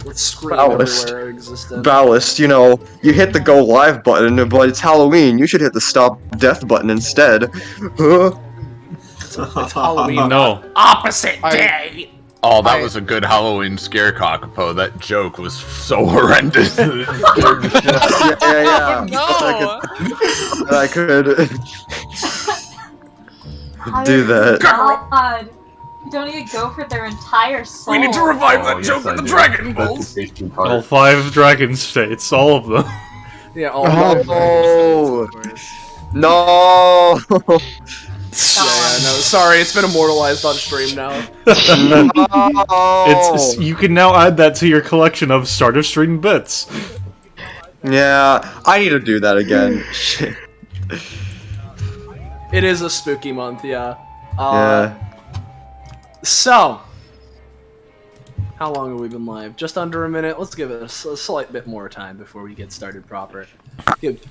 with Scream Ballast. everywhere existent. Ballast, you know, you hit the go live button, but it's Halloween. You should hit the stop death button instead. Huh? It's Halloween. No. Opposite day! Oh, that was a good Halloween scare, Kakapo. That joke was so horrendous. Yeah. No! I could do that. God. You don't even go for their entire soul. We need to revive that yes, joke I with the do. Dragon That's Balls! the tasty All part. 5 dragon states, all of them. Yeah, all of Oh. them. No. Yeah, no, sorry, it's been immortalized on stream now. It's you can now add that to your collection of starter stream bits. Yeah, I need to do that again. Shit. It is a spooky month, yeah. Yeah. So, how long have we been live? Just under a minute. Let's give it a slight bit more time before we get started proper.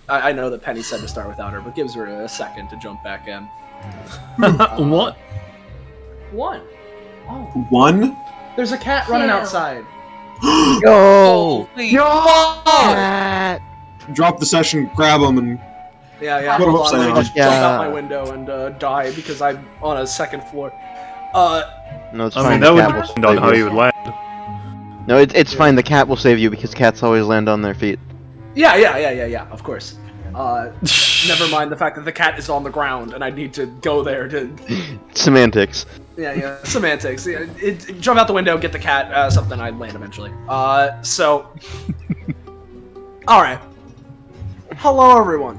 I know that Penny said to start without her, but gives her a second to jump back in. What? One. Oh, One? there's a cat running Two. outside. Yo! Drop the session, grab them, and Yeah. Put 'em Hold on, upside let me down. just jump out my window and die because I'm on a second floor. No, it's I fine. mean, the that would cat will depend on save how you. you would land. No, it's fine. The cat will save you because cats always land on their feet. Yeah, of course. Never mind the fact that the cat is on the ground and I need to go there to... Semantics. Yeah, semantics. Yeah, jump out the window, get the cat, something I'd land eventually. So... Alright. Hello, everyone,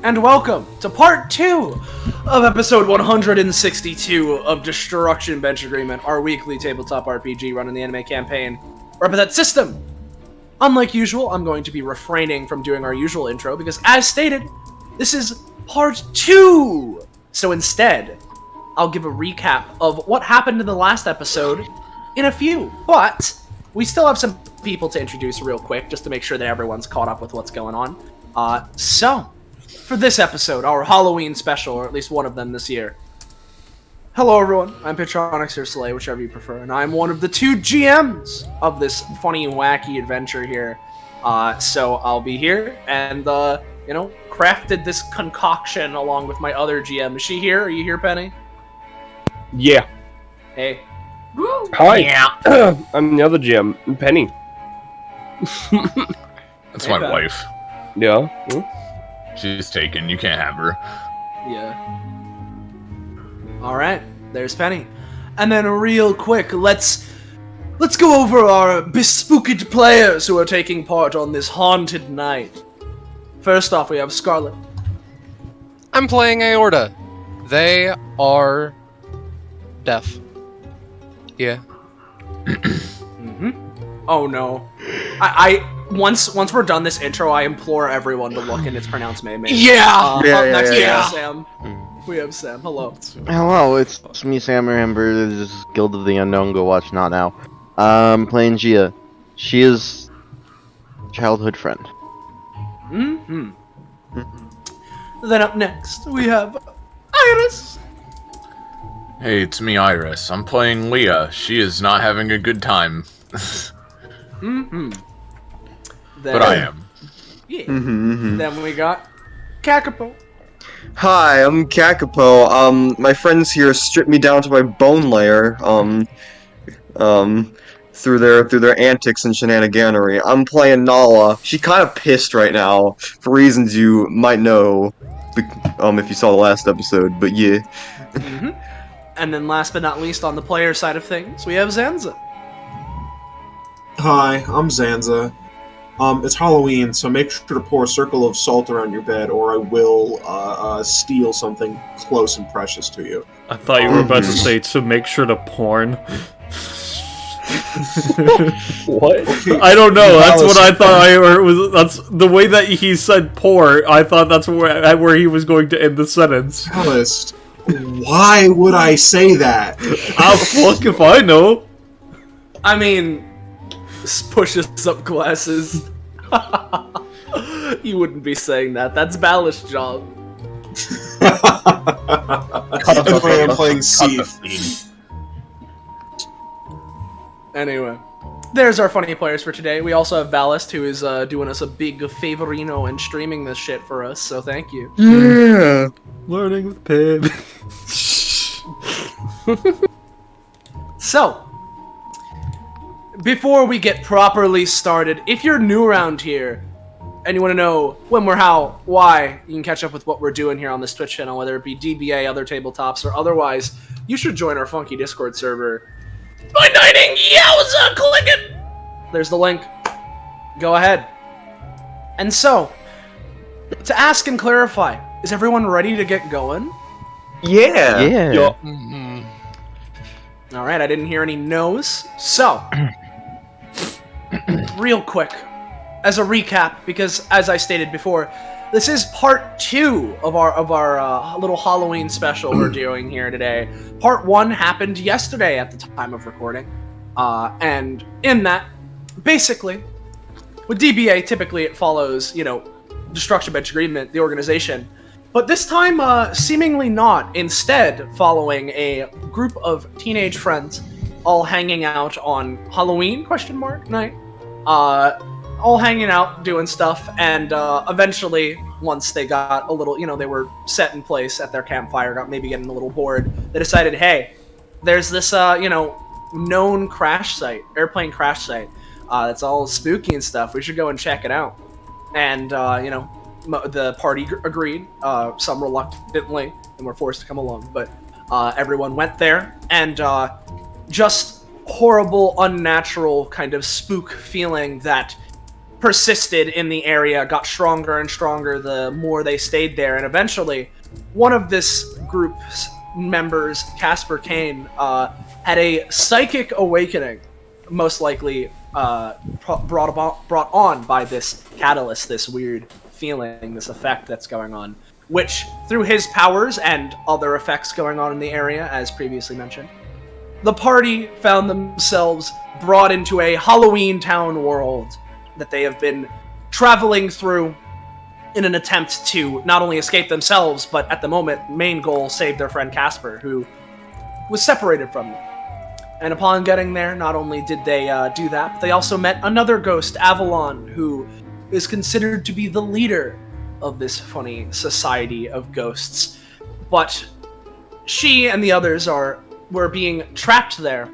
and welcome to part 2 of episode 162 of Destruction Bench Agreement, our weekly tabletop RPG running the anime campaign, Epithet System. Unlike usual, I'm going to be refraining from doing our usual intro because, as stated, this is part 2! So instead, I'll give a recap of what happened in the last episode in a few. But we still have some people to introduce real quick, just to make sure that everyone's caught up with what's going on. So, for this episode, our Halloween special, or at least one of them this year. Hello everyone, I'm Pitronix or Soleil, whichever you prefer, and I'm one of the 2 GMs of this funny, wacky adventure here. So I'll be here and, crafted this concoction along with my other GM. Is she here? Are you here, Penny? Yeah. Hey. Woo! Hi. I'm the other GM, Penny. That's Hey, my Pat. wife. Yeah. She's taken. You can't have her. Yeah. Alright, there's Penny. And then real quick, let's go over our bespooked players who are taking part on this haunted night. First off, we have Scarlet. I'm playing Aorta. They are deaf. Yeah. Oh no. I once we're done this intro, I implore everyone to look and it's pronounced May May. Yeah! Yeah, Up yeah, next yeah, we yeah. have Sam. We have Sam. Hello. Hello, it's me, Sam Amber. This is Guild of the Unknown. Go watch Not Now. Playing Gia. She is childhood friend. Mm-hmm. Then up next, we have Iris. Hey, it's me, Iris. I'm playing Leah. She is not having a good time. Mm-hmm. But I am. Yeah. Mm-hmm. Then we got Kakapo. Hi, I'm Kakapo. My friends here stripped me down to my bone layer, through their antics and shenaniganery. I'm playing Nala. She kind of pissed right now, for reasons you might know, if you saw the last episode, but yeah. Mm-hmm. And then last but not least, on the player side of things, we have Zanza. hi, I'm Zanza. It's Halloween, so make sure to pour a circle of salt around your bed, or I will steal something close and precious to you. I thought you were about to say to make sure to porn. What? I don't know. That's what I thought. That's the way that he said "poor." I thought that's where he was going to end the sentence. Alice, why would I say that? Fuck if I know. I mean, pushes up glasses. You wouldn't be saying that. That's Ballast's job. If I am playing Thief. Anyway, there's our funny players for today. We also have Ballast, who is doing us a big favorino and streaming this shit for us, so thank you. Yeah. Learning with Pib. So, before we get properly started, if you're new around here and you want to know when, where, how, why, you can catch up with what we're doing here on this Twitch channel, whether it be DBA, other tabletops, or otherwise, you should join our funky Discord server by typing Yowza, click it! There's the link. Go ahead. And so, to ask and clarify, is everyone ready to get going? Yeah. Yeah. Alright, I didn't hear any no's. So, real quick, as a recap, because as I stated before, this is part 2 of our little Halloween special we're doing here today. Part 1 happened yesterday at the time of recording, and in that, basically, with DBA, typically it follows, you know, Destruction Bench Agreement, the organization. But this time, seemingly not. Instead, following a group of teenage friends all hanging out on Halloween, night. All hanging out, doing stuff, and eventually, once they got a little, you know, they were set in place at their campfire, got maybe getting a little bored, they decided, hey, there's this, you know, known crash site, airplane crash site, that's all spooky and stuff, we should go and check it out. And, you know, the party agreed, some reluctantly, and were forced to come along, but everyone went there, and just horrible, unnatural kind of spook feeling that persisted in the area, got stronger and stronger the more they stayed there, and eventually, one of this group's members, Casper Kane, had a psychic awakening, most likely brought on by this catalyst, this weird feeling, this effect that's going on, which, through his powers and other effects going on in the area, as previously mentioned, the party found themselves brought into a Halloween town world that they have been traveling through in an attempt to not only escape themselves, but at the moment, main goal, save their friend Casper, who was separated from them. And upon getting there, not only did they do that, but they also met another ghost, Avalon, who is considered to be the leader of this funny society of ghosts. But she and the others were being trapped there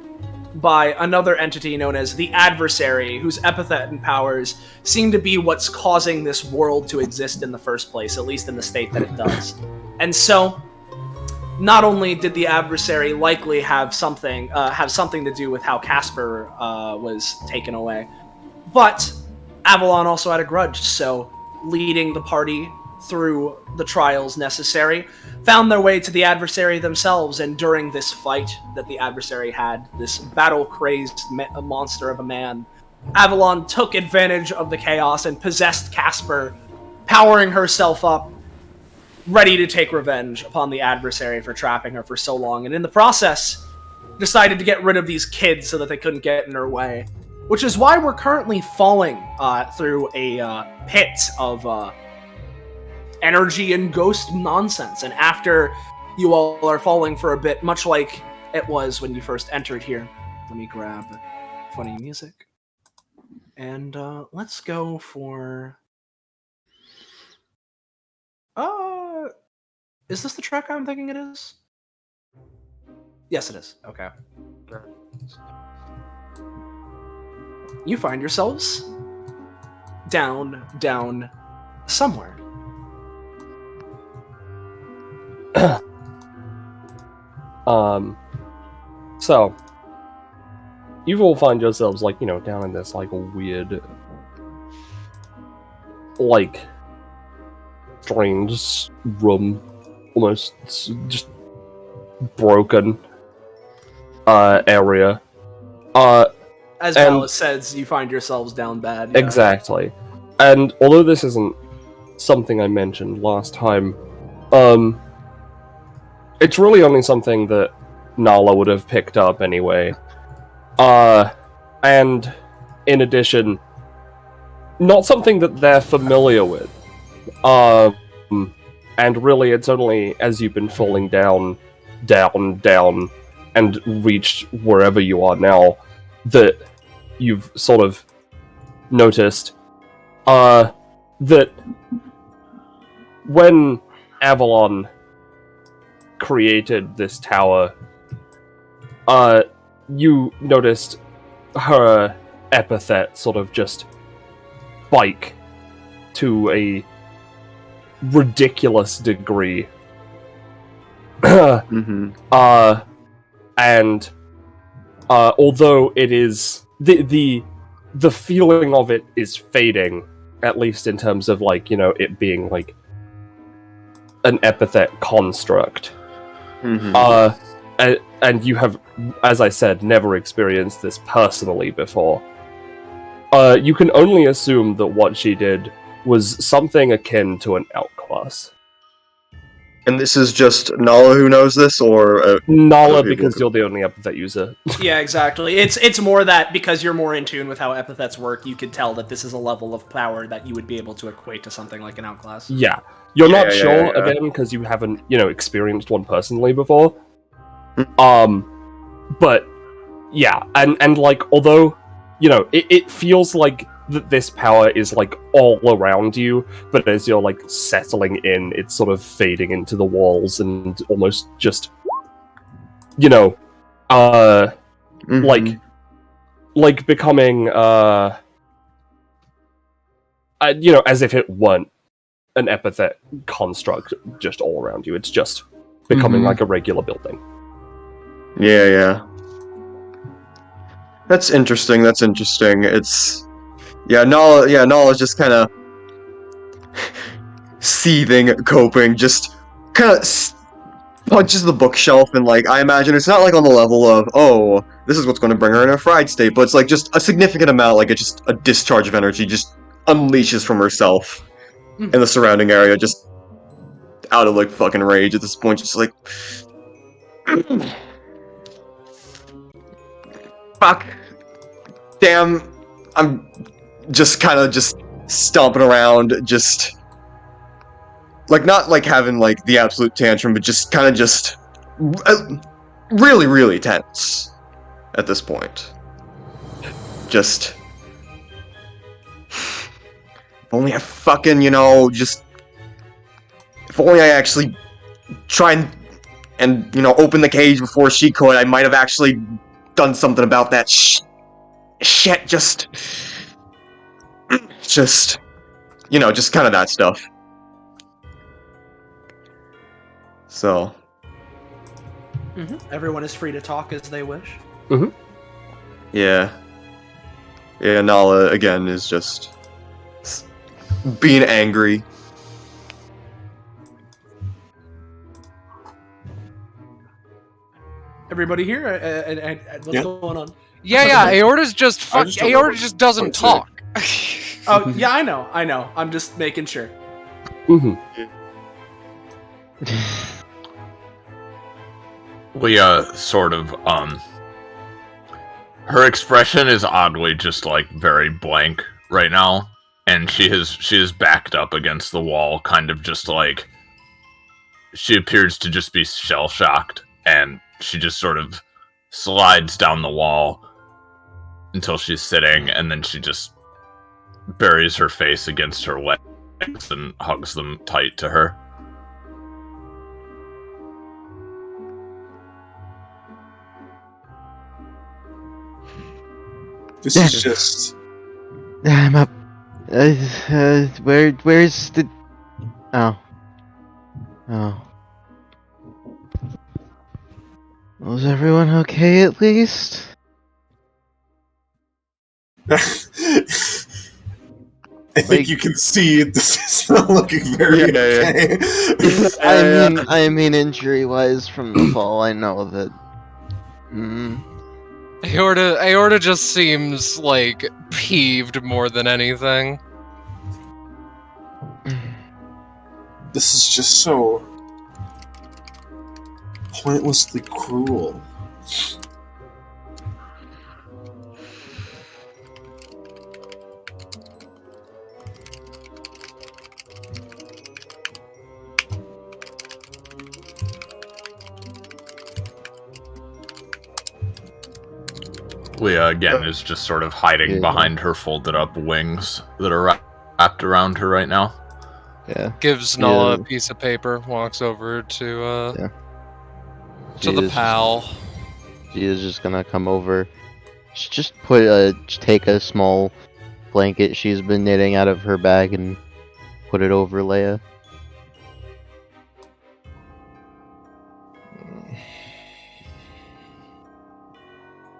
by another entity known as the Adversary, whose epithet and powers seem to be what's causing this world to exist in the first place, at least in the state that it does. And so, not only did the Adversary likely have something to do with how Casper was taken away, but Avalon also had a grudge, so leading the party through the trials necessary, found their way to the Adversary themselves, and during this fight that the Adversary had, this battle-crazed monster of a man, Avalon took advantage of the chaos and possessed Casper, powering herself up, ready to take revenge upon the Adversary for trapping her for so long, and in the process, decided to get rid of these kids so that they couldn't get in her way. Which is why we're currently falling through a pit of energy and ghost nonsense. And after you all are falling for a bit, much like it was when you first entered here, let me grab funny music. And let's go for... is this the track I'm thinking it is? Yes, it is. Okay. You find yourselves down somewhere. So you all find yourselves, like, you know, down in this, like, weird, like, strange room, almost just broken area. As Bella says, you find yourselves down bad. Yeah. Exactly. And although this isn't something I mentioned last time, it's really only something that Nala would have picked up anyway. And in addition, not something that they're familiar with. And really, it's only as you've been falling down, and reached wherever you are now, that you've sort of noticed that when Avalon created this tower, you noticed her epithet sort of just spike to a ridiculous degree. And although it is the feeling of it is fading, at least in terms of like, you know, it being like an epithet construct. And you have, as I said, never experienced this personally before. You can only assume that what she did was something akin to an outclass. And this is just Nala who knows this, or Nala, because you're the only epithet user. Yeah, exactly. It's more that because you're more in tune with how epithets work, you could tell that this is a level of power that you would be able to equate to something like an outclass. Yeah. You're not sure, again, because you haven't, you know, experienced one personally before. But, yeah, and like, although, you know, it feels like that this power is, like, all around you, but as you're, like, settling in, it's sort of fading into the walls and almost just, you know, like becoming, you know, as if it weren't an epithet construct just all around you. It's just becoming like a regular building. Yeah. That's interesting. It's... Nala's just kind of seething, coping, just kind of punches the bookshelf, and like, I imagine it's not like on the level of, oh, this is what's going to bring her in a fried state, but it's like just a significant amount, like it's just a discharge of energy just unleashes from herself in the surrounding area, just out of like fucking rage at this point, just like fuck, damn, I'm just kind of just stomping around, just like not like having like the absolute tantrum, but just kind of just really, really tense at this point. Just if only I fucking, you know, just if only I actually try and you know, open the cage before she could, I might have actually done something about that shit, just, you know, just kind of that stuff. So. Everyone is free to talk as they wish. Yeah, Nala, again, is just being angry. Everybody here? And what's going on? Yeah, Aorta's just Aorta just doesn't talk. Oh, yeah, I know. I'm just making sure. Leah sort of, her expression is oddly just, like, very blank right now, and she is backed up against the wall, kind of just, like, she appears to just be shell-shocked, and she just sort of slides down the wall until she's sitting, and then she just buries her face against her legs and hugs them tight to her. This is just... I'm up. Where's the... Oh. Was everyone okay at least? I think you can see this is not looking very okay. I mean injury-wise from the fall, I know that... Aorta just seems, like, peeved more than anything. This is just so... pointlessly cruel. Leah again is just sort of hiding behind her folded up wings that are wrapped around her right now. Yeah. Gives Nala a piece of paper, walks over to the pal. She is just gonna come over. Just take a small blanket she's been knitting out of her bag and put it over Leia.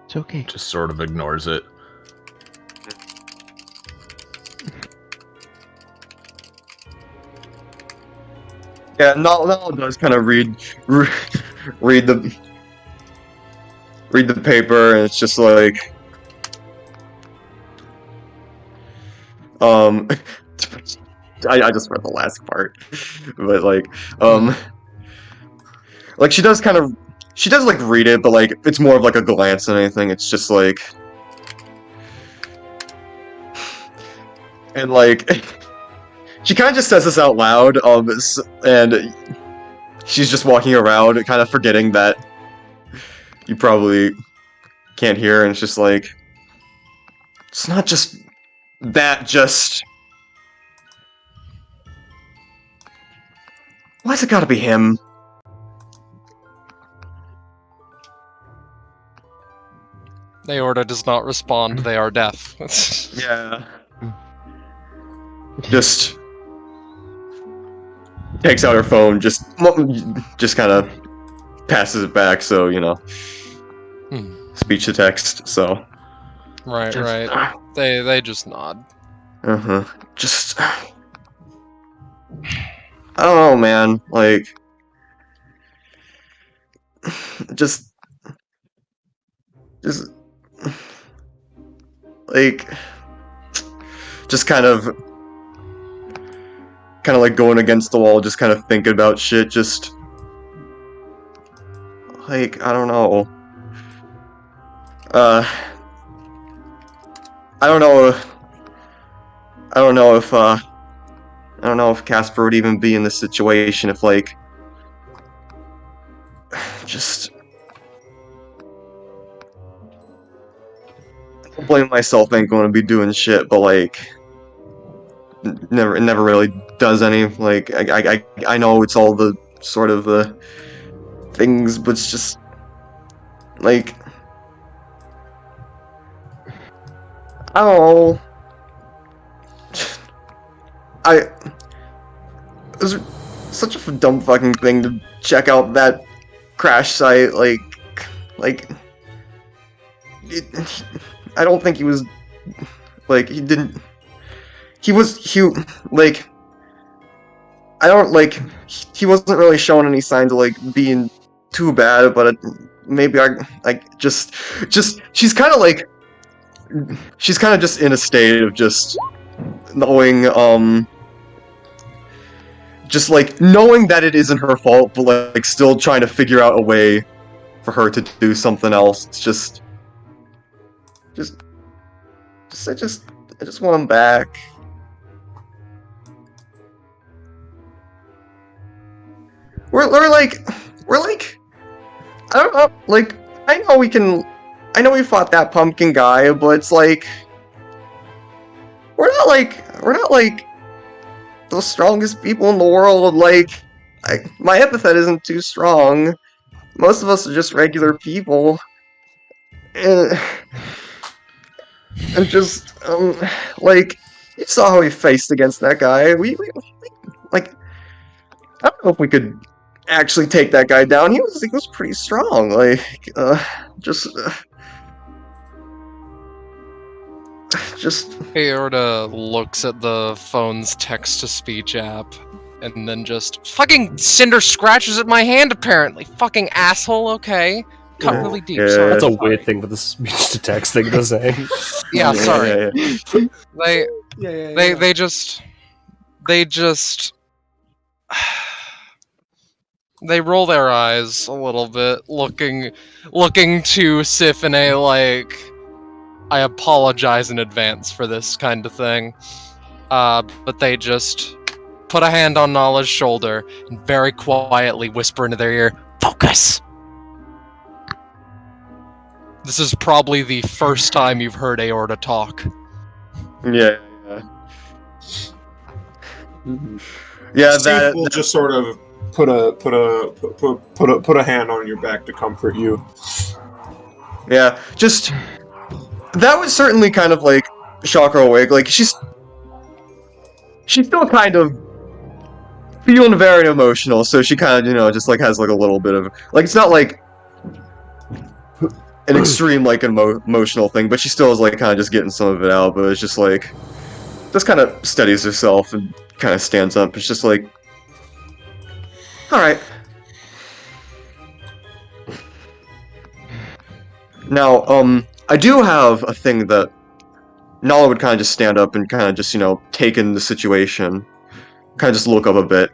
It's okay. Just sort of ignores it. Yeah, Nala does kind of read the paper, and it's just like, I just read the last part, but like she does like read it, but like it's more of like a glance than anything. It's just like, and like. She kind of just says this out loud, and she's just walking around, kind of forgetting that you probably can't hear, and it's just like, it's not just that, just... Why's it gotta be him? Aorta does not respond, they are deaf. Yeah. Just... takes out her phone, just kind of passes it back, so, you know, speech to text, so. Right. They just nod. Just, I don't know, man, like, just like, just kind of like going against the wall, just kind of thinking about shit, just like, I don't know. I don't know if Casper would even be in this situation if, like, just I don't blame myself, ain't going to be doing shit, but like, it never really does any, like, I know it's all the sort of the things, but it's just like, I don't know. It was such a dumb fucking thing to check out that crash site, like I don't think he was, like, he wasn't really showing any signs of, like, being too bad, but maybe she's kind of just in a state of just knowing, just, like, knowing that it isn't her fault, but, like, still trying to figure out a way for her to do something else. It's I just want him back. We're like, I don't know, like, I know we fought that pumpkin guy, but it's like, we're not like the strongest people in the world. Like, my epithet isn't too strong. Most of us are just regular people. And just, like, you saw how we faced against that guy. We like, I don't know if we could actually take that guy down. He was pretty strong. Like, Aorta looks at the phone's text-to-speech app, and then just fucking Cinder scratches at my hand, apparently. Fucking asshole, okay. Cut really deep, sorry. That's a weird thing with the speech-to-text thing to say. Yeah, sorry. Yeah. They just they roll their eyes a little bit, looking to Sif in a, like, I apologize in advance for this kind of thing. But they just put a hand on Nala's shoulder and very quietly whisper into their ear, "Focus!" This is probably the first time you've heard Aorta talk. Yeah. Yeah, Steve will just sort of put a hand on your back to comfort you. Yeah, just that was certainly kind of like shock her awake. Like she's still kind of feeling very emotional, so she kind of just like has like a little bit of like it's not like an extreme like emotional thing, but she still is like kind of just getting some of it out. But it's just like just kind of steadies herself and kind of stands up. It's just like, all right. Now, I do have a thing that Nala would kind of just stand up and kind of just, take in the situation, kind of just look up a bit.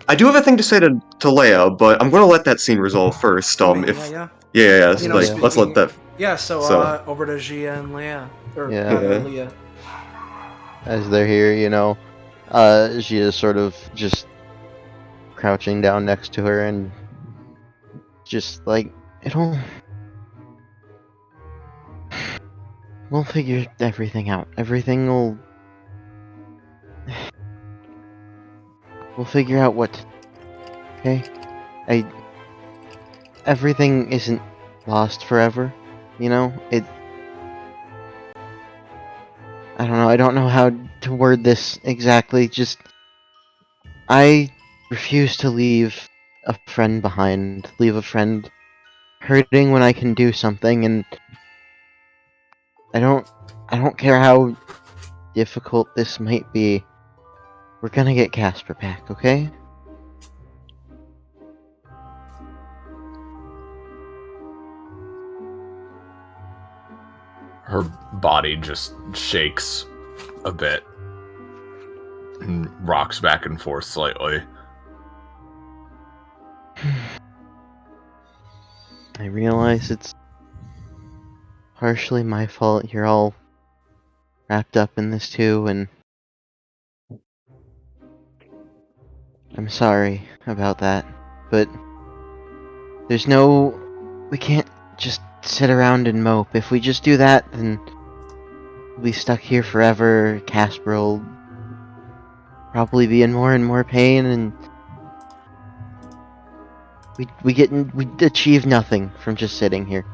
I do have a thing to say to Leia, but I'm going to let that scene resolve first. Yeah. Let's let that. Yeah. So over to Gia and Leia, or Leia. As they're here, she is sort of just crouching down next to her and just like we'll figure everything out. We'll figure out what. Okay? Everything isn't lost forever, I don't know how to word this exactly, I refuse to leave a friend behind, leave a friend hurting when I can do something, and I don't care how difficult this might be. We're gonna get Casper back, okay? Her body just shakes a bit and rocks back and forth slightly. I realize it's partially my fault. You're all wrapped up in this too, and I'm sorry about that, but we can't just sit around and mope. If we just do that, then we'll be stuck here forever. Casper will probably be in more and more pain, and we achieve nothing from just sitting here.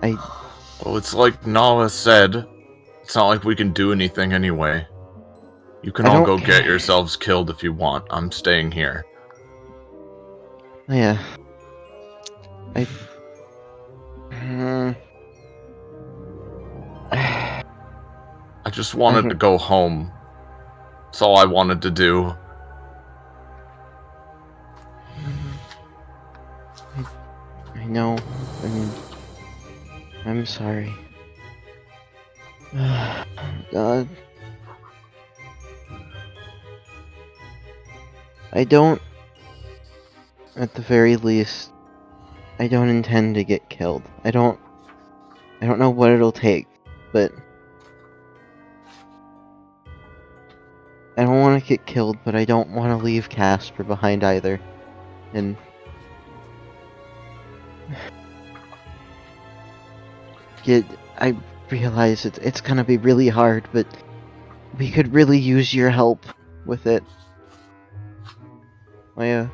Well, it's like Nala said, it's not like we can do anything anyway. You can all go get yourselves killed if you want. I'm staying here. Yeah. I just wanted to go home. That's all I wanted to do. I know. I'm sorry. God. At the very least, I don't intend to get killed. I don't know what it'll take, but I don't want to get killed, but I don't want to leave Casper behind either. And I realize it's gonna be really hard, but we could really use your help with it. Leia.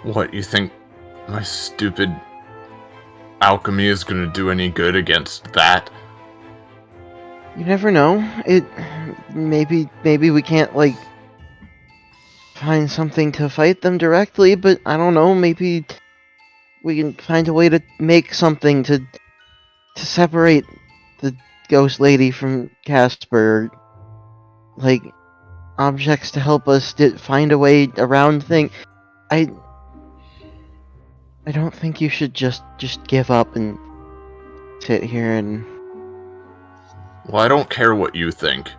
What, you think my stupid alchemy is gonna do any good against that? You never know. Maybe we can't find something to fight them directly, but I don't know, maybe we can find a way to make something to separate the ghost lady from Casper, objects to help us find a way around things. I don't think you should just give up and sit here and... Well, I don't care what you think.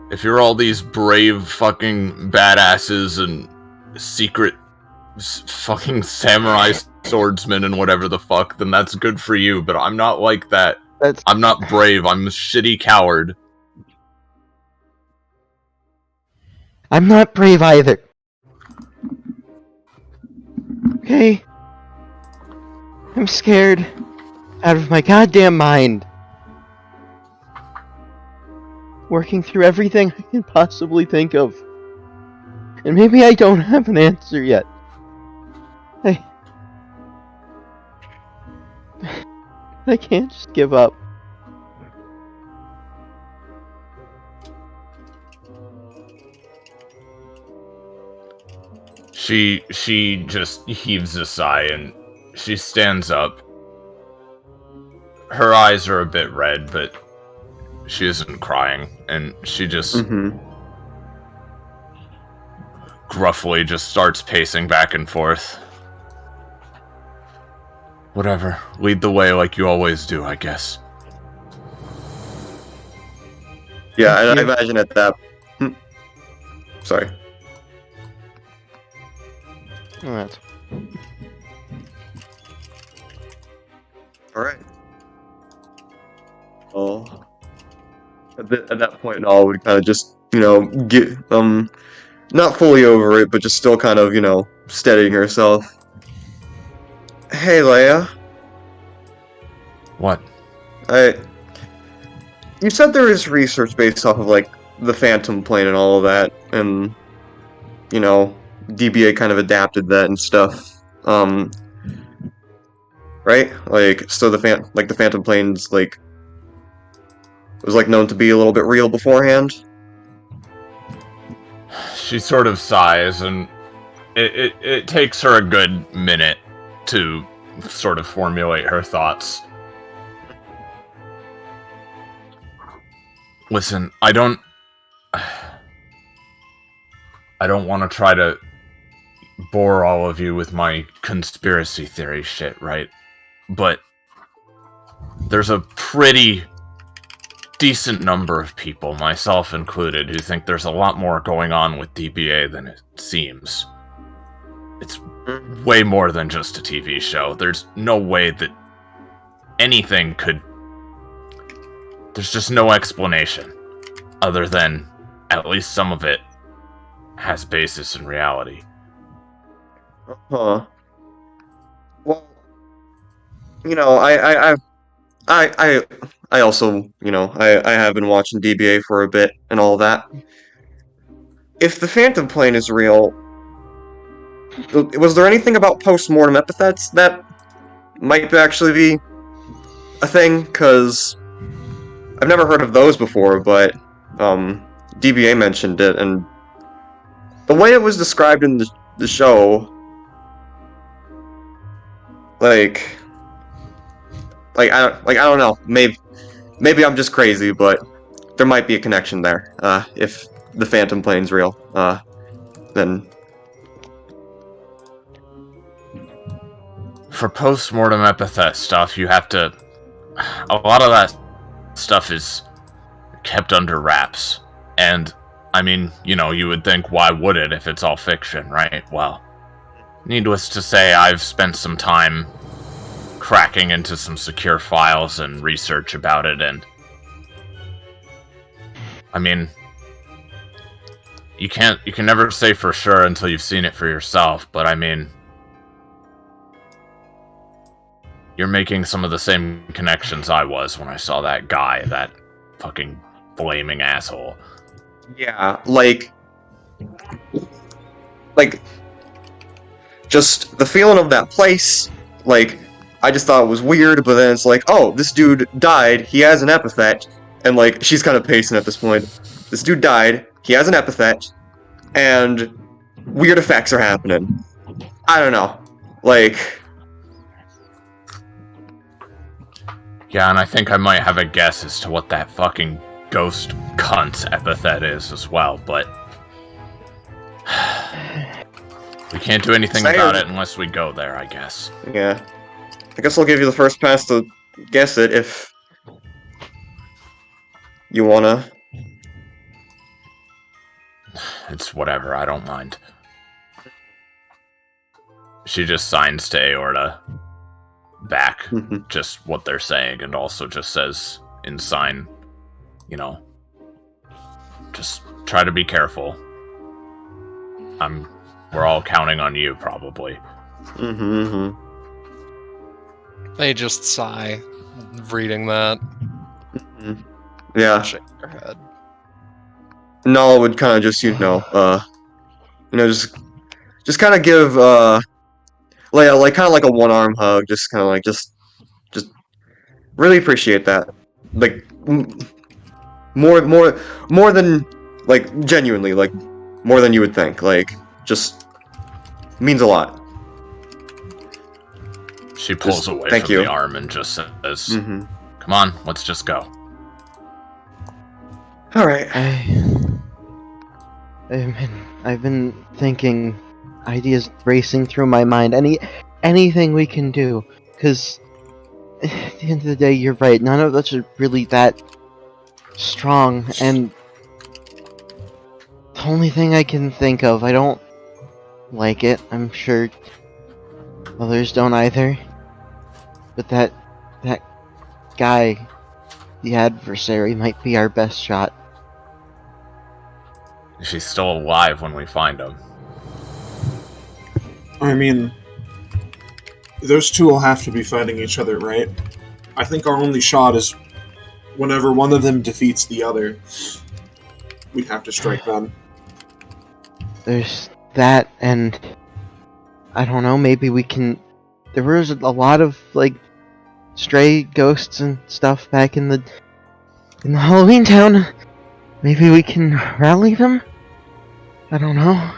If you're all these brave fucking badasses and secret fucking samurai swordsmen and whatever the fuck, then that's good for you, but I'm not like that. I'm not brave, I'm a shitty coward. I'm not brave either. Okay? I'm scared. Out of my goddamn mind. Working through everything I can possibly think of. And maybe I don't have an answer yet. I can't just give up. She just heaves a sigh and she stands up. Her eyes are a bit red, but she isn't crying, and she just gruffly just starts pacing back and forth. Whatever. Lead the way like you always do, I guess. Yeah, and I imagine at that... Sorry. Oh, that's... Alright. Well, at that point, all would kind of just, get, not fully over it, but just still kind of, steadying herself. Hey, Leia. What? You said there is research based off of, like, the Phantom Plane and all of that, and, DBA kind of adapted that and stuff. Right? Like, so the Phantom Plane's, like, was, like, known to be a little bit real beforehand? She sort of sighs, and it takes her a good minute to sort of formulate her thoughts. Listen, I don't want to try to bore all of you with my conspiracy theory shit, right? But there's a pretty decent number of people, myself included, who think there's a lot more going on with DBA than it seems. It's way more than just a TV show. There's no way that anything could... There's just no explanation, other than at least some of it has basis in reality. Huh. Well, I also, I have been watching DBA for a bit and all that. If the Phantom Plane is real, was there anything about post-mortem epithets that might actually be a thing? Because I've never heard of those before, but DBA mentioned it, and the way it was described in the show, I don't know. Maybe I'm just crazy, but there might be a connection there. If the Phantom Plane's real, then for post-mortem epithet stuff, you have to... A lot of that stuff is kept under wraps. And, I mean, you would think, why would it if it's all fiction, right? Well, needless to say, I've spent some time cracking into some secure files and research about it, and... I mean... You can never say for sure until you've seen it for yourself, but I mean... You're making some of the same connections I was when I saw that guy, that fucking flaming asshole. yeah, just the feeling of that place, I just thought it was weird, but then it's like, oh, this dude died, he has an epithet, and, she's kind of pacing at this point. This dude died, he has an epithet, and weird effects are happening. I don't know. Yeah, and I think I might have a guess as to what that fucking ghost cunt's epithet is as well, but... We can't do anything about it unless we go there, I guess. Yeah. I guess I'll give you the first pass to guess it if you wanna. It's whatever, I don't mind. She just signs to Aorta back, just what they're saying, and also just says in sign, just try to be careful. we're all counting on you, probably. They just sigh, reading that. Yeah. Shake their head. Nala would kind of just, just kind of give, like kind of like a one-arm hug, just kind of like, just really appreciate that. Like, more than, like, genuinely, like, more than you would think. Like, just means a lot. She pulls Just, away thank from you. the arm and just says, "Come on, let's just go." All right. I've been thinking, ideas racing through my mind. Anything we can do, because at the end of the day, you're right. None of us are really that strong, and the only thing I can think of, I don't like it. I'm sure others don't either. But that guy, the adversary, might be our best shot. She's still alive when we find him. I mean, those two will have to be fighting each other, right? I think our only shot is whenever one of them defeats the other, we'd have to strike them. There's that, and I don't know, maybe we can... There was a lot of, like, stray ghosts and stuff back in the Halloween town. Maybe we can rally them? I don't know.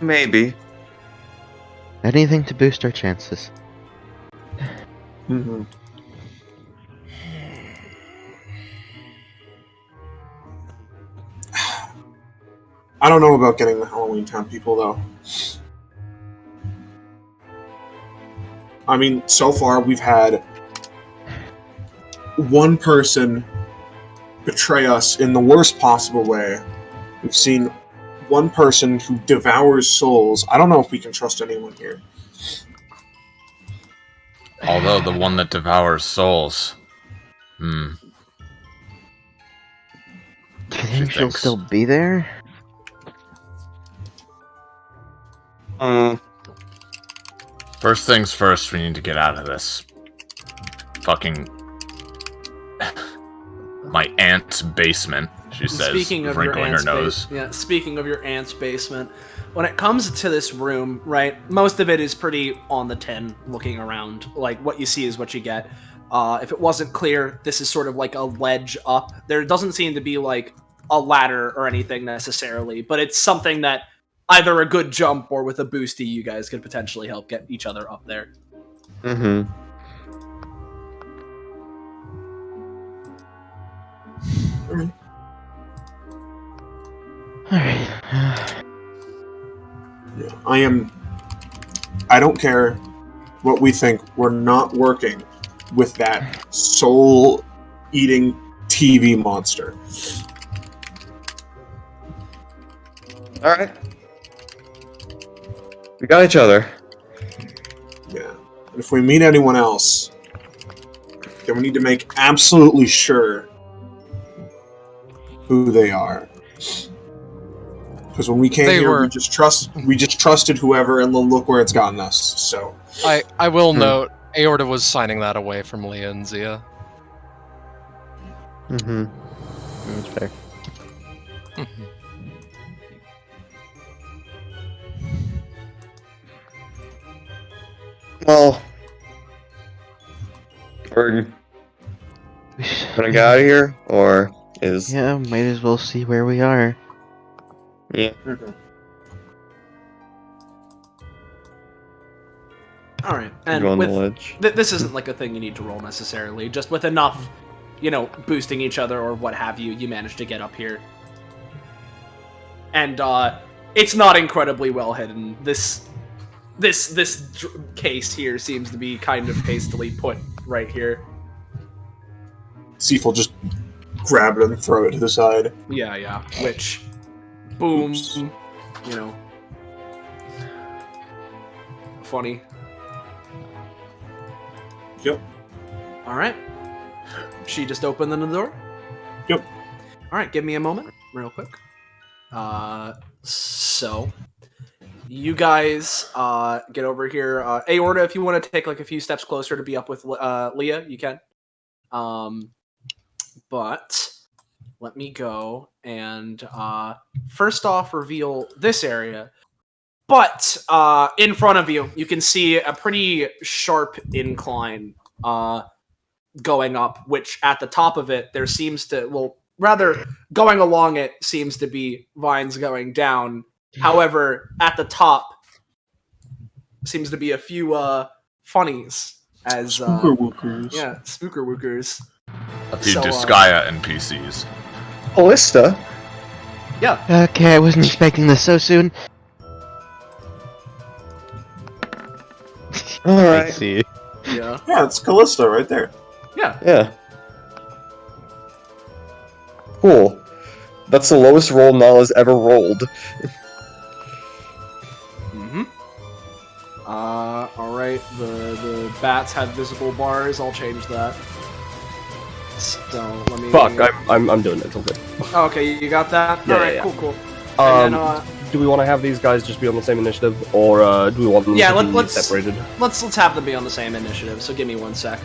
Maybe. Anything to boost our chances. I don't know about getting the Halloween Town people, though. I mean, so far we've had one person betray us in the worst possible way. We've seen one person who devours souls. I don't know if we can trust anyone here. Although the one that devours souls. Do you think she'll still be there? First things first, we need to get out of this fucking my aunt's basement, she says, wrinkling her nose. Speaking of your aunt's basement, when it comes to this room, right, most of it is pretty on the tin, looking around. Like, what you see is what you get. If it wasn't clear, this is sort of like a ledge up. There doesn't seem to be, like, a ladder or anything necessarily, but it's something that either a good jump or with a boosty, you guys could potentially help get each other up there. Alright. Yeah, I don't care what we think. We're not working with that soul-eating TV monster. Alright. We got each other. Yeah. And if we meet anyone else, then we need to make absolutely sure who they are. Because when we came here, we just trusted whoever, and look where it's gotten us. So I will note, Aorta was signing that away from Leah and Zia. That's fair. Well, we're gonna get out of here, or is... Yeah, might as well see where we are. Yeah. Alright, Go and on the with ledge. this isn't like a thing you need to roll necessarily. Just with enough, boosting each other or what have you, you manage to get up here. And it's not incredibly well hidden. This case here seems to be kind of hastily put right here. Seif will just grab it and throw it to the side. Yeah. Which, boom, funny. Yep. Alright. She just opened the door? Yep. Alright, give me a moment, real quick. So, you guys get over here. Aorta, if you want to take like a few steps closer to be up with Leah, you can. But let me go and first off reveal this area. But in front of you, you can see a pretty sharp incline going up, which at the top of it, there seems to, well, rather, going along it seems to be vines going down. However, at the top seems to be a few funnies as Spooker wookers. yeah, spooker wookers. A few So, Disgaea NPCs. Ballista. Yeah. Okay, I wasn't expecting this so soon. I Alright. see. Yeah. Yeah, it's Callista right there. Yeah. Yeah. Cool. That's the lowest roll Nala's ever rolled. Mm-hmm. Alright, the bats have visible bars, I'll change that. So, let me... Fuck, I'm doing it. It's all good. Oh, okay, you got that? Yeah, Alright, yeah. cool. And then, Do we want to have these guys just be on the same initiative, or do we want them Yeah, to be let's- separated? let's have them be on the same initiative, so give me 1 sec.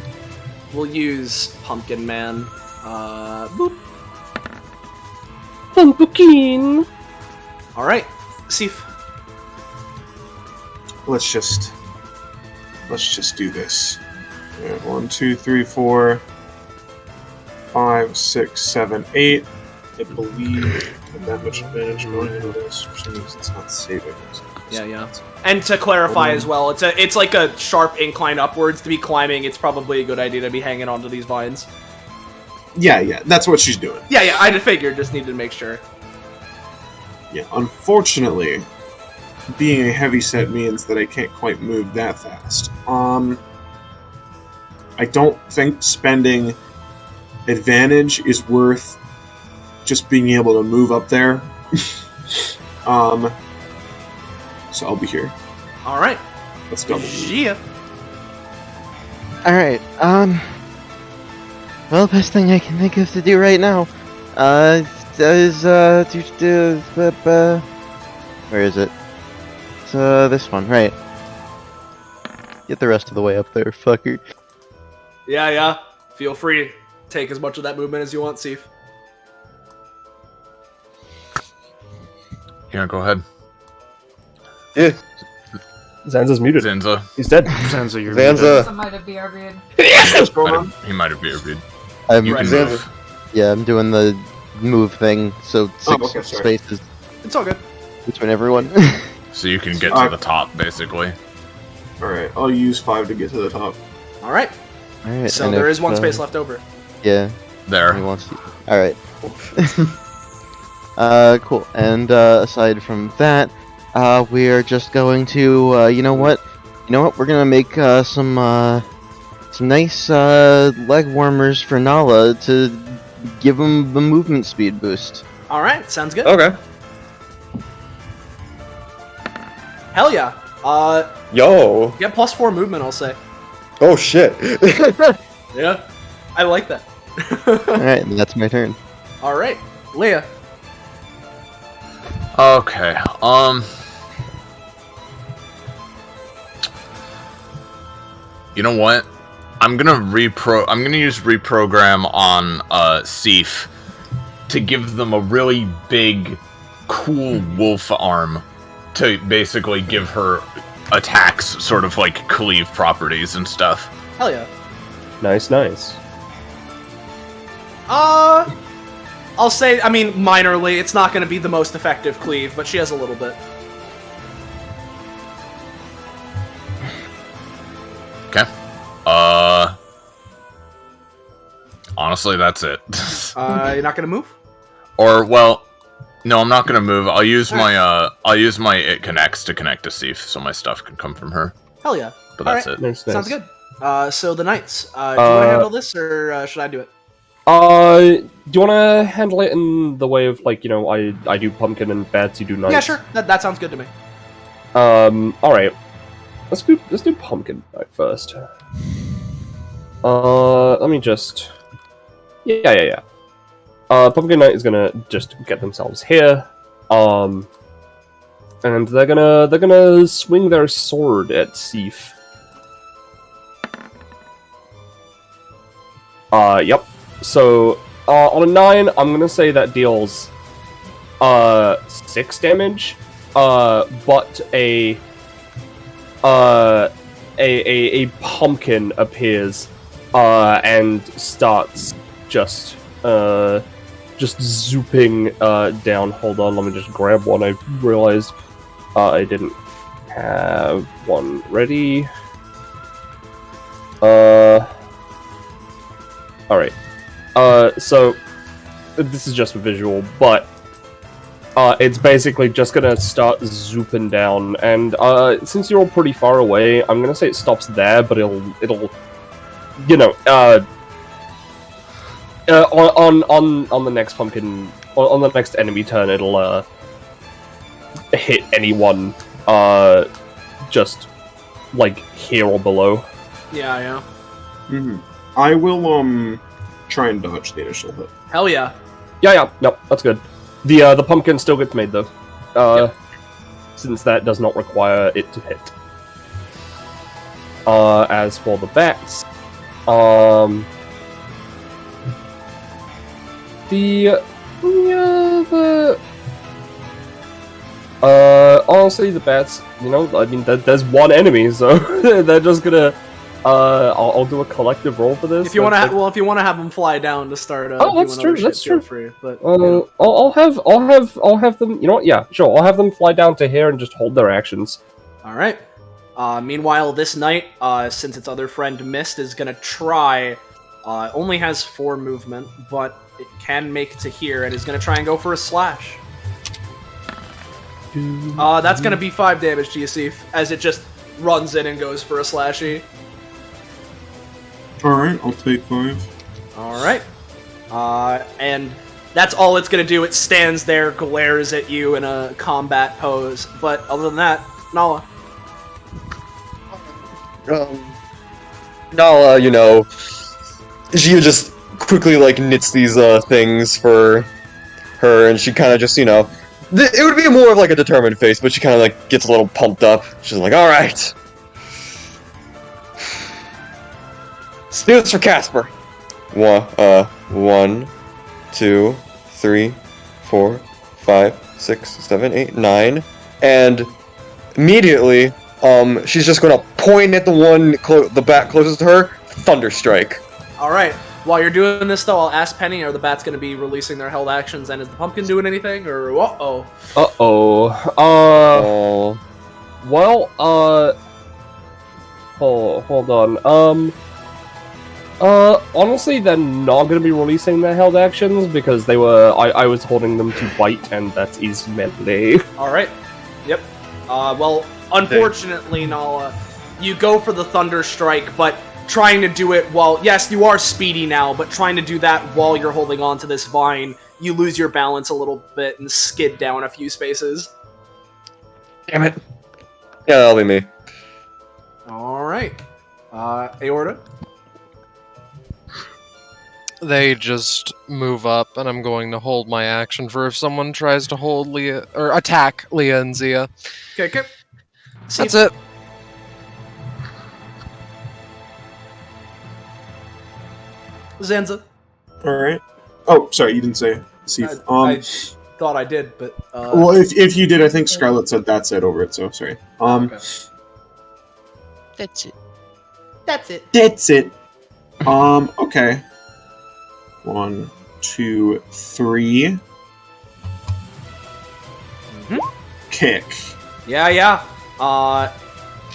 We'll use Pumpkin Man. Boop. Pumpkin. Alright, Sif. Let's just do this. Yeah, 1, 2, 3, 4, 5, 6, 7, 8. I believe that much advantage going into this. For some reason, it's not saving. Yeah. And to clarify as well, it's like a sharp incline upwards to be climbing. It's probably a good idea to be hanging onto these vines. Yeah, that's what she's doing. Yeah, I figured, just needed to make sure. Yeah, unfortunately, being a heavyset means that I can't quite move that fast. I don't think spending advantage is worth just being able to move up there. So I'll be here. Alright. Let's go. Yeah. Alright, well, best thing I can think of to do right now, is, where is it? It's, this one, right. Get the rest of the way up there, fucker. Yeah. Feel free to take as much of that movement as you want, Sif. Yeah, go ahead. Yeah. Zanza's muted. Zinza. He's dead. Zanza, you're Zanza. Some might have BRB'd. What's going on? He might have BRB'd. I'm, You can Zanza. move. yeah, I'm doing the move thing, so 6 okay, sorry. spaces It's all good. between everyone. So you can get to the top, basically. Alright, I'll use 5 to get to the top. Alright. Alright, So and there if, is 1 space left over. Yeah, There. he wants to. Alright. Cool. And aside from that, we are just going to, you know what? We're gonna make some nice leg warmers for Nala to give him the movement speed boost. Alright, sounds good. Okay. Hell yeah. Yo. Get +4 movement, I'll say. Oh shit. Yeah. I like that. Alright, and that's my turn. Alright. Leah. Okay, you know what? I'm gonna use reprogram on Sif to give them a really big, cool wolf arm to basically give her attacks sort of like cleave properties and stuff. Hell yeah. Nice. I'll say, I mean, minorly, it's not going to be the most effective cleave, but she has a little bit. Okay. Honestly, that's it. You're not going to move? Or, well, no, I'm not gonna move. I'll use my it connects to connect to Sif, so my stuff can come from her. Hell yeah. But that's it. Nice. Sounds good. So the knights, do you want to handle this, or should I do it? Do you want to handle it in the way of, like, I do pumpkin and bats, you do knights? Yeah, sure. That sounds good to me. Alright. Let's do pumpkin knight first. Let me just... Yeah. Pumpkin Knight is gonna just get themselves here. and they're gonna swing their sword at Sif. Yep. So on a 9, I'm gonna say that deals 6 damage. But a pumpkin appears and starts just zooping down. Hold on, let me just grab one. I realized I didn't have one ready. Alright. So this is just a visual, but it's basically just gonna start zooping down, and since you're all pretty far away, I'm gonna say it stops there, but it'll you know, on the next pumpkin, on the next enemy turn, it'll hit anyone just like here or below. Yeah. Mm-hmm. I will try and dodge the initial hit. Hell yeah. Yeah, no, that's good. The pumpkin still gets made though, Yep. since that does not require it to hit. As for the bats, honestly, the bats, you know, I mean, there's one enemy, so they're just gonna. I'll do a collective roll for this. If you want to, if you want to have them fly down to start. Oh, that's true. That's true. Free, but, I'll have them. You know what? Yeah, sure. I'll have them fly down to here and just hold their actions. All right. Meanwhile, this knight, since its other friend missed, is gonna try. Only has 4 movement, but it can make it to here, and is gonna try and go for a slash. That's gonna be 5 damage to you, Sif, as it just runs in and goes for a slashy. Alright, I'll take 5. Alright. And that's all it's gonna do. It stands there, glares at you in a combat pose. But other than that, Nala. Nala, you know, she just quickly, like, knits these, things for her, and she kind of just, you know, it would be more of, like, a determined face, but she kind of, like, gets a little pumped up. She's like, alright! Let's for Casper. 1, 2, 3, 4, 5, 6, 7, 8, 9, and immediately, she's just gonna point at the one, the bat closest to her, Thunderstrike. Alright. While you're doing this, though, I'll ask Penny, are the bats gonna be releasing their held actions, and is the pumpkin doing anything, or uh-oh? Well, hold on, honestly, they're not gonna be releasing their held actions, because they were, I was holding them to bite, and that is melee. Alright. Yep. Well, unfortunately, Nala, you go for the Thunder Strike, but trying to do it while, yes, you are speedy now, but trying to do that while you're holding on to this vine, you lose your balance a little bit and skid down a few spaces. Damn it. Yeah, that'll be me. Alright. Aorta? They just move up, and I'm going to hold my action for if someone tries to hold Leah, or attack Leah and Zia. Okay. That's it. Zanza. Alright. Oh, sorry, you didn't say Sif. I thought I did, but... well, if you did, I think Scarlet said that's it over it, so sorry. Okay. That's it. That's it. Okay. 1, 2, 3. Kick. Yeah.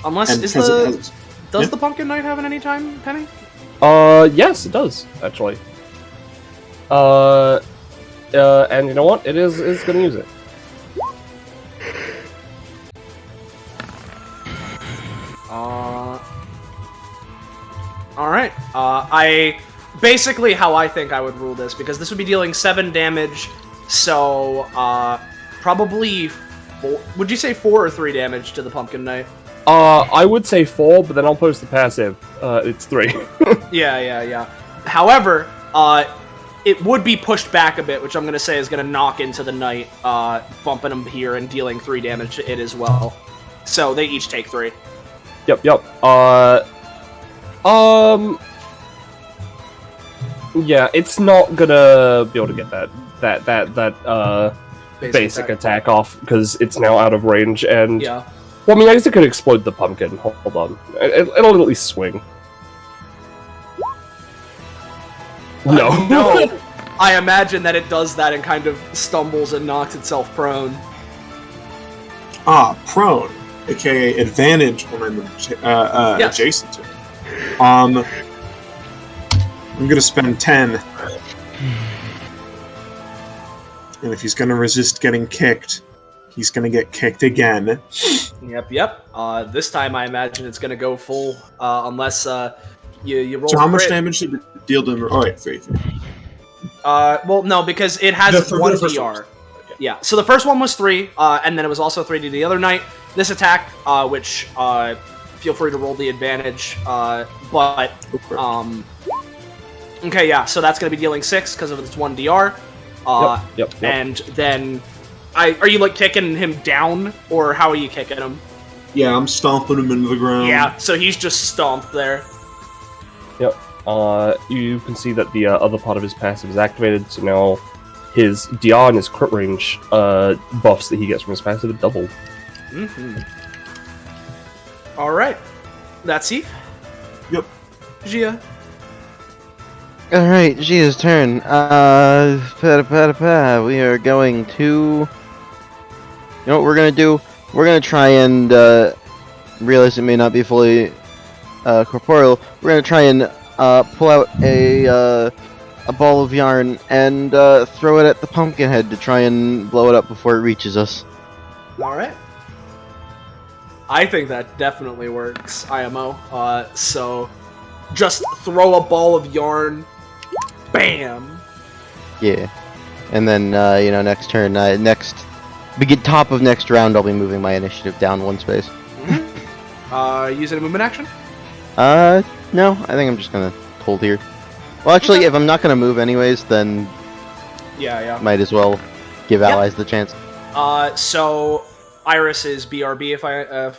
Unless, And does yeah. the Pumpkin Knight have an anytime, Penny? Yes, it does, actually. And you know what? It's gonna use it. Alright. Basically how I think I would rule this, because this would be dealing 7 damage, so, probably 4... Would you say 4 or 3 damage to the Pumpkin Knight? I would say 4, but then I'll post the passive. It's 3. Yeah. However, it would be pushed back a bit, which I'm going to say is going to knock into the knight, bumping him here and dealing 3 damage to it as well. So they each take 3. Yep. Yeah, it's not gonna be able to get that basic attack off because it's now out of range. And yeah, well, I mean, I guess it could explode the pumpkin. Hold on, it'll at least swing. No. I imagine that it does that and kind of stumbles and knocks itself prone. Prone, aka advantage when I'm Yes. adjacent to it. I'm gonna spend 10. And if he's gonna resist getting kicked, he's gonna get kicked again. Yep. This time I imagine it's gonna go full, unless you roll. So how much crit. damage did we deal to him? Oh wait, 3. Well, no, because it has The 1 first DR. one. Yeah, so the first one was 3, and then it was also 3 to the other knight. This attack, which, feel free to roll the advantage, but, okay, yeah, so that's going to be dealing 6 because of its 1 DR. Yep. And then, are you, like, kicking him down, or how are you kicking him? Yeah, I'm stomping him into the ground. Yeah, so he's just stomped there. Yep. You can see that the other part of his passive is activated, so now his DR and his crit range buffs that he gets from his passive are doubled. Alright. That's Eve. Yep. Gia. Alright, Gia's turn. We are going to... You know what we're gonna do? We're gonna try and, realize it may not be fully, corporeal. We're gonna try and, pull out a ball of yarn and, throw it at the pumpkin head to try and blow it up before it reaches us. Alright. I think that definitely works, IMO. So, just throw a ball of yarn. Bam! Yeah. And then, next turn, top of next round, I'll be moving my initiative down 1 space. Using a movement action? No, I think I'm just gonna hold here. Well, actually, if I'm not gonna move anyways, then Yeah. might as well give allies the chance. So, Iris is BRB if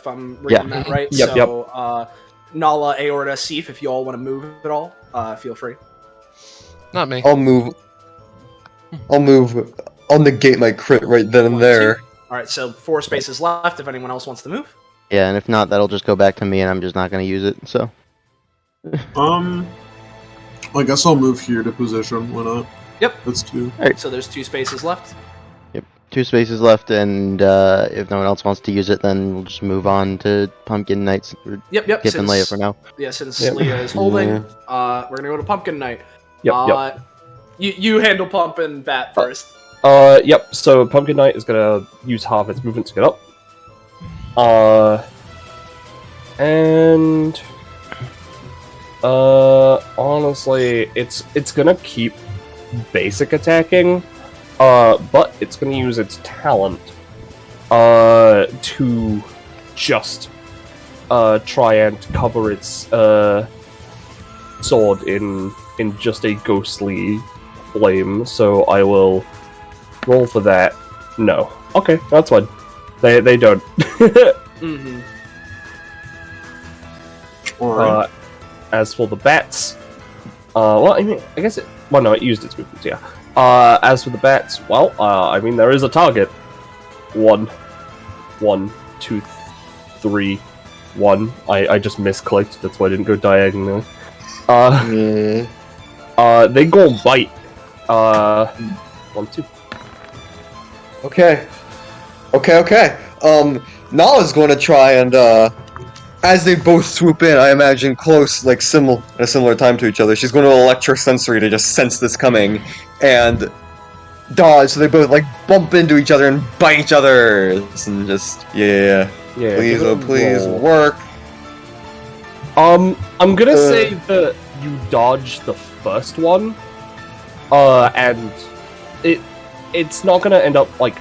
I'm reading that right. Yep, so, Nala, Aorta, Sif, if you all want to move at all, feel free. Not me. I'll move. I'll negate my crit right then and 1, there. 2. Alright, so 4 spaces left if anyone else wants to move. Yeah, and if not, that'll just go back to me, and I'm just not gonna use it, so... I guess I'll move here to position. Why not? Yep. That's 2. So there's 2 spaces left. 2 spaces left, and if no one else wants to use it, then we'll just move on to Pumpkin Knights. Yep. Skip and Leia for now. Yeah, since Yep. Leia is holding, Yeah. we're gonna go to Pumpkin Knight. Yep. You handle Pump and Bat first. Yep, so Pumpkin Knight is gonna use half its movement to get up. Honestly, it's gonna keep basic attacking, but it's gonna use its talent, to just, try and cover its, sword in just a ghostly flame, so I will roll for that. No. Okay, that's fine. They don't. Mm-hmm. Alright. As for the bats, well, I mean, I guess it... Well, no, it used its movements, yeah. As for the bats, well, I mean, there is a target. 1, 2, 3, 1. I just misclicked, that's why I didn't go diagonally. They go bite. 1, 2. Okay. Nala's going to try and, as they both swoop in, I imagine close, like, at a similar time to each other, she's going to electrosensory to just sense this coming, and dodge, so they both, like, bump into each other and bite each other, and just, yeah. Please, oh please, work. I'm gonna say that you dodge the first one, and it's not gonna end up, like,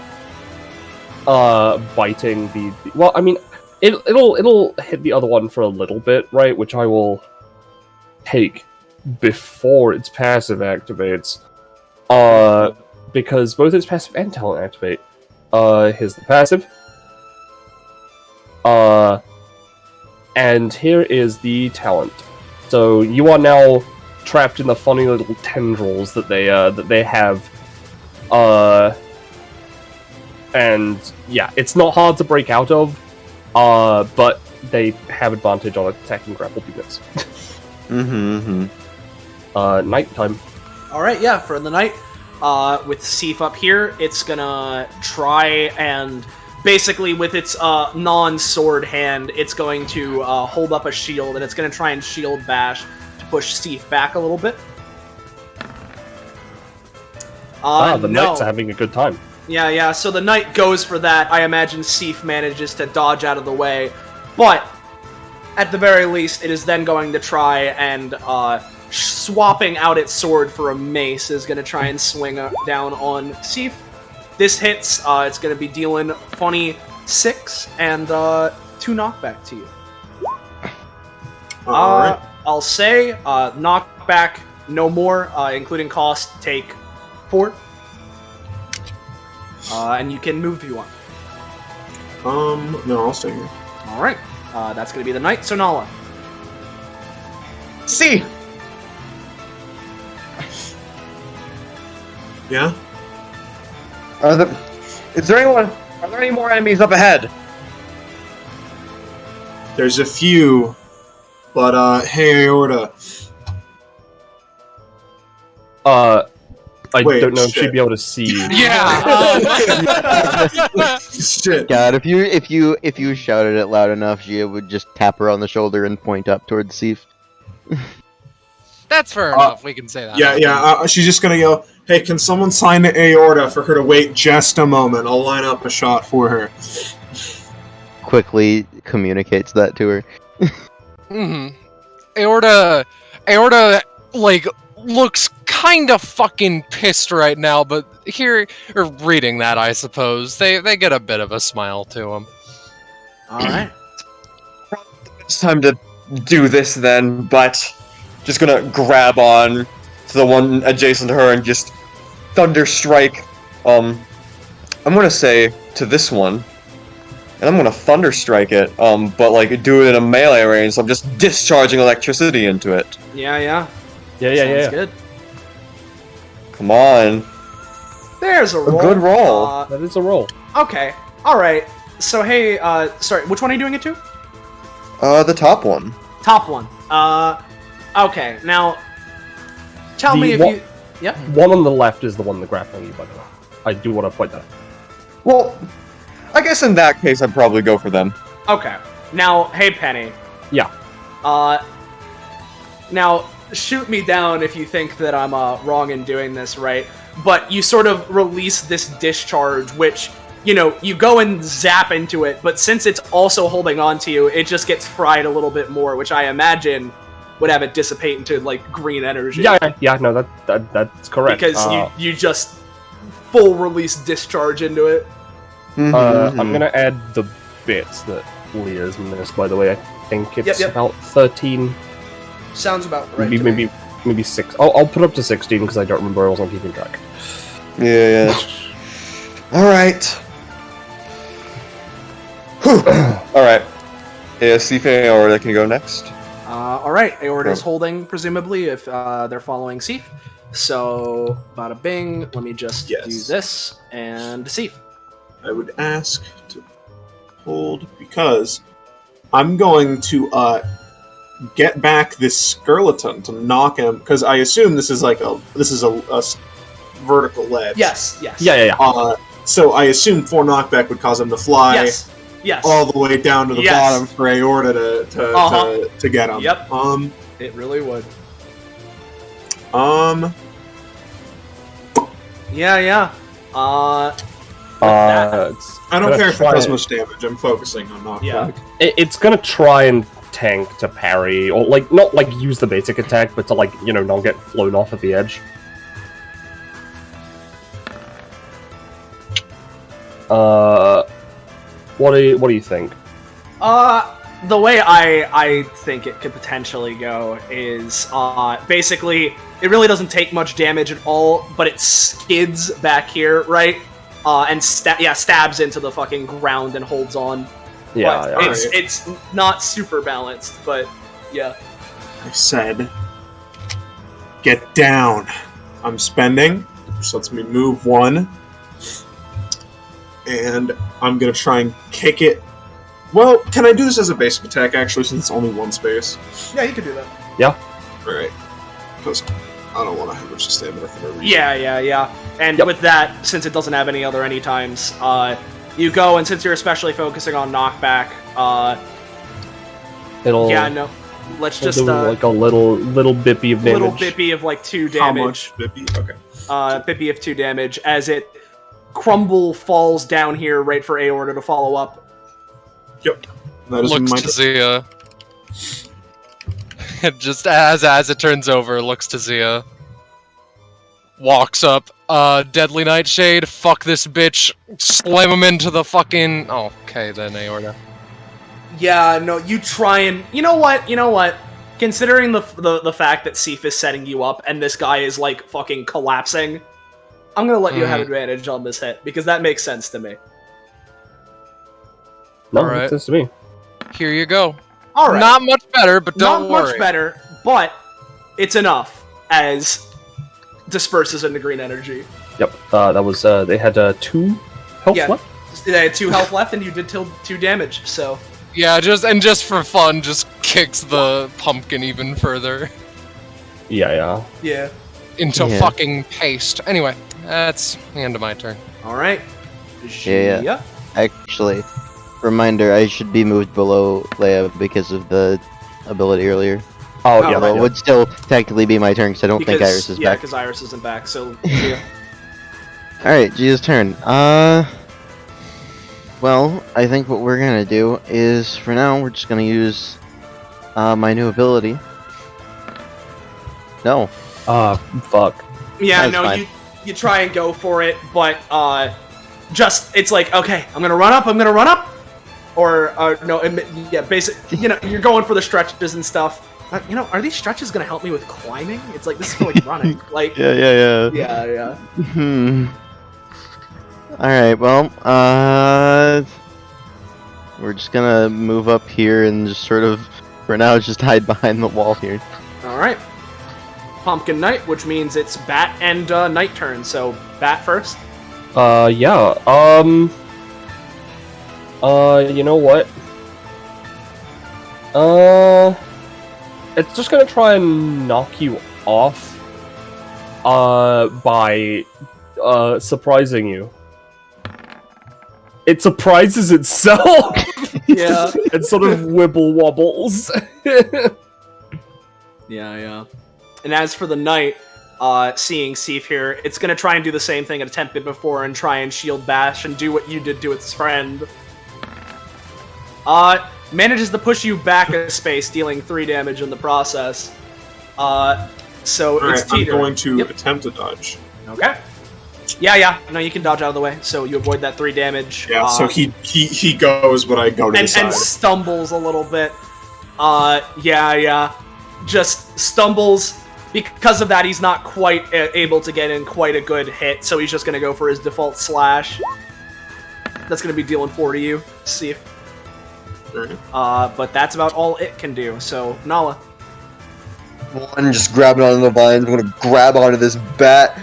biting the well, I mean, it'll hit the other one for a little bit, right, which I will take before its passive activates. Because both its passive and talent activate. Here's the passive. And here is the talent. So you are now trapped in the funny little tendrils that they have. And yeah, it's not hard to break out of. But they have advantage on attacking grappled units. Nighttime. Alright, yeah, for the night, with Seif up here, it's gonna try and basically with its non-sword hand, it's going to hold up a shield, and it's gonna try and shield bash to push Seif back a little bit. The knights are having a good time. Yeah, so the knight goes for that. I imagine Seif manages to dodge out of the way, but at the very least, it is then going to try and swapping out its sword for a mace is going to try and swing down on Seif. This hits. It's going to be dealing funny 6 and 2 knockback to you. Alright. I'll say knockback no more, including cost, take 4. And you can move if you want. No, I'll stay here. Alright. That's going to be the knight, so Nala. See. Yeah? Are there any more enemies up ahead? There's a few, but, hey, Aorta. I Wait, don't know if shit. she'd be able to see you. Yeah. Shit. God, if you shouted it loud enough, Gia would just tap her on the shoulder and point up towards Seif. That's fair enough. We can say that. Yeah, she's just gonna yell, hey, can someone sign the aorta for her to wait just a moment? I'll line up a shot for her. Quickly communicates that to her. Aorta, like, looks kind of fucking pissed right now, but reading that, I suppose, they get a bit of a smile to them. Alright. It's time to do this then, but just gonna grab on to the one adjacent to her and just thunder strike. I'm gonna say to this one, and I'm gonna thunder strike it. But like do it in a melee range. So I'm just discharging electricity into it. Yeah. Yeah. Good. Come on, There's a roll. a good roll. That is a roll. Okay. Alright. So, hey, sorry, which one are you doing it to? The top one. Top one. Okay, now, tell me if you... Yep. One on the left is the one that's grappling you, by the way. I do want to point that out. Well, I guess in that case I'd probably go for them. Okay. Now, hey, Penny. Yeah. Now, shoot me down if you think that I'm wrong in doing this, right? But you sort of release this discharge, which, you know, you go and zap into it, but since it's also holding on to you, it just gets fried a little bit more, which I imagine would have it dissipate into, like, green energy. Yeah, no, that's correct. Because you just full release discharge into it. I'm gonna add the bits that Leah's missed, by the way. I think it's Yep. about 13. Sounds about right. to me. Maybe 6. I'll put up to 16 because I don't remember. I wasn't keeping track. Yeah. Alright. Alright. Yeah, Seif or they can go next. Alright, Aorta is holding, presumably, if they're following Seif. So, bada bing, let me just do this, and Seif. I would ask to hold, because I'm going to, get back this skeleton to knock him, because I assume this is like a vertical ledge. Yes. Yeah. So I assume 4 knockback would cause him to fly Yes. all the way down to the bottom for Aorta to get him. Yep. It really would. Yeah. I don't care if it does much damage. I'm focusing on knockback. Yeah. It's gonna try and tank to parry, or like not like use the basic attack, but to like not get flown off at the edge. What do you think? the way I think it could potentially go is basically it really doesn't take much damage at all, but it skids back here, right? And stabs into the fucking ground and holds on. Yeah, But yeah. it's not super balanced, but yeah. I said, get down. I'm spending, which lets me move 1. And I'm gonna try and kick it. Well, can I do this as a basic attack, actually, since it's only 1 space? Yeah, you could do that. Alright. Because I don't want to have much stamina for no reason. Yeah. And with that, since it doesn't have any other anytimes, you go, and since you're especially focusing on knockback, It'll let's just do like a little bippy of damage. little bippy of like 2 damage. How much, Bippy? Okay. Bippy of 2 damage as it crumble falls down here right for Aorta to follow up. Yep. That is Looks my to Zia. Just as it turns over, looks to Zia. Walks up. Deadly Nightshade, fuck this bitch. Slam him into the fucking... Oh, okay then, Aorta. Yeah, no, you try and... You know what? Considering the fact that Sif is setting you up and this guy is, like, fucking collapsing, I'm gonna let you have advantage on this hit, because that makes sense to me. No, Alright. makes sense to me. Here you go. Alright. Not much better, but don't worry. Not much better, but it's enough as disperses into green energy. Yep, that was, they had 2 health Yeah. left? They had 2 health left, and you did 2 damage, so... Yeah, just for fun, just kicks the pumpkin even further Yeah. Yeah. into Yeah. fucking paste. Anyway, that's the end of my turn. Alright. Yeah. Actually, reminder, I should be moved below Leia because of the ability earlier. Oh, yeah, Although it would still technically be my turn because I don't think Iris is yeah, back. because Iris isn't back, so... Yeah. Alright, Gia's turn. Well, I think what we're gonna do is, for now, we're just gonna use my new ability. No. Fuck. Yeah, That's no, fine. you try and go for it, but just it's like, okay, I'm gonna run up, or no, yeah, basic. You know, you're going for the stretches and stuff. You know, are these stretches gonna help me with climbing? It's like this is for like running, like yeah. Alright, well, we're just gonna move up here and just sort of, for now, just hide behind the wall here. All right, Pumpkin Knight, which means it's Bat and Night turn. So Bat first. Yeah, you know what? It's just gonna try and knock you off, by, surprising you. It surprises itself! Yeah. It sort of wibble wobbles. Yeah. And as for the Knight, seeing Sif here, it's gonna try and do the same thing it attempted before and try and shield bash and do what you did to its friend. Manages to push you back a space, dealing 3 damage in the process. So Alright, it's I'm Teeter. going to attempt a dodge. Okay. Yeah. No, you can dodge out of the way, so you avoid that 3 damage. Yeah, so he goes, but I go to the side. and stumbles a little bit. Yeah. Just stumbles. Because of that, he's not quite able to get in quite a good hit, so he's just gonna go for his default slash. That's gonna be dealing 4 to you. See if. But that's about all it can do. So Nala. One, just grabbing onto the vines. I'm gonna grab onto this bat.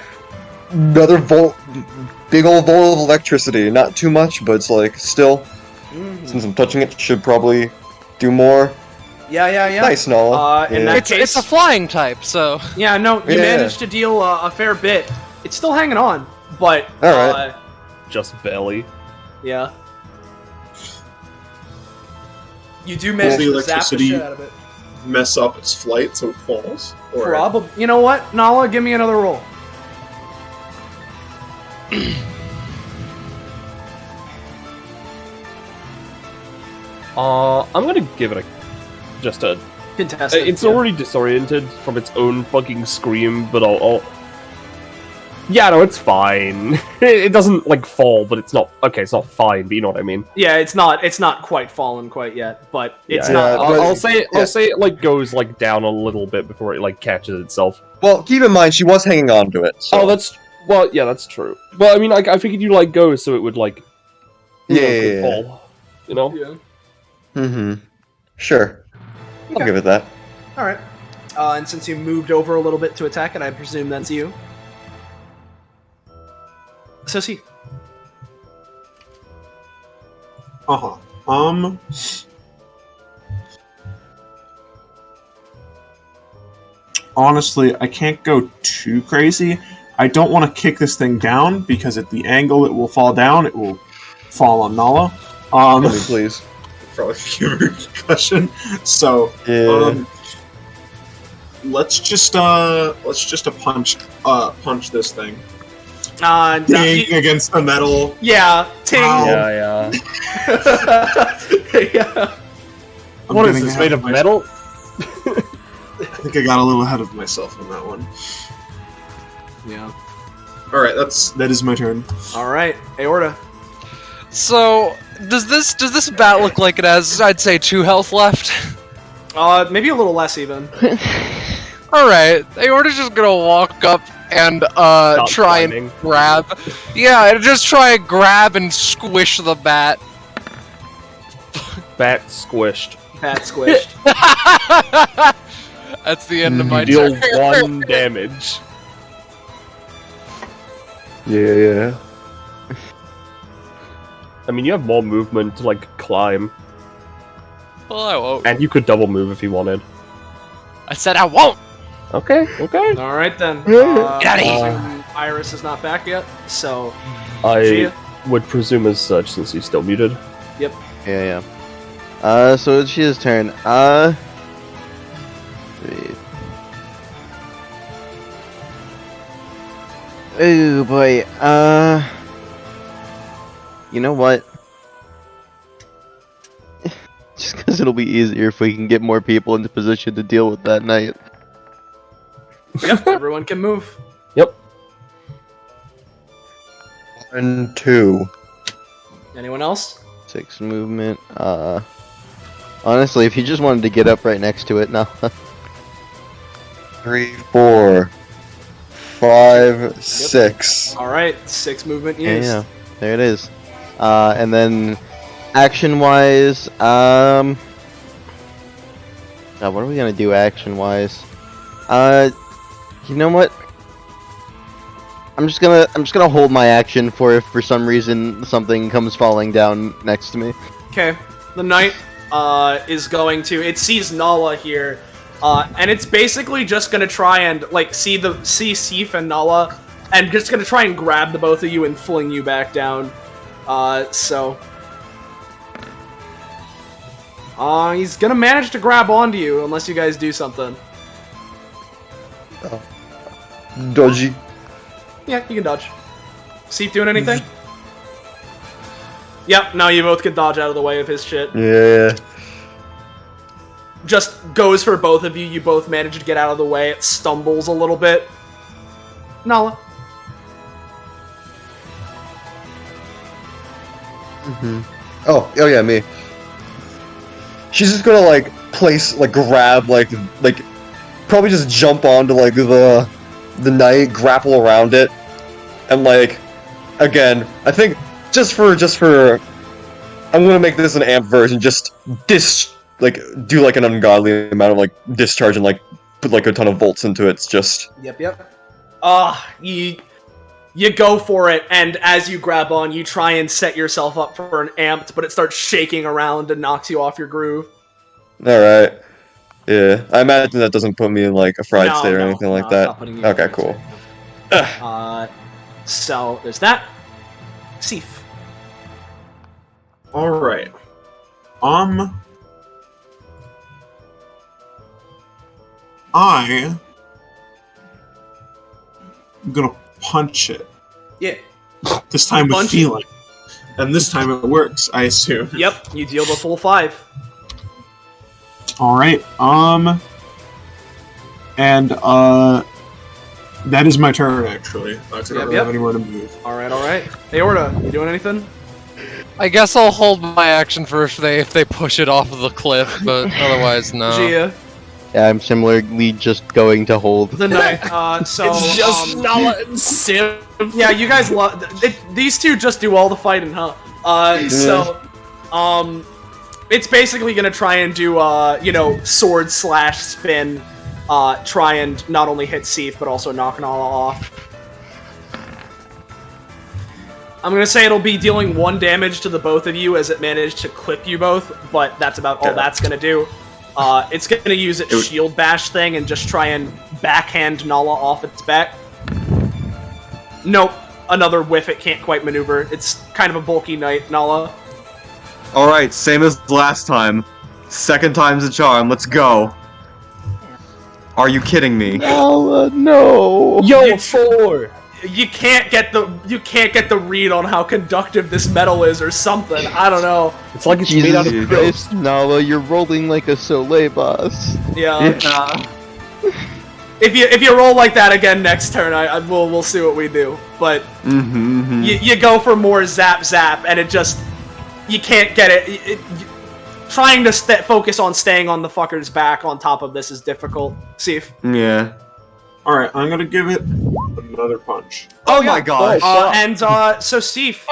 Another big old volt of electricity. Not too much, but it's like still. Since I'm touching it, should probably do more. Yeah. Nice, Nala. In that case, It's a flying type, so... Yeah, no, you Yeah. managed to deal a fair bit. It's still hanging on, but... Alright. Just barely. Yeah. You do manage the to zap the electricity shit out of it. Mess up its flight so it falls? Or... Probably. You know what, Nala? Give me another roll. I'm gonna give it just a... Contested. It's yeah. already disoriented from its own fucking scream, but I'll Yeah, no, it's fine. It doesn't like fall, but it's not okay. It's not fine, but you know what I mean. Yeah, it's not quite fallen quite yet, but it's Yeah, not. I'll say it like goes like down a little bit before it like catches itself. Well, keep in mind she was hanging on to it. So. Oh, that's true. Well, I mean, I figured you like go so it would like could fall. You know? Yeah. Mm-hmm. Sure. Okay. I'll give it that. All right. And since you moved over a little bit to attack it, I presume that's you. So see. Honestly, I can't go too crazy. I don't want to kick this thing down because at the angle it will fall down, it will fall on Nala. Please. Probably give her a concussion. So, let's just punch this thing. Ding against the metal. Yeah, ting. Yeah. Yeah. What is this made of metal? I think I got a little ahead of myself on that one. Yeah. All right, that is my turn. All right, Aorta. So, does this bat look like it has, I'd say, 2 health left? Maybe a little less even. Alright, Aorta's just gonna walk up and try and grab. Yeah, just try and grab and squish the bat. Bat squished. Bat squished. That's the end of my deal turn. 1 damage. Yeah. I mean, you have more movement to like climb, Well, I won't. and you could double move if you wanted. I said I won't! Okay. All right then. Get outta here. Iris is not back yet, so I Gia? would presume as such since he's still muted. Yep. Yeah. So it's Shia's turn. Wait. Oh boy. You know what? Just because it'll be easier if we can get more people into position to deal with that night. Yep. Everyone can move. Yep. 1, 2. Anyone else? 6 movement. Honestly, if you just wanted to get up right next to it, no. 3, 4, 5, 6. All right. 6 movement used. Yeah, there it is. And then action-wise, God, what are we gonna do action-wise? You know what? I'm just gonna hold my action for if for some reason something comes falling down next to me. Okay. The knight is going to. It sees Nala here, and it's basically just gonna try and like see Sif and Nala, and just gonna try and grab the both of you and fling you back down. So he's gonna manage to grab onto you unless you guys do something. Dodgy. Yeah, you can dodge. Sif doing anything? Yep, no, you both can dodge out of the way of his shit. Yeah. Just goes for both of you. You both manage to get out of the way. It stumbles a little bit. Nala. Oh yeah, me. She's just gonna like grab probably just jump onto like the knight, grapple around it, and like again, I think just for I'm gonna make this an amp version, just do like an ungodly amount of like discharge and like put like a ton of volts into it. It's just Yep. You go for it, and as you grab on, you try and set yourself up for an amped, but it starts shaking around and knocks you off your groove. alright. Yeah. I imagine that doesn't put me in like a fried No, state or no, anything no, like it's that. not putting you in a Okay, fried cool. So there's that. Sif. All right. I'm gonna punch it. Yeah. This time with Punch it. feeling, and this time it works. I assume. Yep. You deal the full 5. All right. And That is my turn, actually. I don't really have anywhere to move. Alright. Aorta, you doing anything? I guess I'll hold my action for if they push it off of the cliff, but otherwise, no. Gia. Yeah, I'm similarly just going to hold. The knight. So It's just Nala and Sim. yeah, you guys these two just do all the fighting, huh? It's basically gonna try and do sword slash spin, try and not only hit Seif but also knock Nala off. I'm gonna say it'll be dealing 1 damage to the both of you as it managed to clip you both, but that's about all that's gonna do. It's gonna use its shield bash thing and just try and backhand Nala off its back. Nope, another whiff. It can't quite maneuver. It's kind of a bulky knight, Nala. Alright, same as last time. Second time's a charm, let's go. Are you kidding me? No. Yo, 4. You can't get the read on how conductive this metal is or something. I don't know. It's like it's made out of Jesus Christ, Nala, you're rolling like a Soleil boss. Yeah. If you roll like that again next turn, we'll see what we do. But you go for more zap, and it just you can't get it. Trying to focus on staying on the fucker's back on top of this is difficult. Seif. Yeah. Alright, I'm gonna give it another punch. Oh my gosh! So Seif,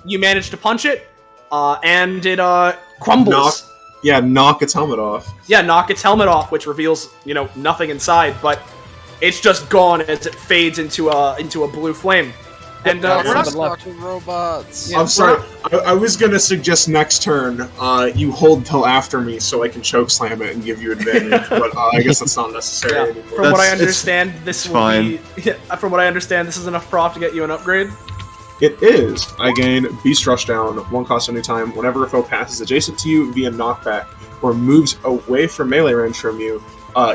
you managed to punch it, and it crumbles. Knock its helmet off. Yeah, knock its helmet off, which reveals nothing inside, but it's just gone as it fades into a blue flame. And we're not talking robots. Yeah, I'm sorry. I was gonna suggest next turn you hold till after me so I can choke slam it and give you advantage, but I guess that's not necessary anymore. From what I understand, this will be. From what I understand, this is enough prof to get you an upgrade. It is. I gain Beast Rush down 1 cost any time whenever a foe passes adjacent to you via knockback or moves away from melee range from you.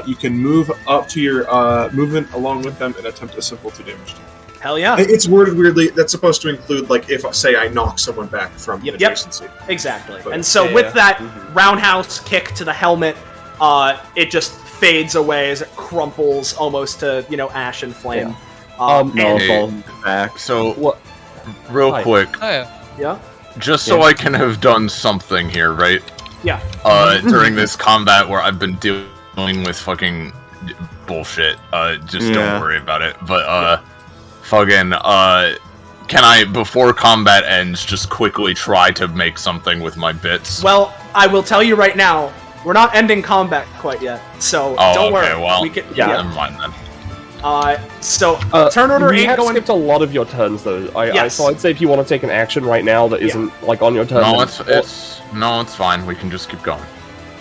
You can move up to your movement along with them and attempt a simple 2 damage. Hell yeah. It's worded weirdly. That's supposed to include, like, if, say, I knock someone back from adjacency. Exactly. But, and so with that roundhouse kick to the helmet, it just fades away as it crumples almost to, ash and flame. Falls back. So, real quick. Yeah? Just so I can have done something here, right? Yeah. During this combat where I've been dealing with fucking bullshit. Just don't worry about it. But, can I, before combat ends, just quickly try to make something with my bits? Well, I will tell you right now, we're not ending combat quite yet, so don't worry. Well, we can, never mind then. Turn order ain't going. Skipped a lot of your turns though. So I'd say if you want to take an action right now that isn't like on your turn. No, it's fine. We can just keep going.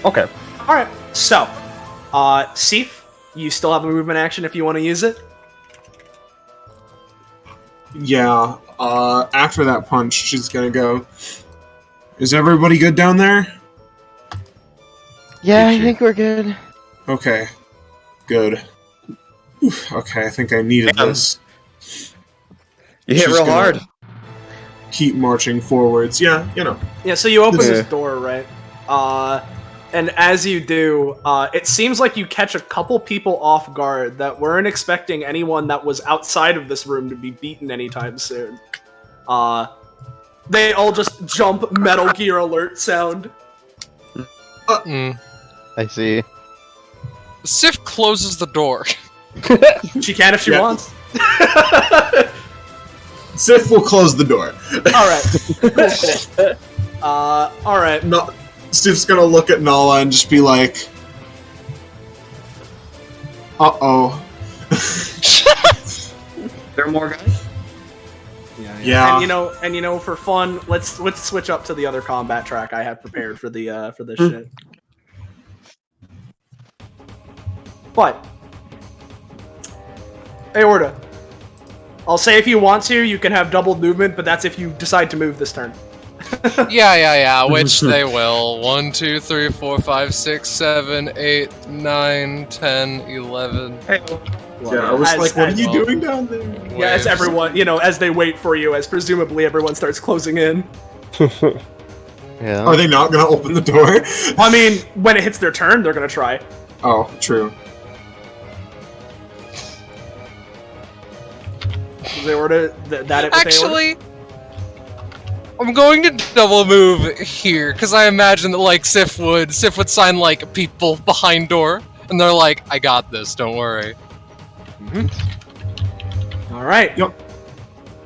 Okay. All right. So, Seif, you still have a movement action if you want to use it. Yeah. After that punch, she's gonna go. Is everybody good down there? Yeah, I think we're good. Okay. Good. Oof, okay, I think I needed this. You hit real hard. Keep marching forwards. Yeah, Yeah, so you open this door, right? And as you do, it seems like you catch a couple people off guard that weren't expecting anyone that was outside of this room to be beaten anytime soon. They all just jump Metal Gear Alert sound. I see. Sif closes the door. She can if she wants. Sif will close the door. Alright. Alright. No, Sif's gonna look at Nala and just be like, uh-oh. There are more guys? Yeah. And for fun, let's switch up to the other combat track I have prepared for the for this shit. But Aorta, I'll say if you want to, you can have double movement, but that's if you decide to move this turn. yeah, which they will. 1, 2, 3, 4, 5, 6, 7, 8, 9, 10, 11. Yeah, I was like, what are you doing down there? Yeah, as everyone, as they wait for you, as presumably everyone starts closing in. Yeah. Are they not gonna open the door? I mean, when it hits their turn, they're gonna try. Oh, true. They order that it. Actually, I'm going to double move here because I imagine that like Sif would sign like people behind door, and they're like, "I got this, don't worry." All right. Yep.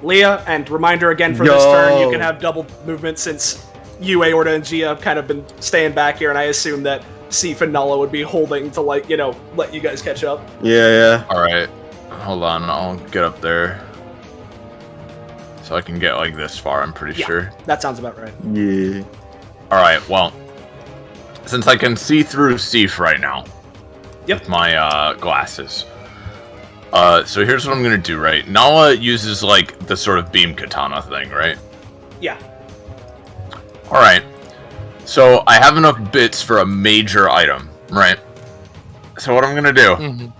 Leah, and reminder again for this turn, you can have double movement since you, Aorta, and Gia have kind of been staying back here, and I assume that Sif and Nala would be holding to, like, let you guys catch up. Yeah. Alright. Hold on, I'll get up there. So I can get, like, this far, I'm pretty sure. That sounds about right. Yeah. Alright, well, since I can see through Sif right now, with my glasses. So here's what I'm gonna do, right? Nala uses, like, the sort of beam katana thing, right? Yeah. Alright. So I have enough bits for a major item, right? So what I'm gonna do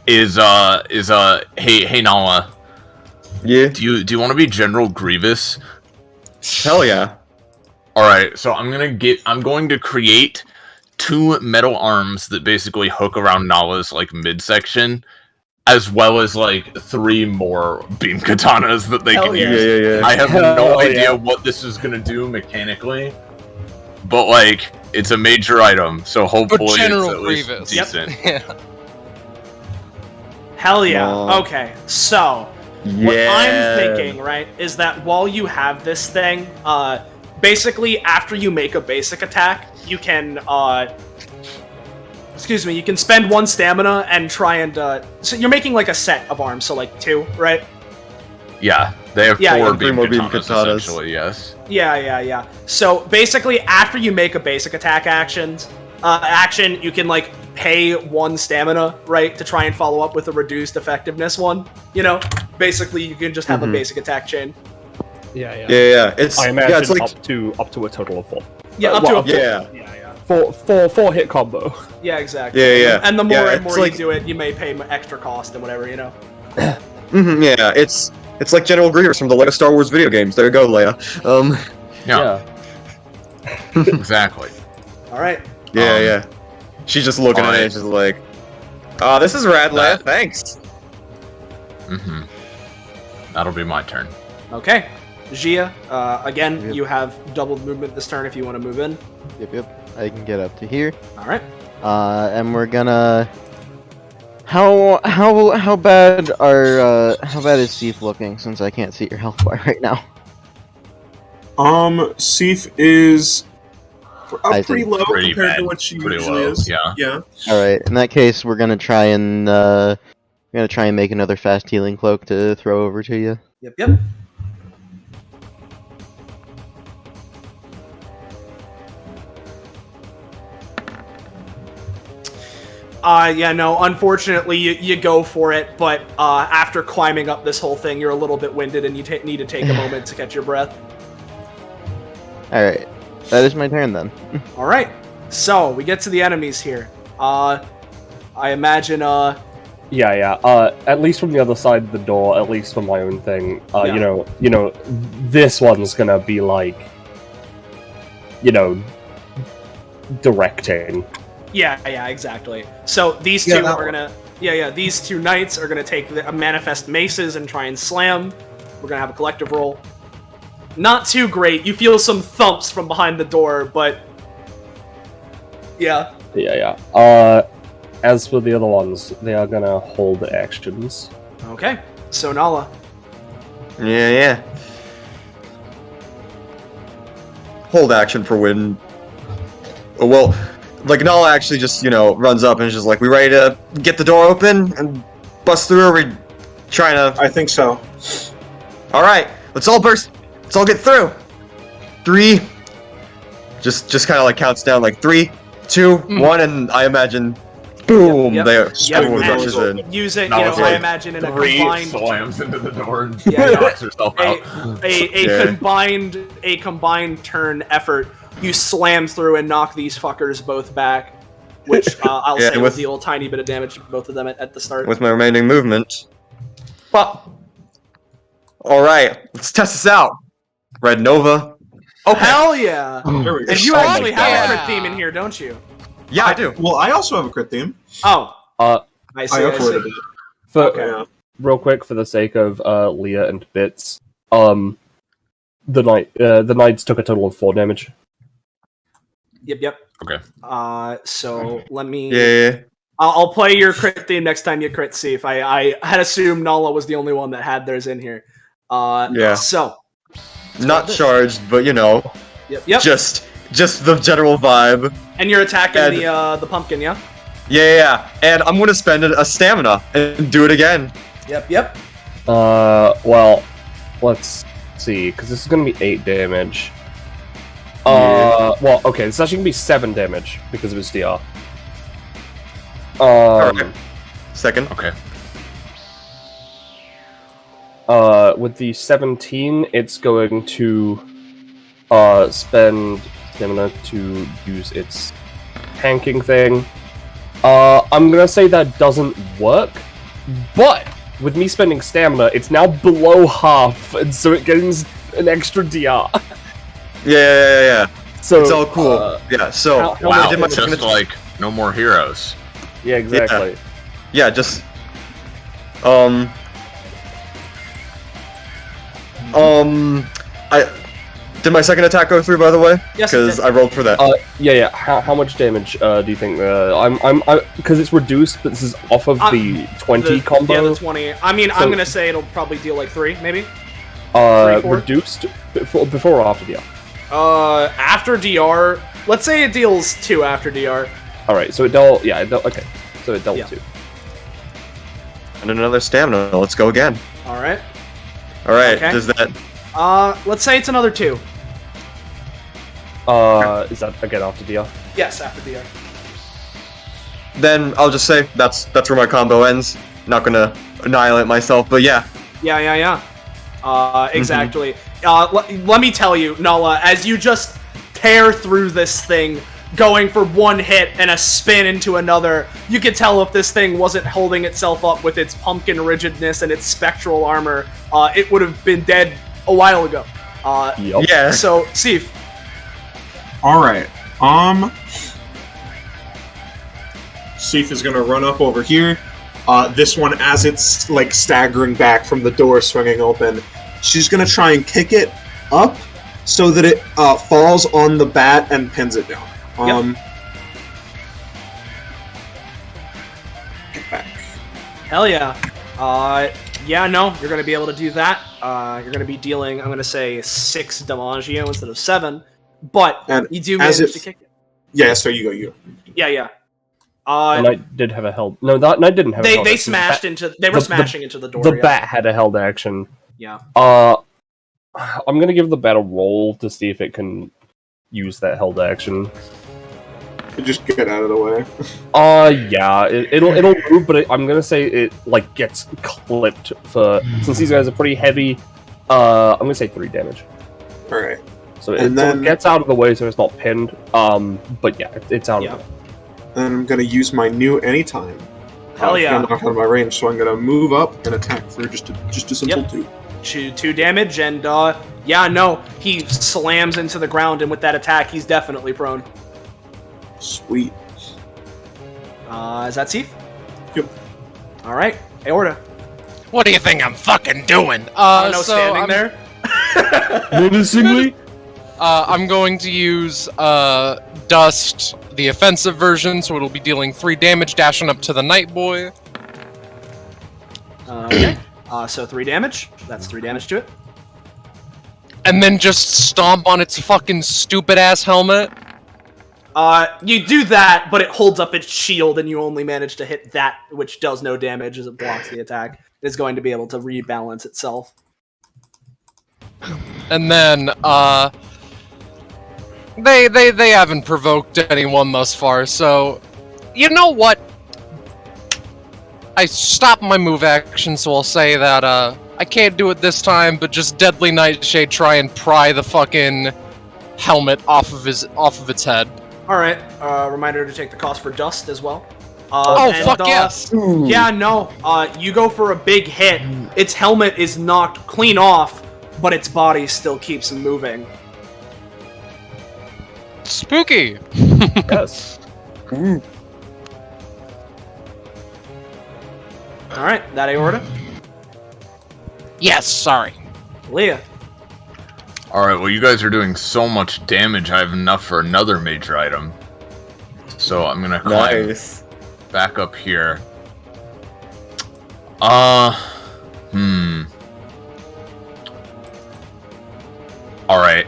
is hey Nala. Yeah. Do you want to be General Grievous? Hell yeah. Alright, so I'm going to create 2 metal arms that basically hook around Nala's, like, midsection, as well as, like, 3 more beam katanas that they can use. Yeah. I have no idea what this is gonna do mechanically, but, like, it's a major item, so hopefully it's at least decent. Hell yeah. Okay, so what I'm thinking, right, is that while you have this thing, basically after you make a basic attack, you can, you can spend 1 stamina and try and, so you're making, like, a set of arms, so, like, 2, right? Yeah, they have 4 beam katanas, katanas, essentially, yes. Yeah. So, basically, after you make a basic attack action, you can, like, pay 1 stamina, right, to try and follow up with a reduced effectiveness one, Basically, you can just have a basic attack chain. Yeah. It's, I imagine it's like... up to a total of 4. Yeah, up to a 4. Yeah. 4 hit combo. Yeah, exactly. Yeah. And the more and more like... you do it, you may pay extra cost and whatever, Yeah, it's like General Grievous from the Lego Star Wars video games. There you go, Leia. Yeah. Exactly. Alright. Yeah. She's just looking at it and she's like, "Oh, this is rad, Leia, thanks." That'll be my turn. Okay. Gia, again, you have double movement this turn if you want to move in. Yep. I can get up to here. Alright. And we're gonna... How bad is Sif looking, since I can't see your health bar right now? Sif is pretty low pretty compared bad. to what she Pretty usually low, is. yeah. Alright, in that case, we're gonna try and make another fast healing cloak to throw over to you. Yep. Unfortunately, you go for it, but after climbing up this whole thing, you're a little bit winded and you need to take a moment to catch your breath. Alright, that is my turn then. Alright, so we get to the enemies here. I imagine, Yeah. At least from the other side of the door, at least for my own thing, this one's gonna be like, directing. Yeah, exactly. So these two are gonna, these 2 knights are gonna take the manifest maces and try and slam. We're gonna have a collective roll. Not too great. You feel some thumps from behind the door, but yeah. As for the other ones, they are gonna hold actions. Okay. So Nala. Yeah. Hold action for when... Well, like, Nala actually just, runs up and is just like, "We ready to get the door open and bust through, or are we trying to..." I think so. Alright, let's all burst. Let's all get through. 3. Just kind of like counts down like 3, 2, 1, and I imagine... Boom! There. Rushes in. Use it, I imagine in a combined... slams into the door and knocks herself out. A combined turn effort. You slam through and knock these fuckers both back, which I'll say will deal a tiny bit of damage to both of them at the start. With my remaining movement. But... Alright, let's test this out. Red Nova. Okay. Hell yeah! And you actually have a crit Yeah. theme in here, don't you? Yeah, I do. Well, I also have a crit theme. Oh. I see. I uploaded it. For, Okay. real quick, for the sake of Leah and Bits, the knights took a total of 4 damage. Yep. Okay. So let me. Yeah. I'll play your crit theme next time you crit. See if I had assumed Nala was the only one that had theirs in here. Yeah. So. Not charged, but you know. Yep. Just the general vibe. And you're attacking the pumpkin, yeah? Yeah. And I'm gonna spend a stamina and do it again. Yep. Well, let's see, because this is gonna be 8 damage. Well, okay, this is actually gonna be 7 damage because of his DR. Alright. Second. Okay. With the 17, it's going to spend stamina to use its tanking thing. I'm gonna say that doesn't work, but with me spending stamina, it's now below half, and so it gains an extra DR. Yeah. So it's all cool. Yeah. So Wow, I did my just like no more heroes. yeah, exactly. Yeah, just I did my second attack go through, by the way? Yes, it Because did. I rolled for that. Yeah. How much damage do you think? Because it's reduced, but this is off of the 20 combo. Yeah, the 20. I mean, I'm gonna say it'll probably deal like 3, maybe. 3, 4? Reduced before or after DR? After DR, let's say it deals 2 after DR. All right, so it dealt. Yeah, okay. So it dealt 2. And another stamina. Let's go again. All right. Alright, Okay. does that... Let's say it's another 2. Is that again after DR? Yes, after DR. Then I'll just say that's where my combo ends. Not gonna annihilate myself, but yeah. Yeah. Exactly. Let me tell you, Nala, as you just tear through this thing, going for one hit and a spin into another, you could tell if this thing wasn't holding itself up with its pumpkin rigidness and its spectral armor, it would have been dead a while ago. Yep. Yeah. So, Sif. Alright. Sif is gonna run up over here. This one, as it's like staggering back from the door swinging open, she's gonna try and kick it up so that it falls on the bat and pins it down. Get back. Hell yeah. Yeah, no, you're going to be able to do that. You're going to be dealing, I'm going to say, 6 Damagio instead of 7. But And you do as manage it- to kick it. Yeah, so you go. Yeah. The knight did have a held. No, that knight didn't have a held They action. smashed into. They were smashing into the door. The yeah. bat had a held action. Yeah. I'm gonna give the bat a roll to see if it can use that held action. Just get out of the way. Yeah, it'll move, but I'm gonna say it like gets clipped for since these guys are pretty heavy. I'm gonna say 3 damage. Alright. So And so then- it gets out of the way, so it's not pinned. But yeah, it's out Yeah. of the way. Then I'm gonna use my new anytime. Hell yeah. I'm not out of my range, so I'm gonna move up and attack for just a simple Yep. 2. 2 damage, and yeah, no, he slams into the ground, and with that attack, he's definitely prone. Sweet. Is that Sif? Yep. All right, Aorta. What do you think I'm fucking doing? No, So standing I'm, there. Menacingly? I'm going to use Dust, the offensive version, so it'll be dealing 3 damage, dashing up to the Night Boy. Okay. So 3 damage. That's 3 damage to it. And then just stomp on its fucking stupid ass helmet. You do that, but it holds up its shield, and you only manage to hit that, which does no damage as it blocks the attack. It is going to be able to rebalance itself. And then, they haven't provoked anyone thus far, so you know what? I stopped my move action, so I'll say that I can't do it this time, but just Deadly Nightshade try and pry the fucking helmet off of its head. All right. Reminder to take the cost for dust as well. Fuck yes! Yeah, no. You go for a big hit. Its helmet is knocked clean off, but its body still keeps moving. Spooky. Yes. All right, that aorta. Yes, sorry. Leah. Alright, well, you guys are doing so much damage, I have enough for another major item. So I'm gonna climb back up here. Alright.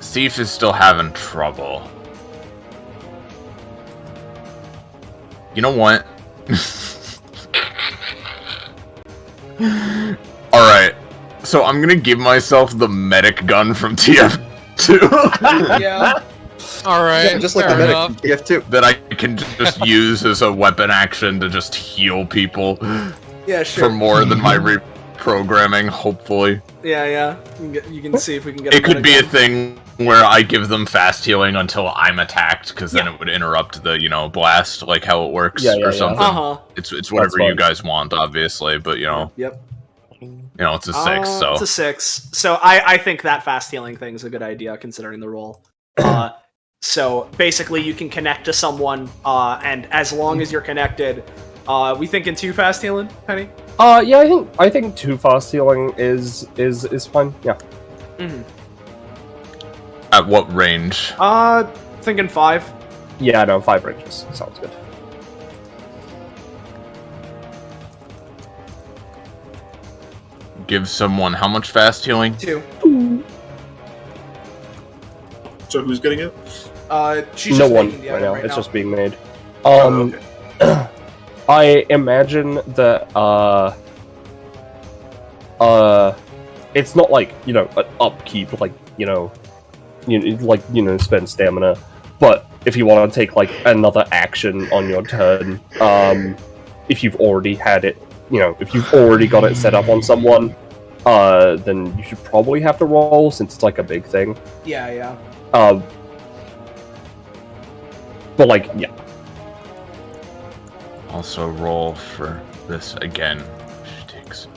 Thief is still having trouble. You know what? Alright. So I'm gonna give myself the medic gun from TF2. Yeah. Alright, Yeah, just like fair the medic enough. from TF2. that I can just use as a weapon action to just heal people Yeah, for sure. more than my reprogramming, hopefully. Yeah. You can see if we can get It could be a medic thing where I give them fast healing until I'm attacked, because then it would interrupt the, blast, like how it works, or something. Uh-huh. It's whatever fine. you guys want, obviously, but, Yep. it's a 6, so... It's a 6. So I think that fast healing thing is a good idea, considering the role. So basically you can connect to someone, and as long as you're connected, we thinking 2 fast healing, Penny? Yeah, I think 2 fast healing is fine. Yeah. Mm-hmm. At what range? Thinking 5. Yeah, no, 5 ranges. Sounds good. Give someone how much fast healing? 2. So who's getting it? She's No just one making the right item now. right It's now. just being made. Okay. I imagine that it's not like an upkeep, like spend stamina. But if you want to take like another action on your turn, if you've already had it, if you've already got it set up on someone, then you should probably have to roll since it's like a big thing. Yeah. But like, yeah. Also roll for this again. She takes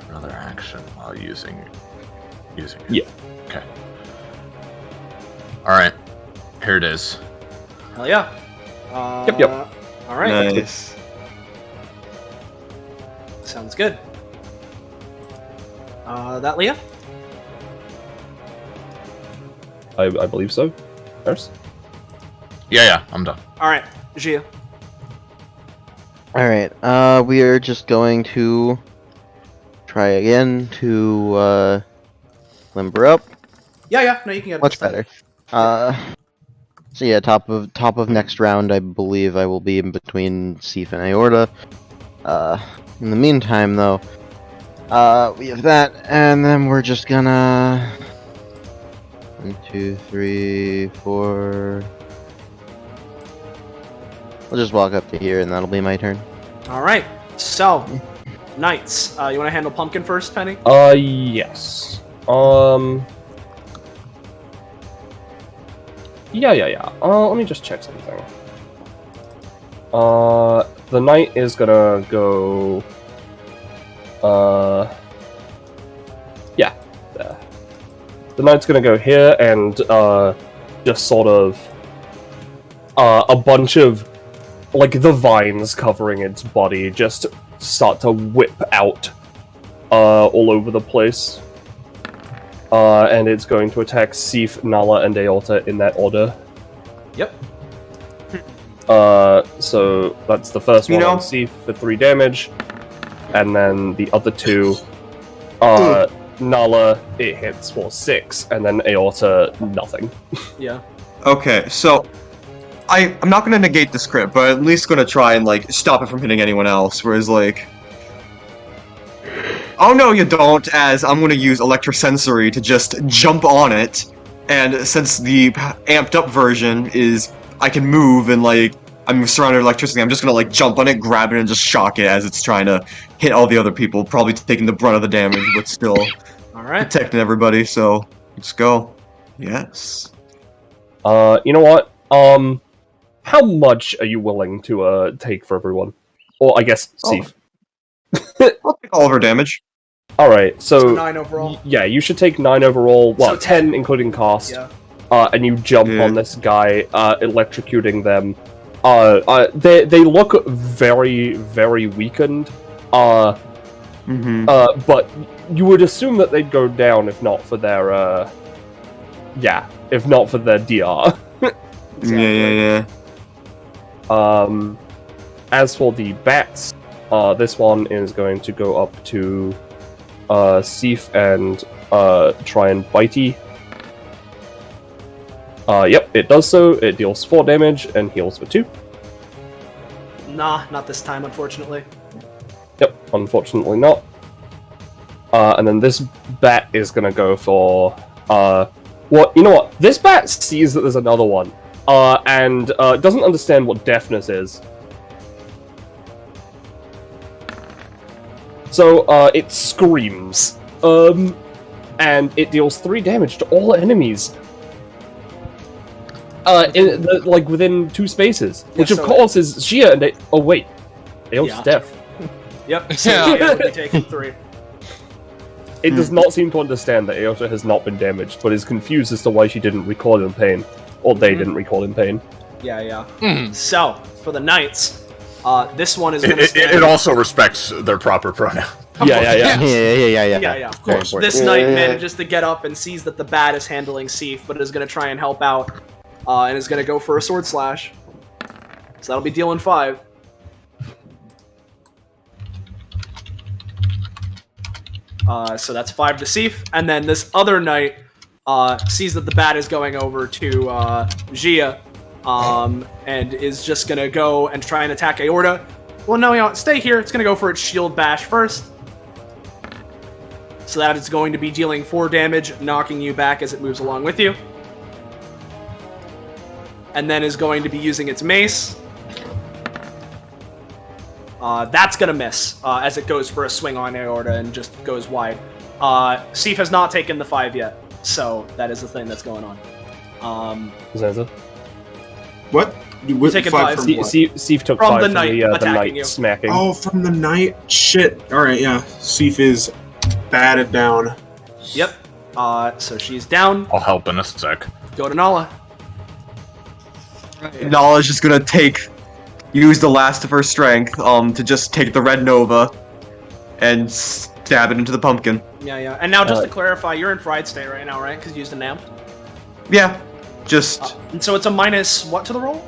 another action while using it. Yeah. Okay. Alright. Here it is. Hell yeah. Yep. Alright. Nice. Sounds good. That Leah? I believe so. Nurse? Yeah, I'm done. Alright, Gia. Alright, we are just going to try again to limber up. Yeah, no, you can get it Much this time. better. So yeah, top of next round, I believe I will be in between Sif and Aorta. In the meantime, though, we have that, and then we're just gonna 1, 2, 3, 4. We'll just walk up to here, and that'll be my turn. Alright, so, Knights. You want to handle Pumpkin first, Penny? Yes. Yeah. Let me just check something. The knight is gonna go. Yeah, there. The knight's gonna go here and just sort of a bunch of like the vines covering its body just start to whip out all over the place. And it's going to attack Sif, Nala, and Aorta in that order. Yep. So that's the first one on Sif for 3 damage. And then the other 2, Nala, it hits for 6, and then Aorta, nothing. Yeah. Okay, so I'm not gonna negate this crit, but at least gonna try and like stop it from hitting anyone else. Whereas like, oh no, you don't. As I'm gonna use electrosensory to just jump on it, and since the amped up version is I can move and like I'm surrounded with electricity, I'm just gonna like jump on it, grab it, and just shock it as it's trying to hit all the other people, probably taking the brunt of the damage, but still Alright. protecting everybody. So let's go. Yes. You know what? How much are you willing to take for everyone? Or I guess Sif. I'll take all of her damage. Alright, so 9 overall. yeah, you should take 9 overall. Well, So 10 including cost. Yeah. And you jump on this guy, electrocuting them. They look very, very weakened. But you would assume that they'd go down if not for their if not for their DR. Yeah. As for the bats, this one is going to go up to Sif and try and bitey. Yep, it does so. It deals 4 damage and heals for 2. Nah, not this time, unfortunately. Yep, unfortunately not. And then this bat is gonna go for well, you know what? This bat sees that there's another one, and doesn't understand what deafness is. So it screams, and it deals 3 damage to all enemies. Within 2 spaces, which of course is Gia and oh wait, Ao's deaf. Yep. So yeah, we'll be taking 3. It does not seem to understand that Aosha has not been damaged, but is confused as to why she didn't recoil in pain. Or they didn't recoil in pain. Yeah. So, for the knights, this one is going to stand... It also respects their proper pronoun. Yeah. Of course. This knight manages to get up and sees that the bat is handling Sif, but is going to try and help out, and is going to go for a sword slash. So that'll be dealing 5. So that's 5 to Sif, and then this other knight sees that the bat is going over to Gia, and is just gonna go and try and attack Aorta. Well, no, you know, stay here. It's gonna go for its shield bash first. So that is going to be dealing 4 damage, knocking you back as it moves along with you. And then is going to be using its mace. That's gonna miss, as it goes for a swing on Aorta and just goes wide. Sif has not taken the 5 yet, so that is the thing that's going on. Zanza? What? Taking 5 from what? Sif took From 5 the from knight the attacking knight you. smacking. Oh, from the knight? Shit. Alright, yeah. Sif is batted down. Yep. So she's down. I'll help in a sec. Go to Nala. Nala's just gonna use the last of her strength to just take the red Nova and stab it into the pumpkin. Yeah. And now, just to clarify, you're in fried state right now, right? Because you used a NAMP. Yeah, just... And so it's a minus what to the roll?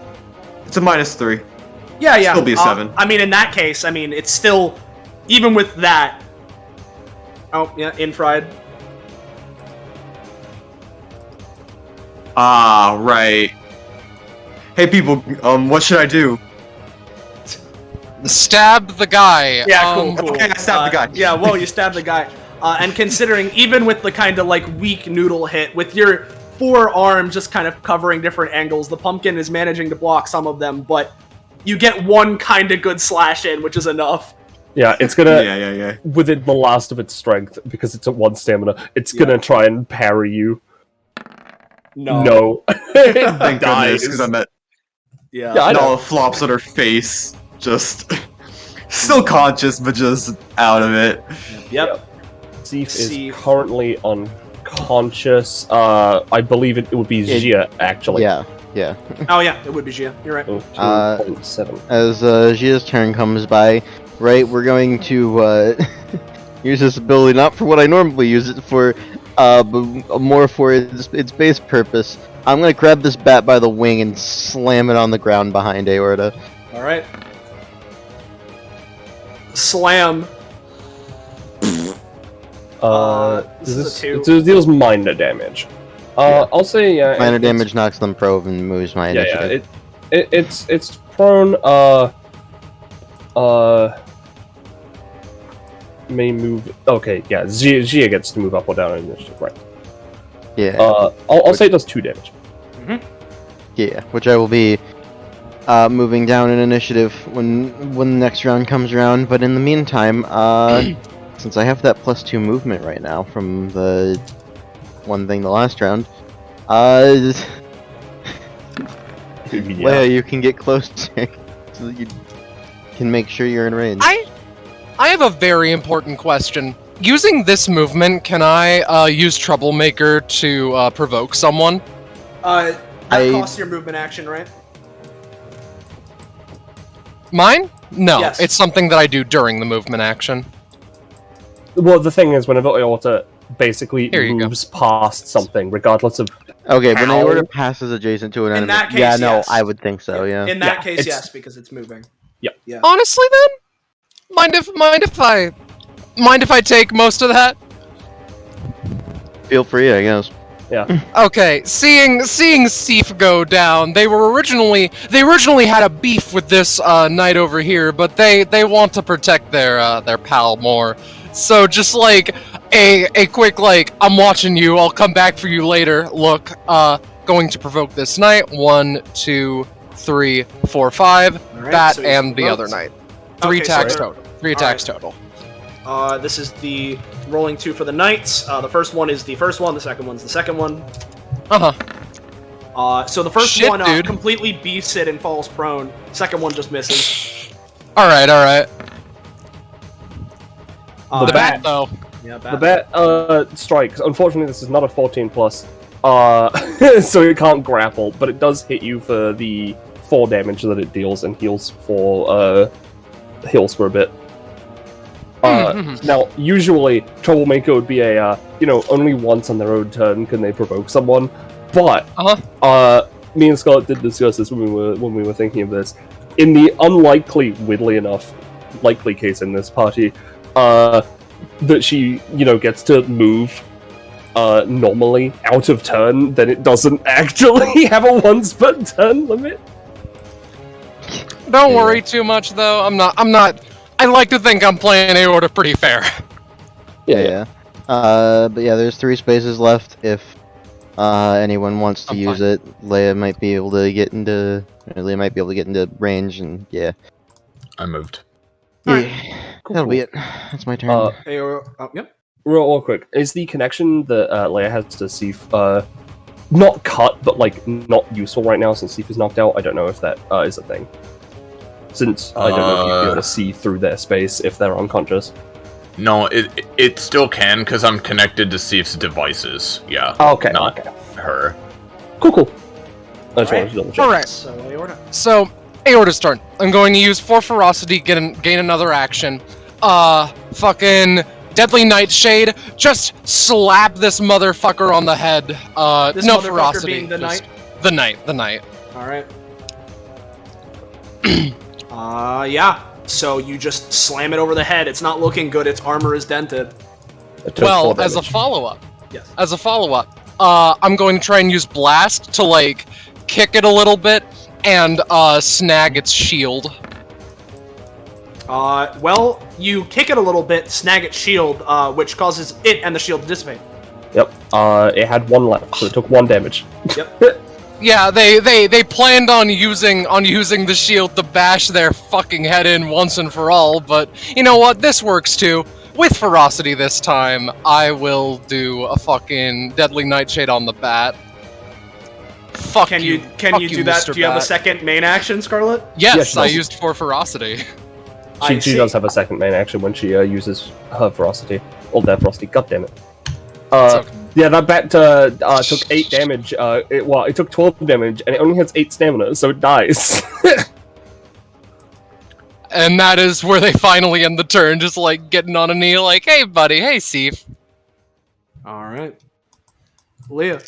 It's a -3. Yeah. Still be a 7. I mean, in that case, it's still... Even with that... Oh, yeah, in fried. Ah, right. Hey people, what should I do? Stab the guy. Yeah, cool. Okay, I stabbed the guy. Yeah, well, you stabbed the guy. And considering, even with the kind of, weak noodle hit, with your 4 arms just kind of covering different angles, the pumpkin is managing to block some of them, but you get one kind of good slash in, which is enough. Yeah, it's gonna... Yeah. Within the last of its strength, because it's at 1 stamina, it's gonna try and parry you. No. Thank goodness, because I'm at... Yeah, Nala flops on her face, just... still conscious, but just out of it. Yep. Sif is currently unconscious. I believe it would be Gia, actually. Yeah. Oh yeah, it would be Gia. You're right. 2.7. As Gia's turn comes by, right, we're going to use this ability not for what I normally use it for, but more for its base purpose. I'm gonna grab this bat by the wing and slam it on the ground behind Aorta. Alright. Slam. This is a 2. It deals minor damage. I'll say minor damage knocks them prone and moves my initiative. It's prone. May move. Okay, yeah. Gia gets to move up or down in initiative, right? Yeah. I'll say it does 2 damage. Yeah, which I will be moving down in initiative when the next round comes around. But in the meantime, since I have that +2 movement right now from the one thing the last round, Leia, you can get close so that you can make sure you're in range. I have a very important question. Using this movement, can I use Troublemaker to provoke someone? That costs your movement action, right? Mine? No, Yes. it's something that I do during the movement action. well, the thing is, whenever Aorta basically Here you go. moves past something, regardless of Okay, when How? Aorta passes adjacent to an In enemy, that case, yeah, no, yes. I would think so. Yeah. In that Yeah, case, it's- yes, because it's moving. Honestly, then, mind if I take most of that? Feel free, I guess. Okay, seeing Sif go down, they originally had a beef with this knight over here, but they want to protect their pal more. So just like a quick like, I'm watching you, I'll come back for you later. Look, going to provoke this knight. 1, 2, 3, 4, 5. Alright, That so he's and the provoked. other knight. 3 Okay, so attacks they're- total. 3 attacks total. This is the rolling 2 for the knights. The first one is the first one. The second one's the second one. So the first Shit, one dude. completely beefs it and falls prone. Second one just misses. All right. The bat though. Yeah, the bat strikes. Unfortunately, this is not a 14+, so it can't grapple, but it does hit you for the 4 damage that it deals and heals for a bit. Now, usually, Troublemaker would be a, only once on their own turn can they provoke someone, but, me and Scarlet did discuss this when we were thinking of this. In the unlikely, weirdly enough, likely case in this party, that she, gets to move, normally out of turn, then it doesn't actually have a once per turn limit. Don't worry too much though. I'm not. I like to think I'm playing Aorta pretty fair. Yeah. But yeah, there's 3 spaces left. If anyone wants to I'm use fine. it, Leia might be able to get into range, and yeah. I moved. Yeah, that'll be it. That's my turn. Yep. Real quick, is the connection that Leia has to Sif not cut, but like not useful right now since Sif is knocked out? I don't know if that is a thing. Since I don't know if you'd be able to see through their space if they're unconscious. No, it still can because I'm connected to Sif's devices. Yeah. Okay. Not okay. her. Cool. I just wanted to double check. Alright, So Aorta. so Aorta's turn. I'm going to use 4 ferocity, gain another action. Fucking Deadly Nightshade. Just slap this motherfucker on the head. This No motherfucker ferocity. being the just- knight. The knight. All right. Yeah. So you just slam it over the head. It's not looking good. Its armor is dented. It took 4 Well, as a damage. follow-up, Yes. I'm going to try and use Blast to, like, kick it a little bit and, snag its shield. Well, you kick it a little bit, snag its shield, which causes it and the shield to dissipate. Yep. It had 1 left, so it took 1 damage. Yep. Yeah, they planned on using the shield to bash their fucking head in once and for all, but you know what? This works too. With ferocity this time, I will do a fucking Deadly Nightshade on the bat. Fuck Can you. you do that? Mr. Do you have a Bat. second main action, Scarlet? Yes, Yes, I yes. used 4 ferocity. I She see. does have a second main action when she uses her ferocity. Or their ferocity, god damn it. okay. Yeah, that bat took 8 damage. It took 12 damage, and it only has 8 stamina, so it dies. And that is where they finally end the turn, just like getting on a knee, like, hey buddy, hey Sif. All right. Leah.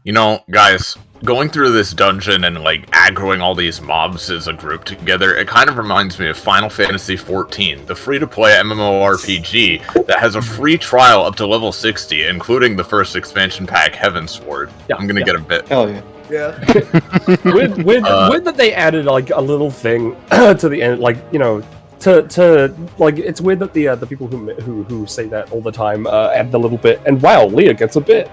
You know, guys, going through this dungeon and, like, aggroing all these mobs as a group together, it kind of reminds me of Final Fantasy XIV, the free-to-play MMORPG that has a free trial up to level 60, including the first expansion pack, Heavensward. Yeah, I'm gonna yeah. get a bit. Hell yeah. Yeah. Weird that they added like a little thing to the end, like to like it's weird that the people who say that all the time add the little bit, and wow, Leah gets a bit.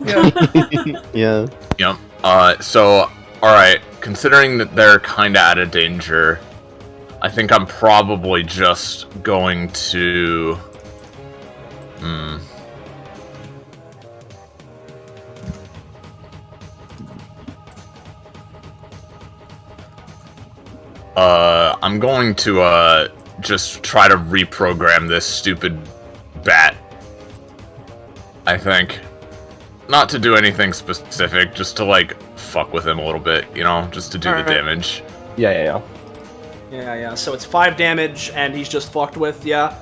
Yeah. Yep. So, alright, considering that they're kinda out of danger, I think I'm probably just going to... I'm going to, just try to reprogram this stupid bat. I think. Not to do anything specific, just to, like, fuck with him a little bit, you know? Just to do the Alright. damage. Yeah. Yeah. So it's 5 damage, and he's just fucked with. Yeah.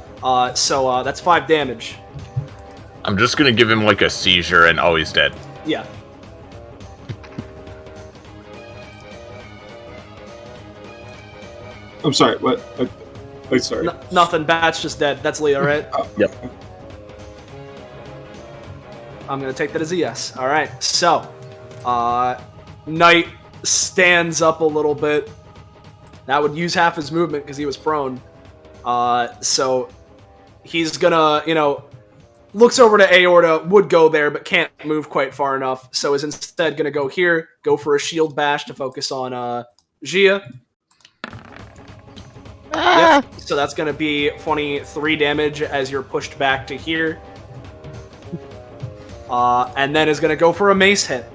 So that's 5 damage. I'm just gonna give him like a seizure and oh, he's dead. Yeah. I'm sorry, what? Wait, sorry. Nothing. Bat's just dead. That's Leah, right? Yep. I'm gonna take that as a yes. All right. So, Knight stands up a little bit. That would use half his movement because he was prone. So he's gonna, looks over to Aorta, would go there, but can't move quite far enough. So is instead gonna go here, go for a shield bash to focus on Gia. Yep. So that's gonna be 23 damage as you're pushed back to here. And then is gonna go for a mace hit.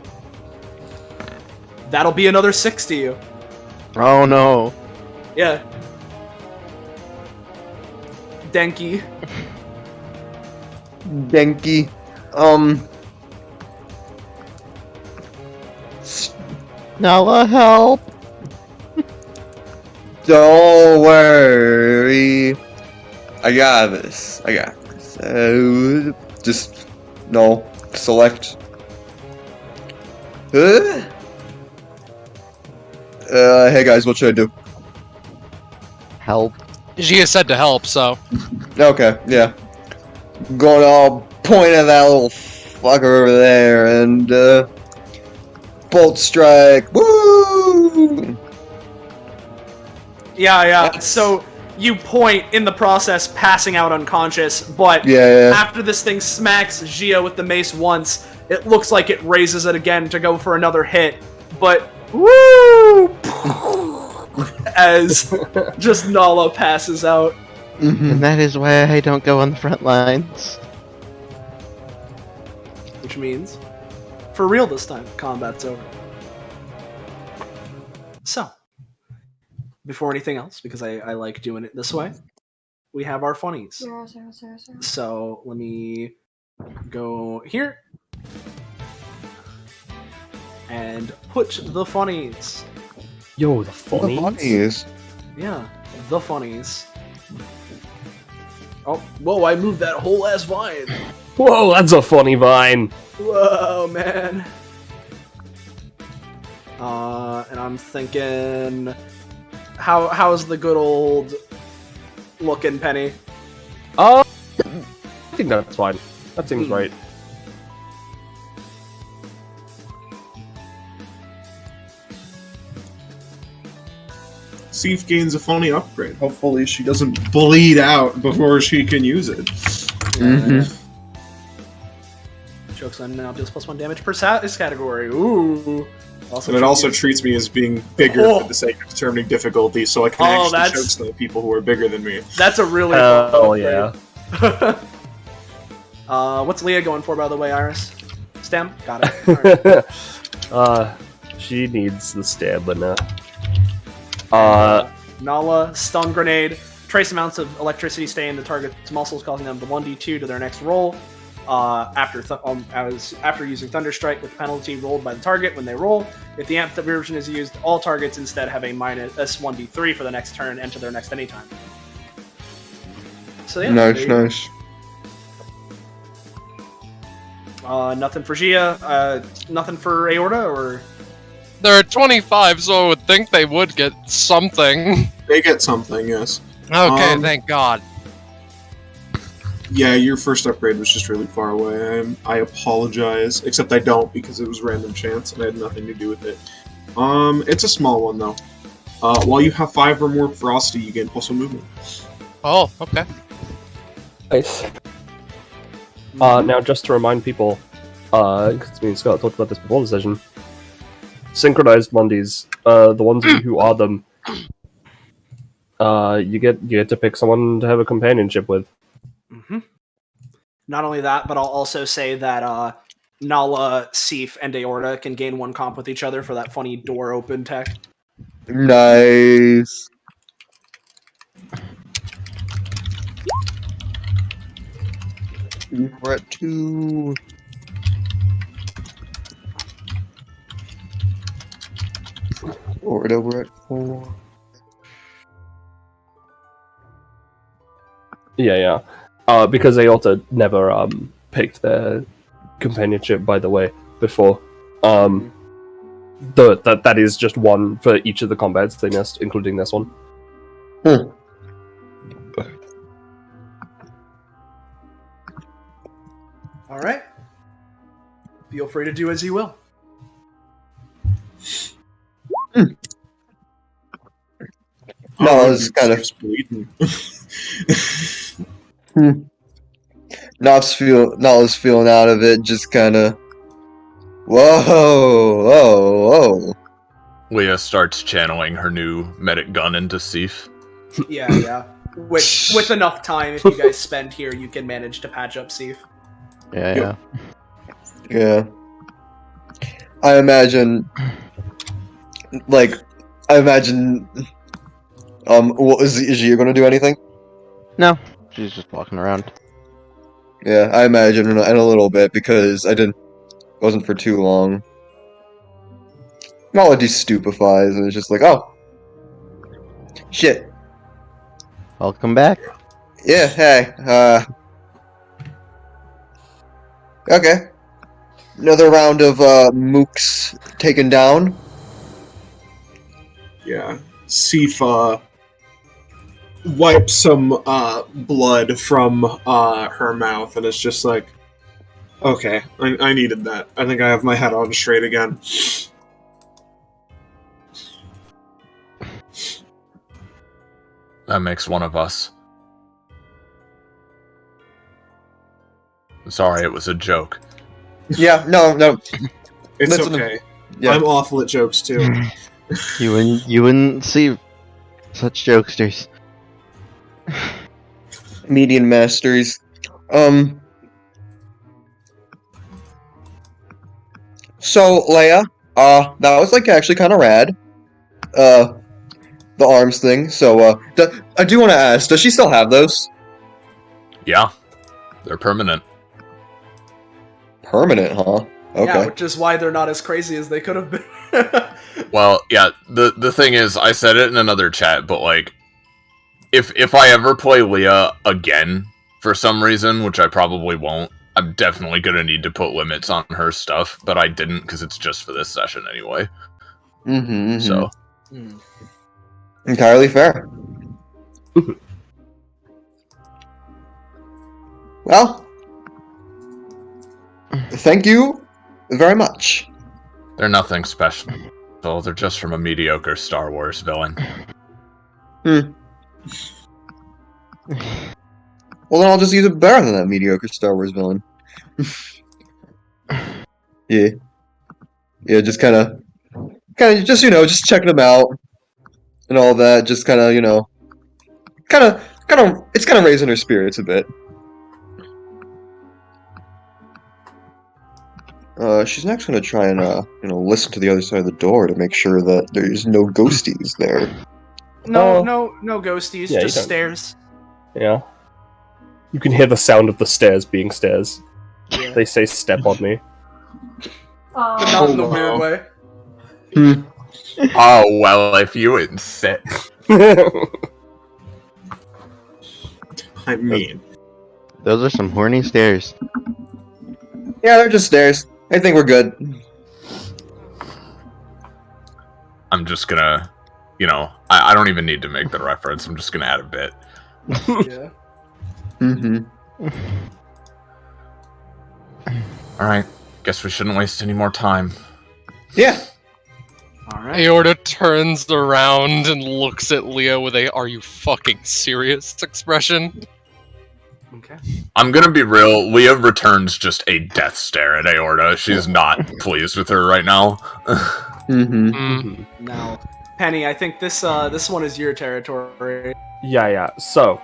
That'll be another 6 to you. Oh no. Yeah. Denki. Denki. Nala, help! Don't worry. I got this. Just no. Select. Hey guys, what should I do? Help. Gia said to help, so. Okay, yeah. Gonna point at that little fucker over there and bolt strike. Woo! Yeah. So you point in the process, passing out unconscious, but Yeah. after this thing smacks Gia with the mace once, it looks like it raises it again to go for another hit, but woo! As just Nala passes out. And that is why I don't go on the front lines. Which means, for real this time, combat's over. So, before anything else, because I like doing it this way, we have our funnies. 0, 0, 0, 0. So, let me go here. And put the funnies. Yo, the funnies. Yeah, the funnies. Oh, whoa, I moved that whole ass vine. Whoa, that's a funny vine. Whoa, man. And I'm thinking, how's the good old looking penny? I think that's fine. That seems right. Seif gains a funny upgrade. Hopefully she doesn't bleed out before she can use it. Jokes on now deals +1 damage per status category. Ooh. And it also treats me as being bigger for the sake of determining difficulty, so I can actually choke some people who are bigger than me. That's a really Oh yeah. What's Leah going for, by the way, Iris? Stem? Got it. Right. She needs the stamina. Nala, stun grenade. Trace amounts of electricity stay in the target's muscles, causing them to 1d2 to their next roll. After using Thunderstrike with the penalty rolled by the target when they roll. If the amped version is used, all targets instead have a minus 1d3 for the next turn and to their next anytime. So yeah. Nice. Nothing for Gia. Nothing for Aorta, or They're at 25, so I would think they would get something. They get something, yes. Okay, thank God. Yeah, your first upgrade was just really far away. I apologize, except I don't because it was random chance and I had nothing to do with it. It's a small one though. While you have 5 or more Frosty, you gain +1 movement. Oh, okay. Nice. Now, just to remind people, because me and Scott talked about this before the session, synchronized Mondays, the ones of you who are them, you get to pick someone to have a companionship with. Not only that, but I'll also say that Nala, Seif, and Aorta can gain 1 comp with each other for that funny door open tech. Nice. We're at 2. We're at 4. Yeah. Because Aorta never picked their companionship, by the way, before. That is just one for each of the combats they missed, including this one. All right. Feel free to do as you will. No, it's kind of bleeding. Nob's feeling out of it, just kind of. Whoa. Leah starts channeling her new medic gun into Sif. Yeah. With enough time, if you guys spend here, you can manage to patch up Sif. Yeah. I imagine. Is you gonna do anything? No, she's just walking around. Yeah, I imagine in a little bit, because wasn't for too long. Melody stupefies and it's just like, oh, shit. Welcome back. Yeah, hey, okay. Another round of mooks taken down. Yeah. Sifa wipes some blood from her mouth, and it's just like, okay, I needed that. I think I have my head on straight again. That makes one of us. Sorry, it was a joke. Yeah, no. It's Listen, okay. yeah. I'm awful at jokes too. You wouldn't see such jokesters. Median masters. So, Leia, that was actually kind of rad. The arms thing. So, I do want to ask, does she still have those? Yeah, they're permanent. Permanent, huh? Okay. Yeah, which is why they're not as crazy as they could have been. Well, yeah, the thing is, I said it in another chat, but if I ever play Leah again for some reason, which I probably won't, I'm definitely gonna need to put limits on her stuff, but I didn't because it's just for this session anyway. Mm-hmm. So Entirely fair. Well, thank you very much. they're nothing special. They're just from a mediocre Star Wars villain. Well, then I'll just use it better than that mediocre Star Wars villain. Yeah, just kind of, just just checking them out and all that. Just kind of, it's kind of raising her spirits a bit. She's next gonna try and listen to the other side of the door to make sure that there's no ghosties there. No ghosties, yeah, just you don't- stairs. Yeah. You can hear the sound of the stairs being stairs. Yeah. They say, "Step on me." But not in the wow. weird way. Oh, well, if you insist. I mean, Those are some horny stairs. Yeah, they're just stairs. I think we're good. I'm just gonna, I don't even need to make the reference. I'm just gonna add a bit. Yeah. Mm-hmm. Alright, guess we shouldn't waste any more time. Yeah. All right. Aorta turns around and looks at Leah with a "Are you fucking serious?" expression. Okay. I'm gonna be real, Leah returns just a death stare at Aorta. She's not pleased with her right now. Mm-hmm. Mm. Now, Penny, I think this one is your territory. Yeah. So,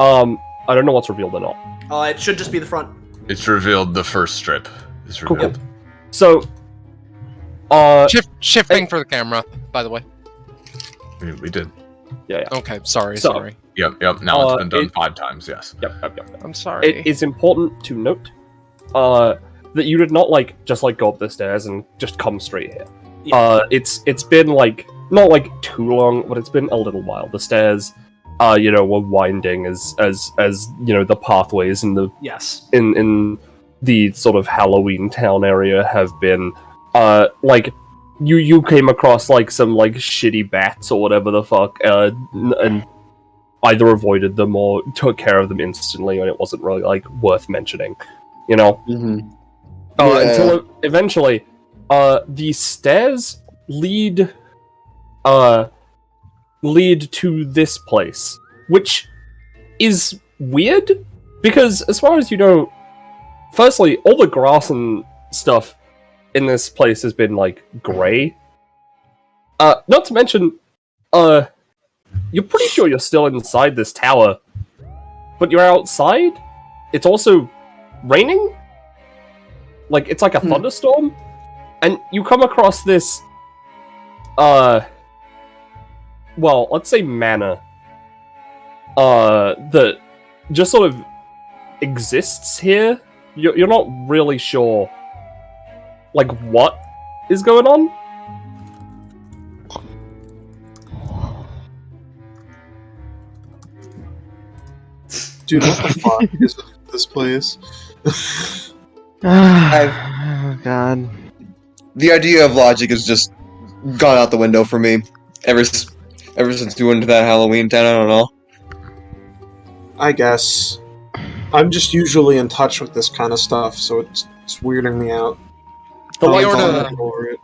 I don't know what's revealed or not. It should just be the front. It's revealed, the first strip is Cool. revealed. So, Shifting for the camera, by the way. We did. yeah. Okay, sorry. Yep, now it's been done 5 times, yes. Yep. I'm sorry. It is important to note that you did not just go up the stairs and just come straight here. Yeah. It's been not too long, but it's been a little while. The stairs were winding as the pathways in the Yes. in the sort of Halloween town area have been. You came across some shitty bats or whatever the fuck, and either avoided them or took care of them instantly, and it wasn't really worth mentioning, Mm-hmm. Until eventually, the stairs lead to this place, which is weird because, as far as you know, firstly, all the grass and stuff in this place has been gray. Not to mention, you're pretty sure you're still inside this tower, but you're outside. It's also raining. It's like a thunderstorm, and you come across this, well, let's say manor, that just sort of exists here. You're not really sure, what is going on. Dude, what the fuck is this place? Oh god. The idea of logic has just gone out the window for me. Ever since we went to that Halloween town, I don't know. I guess. I'm just usually in touch with this kind of stuff, so it's weirding me out. The I lights, like are, going over it.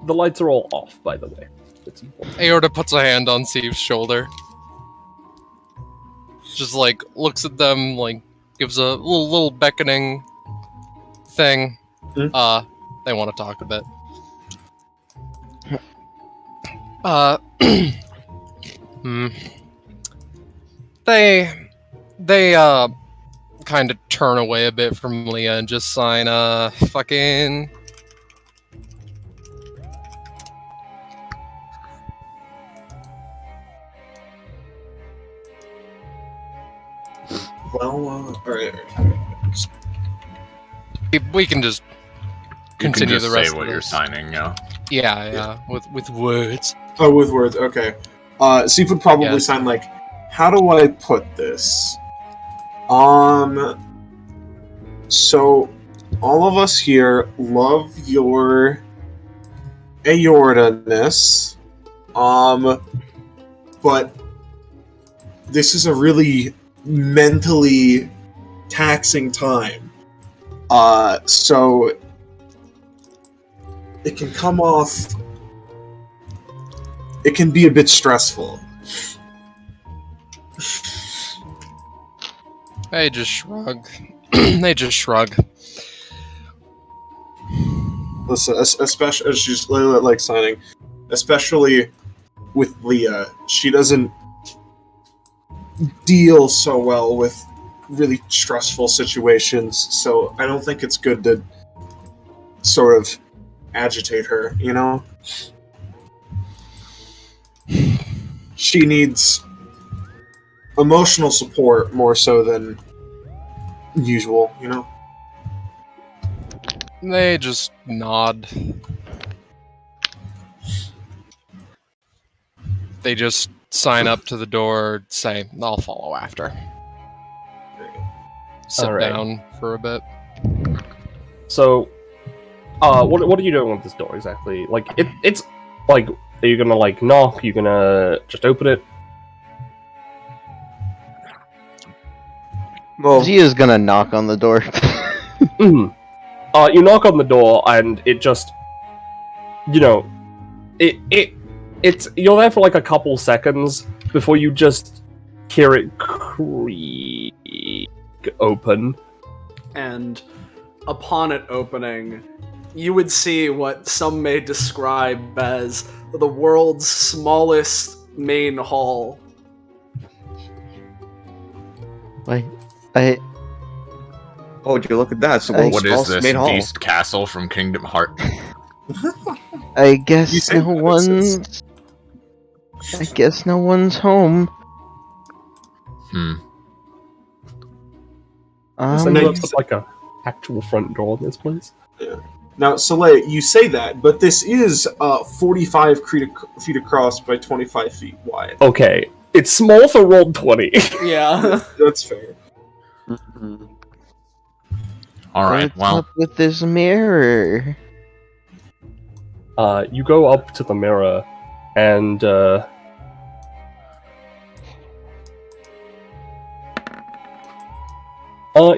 the lights are all off, by the way. It's important. Aorta puts a hand on Steve's shoulder. Just looks at them, gives a little beckoning thing. They want to talk a bit. They kind of turn away a bit from Leah and just sign fucking. Well, alright. We can just continue you can just the rest say what of you're this. signing, yeah. Yeah, with words. Oh, with words, okay. Steve would probably Yeah. sign how do I put this? So, all of us here love your aorta-ness, but this is a really mentally taxing time. So it can come off. It can be a bit stressful. They just shrug. They just shrug. Listen, especially as she's signing, especially with Leah, she doesn't deal so well with really stressful situations, so I don't think it's good to sort of agitate her, She needs emotional support more so than usual, They just nod. They just sign up to the door, say, I'll follow after. Sit Alright. down for a bit. So, what are you doing with this door exactly? It's are you gonna knock? You gonna just open it? Well, Z is gonna knock on the door. You knock on the door, and it just, it's you're there for a couple seconds before you just hear it creak open. And upon it opening, you would see what some may describe as the world's smallest main hall. oh, do you look at that? It's the What world's What is smallest this main hall. beast castle from Kingdom Hearts? I You guess say no that, it's- one's. I guess no one's home. So no, you you put a actual front door in this place. Now, Soleil, you say that, but this is 45 feet across by 25 feet wide. Okay, It's small for roll 20. Yeah. That's fair. All right. What's Well, up with this mirror? You go up to the mirror, and you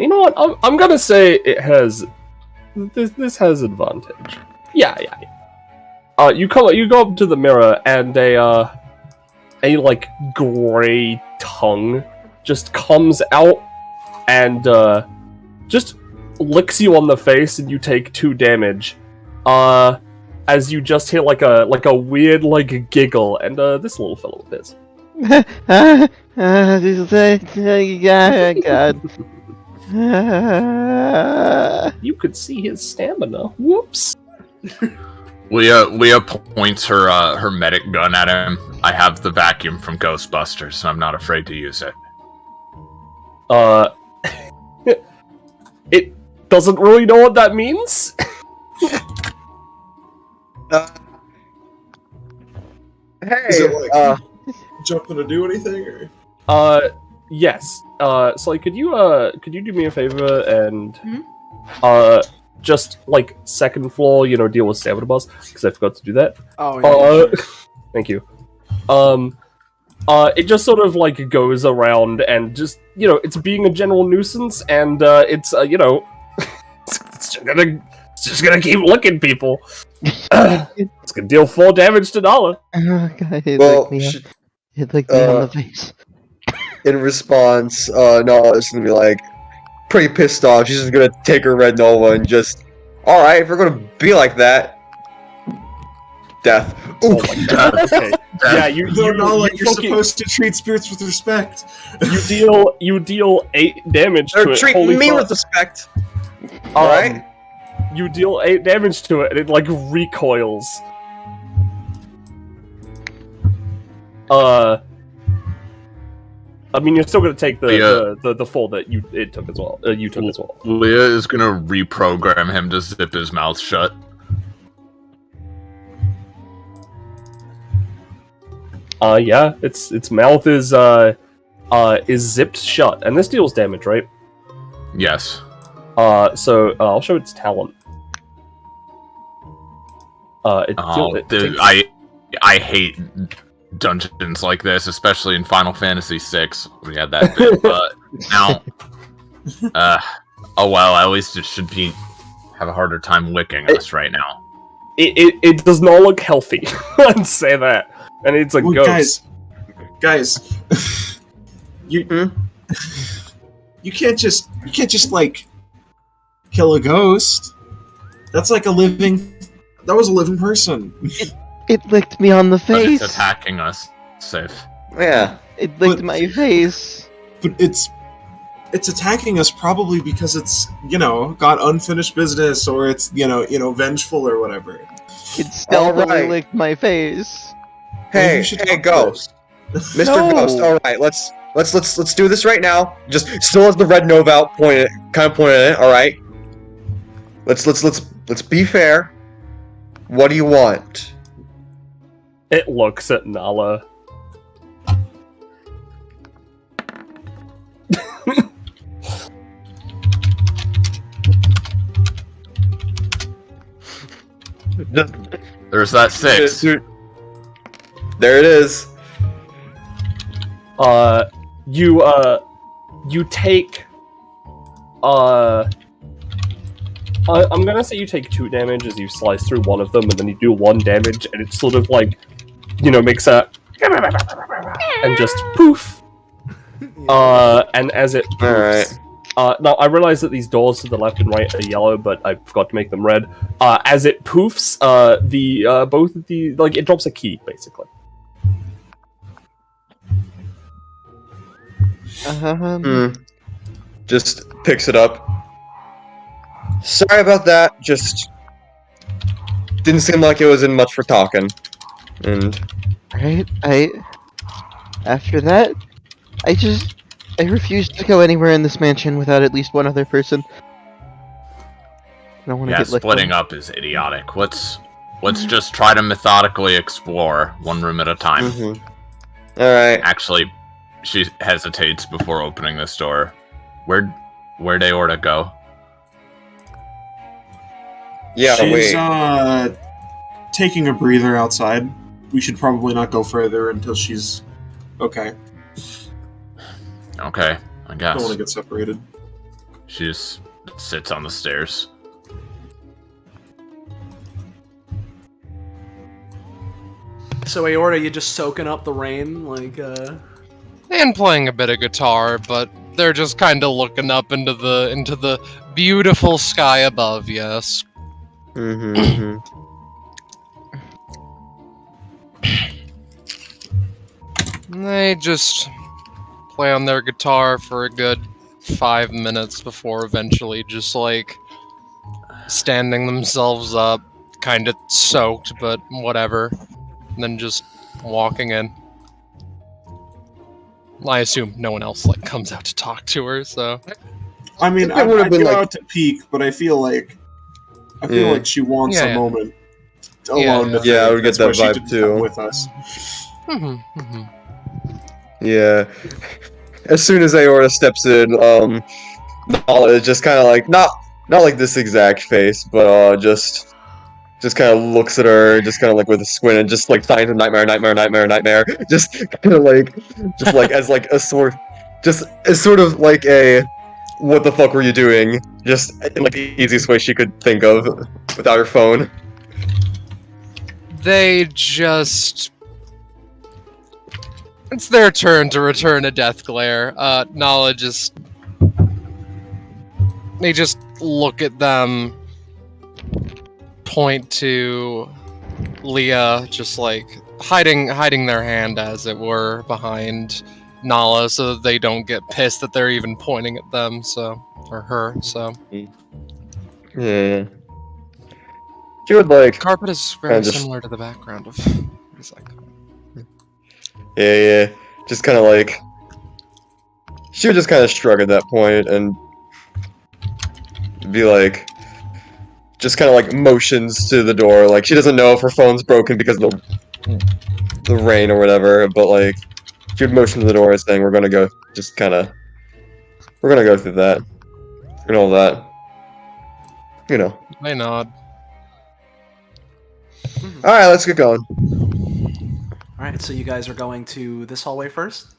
know what? I'm gonna say it has this has advantage. Yeah. You go up to the mirror, and a like gray tongue just comes out and just licks you on the face, and you take 2 damage. As you just hear like a weird like giggle, and this little fellow with his. God. You could see his stamina. Whoops. Leah points her medic gun at him. I have the vacuum from Ghostbusters, and I'm not afraid to use it. It doesn't really know what that means. Hey, Is it like jumping to do anything? Or? Yes. So could you do me a favor and just like second floor, deal with stamina bars, because I forgot to do that. Oh yeah. Thank you. It just sort of like goes around and just it's being a general nuisance, and it's it's just gonna keep licking people. It's gonna deal 4 damage to Nala. Oh god, it well, licked me on the face. in response, Nala's gonna be like, pretty pissed off. She's just gonna take her red Nova and just, alright, if we're gonna be like that, death. Ooh. Oh my god. Okay. Yeah, you're supposed to treat spirits with respect. You deal 8 damage to They're it. treating Holy me fuck. with respect. Alright? You deal 8 damage to it, and it like recoils. I mean, you're still gonna take the fall that it took as well. You took as well. Leah is gonna reprogram him to zip his mouth shut. Yeah, its mouth is zipped shut, and this deals damage, right? Yes. So I'll show its talent. I hate dungeons like this, especially in Final Fantasy VI. We had that bit, but now, oh well. At least it should have a harder time licking us right now. It does not look healthy. Let's say that, and it's a ghost. Guys, you can't just like kill a ghost. That's like that was a living person. It licked me on the But face. it's attacking us. Safe. Yeah. It licked my face. But it's attacking us probably because it's got unfinished business, or it's vengeful or whatever. It stealthily Alright. licked my face. Hey, you should hey, talk Ghost. Mr. No. Ghost, alright, let's do this right now. Just still has the red Nova out pointed at it, alright? Let's be fair. What do you want? It looks at Nala. There's that 6. There it is. You take I'm gonna say you take 2 damage as you slice through one of them, and then you do 1 damage, and it's sort of like, makes a and just poof. And as it poofs, now I realize that these doors to the left and right are yellow, but I forgot to make them red. As it poofs, both of the it drops a key basically. Just picks it up. Sorry about that, just didn't seem like it was in much for talking. And After that, I refused to go anywhere in this mansion without at least one other person. I don't want to get licked Splitting on. up is idiotic. Let's just try to methodically explore one room at a time. Alright. Actually, she hesitates before opening this door. Where'd Aorta go? Yeah, She's wait. taking a breather outside. We should probably not go further until she's okay. Okay, I guess. Don't want to get separated. She just sits on the stairs. So Aorta, you just soaking up the rain, like And playing a bit of guitar, but they're just kind of looking up into the beautiful sky above. Yes. Mm-hmm. They just play on their guitar for a good 5 minutes before eventually just like standing themselves up, kind of soaked, but whatever, and then just walking in. I assume no one else like comes out to talk to her, so. I mean, I would've I'd been go like- out to peek, but I feel like she wants Yeah, a yeah. moment Yeah, alone. yeah. to Yeah, I think. would get That's why that she vibe didn't too. come with us. Yeah. As soon as Aorta steps in, Nala is just kind of like not like this exact face, but just kind of looks at her, just kind of like with a squint, and just like signs of nightmare, just kind of like, as like a sort, just as sort of like a, what the fuck were you doing? Just in like the easiest way she could think of, without her phone. They just. It's their turn to return a death glare. Nala just. They just look at them, point to Leah, just like hiding their hand, as it were, behind Nala, so that they don't get pissed that they're even pointing at them, or her. So Yeah. She would like. carpet is very Kinda just- similar to the background of. It's like, Yeah. Just kind of like. She would just kind of shrug at that point and be like, just kind of like motions to the door. Like she doesn't know if her phone's broken because of the rain or whatever, but like she would motion to the door saying, "We're gonna go." Just kind of, we're gonna go through that and all that. You know. they nod. All right, let's get going. all right. So you guys are going to this hallway first.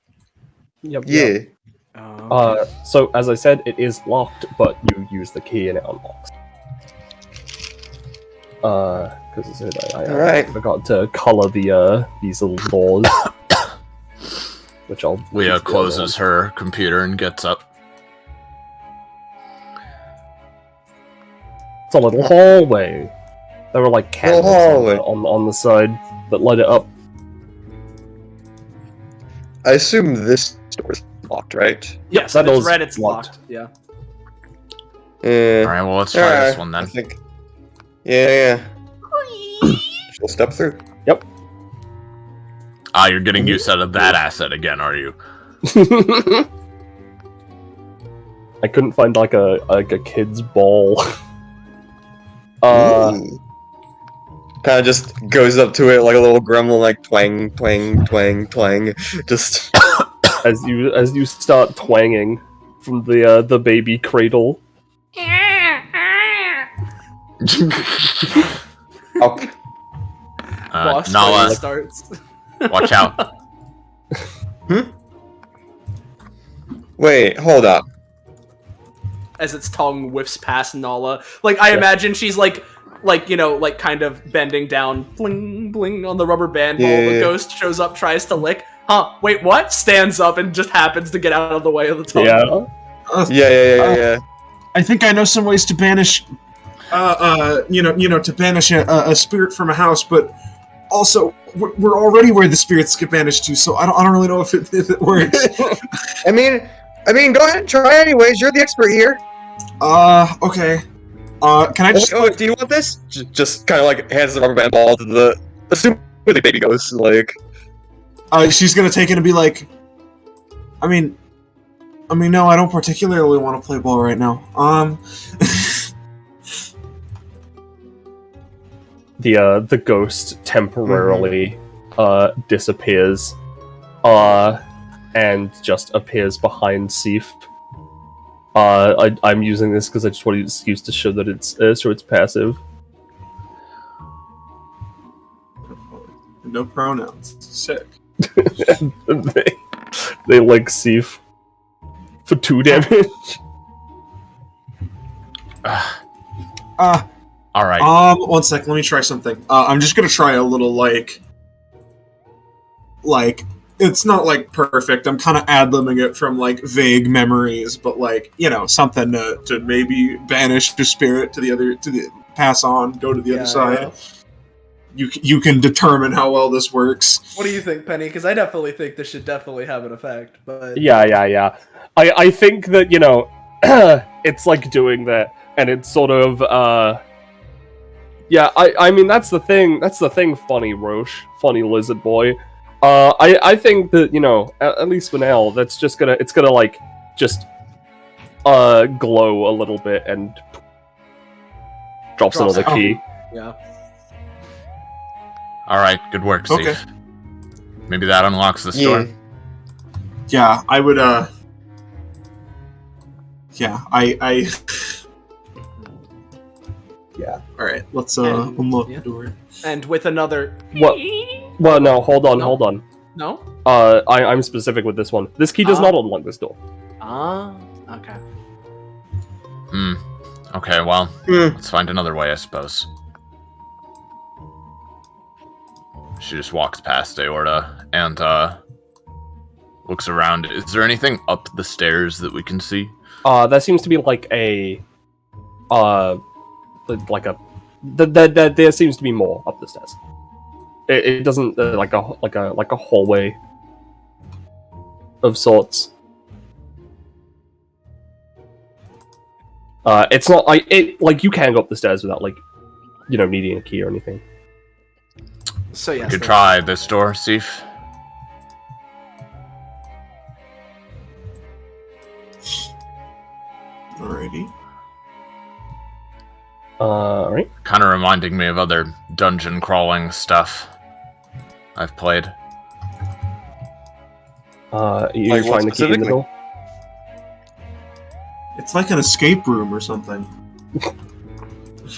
Yep. Yeah. So as I said, it is locked, but you use the key and it unlocks. Because I Alright. forgot to color the these little doors, which I'll. Leah closes her computer and gets up. It's a little hallway. There were like candles hallway. on the side that light it up. I assume this door is locked, right? Yes, that if it's door's red. It's locked. locked. Yeah. Yeah. Alright, well, let's try this one I then. think. Yeah. She'll step through. Ah, you're getting use out of that asset again, are you? I couldn't find like a kid's ball. Kind of just goes up to it like a little gremlin, like twang, twang, twang, twang. Just as you start twanging from the baby cradle. up. Boss Nala, fight starts. watch out. Wait, hold up. As its tongue whiffs past Nala. Like, I imagine she's like, you know, like kind of bending down, bling, bling on the rubber band ball. Yeah. The ghost shows up, tries to lick. Huh, wait, what? Stands up and just happens to get out of the way of the tongue. Yeah. Yeah. I think I know some ways to banish, to banish a spirit from a house, but also we're already where the spirits get banished to, so I don't really know if it works. I mean, go ahead and try anyways. You're the expert here. Okay. Can I just? Do you want this? Just kind of like hands the rubber band ball to the assume where the baby goes. Like, She's gonna take it and be like, I mean, no, I don't particularly want to play ball right now. The ghost temporarily disappears, and just appears behind Seif. I'm using this because I just want to use to show that it's passive. No pronouns. Sick. they like Seif for 2 damage. All right. 1 sec. Let me try something. I'm just gonna try a little like it's not like perfect. I'm kind of ad-libbing it from like vague memories, but like something to maybe banish the spirit to the pass on, go to the other side. Yeah. You can determine how well this works. What do you think, Penny? Because I definitely think this should definitely have an effect. But Yeah. I think that it's like doing that, and it's sort of yeah. I mean that's the thing. Funny Roche, funny lizard boy. I think that at least for now, it's gonna like just glow a little bit and drops another key. Yeah. All right. Good work, Steve. Okay. Maybe that unlocks the store. Yeah, I would. Yeah, I. Yeah. All right. Let's unlock the door. And with another. What? Well, no. Hold on. No. I'm specific with this one. This key does not unlock this door. Okay. Okay, well, let's find another way, I suppose. She just walks past Aorta and looks around. Is there anything up the stairs that we can see? There seems to be like a there seems to be more up the stairs. It doesn't like a hallway of sorts. It's not like you can go up the stairs without needing a key or anything. So yes, we could try this door, Seif. Alrighty. Alright. Kind of reminding me of other dungeon crawling stuff I've played. You Like what find the key in the specifically? door? It's like an escape room or something.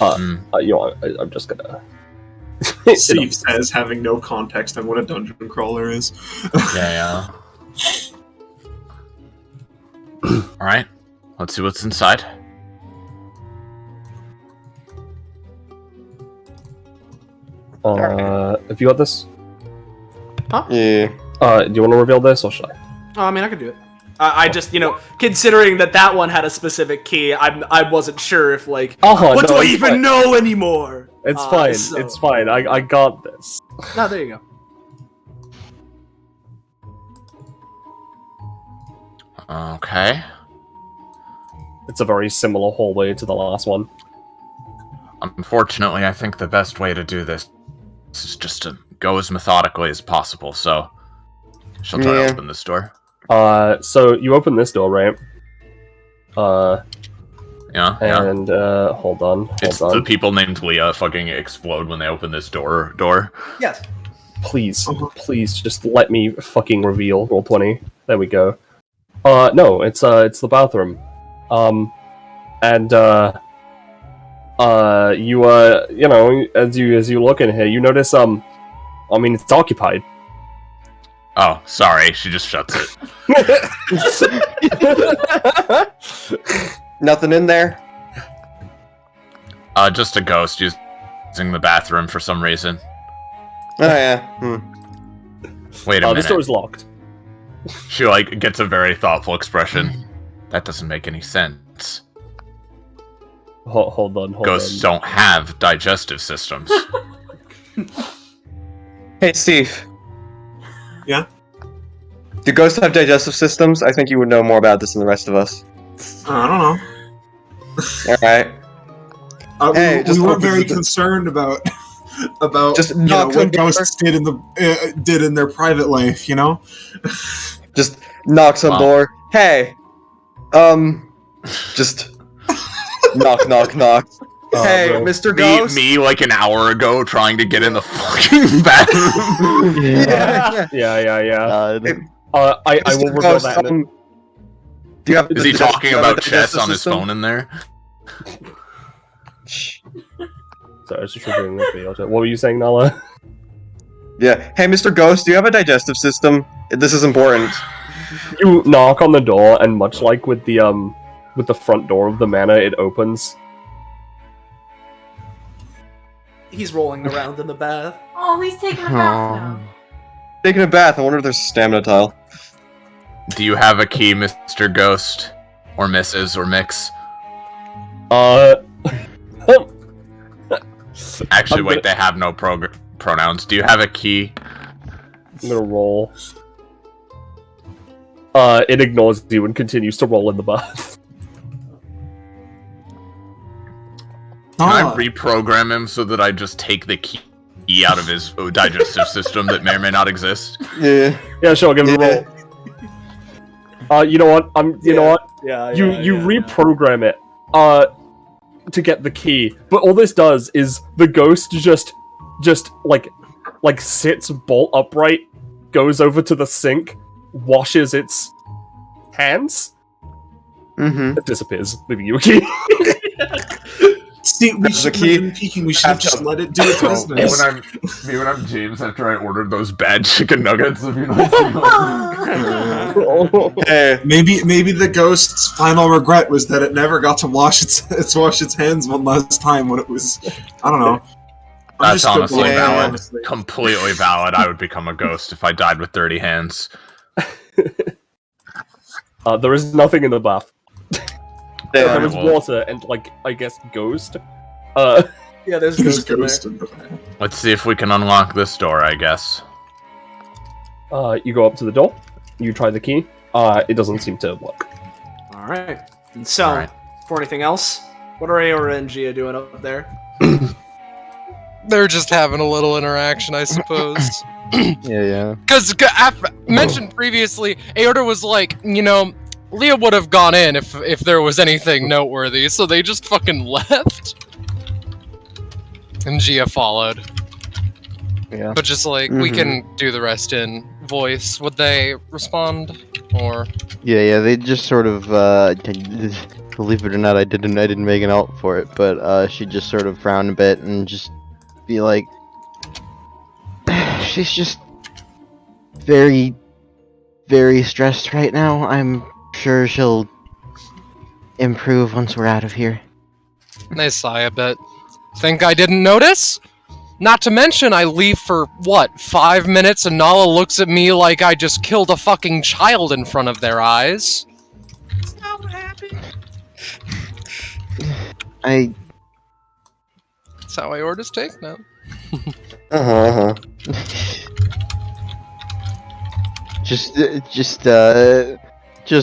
I'm just gonna. Steve says, having no context on what a dungeon crawler is. Yeah. Alright, let's see what's inside. Have you got this? Yeah. Do you want to reveal this, or should I? Oh, I mean, I could do it. I just, considering that one had a specific key, I wasn't sure if what do I even know anymore? It's fine. so- It's fine. I got this. No, there you go. Okay. It's a very similar hallway to the last one. Unfortunately, I think the best way to do this is just to go as methodically as possible, so she'll try to open this door. So you open this door, right? Yeah. And hold on. The people named Leah fucking explode when they open this door. Yes. Please just let me fucking reveal Roll20. There we go. No, it's the bathroom. And as you look in here, you notice it's occupied. Oh, sorry, she just shuts it. Nothing in there? Just a ghost using the bathroom for some reason. Oh, yeah. Wait a minute. This door is locked. She, gets a very thoughtful expression. That doesn't make any sense. Hold on. Ghosts don't have digestive systems. Hey, Steve. Yeah? Do ghosts have digestive systems? I think you would know more about this than the rest of us. I don't know. Alright. Hey, we weren't very concerned about just knock what ghosts did in their private life, Just knocks on door. Hey, just knock. Hey, bro. Mr. Ghost. Me like an hour ago trying to get in the fucking bathroom. Yeah. Hey, I Mr. will reveal Ghost, that. do you have? Is he do you have talking a about chess digestive on his system? phone in there? Sorry, I was just reviewing the video. What were you saying, Nala? Yeah. Hey, Mr. Ghost, do you have a digestive system? This is important. You knock on the door, and much like with the front door of the manor, it opens. He's rolling around in the bath. Oh, he's taking a bath now. Taking a bath. I wonder if there's a stamina tile. Do you have a key, Mr. Ghost? Or Mrs. or Mix? Actually, wait, they have no pronouns. Do you have a key? I'm gonna roll. It ignores you and continues to roll in the bath. Can I reprogram him so that I just take the key out of his digestive system that may or may not exist? Yeah. Yeah, sure, give it a roll. You know what? You know what? Yeah. You reprogram it to get the key, but all this does is the ghost just like sits bolt upright, goes over to the sink, washes its hands, it disappears, leaving you a key. See, we That's the should key. have been peeking. We should have just let it do its business. when I'm James after I ordered those bad chicken nuggets, if you know. Hey, Maybe the ghost's final regret was that it never got to wash its hands one last time when it was, I don't know. I'm That's just honestly spitballing, valid. honestly. Completely valid. I would become a ghost if I died with dirty hands. There is nothing in the bath. There is well. water and, like, I guess, ghost. Yeah, there's a There's ghost in there. ghost in the bath. Let's see if we can unlock this door, I guess. You go up to the door. You try the key. It doesn't seem to work. Alright. And so, Alright. for anything else, what are Aora and Gia doing up there? They're just having a little interaction, I suppose. Yeah. Because mentioned previously, Aorta was like, you know, Leah would have gone in if there was anything noteworthy, so they just fucking left. And Gia followed. Yeah. But just like, we can do the rest in voice. Would they respond? Or... Yeah, they just sort of, believe it or not, I didn't make an out for it, but, she just sort of frowned a bit and just be like, she's just very, very stressed right now. I'm sure she'll improve once we're out of here. They sigh a bit. Think I didn't notice? Not to mention, I leave for, what, 5 minutes and Nala looks at me like I just killed a fucking child in front of their eyes. That's not what happened. That's how I orders take now. Just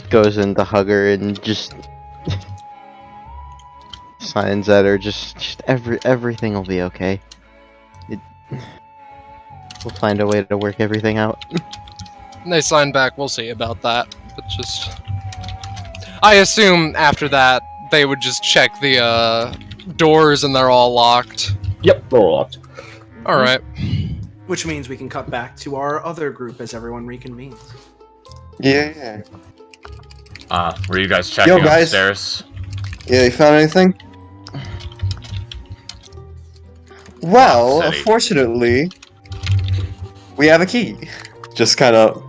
goes in to hug her and just signs at her. Just everything will be okay. We'll find a way to work everything out. And they sign back, we'll see about that. But just... I assume after that, they would just check the doors and they're all locked. Yep, they're all locked. Alright. Which means we can cut back to our other group as everyone reconvenes. yeah. Were you guys checking guys. upstairs? Yeah, you found anything? Well, City. fortunately, we have a key. Just kind of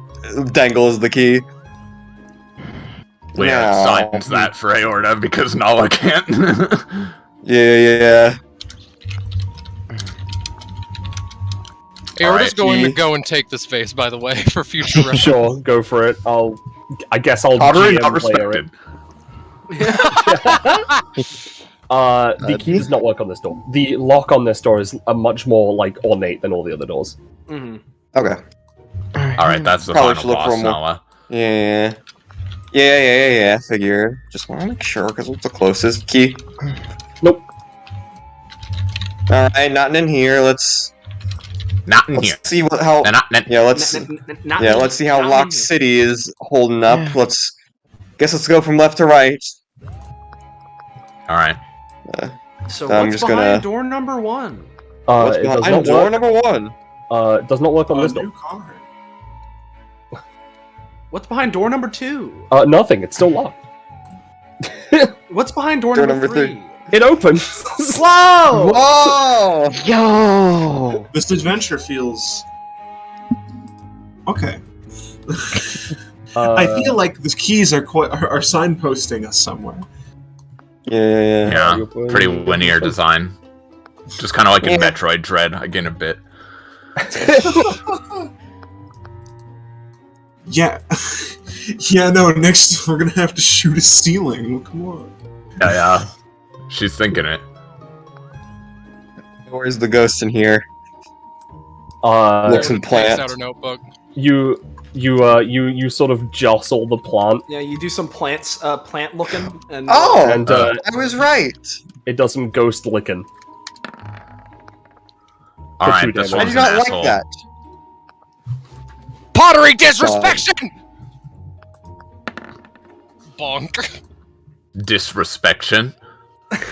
dangles the key. Leah signs that for Aorta because Nala can't. Yeah. Aorta's Alright, going to key. go and take this face, by the way, for future reference. Sure, go for it. I guess I'll Pottery GM not player respected. The key does not work on this door. The lock on this door is a much more, like, ornate than all the other doors. Mm-hmm. Okay. Alright, that's the Probably final should look for boss, more. Nala. Yeah. Figure. Just want to make sure because it's the closest key. Nope. All right, nothing in here. Let's Not in here. see how. Yeah, let's see how Lock City is holding up. Yeah. Let's go from left to right. Alright. So I'm what's just behind gonna- door number 1? What's It does behind not door work. number 1? It does not work on this new door. card. What's behind door number 2? Nothing. It's still locked. What's behind door Door number number 3? It opens. Whoa! Whoa! Yo! This adventure feels okay. I feel like the keys are signposting us somewhere. Yeah. Yeah, pretty linear design. Just kind of like in Metroid Dread, again a bit. Yeah. Yeah, no, next we're gonna have to shoot a ceiling. Well, come on. Yeah. She's thinking it. Where's the ghost in here? Looks and Takes plants. out a notebook. You sort of jostle the plant, Yeah, you do some plant looking, and Oh! and I was right! it does some ghost licking. Alright, this I I one's do an not like asshole. that. Pottery disrespect! Bonk. Disrespect.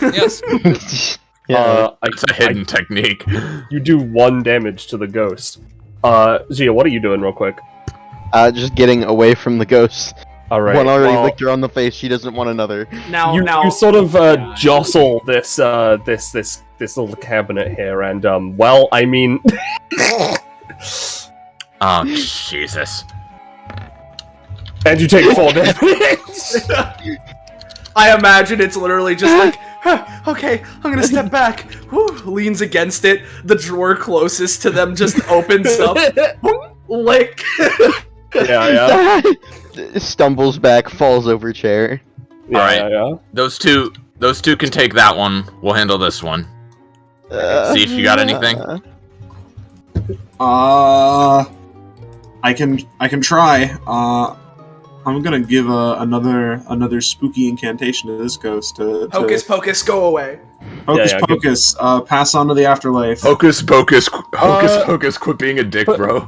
Yes. It's a hidden technique. You do 1 damage to the ghost. Gia, what are you doing real quick? Just getting away from the ghost. Alright. One already well, licked her on the face. She doesn't want another. now you sort of jostle this little cabinet here, and well, I mean, Oh, Jesus. and you take 4 damage. I imagine it's literally just like, huh, okay, I'm gonna step back. Whew, leans against it. The drawer closest to them just opens up. Lick. yeah. Stumbles back, falls over chair. Yeah. Those two can take that one. We'll handle this one. See if you got anything. I can try. I'm gonna give another spooky incantation to this ghost. Hocus pocus, go away. Hocus Yeah, pocus. Pass on to the afterlife. Hocus pocus, pocus, quit being a dick, bro.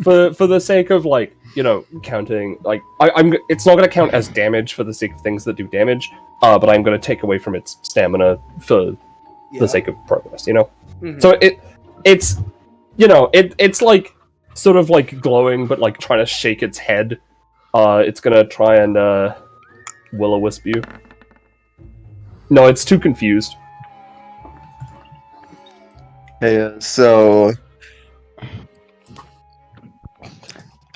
For the sake of, like, you know, counting, like, it's not gonna count as damage for the sake of things that do damage, but I'm gonna take away from its stamina for the sake of progress, you know? Mhm. So it's you know, it's like sort of like glowing, but like trying to shake its head. It's gonna try and will-o-wisp you. No, it's too confused. Hey, so...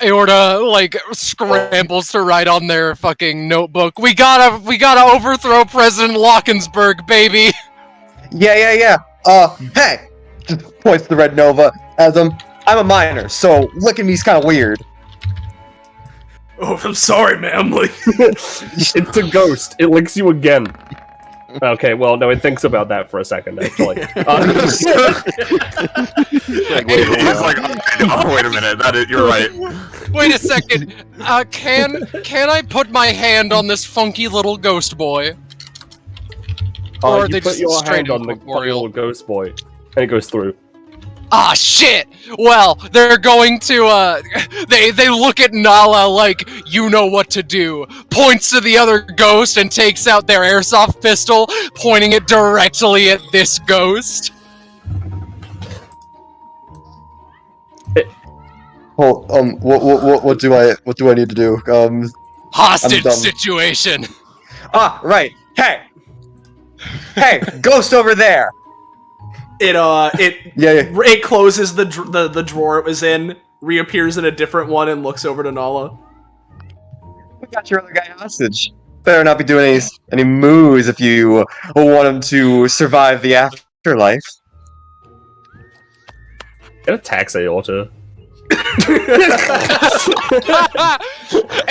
Aorta, like, scrambles to write on their fucking notebook. We gotta overthrow President Lockensburg, baby! Yeah. Hey! Just points to the red nova as I'm a minor, so licking me's kind of weird. Oh, I'm sorry, ma'am. Like, It's a ghost. It licks you again. Okay, well, no, it thinks about that for a second, actually. He's like, oh, wait a minute, you're right. Wait a second. Can I put my hand on this funky little ghost boy? Or are you they put just your straight hand on the incorporeal? little ghost boy, and it goes through. Ah, shit! Well, they're going to, they look at Nala like, you know what to do. Points to the other ghost and takes out their airsoft pistol, pointing it directly at this ghost. Hold, what do I need to do? Hostage dumb. situation! Right. Hey, ghost over there. yeah. Yeah. It closes the drawer it was in, reappears in a different one, and looks over to Nala. We got your other guy hostage. Better not be doing any moves if you want him to survive the afterlife. It attacks Aorta.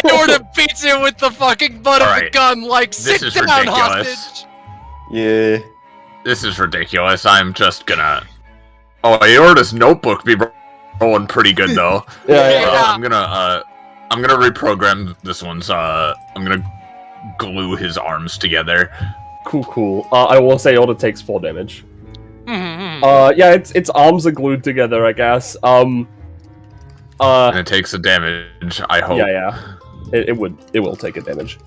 Aorta beats him with the fucking butt of the Alright. gun, like, This sit is down, ridiculous. hostage! Yeah. This is ridiculous. I'm just gonna... Oh, Aorta's notebook be rolling pretty good, though. Yeah. I'm gonna reprogram this one's, I'm gonna glue his arms together. Cool. I will say Aorta takes 4 damage. Mm-hmm. Yeah, its arms are glued together, I guess. And it takes a damage, I hope. Yeah. It will take a damage.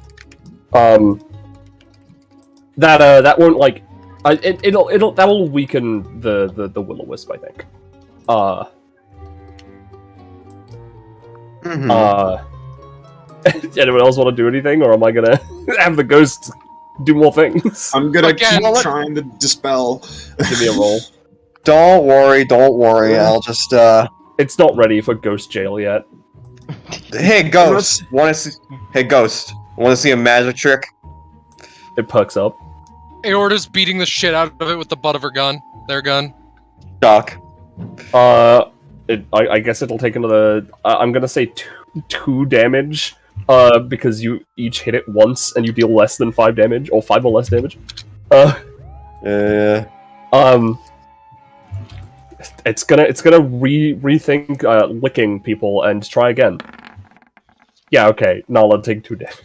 That won't, like, That'll weaken the will-o-wisp, I think. Anyone else want to do anything, or am I gonna have the ghost do more things? I'm gonna Again. keep trying to dispel. Give me a roll. Don't worry. I'll just It's not ready for ghost jail yet. Hey, Ghost. Hey, Ghost. Want to see a magic trick? It perks up. Aorta's beating the shit out of it with the butt of her gun. Their gun. Doc. I guess it'll take another. I'm gonna say two damage. Because you each hit it once and you deal less than 5 damage, or 5 or less damage. It's gonna rethink licking people and try again. Yeah, okay. Nala, take 2 damage.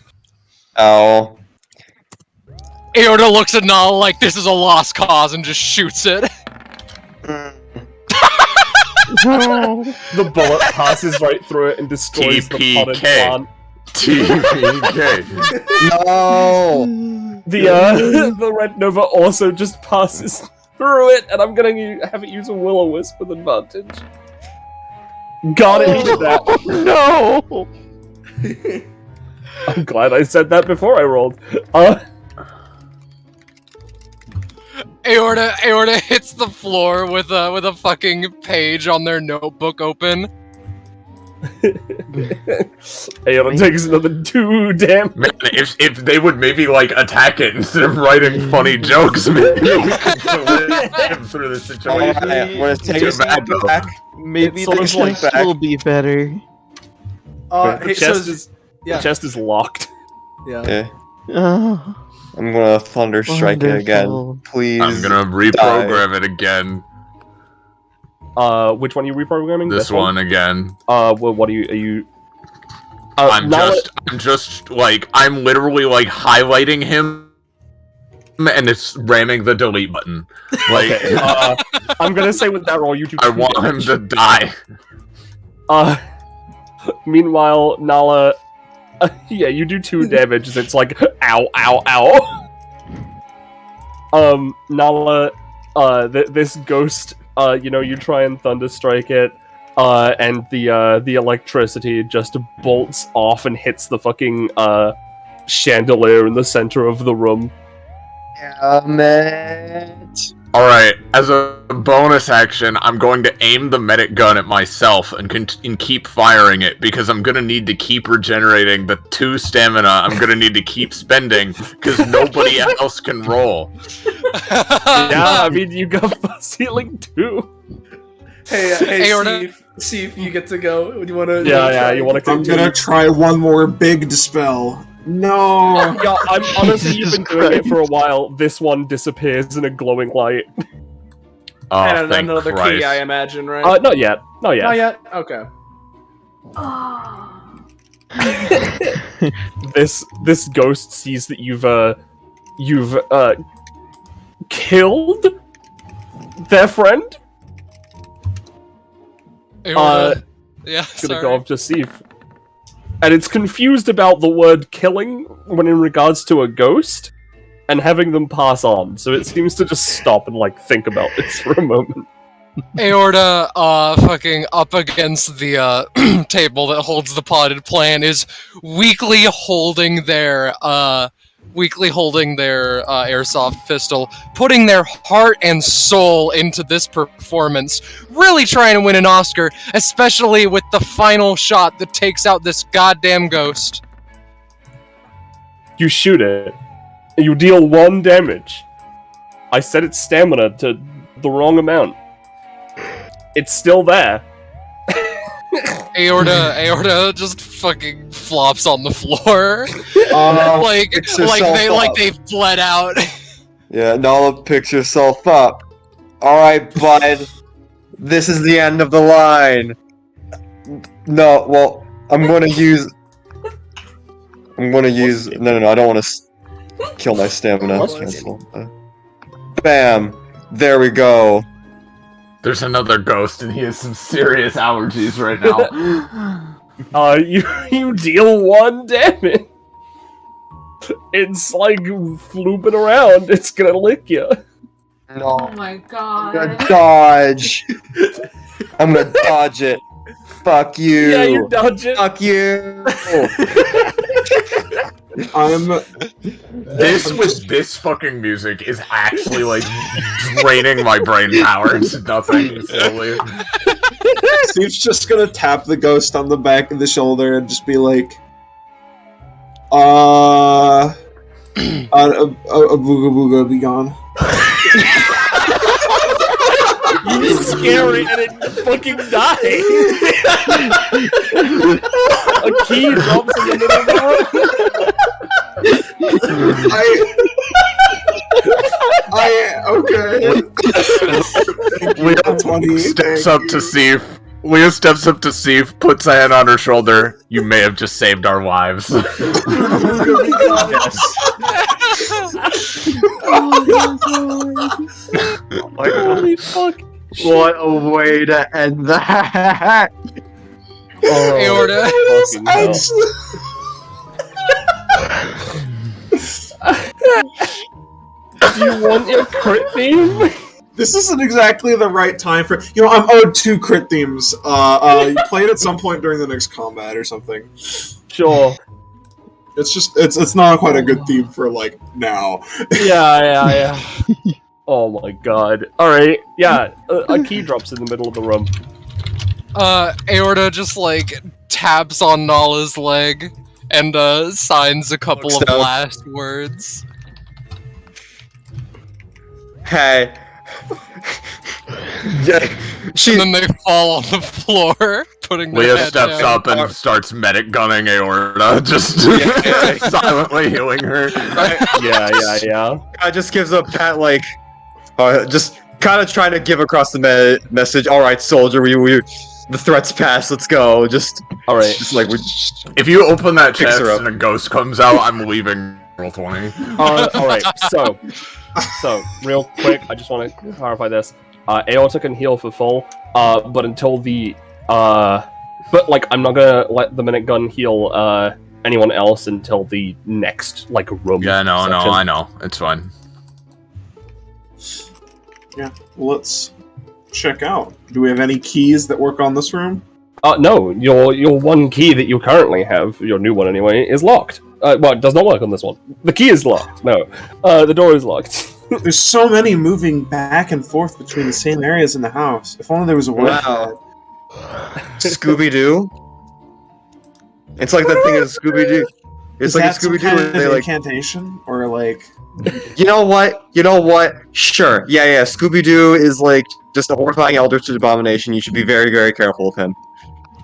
Ow. Aorta looks at Nala like this is a lost cause and just shoots it. The bullet passes right through it and destroys the potted plant. TPK. No. The red nova also just passes through it, and I'm gonna have it use a will-o-wisp with advantage. Got it with that. No! I'm glad I said that before I rolled. Aorta hits the floor with a fucking page on their notebook open. Aorta takes another 2 damage. Man, if they would maybe like attack it instead of writing funny jokes, maybe we could live through the situation. Alright, wanna take a step back? Maybe sort the of like chest will be better. The chest is locked. Yeah. Oh, I'm gonna thunder strike it again. wonderful. Please. I'm gonna reprogram it again. Which one are you reprogramming? This one again. Well, what are you? I'm literally like highlighting him, and it's ramming the delete button. Like, Okay, I'm gonna say with that roll, you do. I want him to die. Meanwhile, Nala, yeah, you do 2 damage. As it's like, ow, ow, ow. Nala, this ghost. You try and thunderstrike it, and the electricity just bolts off and hits the fucking chandelier in the center of the room. Damn it. Alright, as a bonus action, I'm going to aim the medic gun at myself and keep firing it, because I'm gonna need to keep regenerating the 2 stamina I'm gonna need to keep spending, because nobody else can roll. Yeah, I mean, you got fuzz healing too. Hey, Aorta. Steve, you get to go. Do you want to? You want to I'm continue? gonna try one more big dispel. No. Yeah, I'm honestly, you've been Jesus doing it for a while. This one disappears in a glowing light. Oh, And thank another Christ. key, I imagine, right? Not yet. Not yet. Not yet. Okay. This ghost sees that you've killed their friend. Aorta. Yeah, It's gonna sorry. go up to Steve. And it's confused about the word killing when in regards to a ghost, and having them pass on. So it seems to just stop and like think about this for a moment. Aorta, fucking up against the table that holds the potted plant, is weakly holding their airsoft pistol, putting their heart and soul into this performance, really trying to win an Oscar, especially with the final shot that takes out this goddamn ghost. You shoot it, and you deal 1 damage. I set its stamina to the wrong amount. It's still there. Aorta just fucking flops on the floor. Picks herself They've bled out. Yeah, Nala picks herself up. Alright, bud. This is the end of the line. No, well, I'm gonna use... No, I don't want to kill my stamina. Cancel. Bam! There we go. There's another ghost, and he has some serious allergies right now. You deal 1 damage. It's like flooping around. It's gonna lick you. No. Oh my I'm god. gonna dodge. I'm gonna dodge it. Fuck you. Yeah, you dodge it. Fuck you. I'm This with this fucking music is actually like draining my brain power to nothing slowly. Steve's just gonna tap the ghost on the back of the shoulder and just be like, a booga booga be gone. You scare it and it fucking dies. A key drops in the middle of the okay. Leo steps up to Steve. Leo steps up to Steve, puts a hand on her shoulder. You may have just saved our lives. Yes. Holy fuck. What a way to end that. Oh, Aorta. fucking hell. Do you want your crit theme? This isn't exactly the right time for. You know, I'm owed 2 crit themes. You play it at some point during the next combat or something. Sure. It's just it's not quite a good theme for like now. Yeah. Oh my god. Alright, yeah, a key drops in the middle of the room. Aorta just like taps on Nala's leg and signs a couple of last words. Hey. Yeah, And then they fall on the floor, putting their Leah head steps down. up and starts medic gunning Aorta, just silently healing her. Yeah. I just gives a pat, like, just kind of trying to give across the message. All right, soldier, we the threat's passed. Let's go. Just all right. Just like we. If you open that Picks chest her up. and a ghost comes out, I'm leaving. Roll 20. All right. So real quick, I just want to clarify this. Aorta can heal for full, but until the but like I'm not gonna let the minute gun heal anyone else until the next like room. Yeah, no, section. I know. It's fine. Yeah, well, let's check out. Do we have any keys that work on this room? No, your one key that you currently have, your new one anyway, is locked. Well, it does not work on this one. The key is locked. No, the door is locked. There's so many moving back and forth between the same areas in the house. If only there was a way. Wow. Scooby Doo. It's like that thing in Scooby Doo. It's like a Scooby Doo. Kind of They like. incantation or like. You know what? Sure. Yeah. Scooby Doo is like just a horrifying eldritch abomination. You should be very, very careful of him.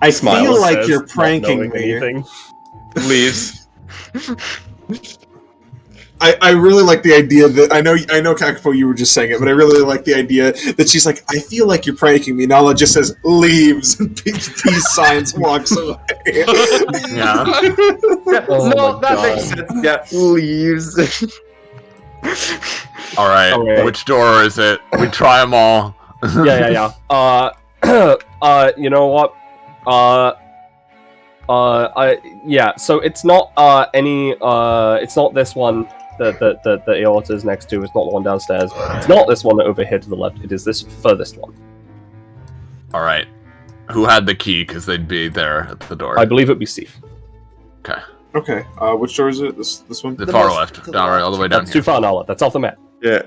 I Smiles. feel like you're Not pranking knowing me. anything. Leaves. I really like the idea that I know Kakapo, you were just saying it, but I really like the idea that she's like, I feel like you're pranking me. Nala just says leaves and peace signs walks away. Yeah. Oh No, my that God. makes sense. Yeah, leaves. Alright, Okay. which door is it? We try them all. Yeah. You know what? Yeah. So it's not it's not this one that the aorta is next to. It's not the one downstairs. It's not this one over here to the left. It is this furthest one. Alright. Who had the key? Because they'd be there at the door. I believe it'd be Steve. Okay. Okay, which door is it? This one? The far left. Alright, all the way down That's here. too far, Nala. That's off the map. Yeah.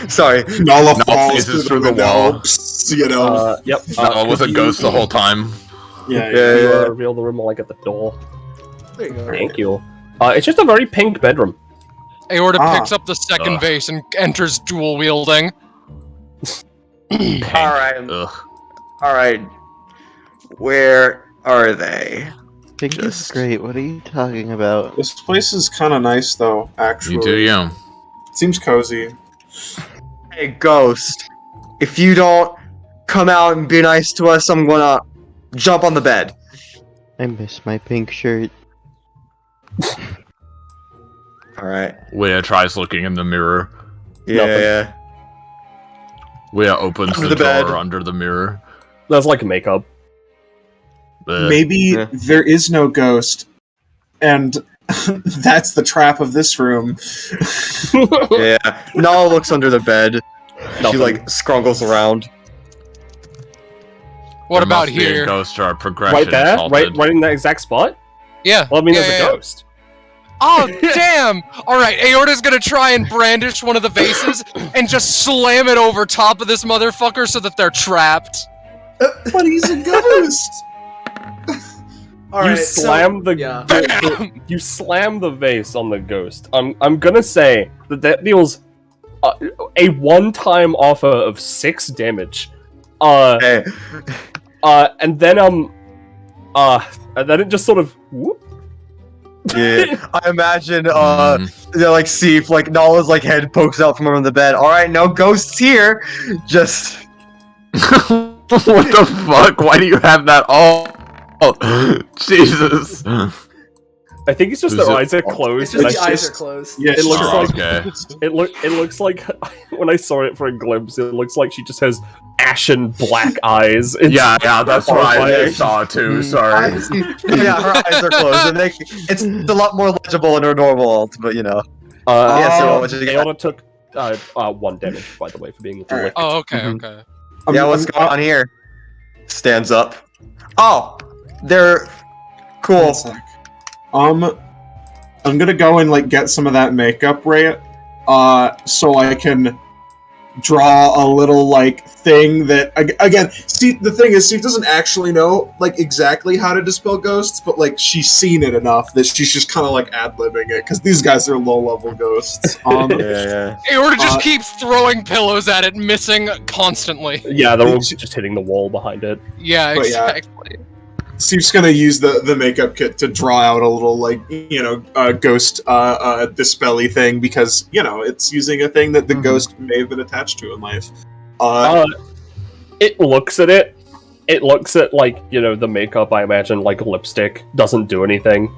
Sorry. Nala Nala falls faces through the through the window. wall. You know. Yep. Nala was a ghost the whole time. Yeah. You reveal the room like at the door. There you go. Thank you. It's just a very pink bedroom. Aorta picks up the second Ugh. vase and enters dual wielding. All right. Where are they? Pink is Just- great. What are you talking about? This place is kind of nice, though. Actually, You do you. Seems cozy. Hey, Ghost. If you don't come out and be nice to us, I'm gonna jump on the bed. I miss my pink shirt. All right. Leah tries looking in the mirror. Yeah. Leah opens Under the the bed. door under the mirror. That's like makeup. Ugh. Maybe Yeah. there is no ghost, and That's the trap of this room. Yeah. Nala looks under the bed. She Nothing. like scruggles around. What There about must be a here? ghost or our progression Right there, is halted. right in that exact spot. Yeah. Well, I mean, yeah, there's yeah, a yeah. ghost. Oh, damn! Alright, Aorta's gonna try and brandish one of the vases and just slam it over top of this motherfucker so that they're trapped. But he's a ghost! Alright, You slam the yeah. you slam the vase on the ghost. I'm gonna say that deals a one-time offer of 6 damage. Hey. And then it just sort of whoop. Yeah. I imagine they're like Seif, like Nala's like head pokes out from under the bed. Alright, no ghosts here. Just What the fuck? Why do you have that all? Oh, Jesus. I think it's just Is their it- eyes are It's closed. just and the I eyes just- are closed. Yeah, It looks Oh, like okay. it looks like when I saw it for a glimpse, it looks like she just has ashen black eyes. It's Yeah, that's what I horrifying. saw too. Sorry. yeah, her eyes are closed, and it's a lot more legible in her normal alt, but you know. Yeah, so what did you get? Aorta took 1 damage, by the way, for being Alright. licked. Oh, okay, Mhm. okay. Yeah, what's going on here? Stands up. Oh, they're cool. One sec. I'm gonna go and like get some of that makeup, Ray, so I can draw a little like thing that again. See, the thing is, Steve doesn't actually know like exactly how to dispel ghosts, but like she's seen it enough that she's just kind of like ad-libbing it because these guys are low-level ghosts. Yeah. Aorta just Uh, keeps throwing pillows at it, missing constantly. Yeah, they're all just hitting the wall behind it. Yeah, But yeah. exactly. Steve's gonna use the makeup kit to draw out a little like ghost dispelly thing because it's using a thing that the ghost may have been attached to in life. It looks at it. It looks at like the makeup. I imagine like lipstick doesn't do anything.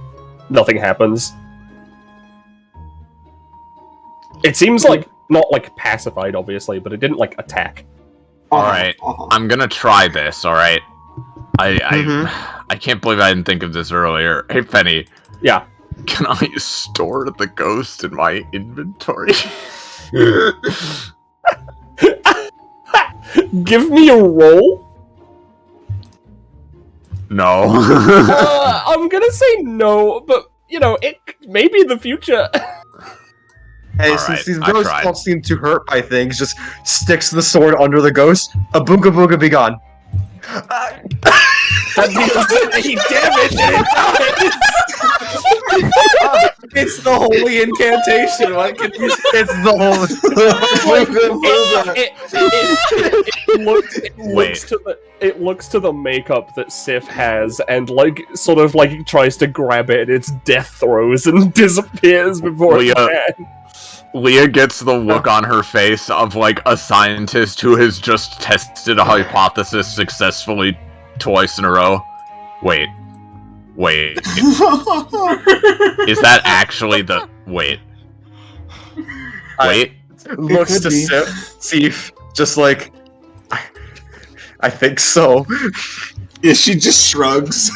Nothing happens. It seems like not like pacified, obviously, but it didn't like attack. Alright. I'm gonna try this. All right. I can't believe I didn't think of this earlier. Hey, Penny. Yeah. Can I store the ghost in my inventory? Give me a roll. No. I'm gonna say no, but it may be in the future. Hey, All since right, these I ghosts tried. don't seem too hurt by things, just sticks the sword under the ghost. A booga booga be gone. That deals any damage and it dies. It's the holy incantation. What can you say? It's the whole. It looks to the makeup that Sif has and sort of tries to grab it and its death throws and disappears before it can. Leah gets the look on her face of like a scientist who has just tested a hypothesis successfully twice in a row. Wait. Is that actually the... Wait. Looks to Seif, just like... I think so. Yeah, she just shrugs.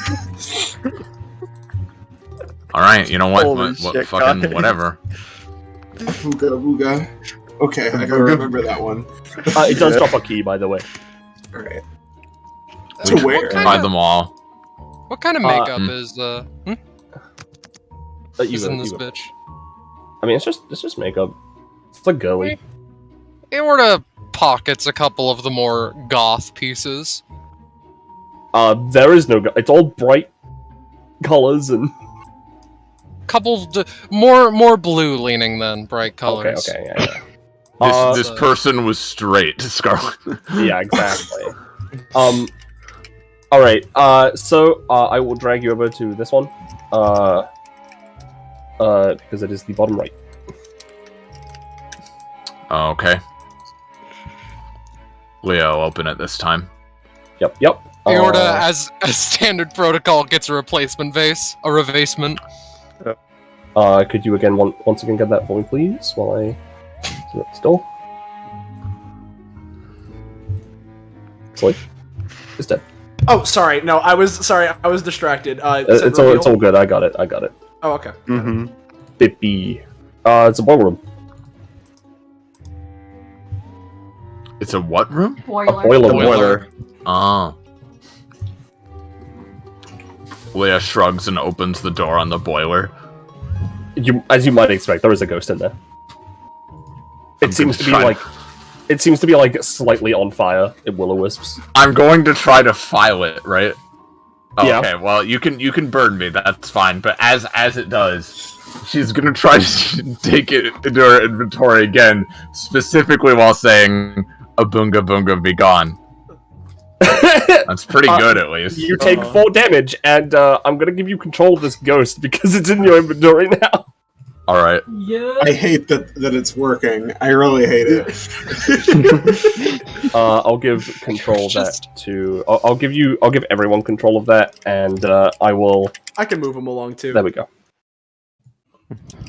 Alright, you know what? Holy What shit, fucking guys. whatever. Booga booga. Okay, I gotta remember that one. It does drop a key, by the way. Alright. We To where? can buy them all. What kind of makeup is That is in this bitch? I mean, it's just makeup. It's like girly. Aorta pockets a couple of the more goth pieces. There is no. It's all bright colors and. More blue leaning than bright colors. Okay, yeah. This person was straight, Scarlet. Yeah, exactly. All right. So I will drag you over to this one. Because it is the bottom right. Okay. Leo, open it this time. Yep. Aorta, as standard protocol, gets a replacement vase, a revasement. Could you again once again get that for me, please, while I do it still? Soleil is dead. Oh, sorry. No, I was distracted. It's all good. I got it. Oh, okay. Mm-hmm. Bippy. It's a boiler room. It's a what room? Boiler. A boiler The room. boiler. Oh. Leah shrugs and opens the door on the boiler. As you might expect, there is a ghost in there. I'm It seems to be gonna try- like, it seems to be like slightly on fire. It will-o-wisps. I'm going to try to file it, right? Yeah. Okay, well, you can burn me, that's fine. But as it does, she's gonna try to take it into her inventory again, specifically while saying, "A boonga boonga be gone." That's pretty good, at least. You take 4 damage, and I'm gonna give you control of this ghost because it's in your inventory now. All right. Yeah. I hate that it's working. I really hate it. I'll give control of that to. I'll give everyone control of that, and I will. I can move him along too. There we go.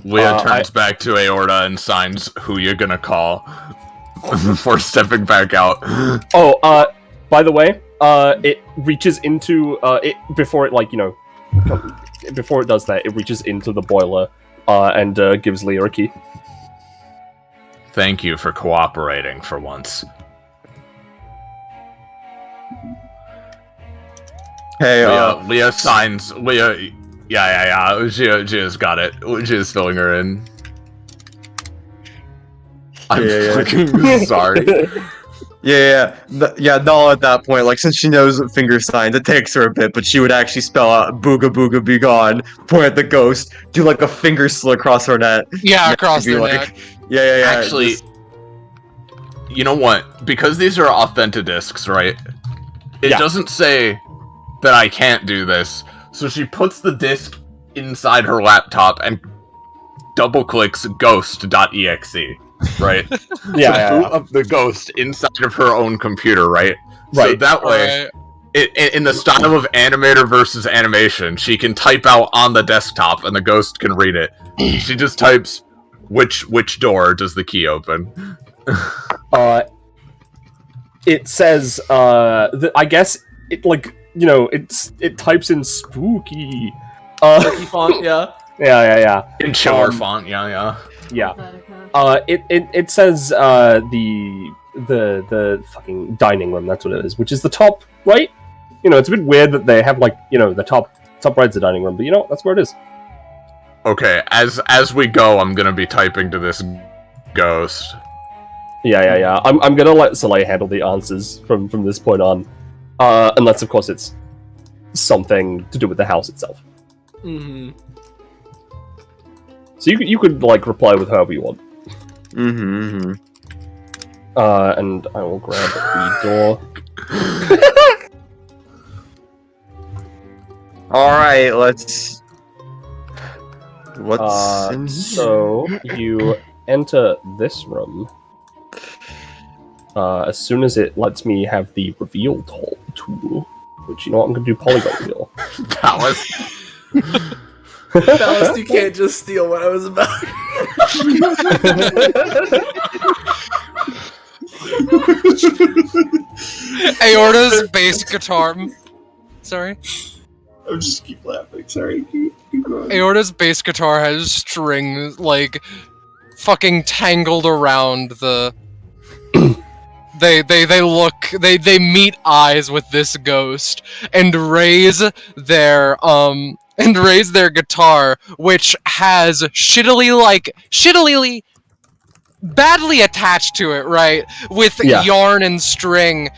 Leah turns back to Aorta and signs who you're gonna call before stepping back out. Oh, by the way, it reaches into it before it before it does that, it reaches into the boiler and gives Leah a key. Thank you for cooperating for once. Hey, Leah signs. Leah. Yeah. Gia's got it. Gia's filling her in. I'm Yeah. freaking sorry. No, at that point, like, since she knows finger signs, it takes her a bit, but she would actually spell out "Booga Booga Begone," point at the ghost, do like a finger slit across her net. Yeah, across be their like, neck. Yeah. Actually, you know what? Because these are authentic discs, right? It doesn't say that I can't do this. So she puts the disc inside her laptop and double clicks ghost.exe, right? Yeah. Boot up the ghost inside of her own computer, right? So Right. that way, in the style of animator versus animation, she can type out on the desktop and the ghost can read it. She just types, which door does the key open? It says I guess it it types in spooky. Spooky font, yeah. Yeah. In chiller font, yeah. It says the fucking dining room. That's what it is, which is the top right. It's a bit weird that they have the top right's the dining room, but that's where it is. Okay, as we go, I'm gonna be typing to this ghost. Yeah. I'm gonna let Soleil handle the answers from this point on, unless of course it's something to do with the house itself. Mm-hmm. So you could reply with however you want. Mm-hmm. And I will grab the door. Alright, let's... What's in So you enter this room. As soon as it lets me have the reveal tool, which I'm gonna do polygon reveal. Dallas, you can't just steal what I was about. Aorta's bass guitar. Sorry. I just keep laughing. Sorry. Keep going. Aorta's bass guitar has strings fucking tangled around the. They meet eyes with this ghost and raise their guitar, which has shittily badly attached to it, right? With yarn and string,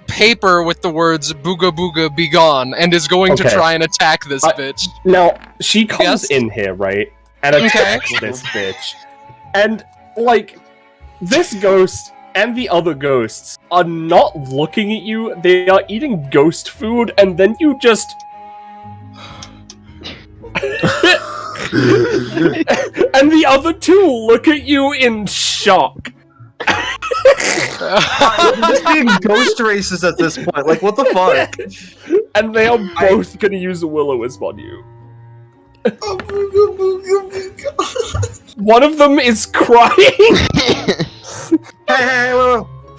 paper with the words "Booga Booga Begone," and is going to try and attack this bitch. Now she comes in here, right, and attacks this bitch, and this ghost and the other ghosts are not looking at you. They are eating ghost food, and then you just. And the other two look at you in shock. just being ghost races at this point. Like, what the fuck? And they are both gonna use a will-o-wisp on you. One of them is crying. Hey,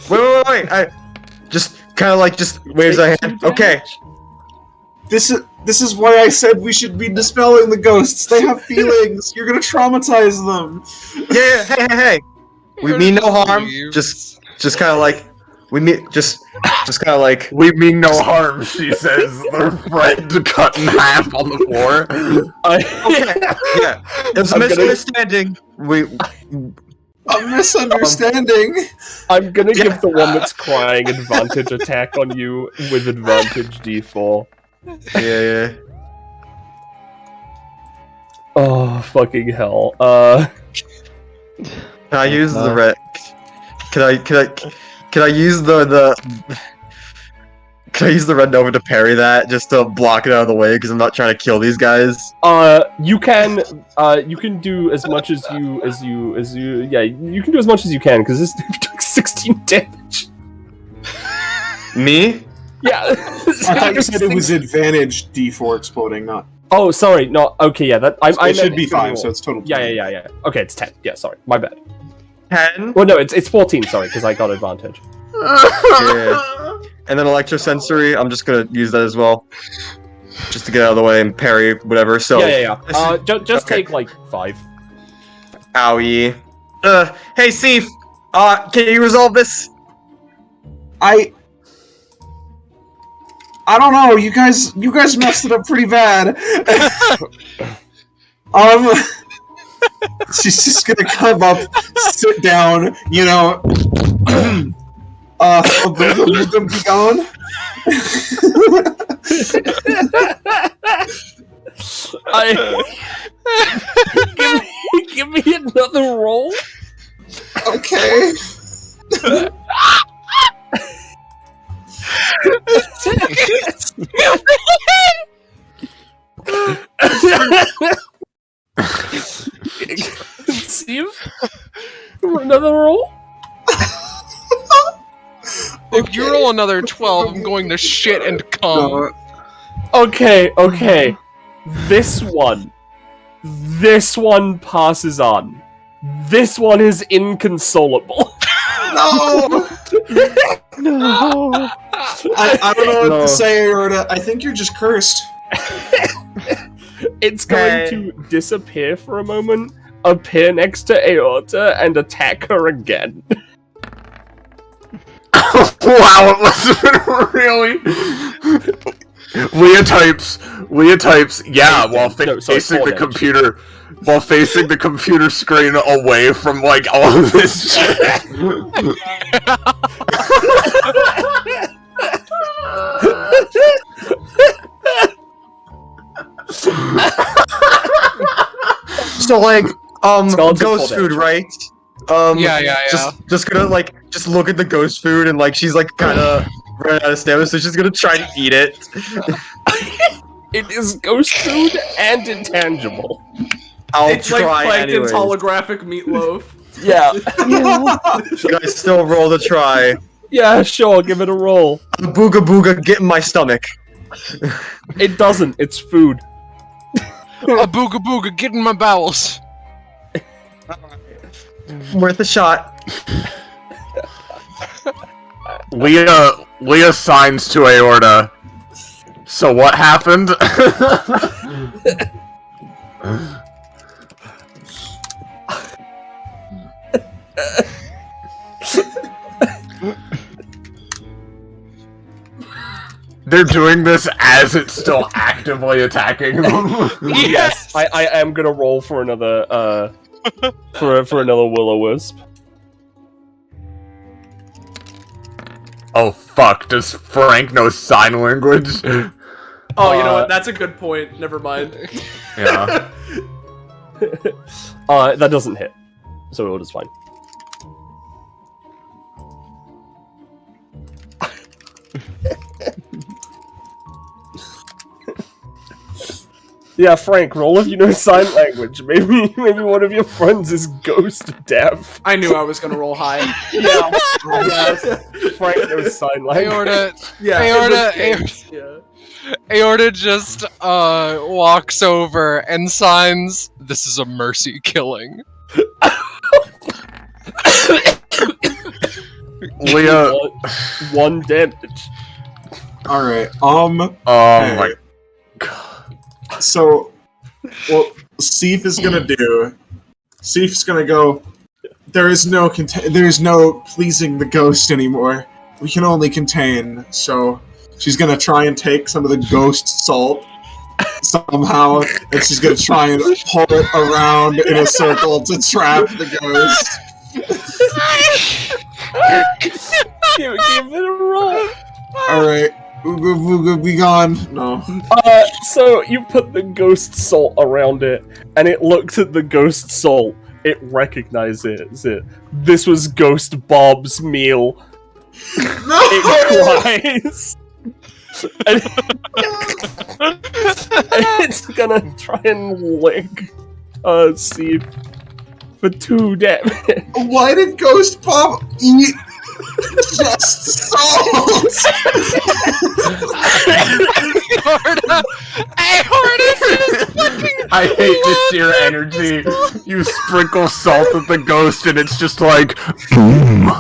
wait. I just kind of just waves a hand. Okay. This is why I said we should be dispelling the ghosts. They have feelings. You're gonna traumatize them. Yeah, hey. We mean no harm. Just kind of like we mean just kind of like We mean no harm, she says. Their friend cut in half on the floor. yeah. It was a misunderstanding. A misunderstanding. I'm gonna give the one that's crying advantage attack on you with advantage D4. Yeah. Oh, fucking hell. Can I use the red? Can I use the Can I use the red nova to parry that just to block it out of the way because I'm not trying to kill these guys? You can do as much as you yeah, you can do as much as you can because this took 16 damage. Me? Yeah. I thought you said it was advantage D4 exploding, not. Oh, sorry. No. Okay. Yeah. That I It should be meant 5, so it's total. Yeah. Okay, it's 10. Yeah. Sorry. My bad. 10? Well, no, it's 14. Sorry, because I got advantage. Yeah. And then electrosensory, I'm just gonna use that as well, just to get out of the way and parry whatever. So Yeah. Just okay. take like 5. Owie. Hey, Seif. Can you resolve this? I don't know. You guys messed it up pretty bad. She's just gonna come up, sit down, you know. Begone. Give me another roll. Okay. Steve, another roll. If you roll another 12, I'm going to shit and cum. Okay. This one passes on. This one is inconsolable. No. No. I don't know what to say, Aorta. I think you're just cursed. It's going to disappear for a moment, appear next to Aorta, and attack her again. Wow, it must have been really. Leah types. Yeah, while facing the computer, while facing the computer screen away from like all of this shit. So like, Skeleton ghost full food, damage. right? Yeah. Just gonna like, just look at the ghost food and like, she's like kind of running out of stamina, so she's gonna try to eat it. It is ghost food and intangible. I'll It's like try Plankton's anyways. holographic meatloaf. Yeah. Should I still roll to try? Yeah, sure, give it a roll. Booga get in my stomach. It doesn't, it's food. A booga, get in my bowels. Worth a shot. Leah signs to Aorta. So what happened? They're doing this as it's still actively attacking them. Yes, I am gonna roll for another for another will-o-wisp. Oh fuck, does Frank know sign language? Oh, you know what? That's a good point. Never mind. Yeah. That doesn't hit, so it is fine. Yeah, Frank, roll if you know sign language. Maybe one of your friends is ghost deaf. I knew I was gonna roll high. Yeah. Frank knows sign language. Aorta just walks over and signs, "This is a mercy killing." Leah, one damage. All right. oh my. So, what Seif is gonna do? Seif's gonna go. There is no pleasing the ghost anymore. We can only contain. So, she's gonna try and take some of the ghost salt somehow, and she's gonna try and pull it around in a circle to trap the ghost. Give it a roll. Alright. Booga booga be gone. No. So you put the ghost salt around it, and it looks at the ghost salt. It recognizes it. This was Ghost Bob's meal. No! It cries. And it's gonna try and lick Seif for 2 damage. Why did Ghost Bob eat just salt? I hate the sheer energy. You sprinkle salt at the ghost, and it's just like, boom.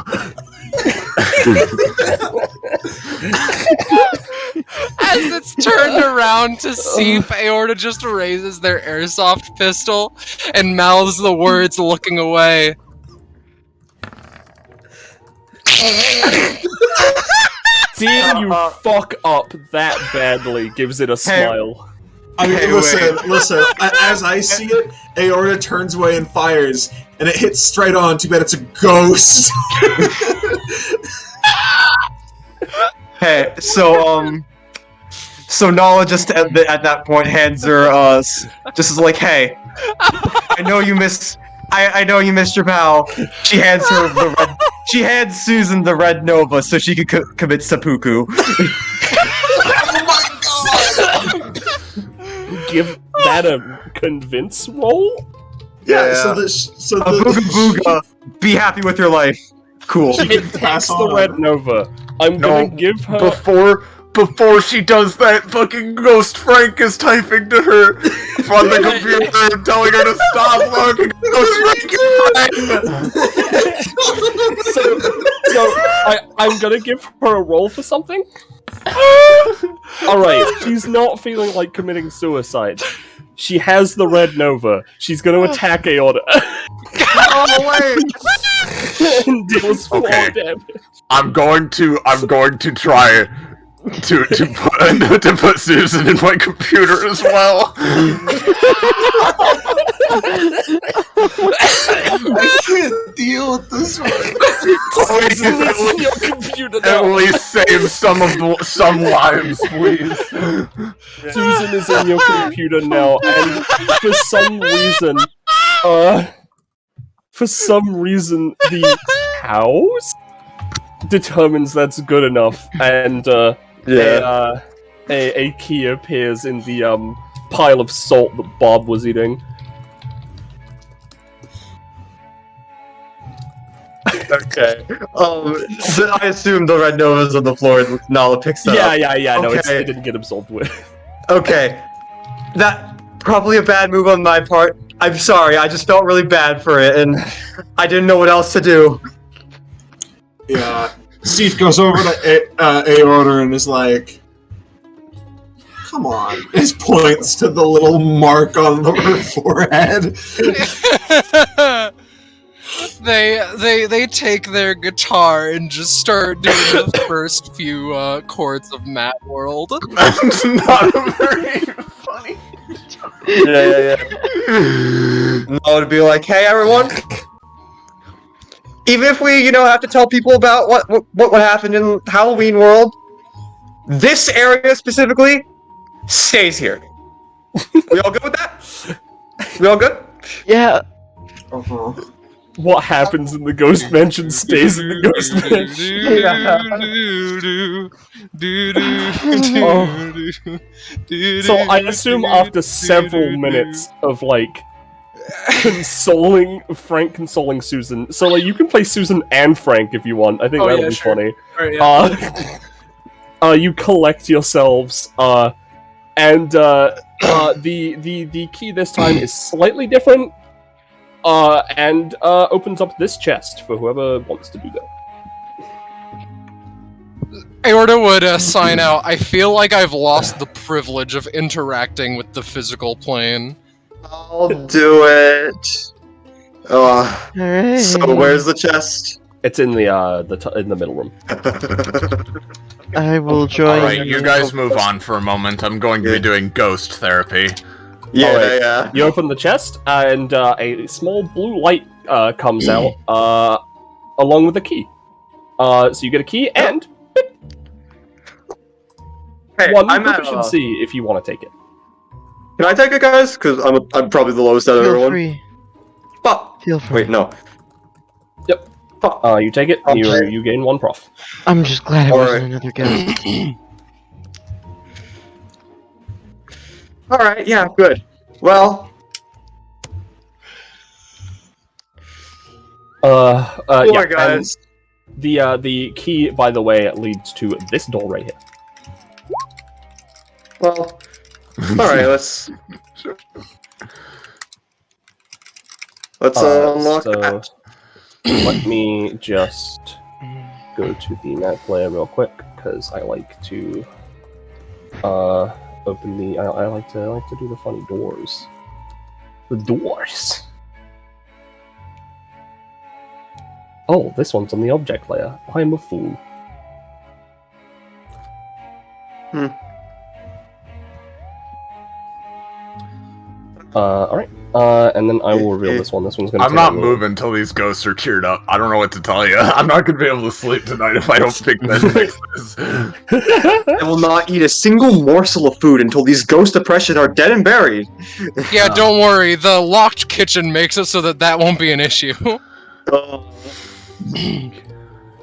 As it's turned around to Seif, Aorta just raises their airsoft pistol and mouths the words, looking away. Seeing you fuck up that badly gives it a smile. I mean, listen. As I see it, Aorta turns away and fires, and it hits straight on. Too bad it's a ghost. Hey, so Nala just at that point hands her just is like, hey, I know you missed your pal. She hands her the red. She hands Susan the red Nova so she could commit seppuku. Oh my god! Give that a convince roll? Yeah. Booga booga. Be happy with your life. Cool. It takes the red Nova. I'm gonna give her Before she does that, fucking Ghost Frank is typing to her from the computer and telling her to stop. Look, Ghost Frank is so I'm gonna give her a roll for something. Alright, she's not feeling like committing suicide. She has the red Nova. She's gonna attack Aorta. Oh wait! And deals 4 damage. I'm going to try to put Susan in my computer as well. I can't deal with this one. At least save some lives, please. Susan is in your computer now, and for some reason, the house determines that's good enough, and a key appears in the pile of salt that Bob was eating. Okay. So I assume the red Nova's on the floor and Nala picks that up. Yeah. No, Okay. it didn't get absorbed with. Okay. That probably a bad move on my part. I'm sorry, I just felt really bad for it, and I didn't know what else to do. Yeah. Steve goes over to Aorta and is like, come on. He points to the little mark on her forehead. They take their guitar and just start doing the first few chords of Mad World. That's not a very funny. Yeah. Nala would be like, hey everyone, even if we, have to tell people about what happened in Halloween World, this area specifically stays here. We all good with that? We all good? Yeah. Uh-huh. What happens in the Ghost Mansion stays in the Ghost Mansion. So I assume after several minutes of Frank consoling Susan. So you can play Susan and Frank if you want. I think that'll be funny. Right, you collect yourselves, and the key this time is slightly different. And opens up this chest for whoever wants to do that. Aorta would sign out. I feel like I've lost the privilege of interacting with the physical plane. I'll do it. Alright. So where's the chest? It's in the middle room. I will join. Alright, you guys move on for a moment. I'm going to be doing ghost therapy. Yeah, Alright. yeah. You open the chest, and a small blue light comes out, along with a key. So you get a key and Hey, one I'm at, proficiency if you want to take it. Can I take it, guys? Because I'm probably the lowest out of Feel everyone. free. Fuck. Feel free. Wait, no. Yep. Fuck. You take it. Okay. You gain 1 prof. I'm just glad it Alright. wasn't another ghost. Alright, yeah, good. Well, Yeah, guys. and the key, by the way, leads to this door right here. Well, alright, let's unlock so that. let me just go to the map player real quick because I like to open the. I like to do the funny doors. The doors. Oh, this one's on the object layer. I'm a fool. Alright. And then I will reveal this one. This one's gonna I'm take not a little- moving until these ghosts are cheered up. I don't know what to tell you. I'm not gonna be able to sleep tonight if I don't fix this. I will not eat a single morsel of food until these ghost oppression are dead and buried. Yeah, don't worry. The locked kitchen makes it so that won't be an issue.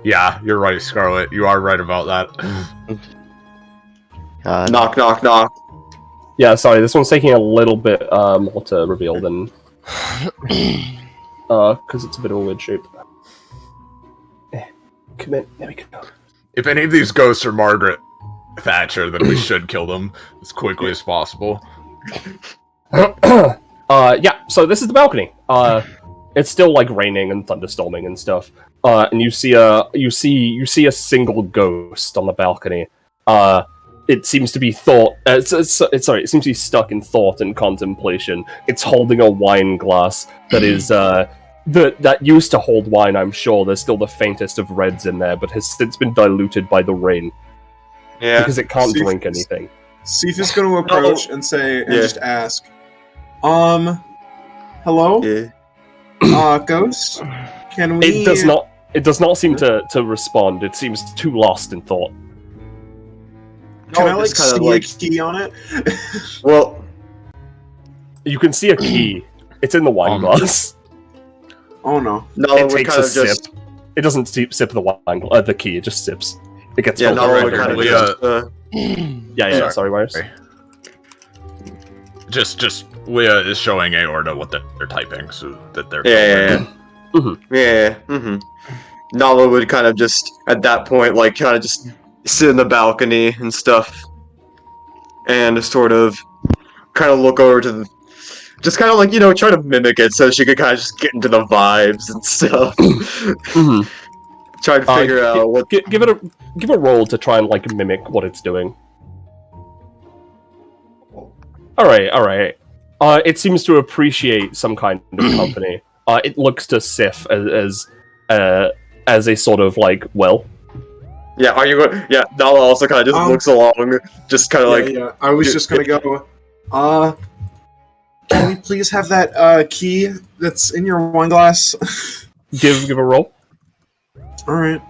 Yeah, you're right, Scarlet. You are right about that. God. Knock, knock, knock. Yeah, sorry, this one's taking a little bit more to reveal than because it's a bit of a weird shape. Come in, there we go. If any of these ghosts are Margaret Thatcher, then we should kill them as quickly as possible. Yeah, so this is the balcony. It's still like raining and thunderstorming and stuff. And you see a single ghost on the balcony. It seems to be it seems to be stuck in thought and contemplation. It's holding a wine glass that is that used to hold wine, I'm sure. There's still the faintest of reds in there, but has since been diluted by the rain. Yeah. Because it can't drink anything. Sif is going to approach and say, and Yeah. just ask, hello? Yeah. Ghost? Can we... It does not seem to respond. It seems too lost in thought. Can I, Oh, like, it's kinda see like- a key on it? Well, You can see a key. It's in the wine glass. Oh, no. no, It we takes kind a of just... sip. It doesn't sip the the key. It just sips. It gets Yeah, filled no, right we kind of we, just... Yeah. Sorry, Myers. Just Leah is showing Aorta what they're typing, so that they're Yeah. Mm-hmm. Yeah. Mm-hmm. Nala would kind of just, at that point, like, kind of just sit in the balcony and stuff. And sort of, kind of look over to the... Just kind of like, try to mimic it so she could kind of just get into the vibes and stuff. Mm-hmm. Try to figure out what... Give a roll to try and like mimic what it's doing. All right. It seems to appreciate some kind of company. It looks to Sif as a sort of like, well. Yeah, are you going... Yeah, Nala also kind of just looks along, just kind of like... Yeah, I was just going to go, can we please have that, key that's in your wine glass? Give a roll. Alright.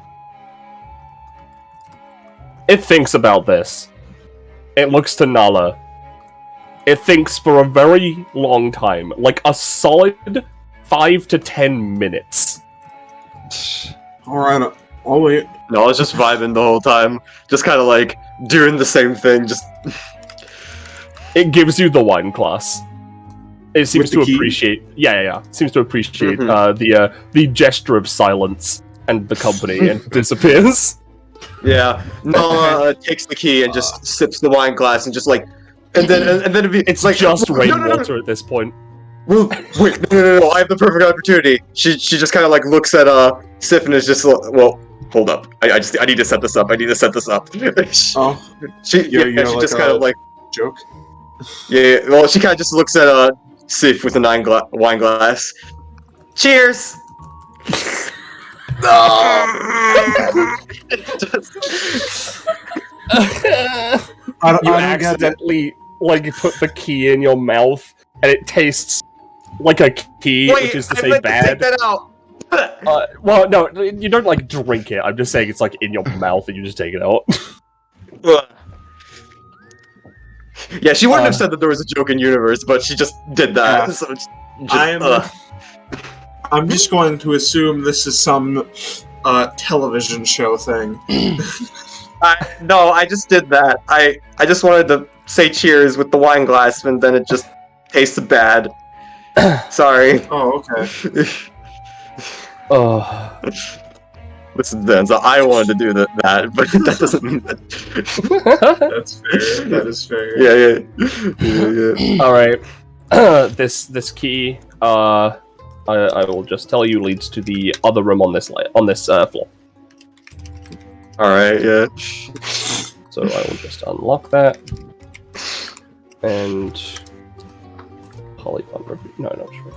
It thinks about this. It looks to Nala. It thinks for a very long time, like a solid 5 to 10 minutes. Alright, I'll wait. No, I was just vibing the whole time. Just kind of like, doing the same thing, just... It gives you the wine glass. It seems With the to key? appreciate... Yeah. Seems to appreciate Mhm. the gesture of silence and the company and disappears. Yeah, Nala takes the key and just sips the wine glass and just like... And then it'd be... It's like, just no, rainwater at this point. Well, wait, no, I have the perfect opportunity. She just kind of like looks at Sif and is just well, hold up. I need to set this up. I need to set this up. Oh, she you're she like just kind of like joke. yeah. Well, she kind of just looks at Sif with a wine glass. Cheers. I You don't get that. accidentally like put the key in your mouth, and it tastes like a key, Wait, which is to I say meant to take bad. that out. Well, no, you don't like drink it. I'm just saying it's like in your mouth, and you just take it out. Yeah, she wouldn't have said that there was a joke in universe, but she just did that. Yeah. So it's I'm just going to assume this is some television show thing. No, I just did that. I just wanted to say cheers with the wine glass, and then it just tasted bad. Sorry. Oh, okay. Oh. Listen, then, so I wanted to do that, but that doesn't mean that. That's fair. That is fair. Yeah. All right. This key, I will just tell you, leads to the other room on this floor. All right. Yeah. So I will just unlock that. And polygon review. No, not sure.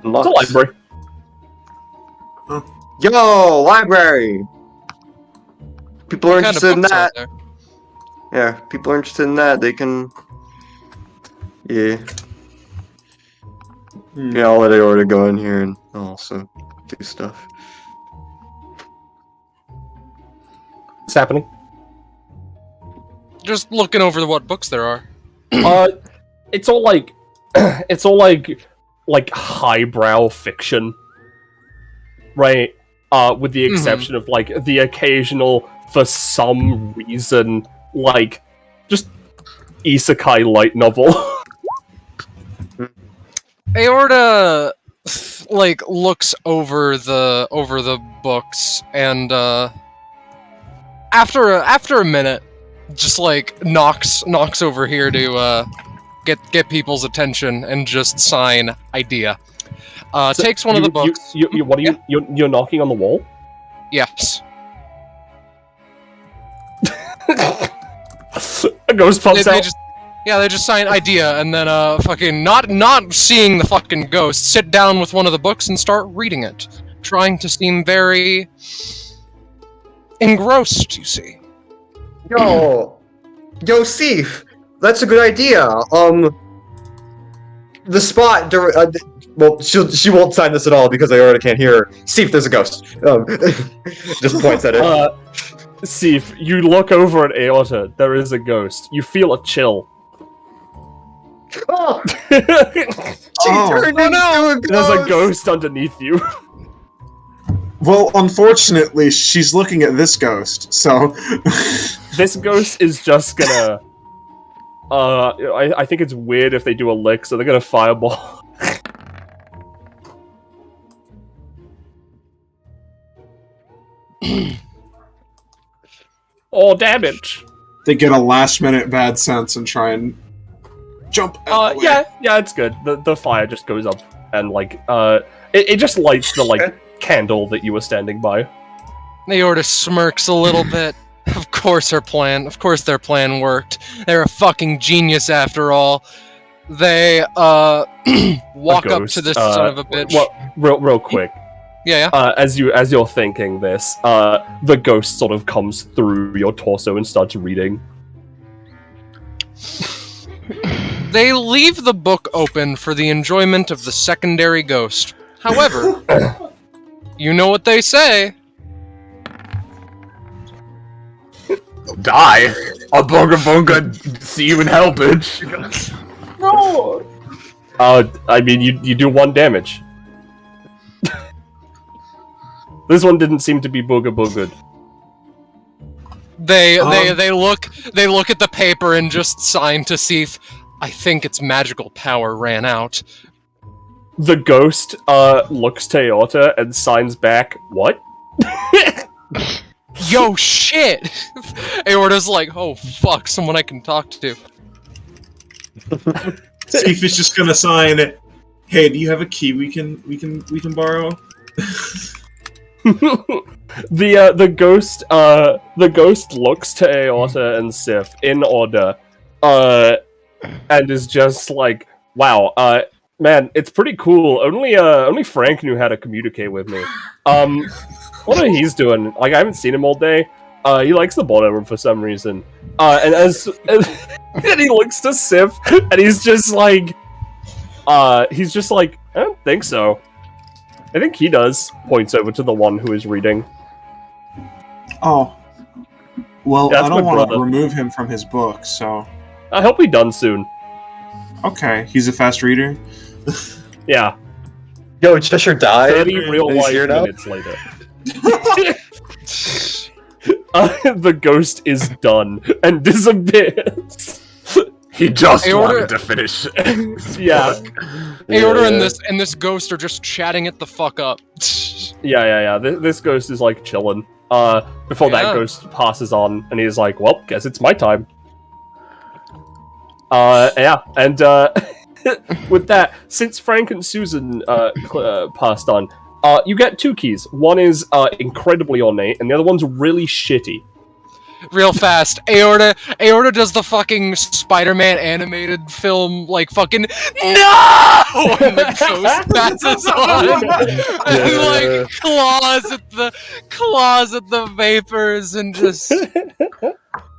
It's a library. Yo, library. People are What kind of interested in books are that. there? Yeah, people are interested in that. They can. Yeah. Yeah, I'll let Aorta go in here and also do stuff. What's happening? Just looking over what books there are. It's all like, like highbrow fiction, right? With the exception of like the occasional, for some reason, like just isekai light novel. Aorta like looks over the books and after a minute just like knocks over here to get people's attention and just sign idea. So Takes one of the books. What are you? You're knocking on the wall? Yes. A ghost pops out. They just sign idea and then fucking not seeing the fucking ghost, sit down with one of the books and start reading it, trying to seem very engrossed, you see. Yo, Sif, that's a good idea. The spot. Well, she won't sign this at all because I already can't hear her. Sif, there's a ghost. Just points at it. Sif, you look over at Aorta. There is a ghost. You feel a chill. Oh. She turned into a ghost. There's a ghost underneath you. Well, unfortunately, she's looking at this ghost, so... This ghost is just gonna... I think it's weird if they do a lick, so they're gonna fireball. Oh, damage! They get a last-minute bad sense and try and jump out the way. Yeah, it's good. The fire just goes up, and, like, it just lights the, like, candle that you were standing by. Aorta smirks a little bit. Of course their plan worked. They're a fucking genius after all. They, walk up to this son of a bitch. Well, real quick. Yeah. As you're thinking this, the ghost sort of comes through your torso and starts reading. They leave the book open for the enjoyment of the secondary ghost. However, you know what they say. Die? A booga see you in hell, bitch. No! I mean, you do 1 damage. This one didn't seem to be booga. They look at the paper and just sign to see if I think its magical power ran out. The ghost looks to Aorta and signs back, what? Yo, shit! Aorta's like, oh fuck, someone I can talk to. Sif is just gonna sign, hey, do you have a key we can borrow? the ghost looks to Aorta and Sif in order, and is just like, wow, man, it's pretty cool. Only Frank knew how to communicate with me. What are he's doing? Like, I haven't seen him all day. He likes the bottom for some reason. And and he looks to Sif, and he's just like, I don't think so. I think he does. Points over to the one who is reading. Oh. Well, Yeah, I that's don't my want to brother. remove him from his book, so... I hope he's done soon. Okay, he's a fast reader. Yeah. Yo, Cheshire died. 30 real He's life here now? minutes later. The ghost is done and disappears. He just Aorta- wanted to finish. Yeah. Aorta and this ghost are just chatting it the fuck up. Yeah. This ghost is like chilling. Before that Yeah. ghost passes on, and he's like, "Well, guess it's my time." Yeah, and with that, since Frank and Susan passed on, you get 2 keys. One is incredibly ornate, and the other one's really shitty. Real fast, Aorta does the fucking Spider-Man animated film, like fucking no, and the ghost passes on, and like claws at the vapors, and just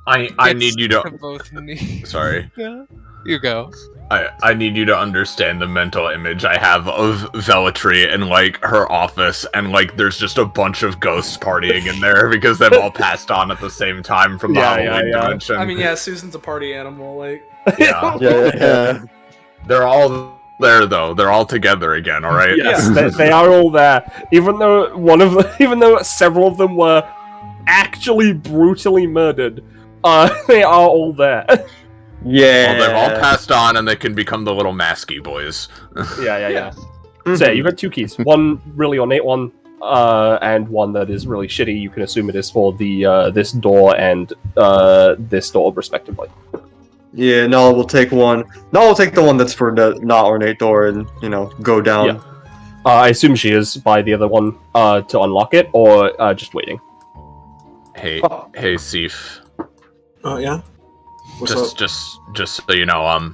I need you to. both knees. Sorry. Yeah, you go. I need you to understand the mental image I have of Velatry and, like, her office, and, like, there's just a bunch of ghosts partying in there because they've all passed on at the same time from the Halloween dimension. I mean, yeah, Susan's a party animal, like... Yeah. Yeah. They're all there, though. They're all together again, alright? Yes, they are all there. Even though several of them were actually brutally murdered, they are all there. Yeah. Well, they've all passed on, and they can become the little masky boys. Yeah. So yeah, you got 2 keys. One really ornate one, and one that is really shitty. You can assume it is for the this door and this door, respectively. Yeah, no, we'll take one. No, we'll take the one that's for the not ornate door and, go down. Yeah. I assume she is by the other one to unlock it, or just waiting. Hey, Sif. Oh, yeah? What's up? Just so you know,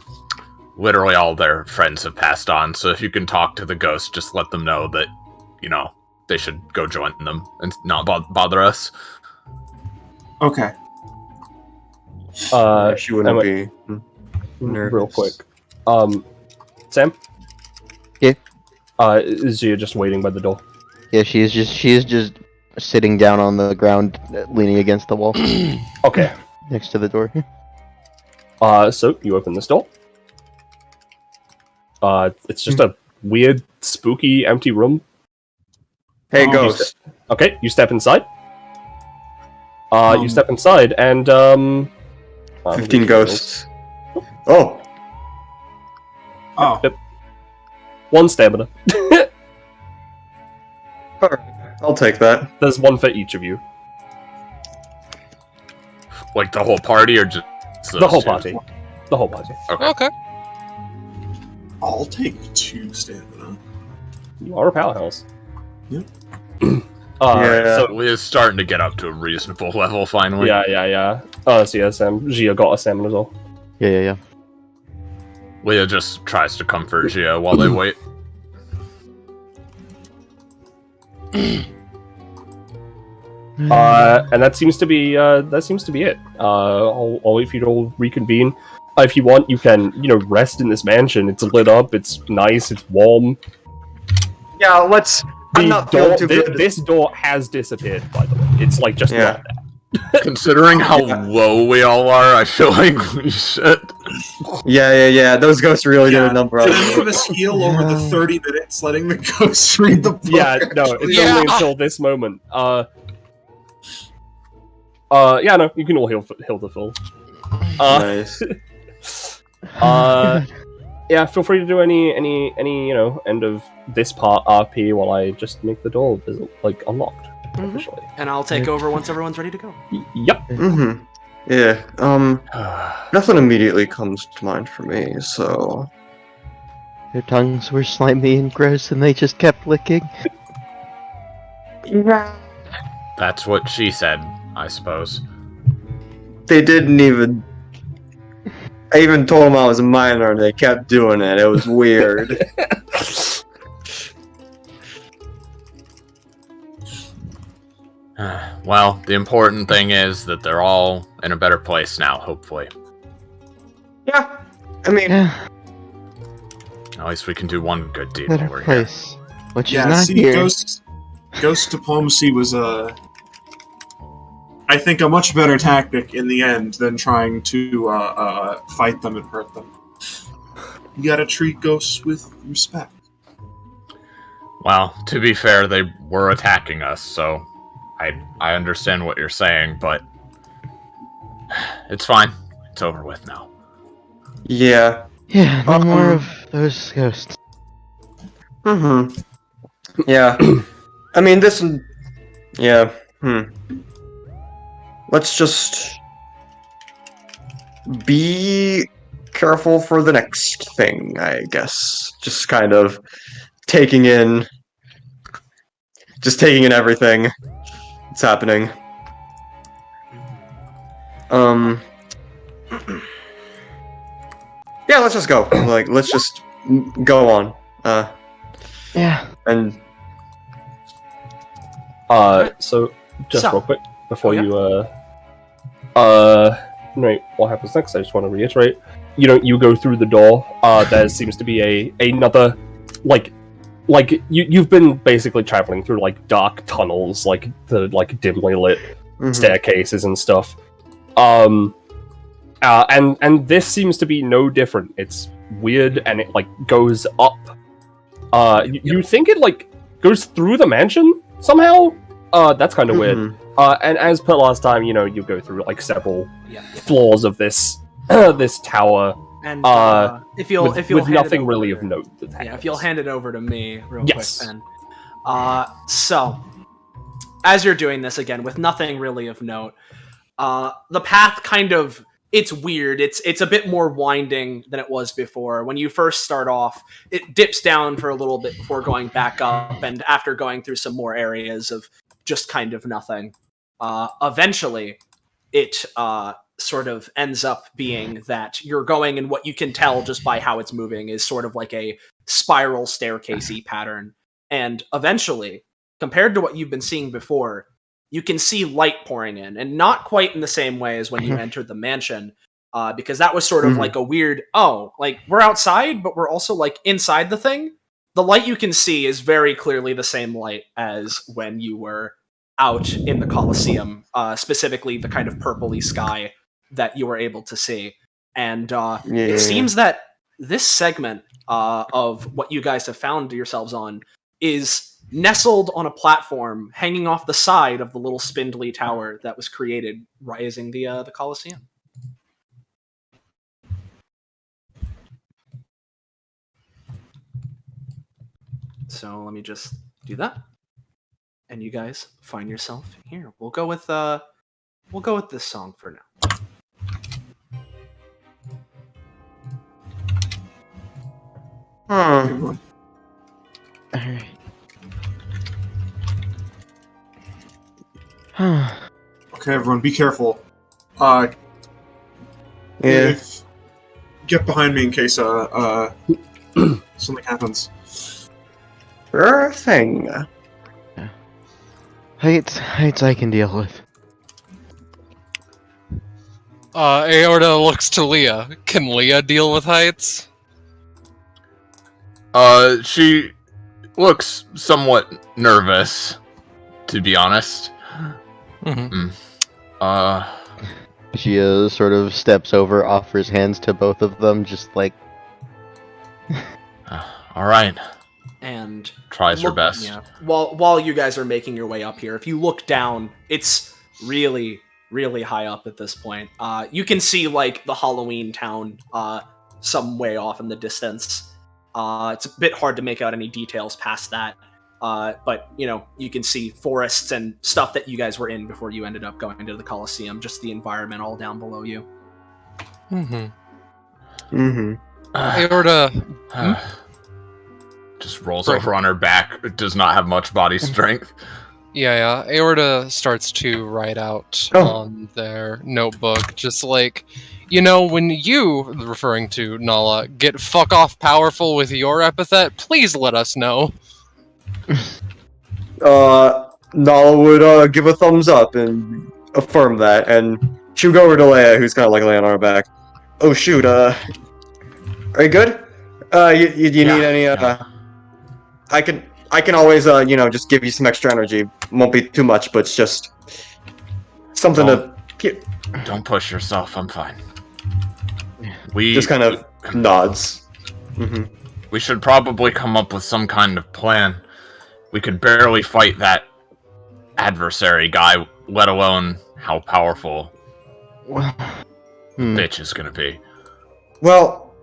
literally all their friends have passed on, so if you can talk to the ghost, just let them know that, they should go join them and not bother us. Okay. She wouldn't be nervous. Real quick. Sam? Yeah? Is she just waiting by the door? Yeah, she is just sitting down on the ground, leaning against the wall, Okay. next to the door. So you open this door. It's just a weird, spooky, empty room. Hey, Oh, ghost. Okay, you step inside. You step inside, and 15 ghosts. Oh. Oh. 1 stamina. Alright, I'll take that. There's 1 for each of you. Like the whole party, or just The whole those two? party. The whole party. Okay. I'll take 2 stamina. You are a powerhouse. Yep. Yeah. So Leah's starting to get up to a reasonable level finally. yeah. So yeah, Gia got a stamina as well. Yeah. Leah just tries to comfort Gia while they wait. And that seems to be it. I'll wait for you to all reconvene. If you want, you can rest in this mansion. It's lit up. It's nice. It's warm. Yeah, let's... I'm not feeling too good. This door has disappeared, by the way. It's like just Yeah. not there. Considering how low we all are, I feel like we should. Yeah. Those ghosts really did a number on Just give us heal over the 30 minutes, letting the ghosts read the book. Yeah, no, it's Yeah. only until this moment. Yeah, no, you can all heal the full. Nice. Yeah, feel free to do any end of this part RP while I just make the door unlocked officially. And I'll take over once everyone's ready to go. Yep. Mm-hmm. Yeah, nothing immediately comes to mind for me, so... Their tongues were slimy and gross, and they just kept licking. That's what she said, I suppose. They didn't even... I even told them I was a minor and they kept doing it. It was weird. Well, the important thing is that they're all in a better place now, hopefully. Yeah. I mean... Yeah, At least we can do one good deed better while we're here. place. Which Yeah, is not see, here. Ghost diplomacy was I think, a much better tactic in the end than trying to fight them and hurt them. You gotta treat ghosts with respect. Well, to be fair, they were attacking us, so I understand what you're saying, but it's fine. It's over with now. Yeah. Yeah, no more of those ghosts. Mm-hmm. Yeah. I mean, this... Yeah. Let's just... be careful for the next thing, I guess. Just kind of taking in... Just taking in everything that's happening. Yeah, let's just go. Like, let's just go on. Yeah. And... So, just So- real quick, before Okay. you, right, what happens next, I just want to reiterate. You go through the door, there seems to be another, you've been basically traveling through, dark tunnels, the dimly lit staircases and stuff. And this seems to be no different. It's weird, and it, goes up. You think it, goes through the mansion somehow? That's kind of weird. And as per last time, you go through, several floors of this this tower. And if you'll with hand nothing it really over, of note. That yeah, if happens. you'll hand it over to me real Yes. quick, then. So, as you're doing this again with nothing really of note, the path kind of, it's weird. It's a bit more winding than it was before. When you first start off, it dips down for a little bit before going back up, and after going through some more areas of just kind of nothing, eventually it sort of ends up being that you're going, and what you can tell just by how it's moving is sort of like a spiral staircasey pattern. And eventually, compared to what you've been seeing before, you can see light pouring in, and not quite in the same way as when you entered the mansion, because that was sort of like a weird, we're outside, but we're also inside the thing. The light you can see is very clearly the same light as when you were out in the Colosseum, specifically the kind of purpley sky that you were able to see. And it seems that this segment of what you guys have found yourselves on is nestled on a platform hanging off the side of the little spindly tower that was created rising the Colosseum. So let me just do that, and you guys find yourself here. We'll go with this song for now. Hmm. Alright. Okay, everyone, be careful. Yeah. Get behind me in case something happens. Sure thing. Heights I can deal with. Aorta looks to Leah. Can Leah deal with heights? She looks somewhat nervous, to be honest. She sort of steps over, offers hands to both of them, just like... Alright. And Tries her best. Yeah. While you guys are making your way up here, if you look down, it's really, really high up at this point. You can see the Halloween town some way off in the distance. It's a bit hard to make out any details past that. But you can see forests and stuff that you guys were in before you ended up going into the Colosseum, just the environment all down below you. Aorta. Just rolls over on her back. It does not have much body strength. Yeah. Aorta starts to write out on their notebook, just like, when you, referring to Nala, get fuck off powerful with your epithet, please let us know. Nala would give a thumbs up and affirm that, and she would go over to Leia, who's kind of like laying on her back. Oh shoot, are you good? You need any, I can always, just give you some extra energy. Won't be too much, but it's just something Don't push yourself, I'm fine. We just kind of nods. We should probably come up with some kind of plan. We could barely fight that adversary guy, let alone how powerful the bitch is gonna be. Well,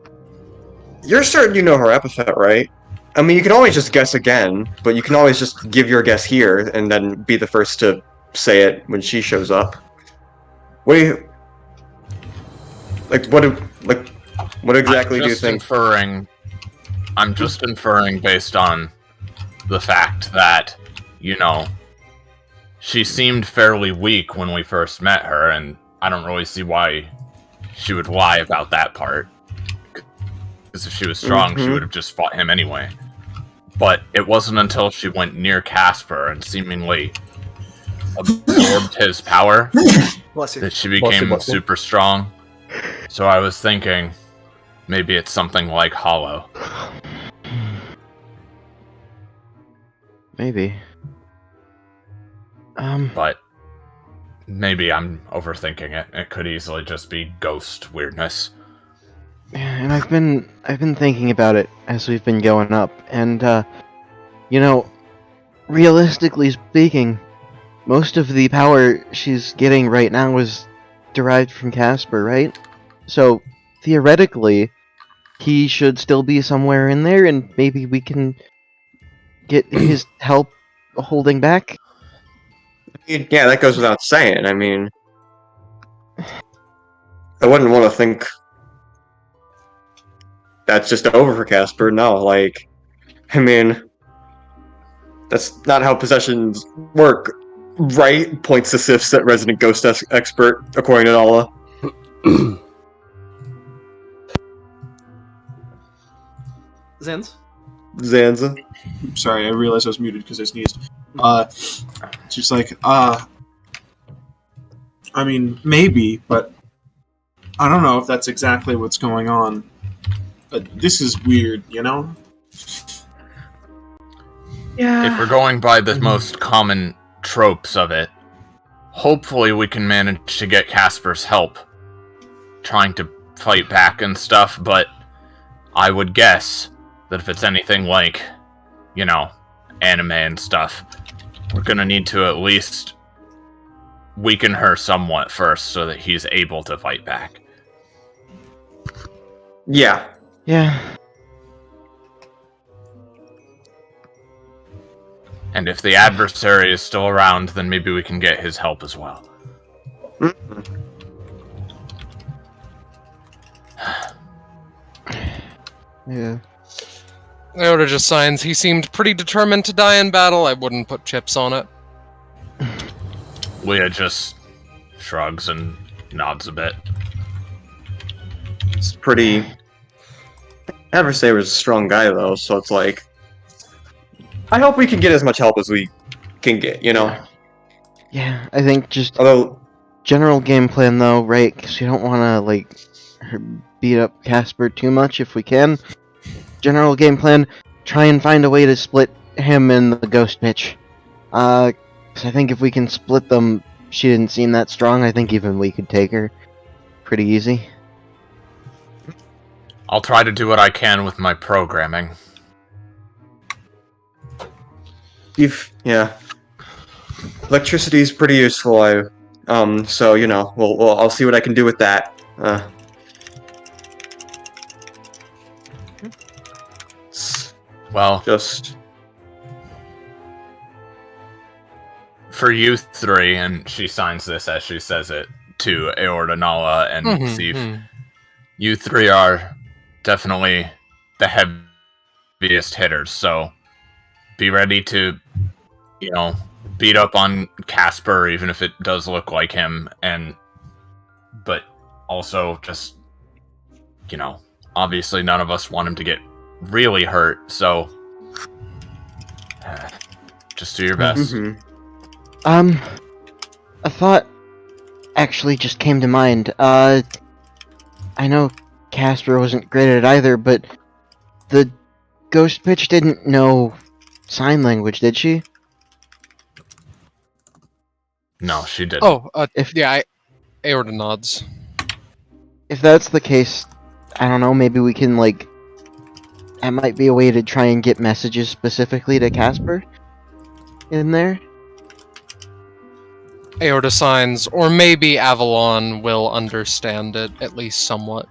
you're certain you know her epithet, right? I mean, you can always just guess again, but you can always just give your guess here and then be the first to say it when she shows up. What do you... what exactly do you think? I'm just inferring based on the fact that, she seemed fairly weak when we first met her, and I don't really see why she would lie about that part. Because if she was strong, she would have just fought him anyway. But it wasn't until she went near Casper and seemingly absorbed his power that she became super strong. So I was thinking, maybe it's something like Hollow. Maybe. But maybe I'm overthinking it. It could easily just be ghost weirdness. And I've been thinking about it as we've been going up, and realistically speaking, most of the power she's getting right now is derived from Casper, right? So theoretically, he should still be somewhere in there, and maybe we can get his help holding back. Yeah, that goes without saying. I mean, I wouldn't want to think that's just over for Casper. No, I mean, that's not how possessions work, right? Points to Sif's that resident ghost expert, according to Nala. Zanza. Sorry, I realized I was muted because I sneezed. She's like, I mean, maybe, but I don't know if that's exactly what's going on. This is weird, Yeah. If we're going by the most common tropes of it, hopefully we can manage to get Casper's help trying to fight back and stuff, but I would guess that if it's anything like, anime and stuff, we're gonna need to at least weaken her somewhat first so that he's able to fight back. Yeah. Yeah. And if the adversary is still around, then maybe we can get his help as well. Yeah. Aorta just signs. He seemed pretty determined to die in battle. I wouldn't put chips on it. Leah just shrugs and nods a bit. It's pretty... Adversary was a strong guy, though, so it's like... I hope we can get as much help as we can get, Yeah, I think just... Although... General game plan, though, right? Because you don't want to, beat up Casper too much if we can. General game plan, try and find a way to split him and the ghost bitch. Because I think if we can split them, she didn't seem that strong. I think even we could take her pretty easy. I'll try to do what I can with my programming. Yeah. Electricity's pretty useful, so, I'll see what I can do with that. Well, just... For you three, and she signs this as she says it to Aorta, Nala, and Thief, you three are definitely the heaviest hitters, so be ready to, beat up on Casper, even if it does look like him, but also just, obviously none of us want him to get really hurt, so just do your best. A thought actually just came to mind. I know Casper wasn't great at it either, but the ghost bitch didn't know sign language, did she? No, she didn't. Oh, Aorta nods. If that's the case, I don't know, maybe we can, that might be a way to try and get messages specifically to Casper in there. Aorta signs, or maybe Avalon will understand it, at least somewhat.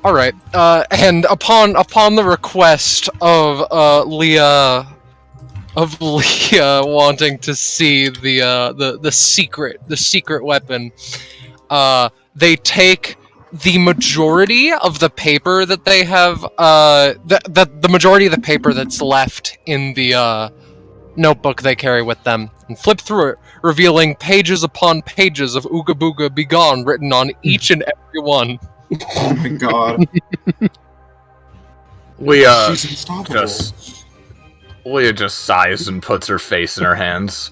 Alright, and upon the request of Leah wanting to see the secret weapon, they take the majority of the paper that they have, the majority of the paper that's left in the notebook they carry with them, and flip through it, revealing pages upon pages of Ooga Booga Begone written on each and every one. Oh my god. Leah She's unstoppable. just sighs and puts her face in her hands.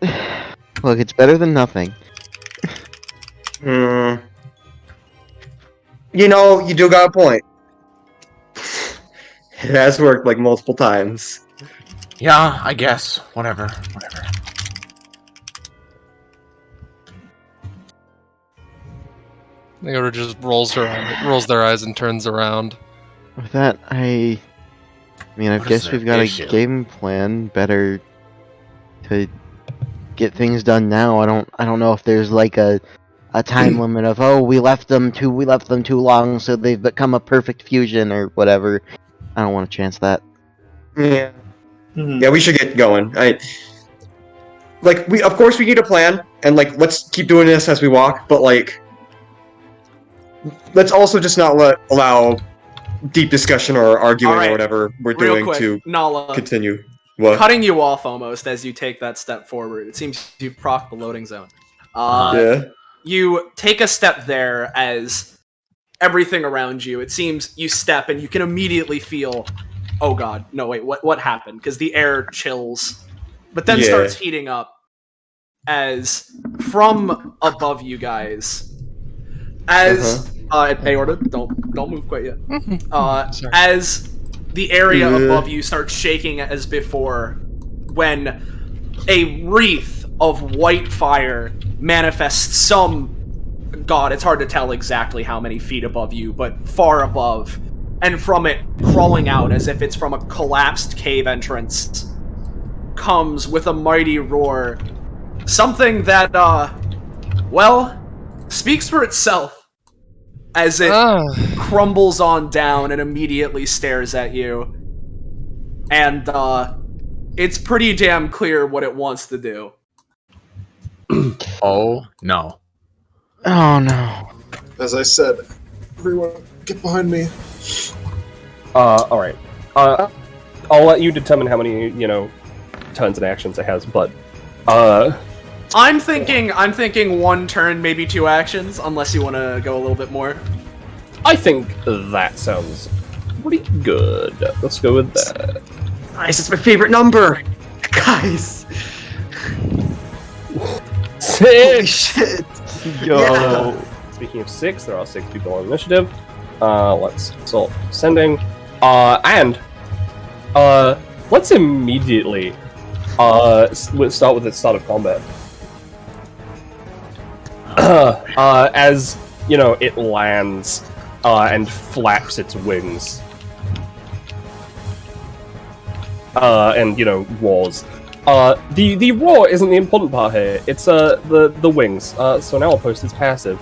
Look, it's better than nothing. You do got a point. It has worked multiple times. Yeah, I guess. Whatever. Aorta just rolls their eyes and turns around. With that, I guess we've got a game plan. Better to get things done now. I don't know if there's a time limit of we left them too long, so they've become a perfect fusion or whatever. I don't want to chance that. Yeah. Yeah, we should get going. Of course we need a plan, and let's keep doing this as we walk, but let's also just not allow deep discussion or arguing Alright, or whatever we're real doing quick, to Nala, continue. What? cutting you off almost as you take that step forward. It seems you've procced the loading zone. Yeah. You take a step there as everything around you, it seems you step and you can immediately feel, oh god, no wait, what happened? Because the air chills, but then starts heating up as from above you guys, as Aorta, don't move quite yet. As the area above you starts shaking as before, when a wreath of white fire manifests some, god, it's hard to tell exactly how many feet above you, but far above, and from it, crawling out as if it's from a collapsed cave entrance, comes with a mighty roar. Something that, speaks for itself as it crumbles on down and immediately stares at you. And, it's pretty damn clear what it wants to do. Oh, no. Oh no. As I said, everyone, get behind me. Alright. I'll let you determine how many, turns and actions it has, but, I'm thinking one turn, maybe 2 actions, unless you want to go a little bit more. I think that sounds pretty good. Let's go with that. Nice, it's my favorite number! Guys! 6! Holy shit! Yo! Yeah. Speaking of 6, there are 6 people on initiative. Let's start sending. Let's immediately start with the start of combat. As, it lands and flaps its wings. And, roars. The roar isn't the important part here, it's the wings. So now I'll post its passive.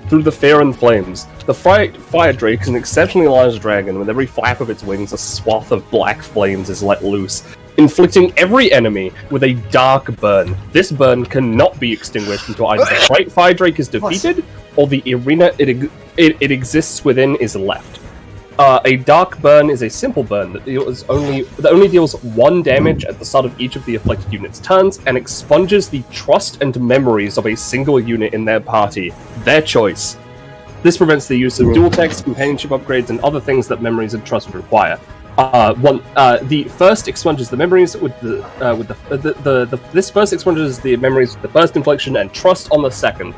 Through the fear and flames, the fire drake is an exceptionally large dragon. With every flap of its wings, a swath of black flames is let loose, inflicting every enemy with a dark burn. This burn cannot be extinguished until either the fire drake is defeated, or the arena it exists within is left. A dark burn is a simple burn that only deals 1 damage at the start of each of the afflicted unit's turns and expunges the trust and memories of a single unit in their party, their choice. This prevents the use of dual text, companionship upgrades, and other things that memories and trust would require. The first expunges the memories with this first expunges the memories with the first infliction and trust on the second.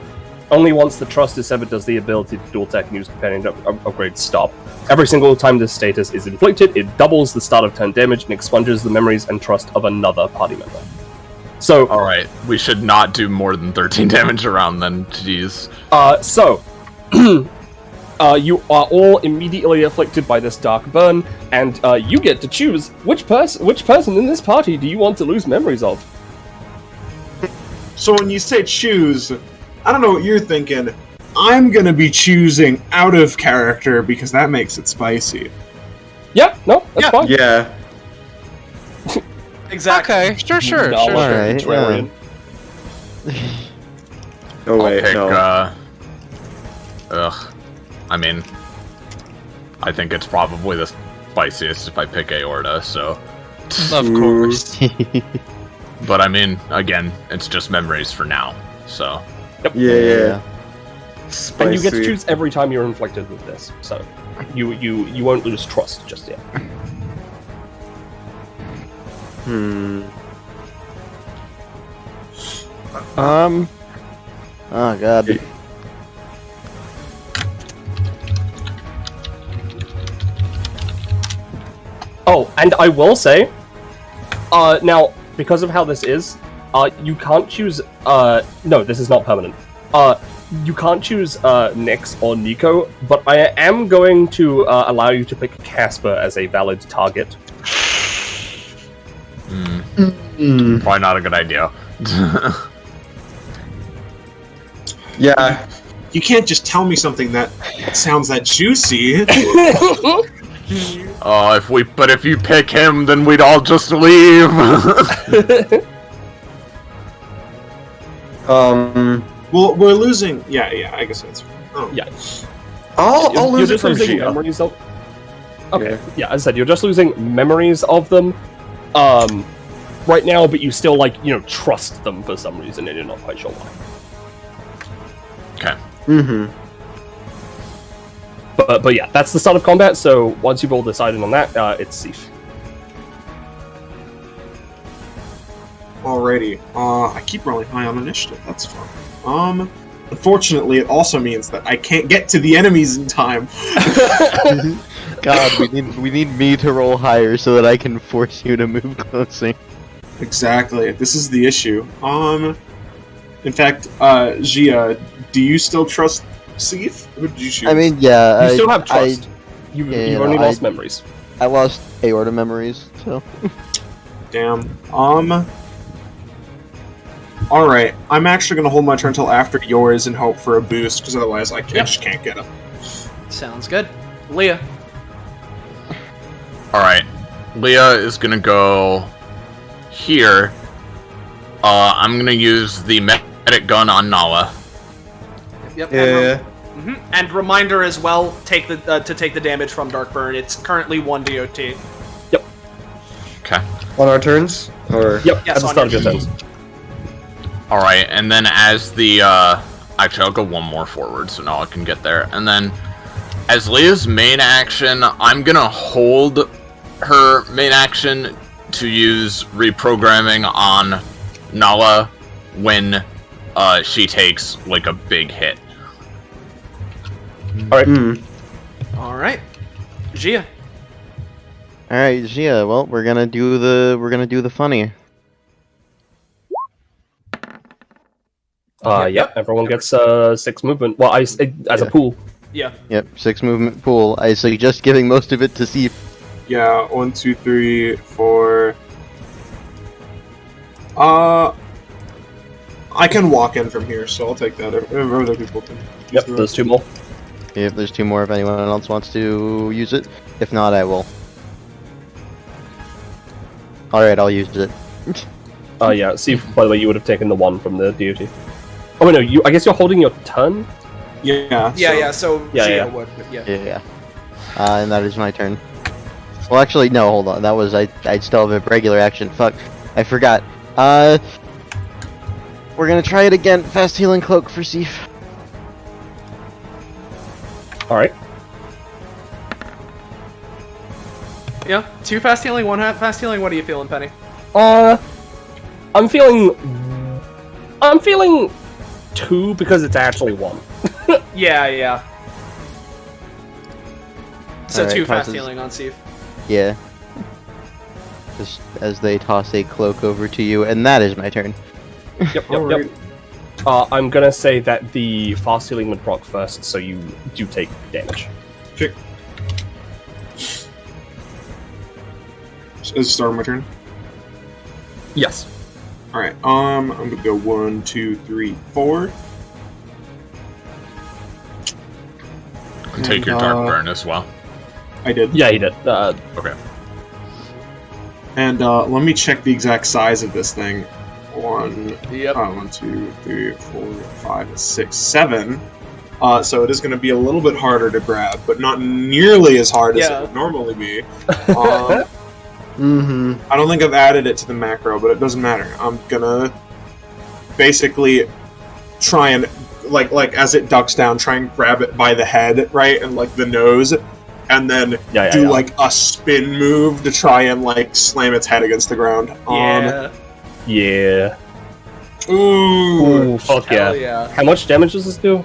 Only once the trust is severed does the ability to dual tech and use companion upgrades stop. Every single time this status is inflicted, it doubles the start of turn damage and expunges the memories and trust of another party member. So, alright, we should not do more than 13 damage around then, jeez. You are all immediately afflicted by this dark burn, and you get to choose which person in this party do you want to lose memories of. So when you say choose, I don't know what you're thinking. I'm gonna be choosing out of character because that makes it spicy. Yeah, no, that's fine. Yeah. Exactly. Okay, sure. Alright, yeah. Oh wait, I'll pick, no. I mean, I think it's probably the spiciest if I pick aorta, so... Of course. But I mean, again, it's just memories for now, so... Yep. Yeah. Spicy. And you get to choose every time you're inflicted with this, so you won't lose trust just yet. Oh god. Oh, and I will say, now, because of how this is, you can't choose, no, this is not permanent. You can't choose, Nyx or Nico, but I am going to, allow you to pick Casper as a valid target. Probably not a good idea. Yeah. You can't just tell me something that sounds that juicy. But if you pick him, then we'd all just leave. Well, we're losing. Yeah, I guess that's. Oh. Yeah. I'll lose you're it from just losing Gia. memories of. Okay, yeah, as I said, you're just losing memories of them, right now, but you still trust them for some reason, and you're not quite sure why. Okay. But yeah, that's the start of combat. So once you've all decided on that, it's Sif. Alrighty. I keep rolling high on initiative. That's fun. Unfortunately, it also means that I can't get to the enemies in time. God, we need me to roll higher so that I can force you to move closer. Exactly. This is the issue. In fact, Gia, do you still trust Sif? Who did you choose? I mean, yeah. You still have trust. You've only lost memories. I lost aorta memories, so. Damn. Alright, I'm actually gonna hold my turn until after yours and hope for a boost, because otherwise I just can't get him. Sounds good. Leah. Alright. Leah is gonna go here. I'm gonna use the medic gun on Nala. Yep. Yeah. And reminder as well, take the damage from Dark Burn. It's currently 1 DOT. Yep. Okay. On our turns? Or... Yep, Yes, at the on start of your your turns. Alright, and then as the, actually, I'll go one more forward, so now I can get there. And then, as Leah's main action, I'm gonna hold her main action to use reprogramming on Nala when, she takes, like, a big hit. Alright. Alright. Gia. Alright, Gia, well, we're gonna do the funny. Yep, everyone gets 6 movement. Well, as a pool. Yeah. Yep, 6 movement pool. I suggest giving most of it to Sif. Yeah, 1, 2, 3, 4. I can walk in from here, so I'll take that. Other people can. Yep, there's 2 more. If there's 2 more, if anyone else wants to use it. If not, I will. Alright, I'll use it. Yeah, see, by the way, you would have taken the 1 from the DOT. Oh, wait, no, I guess you're holding your turn? Yeah. Yeah, so Yeah, Gia yeah. would, but yeah. Yeah. And that is my turn. Well, actually, no, hold on. That was, I still have a regular action. Fuck. I forgot. We're gonna try it again. Fast healing cloak for Sif. Alright. Yeah, 2 fast healing, 1 fast healing. What are you feeling, Penny? I'm feeling 2 because it's actually 1. Yeah. So Alright, 2 fast tosses- healing on Sif. Yeah. Just as they toss a cloak over to you, and that is my turn. Yep. I'm gonna say that the fast healing would proc first, so you do take damage. Okay. Is it start my turn? Yes. Alright, I'm gonna go 1, 2, 3, 4. And take your dark burn as well. I did. Yeah, he did. Okay. And let me check the exact size of this thing. 1, Yep. 1, 2, 3, 4, 5, 6, 7. So it is going to be a little bit harder to grab, but not nearly as hard as it would normally be. I don't think I've added it to the macro, but it doesn't matter. I'm gonna basically try and like as it ducks down, try and grab it by the head, right, and like the nose, and then do like a spin move to try and like slam its head against the ground. Yeah. Ooh, fuck Hell yeah. How much damage does this do?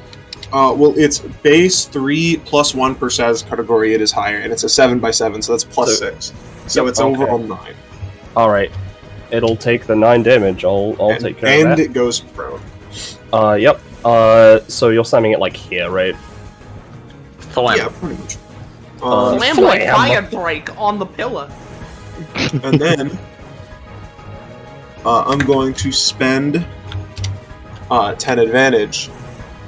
Well, it's base 3 plus 1 per size category. It is higher, and it's a 7x7, so that's plus 6. So it's overall 9. All right. It'll take the 9 damage. I'll take care of that. And it goes prone. Yep. So you're slamming it like here, right? Yeah, pretty much. Slam like fire break on the pillar. And then I'm going to spend 10 advantage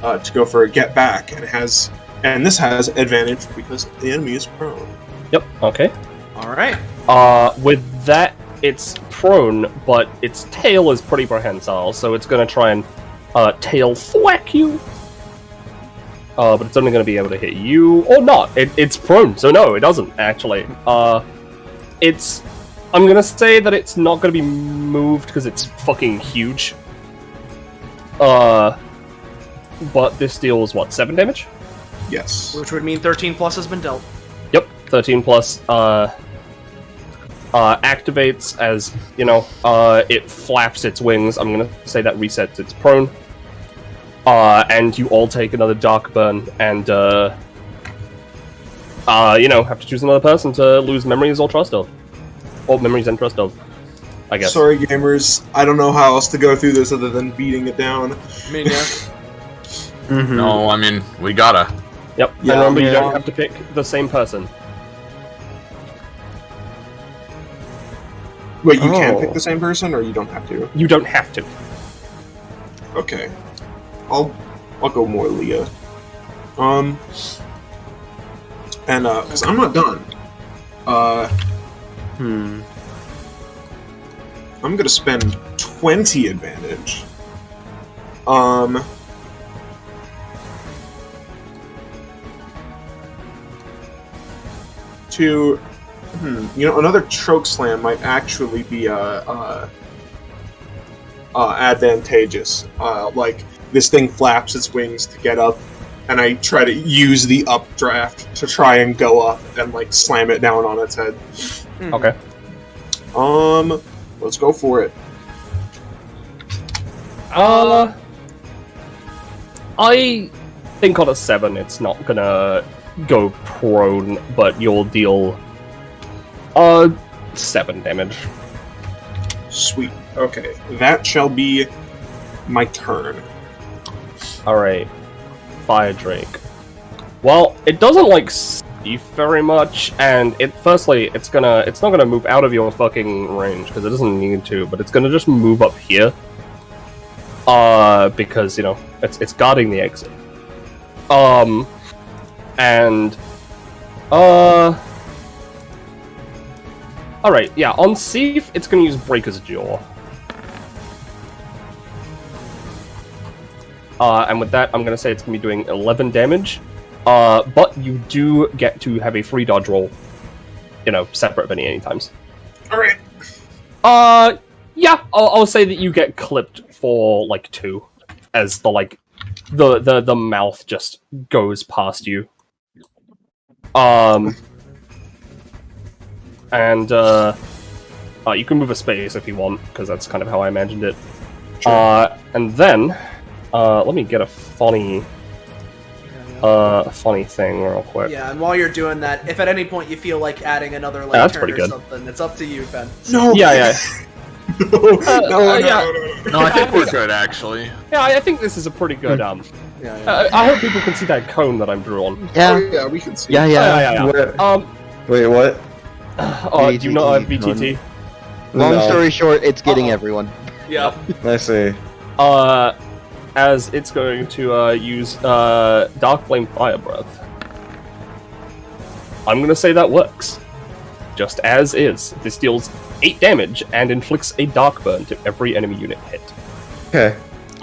to go for a get back, and this has advantage because the enemy is prone. Yep. Okay. All right. With that, it's prone, but its tail is pretty prehensile, so it's gonna try and tail thwack you. But it's only gonna be able to hit you or not. It's prone, so no, it doesn't actually. I'm gonna say that it's not gonna be moved because it's fucking huge. But this deals what, 7 damage? Yes. Which would mean 13 plus has been dealt. Yep, 13 plus. Activates as, it flaps its wings. I'm gonna say that resets its prone. And you all take another dark burn, and, have to choose another person to lose memories or trust of. Or memories and trust of, I guess. Sorry, gamers. I don't know how else to go through this other than beating it down. I mean, yeah. No, I mean, we gotta. Yep, Yeah, and remember, you yeah. don't have to pick the same person. Wait, you can pick the same person, or you don't have to? You don't have to. Okay. I'll go more Leah. And because I'm not done. I'm gonna spend 20 advantage. To another choke slam might actually be advantageous. Like this thing flaps its wings to get up, and I try to use the updraft to try and go up and like slam it down on its head. Okay. Let's go for it. I think on a 7 it's not gonna go prone, but you'll deal 7 damage. Sweet. Okay, that shall be my turn. Alright. Fire Drake. Well, it doesn't like Steve very much, and firstly, it's not gonna move out of your fucking range, because it doesn't need to, but it's gonna just move up here. Because, it's guarding the exit. Alright, yeah, on Sif, it's gonna use Breaker's Jaw. And with that, I'm gonna say it's gonna be doing 11 damage. But you do get to have a free dodge roll, separate of any times. Alright. Yeah, I'll say that you get clipped for, 2, as the mouth just goes past you. And, you can move a space if you want, because that's kind of how I imagined it. Sure. And then, let me get a funny thing real quick. Yeah, and while you're doing that, if at any point you feel like adding another that's turn pretty or good. something, it's up to you, Ben. No! Yeah. No, No, I think we're good, actually. Yeah, I think this is a pretty good, I hope people can see that cone that I'm drawing. Yeah. Oh, yeah, we can see. Yeah. Yeah. Wait, what? Do you not have VTT? Long No. story short, it's getting everyone. Yeah. I see. As it's going to use Dark Flame Fire Breath. I'm gonna say that works. Just as is. This deals 8 damage and inflicts a dark burn to every enemy unit hit. Okay.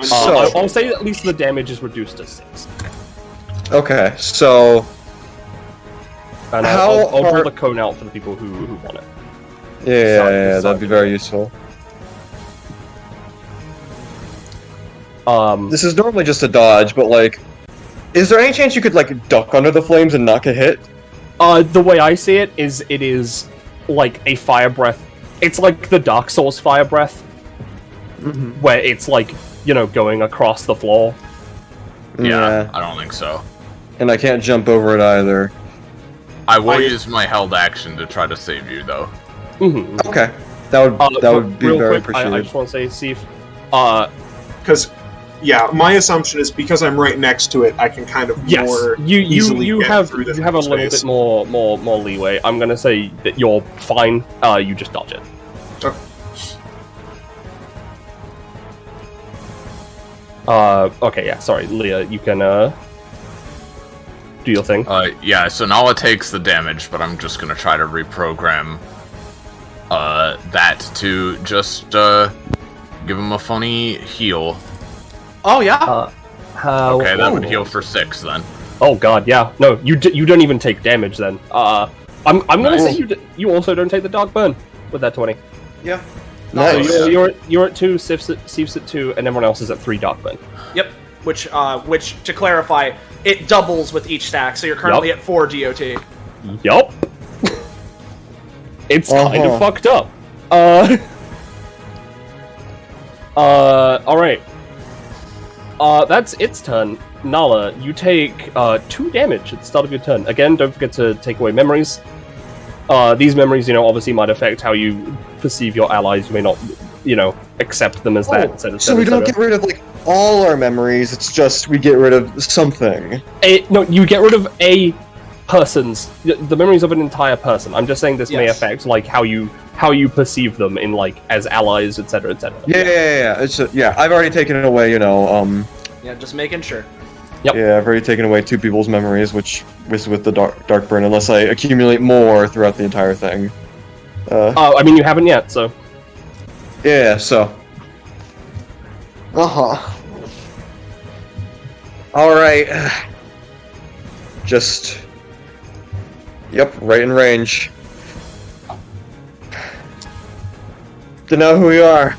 So, I'll say at least the damage is reduced to 6. okay, so... And I'll draw the cone out for the people who want it. Yeah, that'd be very useful. This is normally just a dodge, but, is there any chance you could, duck under the flames and not get hit? The way I see it is like a fire breath. It's like the Dark Souls fire breath, where it's going across the floor. Yeah, I don't think so. And I can't jump over it either. I will use my held action to try to save you, though. Okay. That would be real very quick, I appreciated. just want to say, Sif, Because, my assumption is because I'm right next to it, I can kind of yes, more you easily get have through this you have a little space. bit more leeway. I'm gonna say that you're fine. You just dodge it. Okay. Okay, yeah. Sorry, Leah. You can do your thing. Yeah, so Nala takes the damage, but I'm just gonna try to reprogram that to just give him a funny heal. Oh, yeah? How? Okay, that would heal for 6 then. Oh god, yeah. No, you don't even take damage then. I'm gonna say you also don't take the dark burn with that 20. Yeah. Nice. So you're at 2, Sif's at 2, and everyone else is at 3 dark burn. Yep. Which, to clarify, it doubles with each stack, so you're currently at 4 DOT. Yup. It's kind of fucked up. Alright. That's its turn. Nala, you take 2 damage at the start of your turn. Again, don't forget to take away memories. These memories, obviously might affect how you perceive your allies. You may not, accept them as that. Etc., So we don't get rid of, all our memories, it's just we get rid of something. No, you get rid of a person's... The memories of an entire person. I'm just saying this may affect, how you perceive them in, as allies, etc., etc. Yeah. It's I've already taken away, Yeah, just making sure. Yep. Yeah, I've already taken away 2 people's memories, which was with the dark burn, unless I accumulate more throughout the entire thing. I mean, you haven't yet, so... Yeah, so... Alright. Just... Yep, right in range. To know who we are.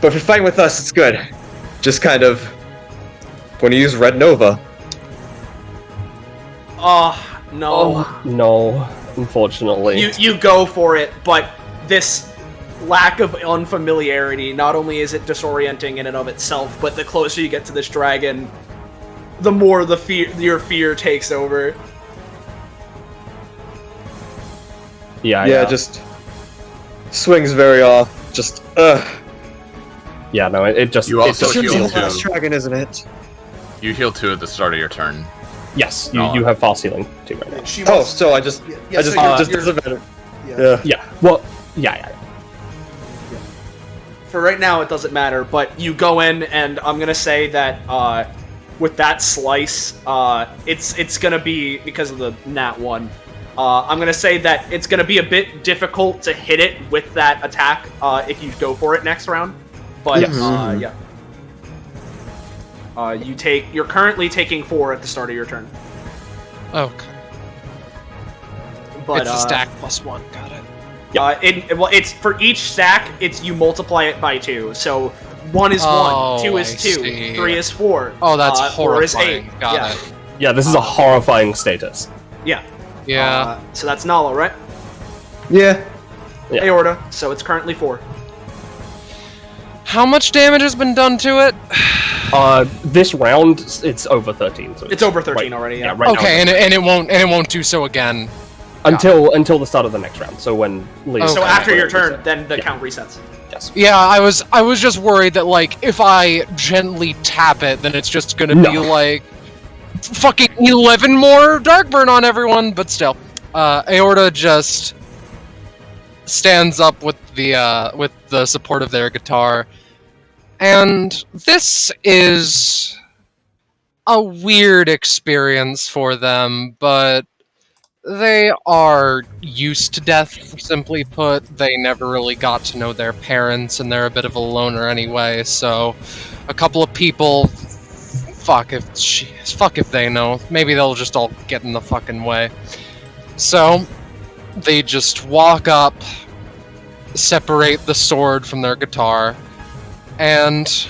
But if you're fighting with us, it's good. Just kind of... When you use Red Nova. No. Oh, no. Unfortunately. You go for it, but this lack of unfamiliarity, not only is it disorienting in and of itself, but the closer you get to this dragon, the more your fear takes over. Yeah, just... Swings very off. Just, Yeah, no, it just... You also It's heal the last 2. dragon, isn't it? You heal 2 at the start of your turn. Yes, you have fast healing too right now. Oh, so I just... Yeah, I just... so it just doesn't matter. Yeah. Yeah, well, yeah. For right now, it doesn't matter, but you go in, and I'm gonna say that with that slice, it's gonna be, because of the nat 1, I'm gonna say that it's gonna be a bit difficult to hit it with that attack if you go for it next round. But, Yes. yeah. You're currently taking 4 at the start of your turn. Okay. But it's a stack plus 1. Got it. It's for each stack. You multiply it by 2. So 1 is 1, 2 is 2, 3 is 4. Oh, that's 4 is 8. horrifying. Got it. Yeah, this is a horrifying status. Yeah. Yeah. So that's Nala, right? Yeah. Yeah. Aorta. So it's currently 4. How much damage has been done to it? This round it's over 13. So it's over 13 already. Yeah. Right okay, now, and it won't do so again until the start of the next round. So when Leo So after your turn, then the count resets. Yes. Yeah, I was just worried that like if I gently tap it, then it's just gonna be like fucking 11 more Darkburn on everyone. But still, Aorta just stands up with the support of their guitar, and this is a weird experience for them, but they are used to death, simply put. They never really got to know their parents, and they're a bit of a loner anyway, so a couple of people, fuck if they know. Maybe they'll just all get in the fucking way. So, they just walk up, separate the sword from their guitar, and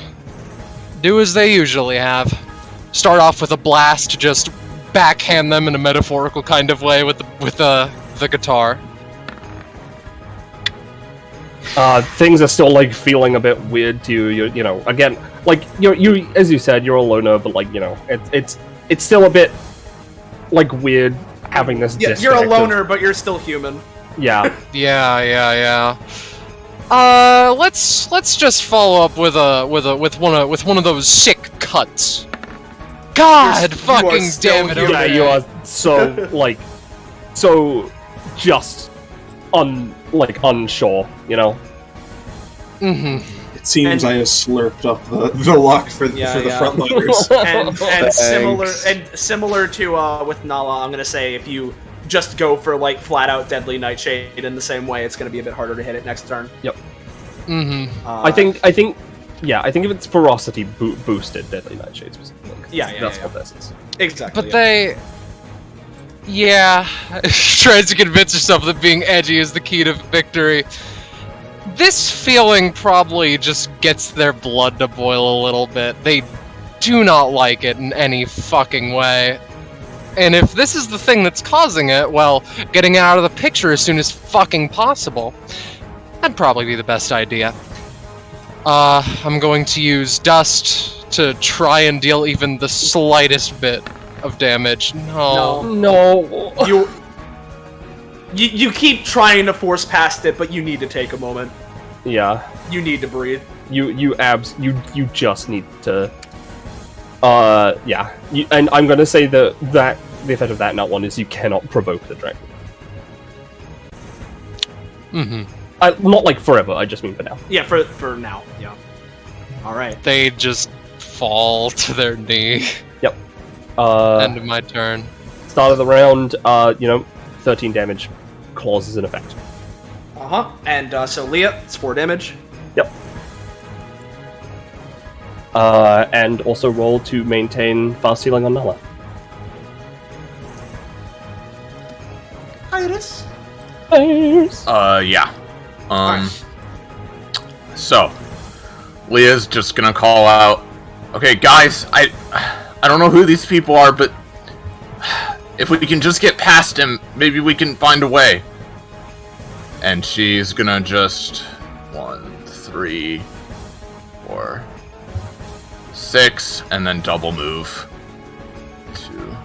do as they usually have. Start off with a blast to just backhand them in a metaphorical kind of way with the guitar. Things are still like feeling a bit weird to you. You know, again, like you as you said, you're a loner, but like it's still a bit like weird having this. Yeah, you're a loner, but you're still human. Yeah. Yeah. Let's just follow up with one of those sick cuts. God fucking damn it! Yeah, you are so like so just unsure, you know. Mm-hmm. It seems I have slurped up the luck for the frontliners. and similar to with Nala, I'm gonna say if you just go for like flat out Deadly Nightshade in the same way, it's gonna be a bit harder to hit it next turn. Yep. Mm-hmm. I think if it's ferocity boosted Deadly Nightshade specifically. That's what this is. Exactly. But they tries to convince herself that being edgy is the key to victory. This feeling probably just gets their blood to boil a little bit. They do not like it in any fucking way. And if this is the thing that's causing it, well, getting it out of the picture as soon as fucking possible, that'd probably be the best idea. I'm going to use Dust to try and deal even the slightest bit of damage. No. You keep trying to force past it, but you need to take a moment. Yeah. You need to breathe. You just need to. And I'm gonna say that the effect of that nut one is you cannot provoke the dragon. Mm-hmm. Not like forever. I just mean for now. Yeah, for now. Yeah. All right. They just fall to their knee. Yep. End of my turn. Start of the round. 13 damage. Claws is in effect. And so Leah, it's 4 damage. Yep. And also roll to maintain fast healing on Nala. Iris. Yeah. So, Leah's just gonna call out, okay, guys, I don't know who these people are, but if we can just get past him, maybe we can find a way. And she's gonna just 1, 3, 4, 6, and then double move 2.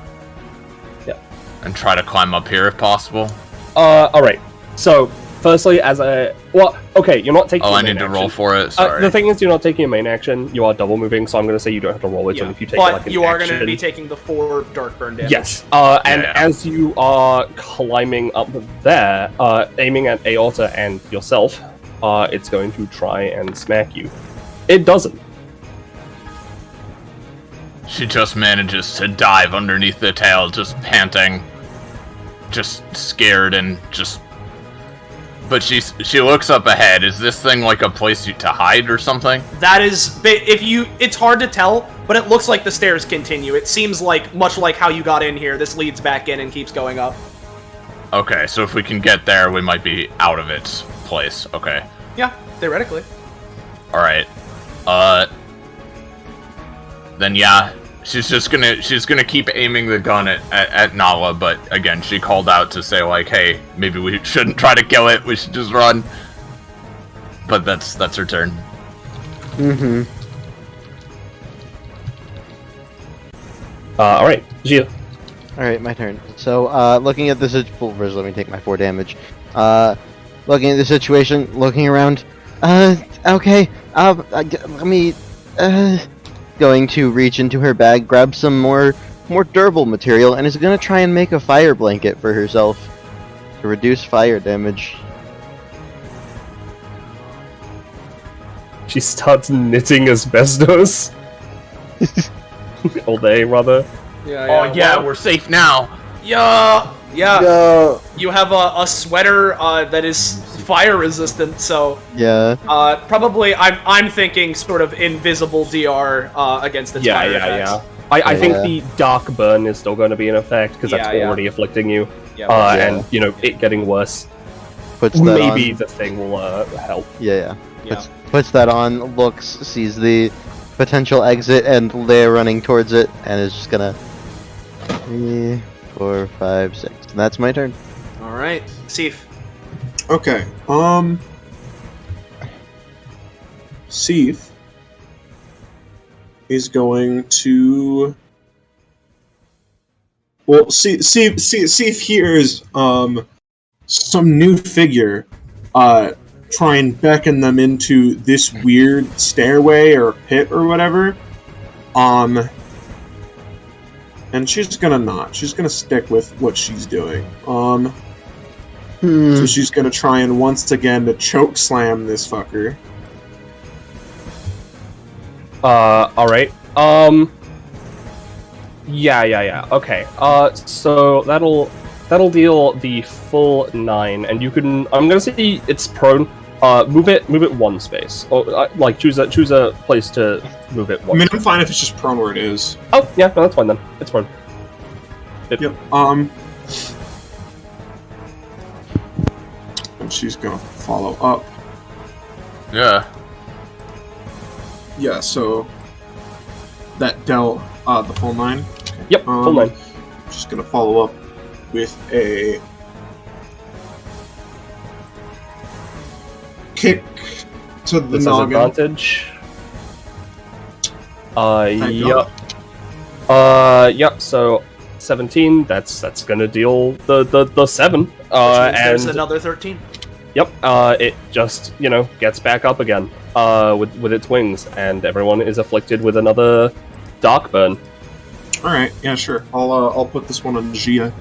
Yeah. And try to climb up here if possible. Alright. So, firstly, you're not taking I need to roll for it, sorry. The thing is, you're not taking a main action, you are double moving, so I'm going to say you don't have to roll it, so if you take but like an you are action... going to be taking the 4 Darkburn damage. Yes, as you are climbing up there, aiming at Aorta and yourself, it's going to try and smack you. It doesn't. She just manages to dive underneath the tail, just panting, just scared and just But she looks up ahead. Is this thing like a place to hide or something? That is, it's hard to tell, but it looks like the stairs continue. It seems like, much like how you got in here, this leads back in and keeps going up. Okay, so if we can get there, we might be out of its place. Okay. Yeah, theoretically. Alright. Then yeah, she's gonna keep aiming the gun at Nala, but again, she called out to say like, hey, maybe we shouldn't try to kill it, we should just run. But that's her turn. Mm-hmm. Alright, Gia. Alright, my turn. So, looking at the situation... Well, first let me take my 4 damage. Looking at the situation, looking around... okay, let me... going to reach into her bag, grab some more durable material, and is gonna try and make a fire blanket for herself to reduce fire damage. She starts knitting asbestos. All day, rather. Oh yeah, we're safe now. Yeah. You have a sweater that is fire resistant, so Yeah. probably I'm thinking sort of invisible DR against its fire attacks. Yeah. I think the dark burn is still going to be in effect because that's already afflicting you. And you know it getting worse. Puts that Maybe on. the thing will help. Yeah. Puts that on, looks, sees the potential exit, and Leia running towards it, and is just gonna 3, 4, 5, 6. And that's my turn. All right, Sif. Okay. Sif is going to. Well, Sif hears some new figure try and beckon them into this weird stairway or pit or whatever. And she's gonna not. She's gonna stick with what she's doing. So she's gonna try and once again to choke slam this fucker. Alright. Yeah. Okay. So that'll deal the full 9, and you can. I'm gonna say it's prone. Move it 1 space, or like choose a place to move it. 1 I mean, space. I'm fine if it's just prone where it is. Oh yeah, no, that's fine then. It's prone. Yep. And she's gonna follow up. Yeah. Yeah. So that dealt the full 9. Okay. Yep. Full 9. She's gonna follow up with a kick to the This has noggin. advantage. Yep. Yep. So 17. That's gonna deal the 7. There's And another 13. yep. It just gets back up again. With its wings, and everyone is afflicted with another dark burn. All right. Yeah. Sure. I'll put this one on Gia.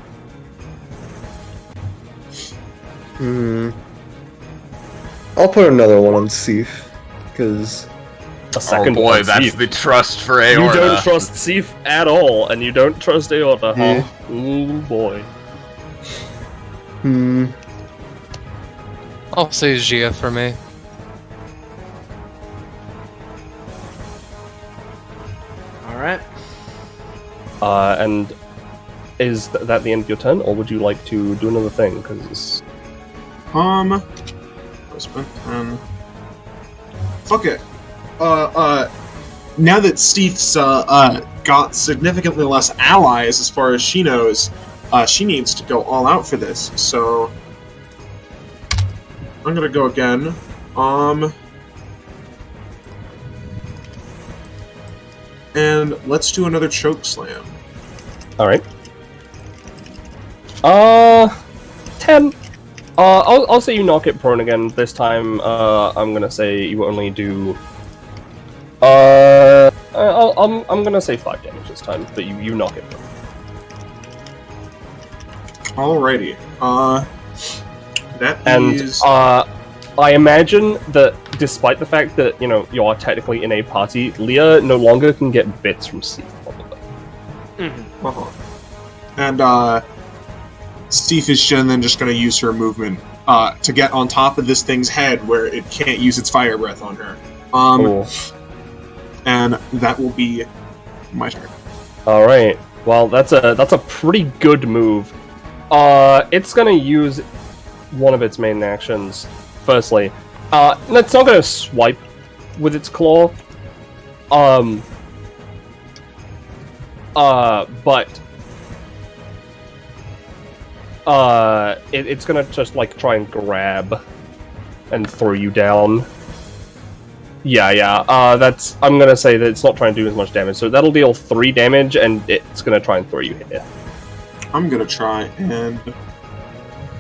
I'll put another one on Sif, because A second oh boy, one, that's Sif. the trust for You Aorta. don't trust Sif at all, and you don't trust Aorta, huh? Yeah. Ooh boy. I'll say Gia for me. All right. And is that the end of your turn, or would you like to do another thing? Because I spent 10. Fuck it. Now that Sif's got significantly less allies, as far as she knows, she needs to go all out for this. So I'm gonna go again. And let's do another choke slam. all right. 10. I'll say you knock it prone again. This time, I'm gonna say you only do. I'm gonna say 5 damage this time, but you knock it prone. Alrighty. That And is. I imagine that despite the fact that you are technically in a party, Leah no longer can get bits from Steve. Probably. And Steve is then just going to use her movement to get on top of this thing's head where it can't use its fire breath on her. Cool. And that will be my turn. All right. Well, that's a pretty good move. It's gonna use one of its main actions. Firstly, it's not gonna swipe with its claw. But it's gonna just like try and grab and throw you down. Yeah. I'm gonna say that it's not trying to do as much damage, so that'll deal 3 damage, and it's gonna try and throw you here. I'm gonna try and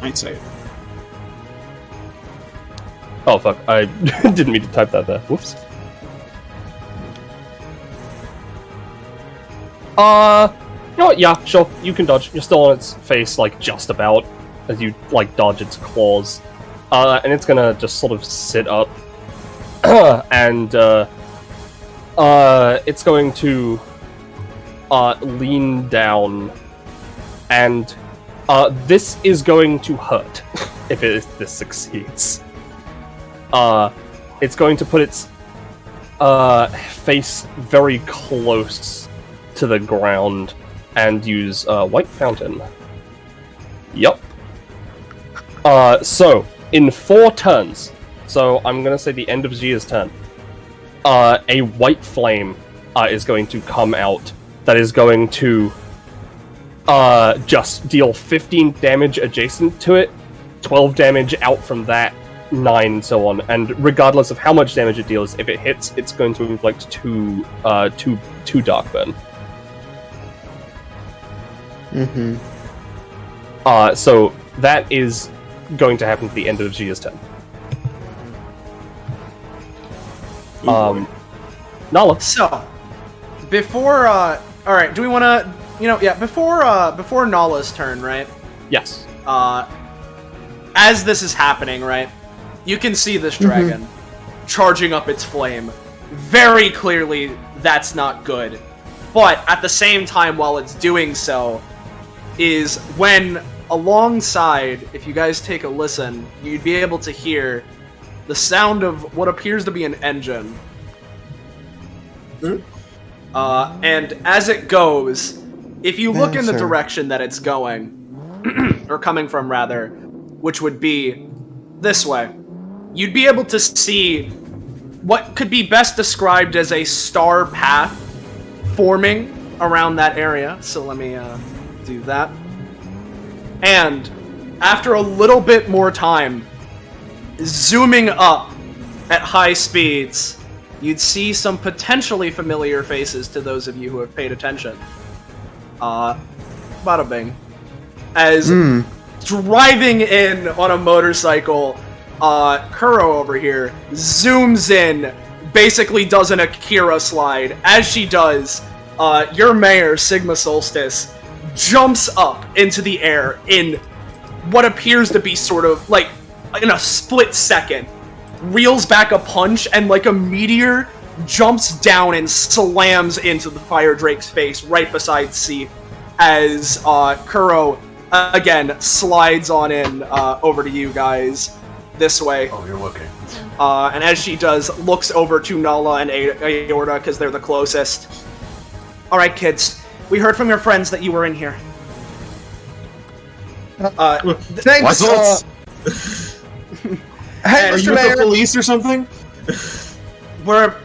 might save. Oh fuck! I didn't mean to type that there. Whoops. You know what? Yeah, sure. You can dodge. You're still on its face, like just about, as you like dodge its claws. And it's gonna just sort of sit up, and it's going to lean down, and this is going to hurt if this succeeds. It's going to put its face very close to the ground and use White Fountain. Yup. So, in 4 turns, so I'm gonna say the end of Gia's turn, a white flame is going to come out that is going to just deal 15 damage adjacent to it, 12 damage out from that, 9 so on, and regardless of how much damage it deals, if it hits, it's going to inflict 2 dark burn. So that is going to happen at the end of Gia's turn. Nala. So, before, alright, do we want to, before Nala's turn, right? Yes. As this is happening, right, you can see this dragon charging up its flame. Very clearly, that's not good. But, at the same time, while it's doing so, is when alongside, if you guys take a listen, you'd be able to hear the sound of what appears to be an engine. And as it goes, if you look in the direction that it's going, or coming from rather, which would be this way, you'd be able to see what could be best described as a star path forming around that area. So let me do that. And after a little bit more time, zooming up at high speeds, you'd see some potentially familiar faces to those of you who have paid attention. Bada bing. As driving in on a motorcycle, Kuro over here zooms in, basically does an Akira slide. As she does, your mayor, Sigma Solstice, jumps up into the air in what appears to be sort of, like, in a split second, reels back a punch, and like a meteor, jumps down and slams into the Fire Drake's face right beside Seath, as Kuro, again, slides on in over to you guys this way. Oh, you're looking. And as she does, looks over to Nala and Aorta, because they're the closest. Alright, kids. We heard from your friends that you were in here. Thanks. Hey, Are you with the police or something? We're...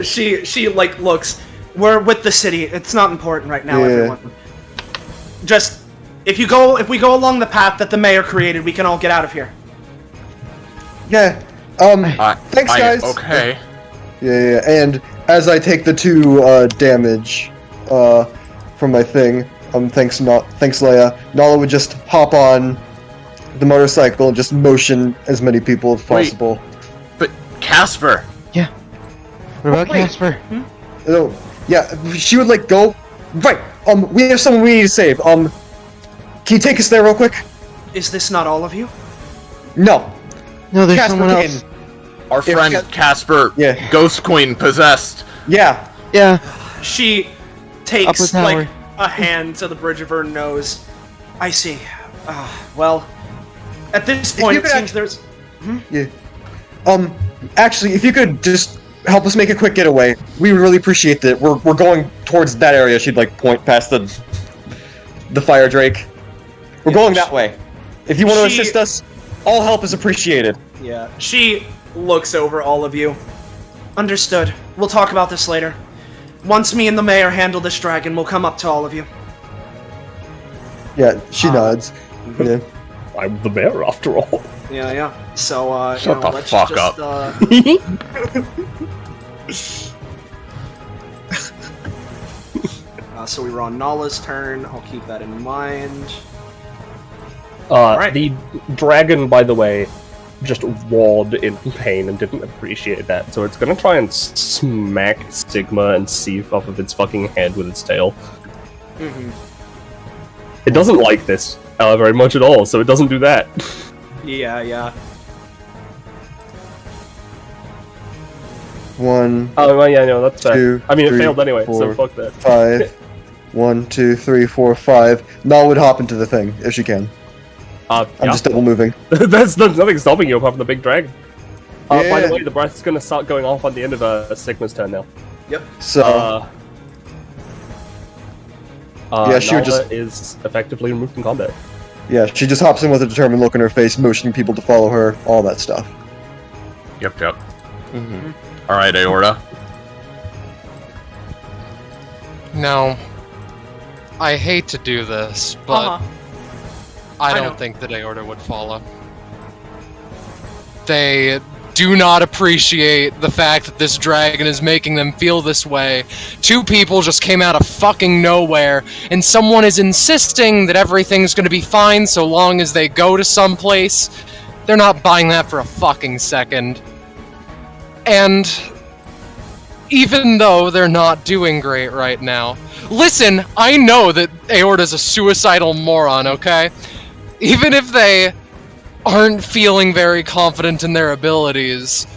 she like, looks... We're with the city. It's not important right now, everyone. Just... If we go along the path that the mayor created, we can all get out of here. Yeah. Thanks, guys. Okay. Yeah. And as I take the 2 damage from my thing, thanks Leia, Nala would just hop on the motorcycle and just motion as many people as possible. But Casper. Yeah. What about Casper? Oh, yeah. She would like go right. We have someone we need to save. Can you take us there real quick? Is this not all of you? No. No, there's Casper someone else. Our friend Casper, Ghost Queen, possessed. Yeah. Yeah. She takes, Upper tower. like, a hand to the bridge of her nose. I see. Well, At this point, you it could seems there's... Yeah. Actually, if you could just help us make a quick getaway, we would really appreciate that. We're going towards that area. She'd like point past the fire drake. We're going that way. If you want to assist us, all help is appreciated. Yeah. She looks over all of you. Understood. We'll talk about this later. Once me and the mayor handle this dragon, we'll come up to all of you. Yeah, she nods. Yeah. I'm the mayor, after all. Yeah. So, Shut the let's fuck just, up. So we were on Nala's turn. I'll keep that in mind. Alright. The dragon, by the way, just roared in pain and didn't appreciate that, so it's gonna try and smack Sigma and Seif off of its fucking head with its tail. Mm-hmm. It doesn't like this very much at all, so it doesn't do that. Yeah. One. Oh, well, yeah, no, that's fair. 2, I mean, 3, it failed anyway, 4, so fuck that. 5. 1, 2, 3, 4, 5. Nala would hop into the thing if she can. I'm just double moving. There's nothing stopping you apart from the big dragon. By Yeah. the way, the breath's gonna start going off on the end of Sigma's turn now. Yep. So. Yeah, she would Nala just- is effectively removed from combat. Yeah, she just hops in with a determined look on her face, motioning people to follow her, all that stuff. Yep. Mm-hmm. All right, Aorta. Now, I hate to do this, but I know. don't think that Aorta would follow. They do not appreciate the fact that this dragon is making them feel this way. Two people just came out of fucking nowhere, and someone is insisting that everything's gonna be fine so long as they go to someplace. They're not buying that for a fucking second. And even though they're not doing great right now, listen, I know that Aorta's a suicidal moron, okay? Even if they aren't feeling very confident in their abilities,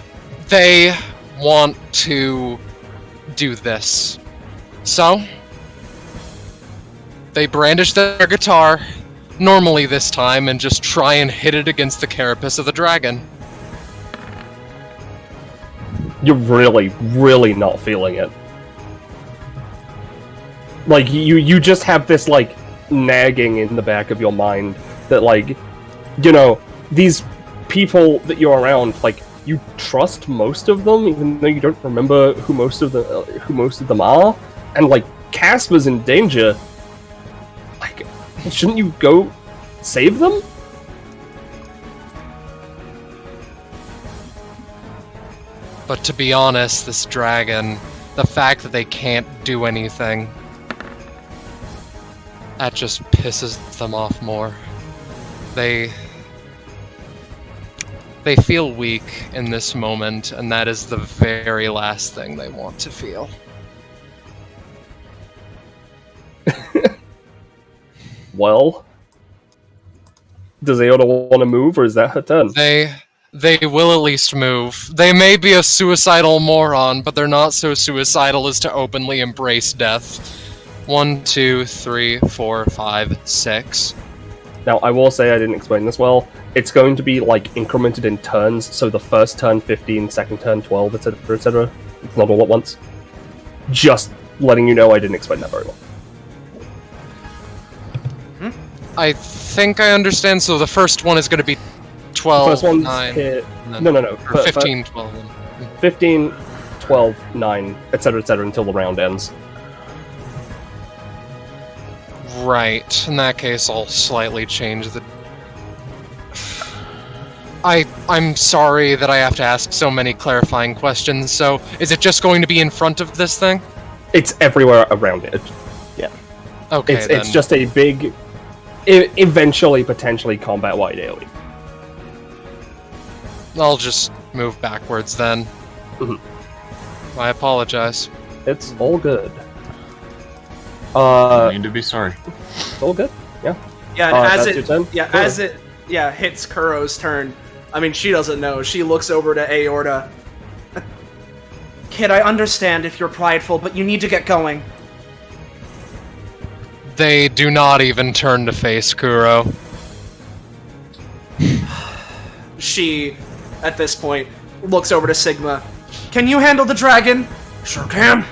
they want to do this. So, they brandish their guitar, normally this time, and just try and hit it against the carapace of the dragon. You're really, really not feeling it. Like, you just have this, like, nagging in the back of your mind that, like, you know, these people that you're around, like, you trust most of them, even though you don't remember who most of them are. And, like, Casper's in danger. Like, shouldn't you go save them? But to be honest, this dragon, the fact that they can't do anything, that just pisses them off more. They feel weak in this moment, and that is the very last thing they want to feel. Well, does Aoda want to move, or is that her turn? They will at least move. They may be a suicidal moron, but they're not so suicidal as to openly embrace death. 1, 2, 3, 4, 5, 6. Now, I will say I didn't explain this well. It's going to be, like, incremented in turns, so the first turn 15, second turn 12, etc., etc. It's not all at once. Just letting you know I didn't explain that very well. I think I understand, so the first one is going to be 12, First one's 9, hit... and then- No. or 15, 12. 15, 12, 9, etc., etc., until the round ends. Right. In that case, I'll slightly change the... I'm sorry that I have to ask so many clarifying questions, so is it just going to be in front of this thing? It's everywhere around it. Okay, It's just a big, eventually, potentially combat-wide AoE. I'll just move backwards then. Mhm. I apologize. It's all good. I need to be sorry. It's all good. Yeah. Yeah, and as that's your turn? yeah, Cool. as it hits Kuro's turn, I mean, she doesn't know. She looks over to Aorta. Kid, I understand if you're prideful, but you need to get going. They do not even turn to face Kuro. she, at this point, looks over to Sigma. Can you handle the dragon? Sure can.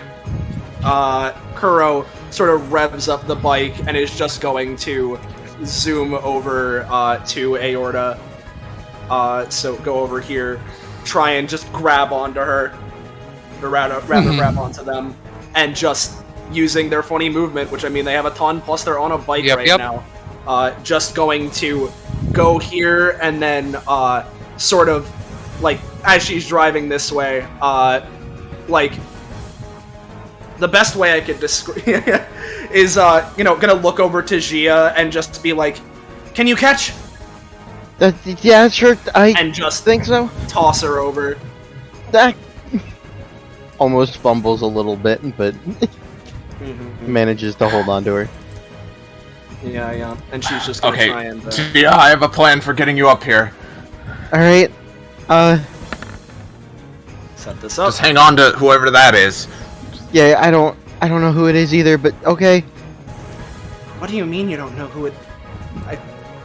Kuro sort of revs up the bike and is just going to zoom over to Aorta. So go over here, try and just grab onto her, or rather grab onto them, and just using their funny movement, which I mean they have a ton, plus they're on a bike now. Just going to go here and then sort of like as she's driving this way, like the best way I could describe is gonna look over to Gia and just be like, "Can you catch?" Yeah, sure. And just think so. Toss her over. That almost fumbles a little bit, but manages to hold on to her. Yeah. And she's just gonna try and. Yeah, I have a plan for getting you up here. All right. Set this up. Just hang on to whoever that is. Yeah, I don't know who it is either, but okay. What do you mean you don't know who it?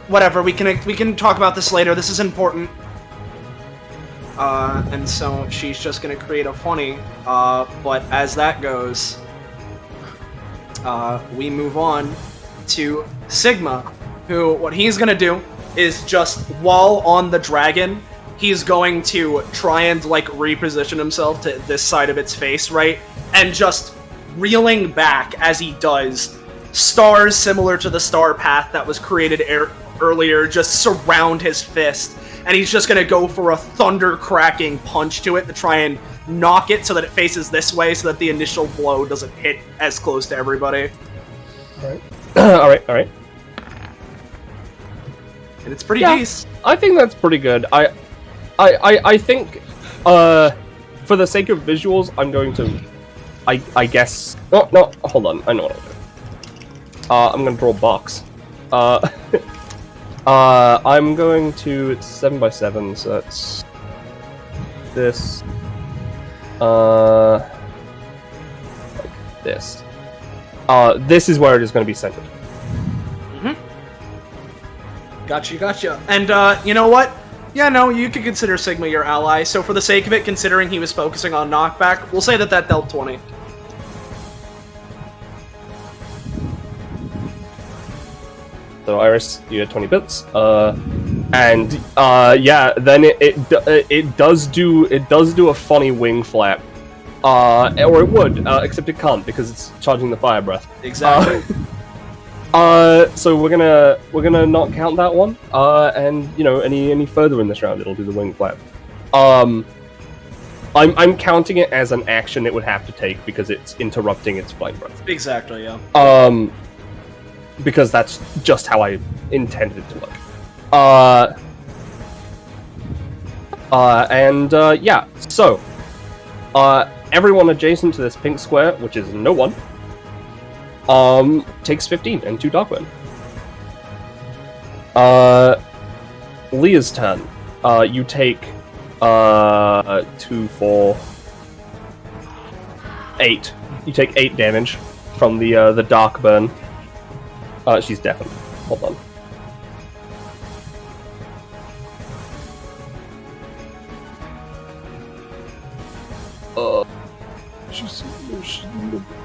Whatever. We can talk about this later. This is important. And so she's just gonna create a funny. But as that goes, we move on to Sigma, who what he's gonna do is just while on the dragon, he's going to try and like reposition himself to this side of its face, right? And just reeling back as he does, stars similar to the star path that was created earlier just surround his fist, and he's just gonna go for a thunder cracking punch to it to try and knock it so that it faces this way so that the initial blow doesn't hit as close to everybody. Alright. Alright. And it's pretty decent. I think that's pretty good. I think, for the sake of visuals, I'm going to, I guess, no, hold on, I know what I'll do. I'm gonna draw a box. I'm going to, it's 7x7, so that's this, like this. This is where it is going to be centered. Gotcha. And, you know what? Yeah, no, you could consider Sigma your ally, so for the sake of it, considering he was focusing on knockback, we'll say that dealt 20. So Iris, you had 20 bits, and yeah, then it does do a funny wing flap, or it would, except it can't because it's charging the fire breath. Exactly. So we're gonna not count that one, and any further in this round, it'll do the wing flap. I'm counting it as an action it would have to take because it's interrupting its flight breath. Exactly, yeah. Because that's just how I intended it to look. Yeah, so, everyone adjacent to this pink square, which is no one, takes 15 and 2 dark burn. Leah's turn. You take, 2, 4, 8. You take 8 damage from the dark burn. She's deafened. Hold on. She's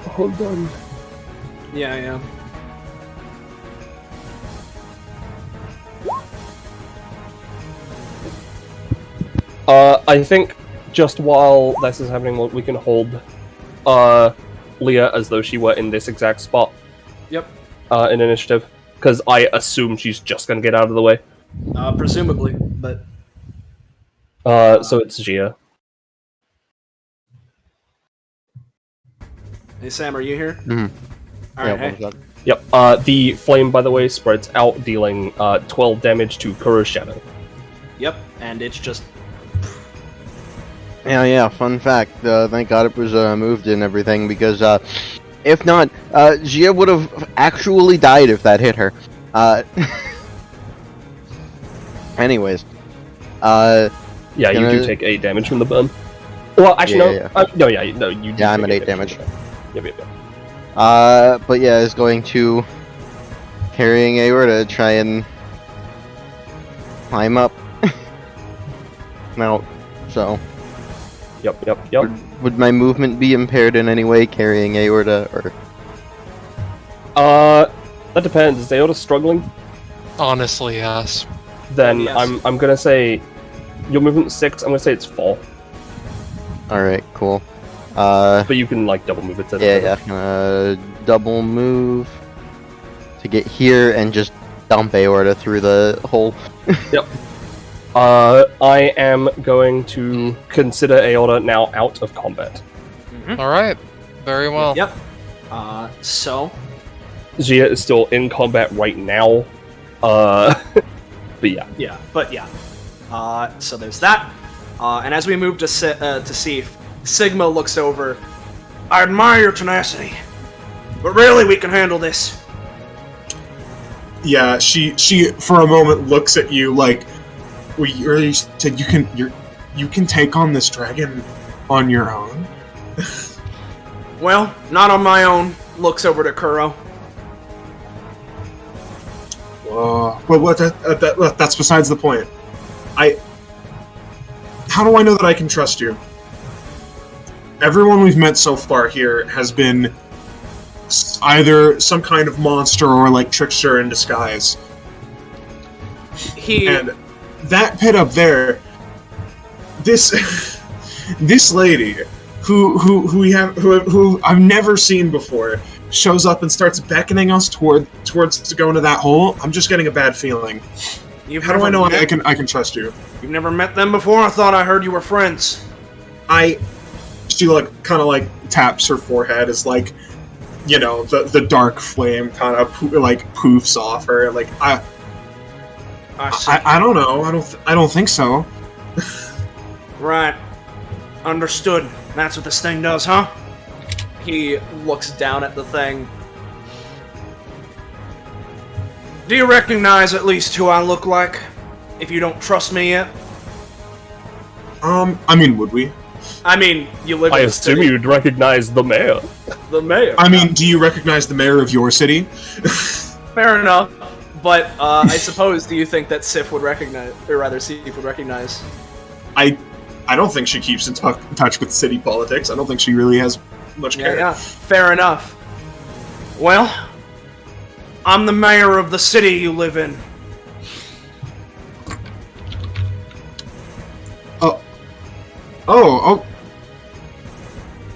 hold on. Yeah. I think just while this is happening, we can hold Leah as though she were in this exact spot. Yep. In initiative, because I assume she's just gonna get out of the way. Presumably, but... So it's Gia. Hey Sam, are you here? Mm-hmm. Alright, hey. Yep, the flame, by the way, spreads out, dealing 12 damage to Kuro's shadow. Yep, and it's just... Yeah, fun fact, thank god it was moved and everything, because if not, Gia would have actually died if that hit her. Anyways. Yeah, you do take 8 damage from the burn. Well, actually, no. You do I'm at 8 damage. Yep. But yeah, is going to carrying Aorta to try and climb up. walking out, so... Yep. Would my movement be impaired in any way carrying Aorta, or... That depends. Is Aorta struggling? Honestly, yes. Then Yes. I'm gonna say your movement's 6. I'm gonna say it's 4, Alright, cool. but you can like double move it. Yeah. Double move to get here and just dump Aorta through the hole. Yep. I am going to consider Aorta now out of combat. All right. Very well. Yep. So Gia is still in combat right now. But yeah. yeah, but yeah. So there's that. And as we move to Sif, Sigma looks over. I admire your tenacity, but really we can handle this. Yeah, she for a moment looks at you like, well, you really said you can take on this dragon on your own. Well, not on my own. Looks over to Kuro. Well, that's besides the point. How do I know that I can trust you? Everyone we've met so far here has been either some kind of monster or like trickster in disguise. And that pit up there, this lady who I've never seen before shows up and starts beckoning us towards to go into that hole. I'm just getting a bad feeling. How do I know I can trust you? You've never met them before? I thought I heard you were friends. She kind of taps her forehead as the dark flame kind of poofs off her. I don't know. I don't think so. Right. Understood. That's what this thing does, huh? He looks down at the thing. Do you recognize at least who I look like? If you don't trust me yet? I mean, would we? I mean, you live I in the assume city. you'd recognize the mayor. The mayor. I mean, do you recognize the mayor of your city? Fair enough. But, I suppose, do you think that Sif would recognize, or rather, Sif would recognize? I don't think she keeps in touch with city politics. I don't think she really has much care. Yeah, fair enough. Well, I'm the mayor of the city you live in. Oh.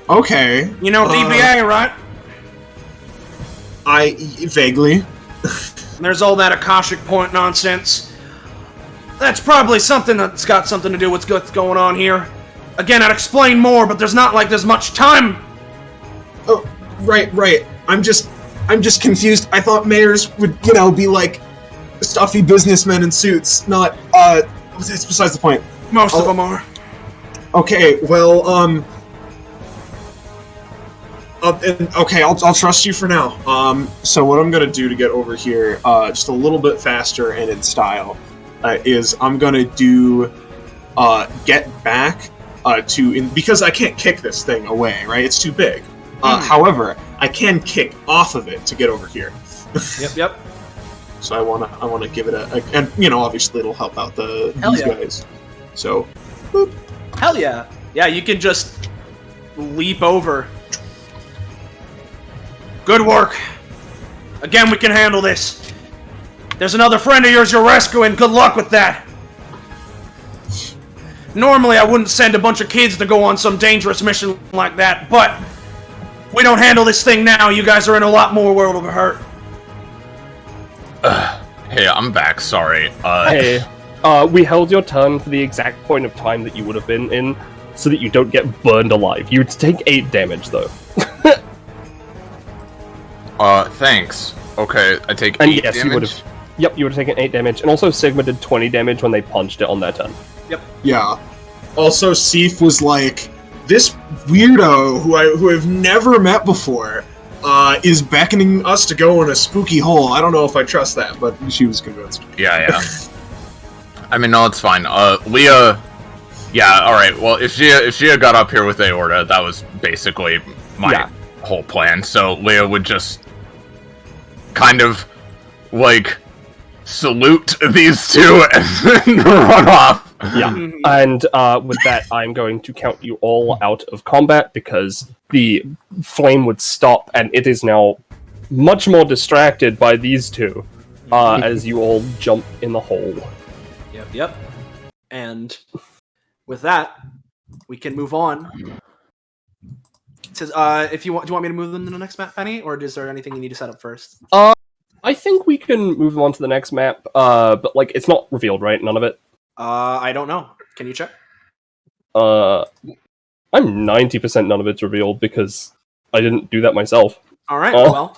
Okay. You know DBA, right? I vaguely. There's all that Akashic Point nonsense. That's probably something that's got something to do with what's going on here. Again, I'd explain more, but there's much time. Oh, right. I'm just confused. I thought mayors would, be like stuffy businessmen in suits, not. It's besides the point. Most of them are. Okay, well, okay, I'll trust you for now. So what I'm gonna do to get over here, just a little bit faster and in style, is I'm gonna do, get back, because I can't kick this thing away, right? It's too big. However, I can kick off of it to get over here. Yep. So I wanna give it and obviously it'll help out these guys. So, boop. Hell yeah. Yeah, you can just leap over. Good work. Again, we can handle this. There's another friend of yours you're rescuing. Good luck with that. Normally, I wouldn't send a bunch of kids to go on some dangerous mission like that, but we don't handle this thing now. You guys are in a lot more world of hurt. Hey, I'm back. Sorry. Hey, we held your turn for the exact point of time that you would have been in, so that you don't get burned alive. You would take 8 damage, though. Thanks. Okay, I take And 8 yes, damage? you would have. Yep, you would have taken 8 damage, and also Sigma did 20 damage when they punched it on their turn. Yep. Yeah. Also, Sif was like, this weirdo who I've never met before is beckoning us to go in a spooky hole. I don't know if I trust that, but she was convinced. Yeah. I mean, no, it's fine. Leah... Yeah, alright, well, if she had got up here with Aorta, that was basically my whole plan. So Leah would just kind of, salute these two and then run off. Yeah, and with that, I'm going to count you all out of combat because the flame would stop, and it is now much more distracted by these two as you all jump in the hole. Yep. And with that, we can move on. If you want, do you want me to move them to the next map, Penny, or is there anything you need to set up first? I think we can move them on to the next map, but like it's not revealed, right? None of it. I don't know. Can you check? I'm 90% none of it's revealed because I didn't do that myself. All right. Well,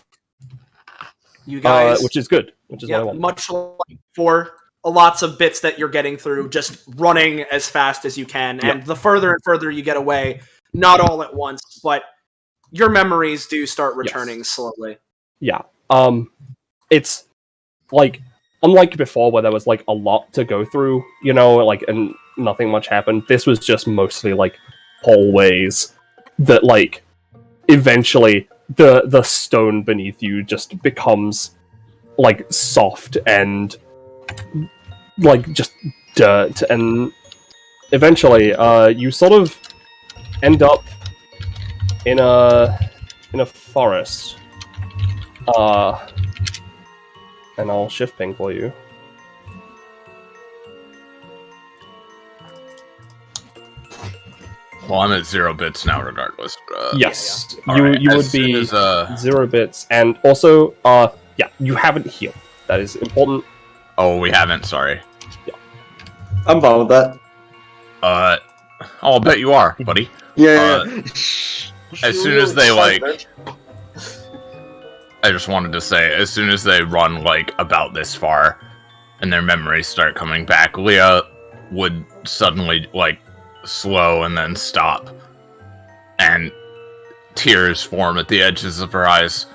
you guys, which is good. Which is what I want. Much like for lots of bits that you're getting through, just running as fast as you can, and the further and further you get away, not all at once, but your memories do start returning slowly. Yeah. It's like unlike before where there was like a lot to go through, you know, like and nothing much happened. This was just mostly like hallways that like eventually the stone beneath you just becomes like soft and like just dirt, and eventually you sort of end up in a forest. And I'll shift ping for you. Well, I'm at 0 bits now, regardless. Yes, yeah. you Right. would be 0 bits, and also, yeah, you haven't healed. That is important. Oh, we haven't. Sorry. Yeah, I'm fine with that. I'll bet you are, buddy. Yeah. As soon as they like. I just wanted to say, as soon as they run, like, about this far, and their memories start coming back, Leah would suddenly, like, slow and then stop. And tears form at the edges of her eyes.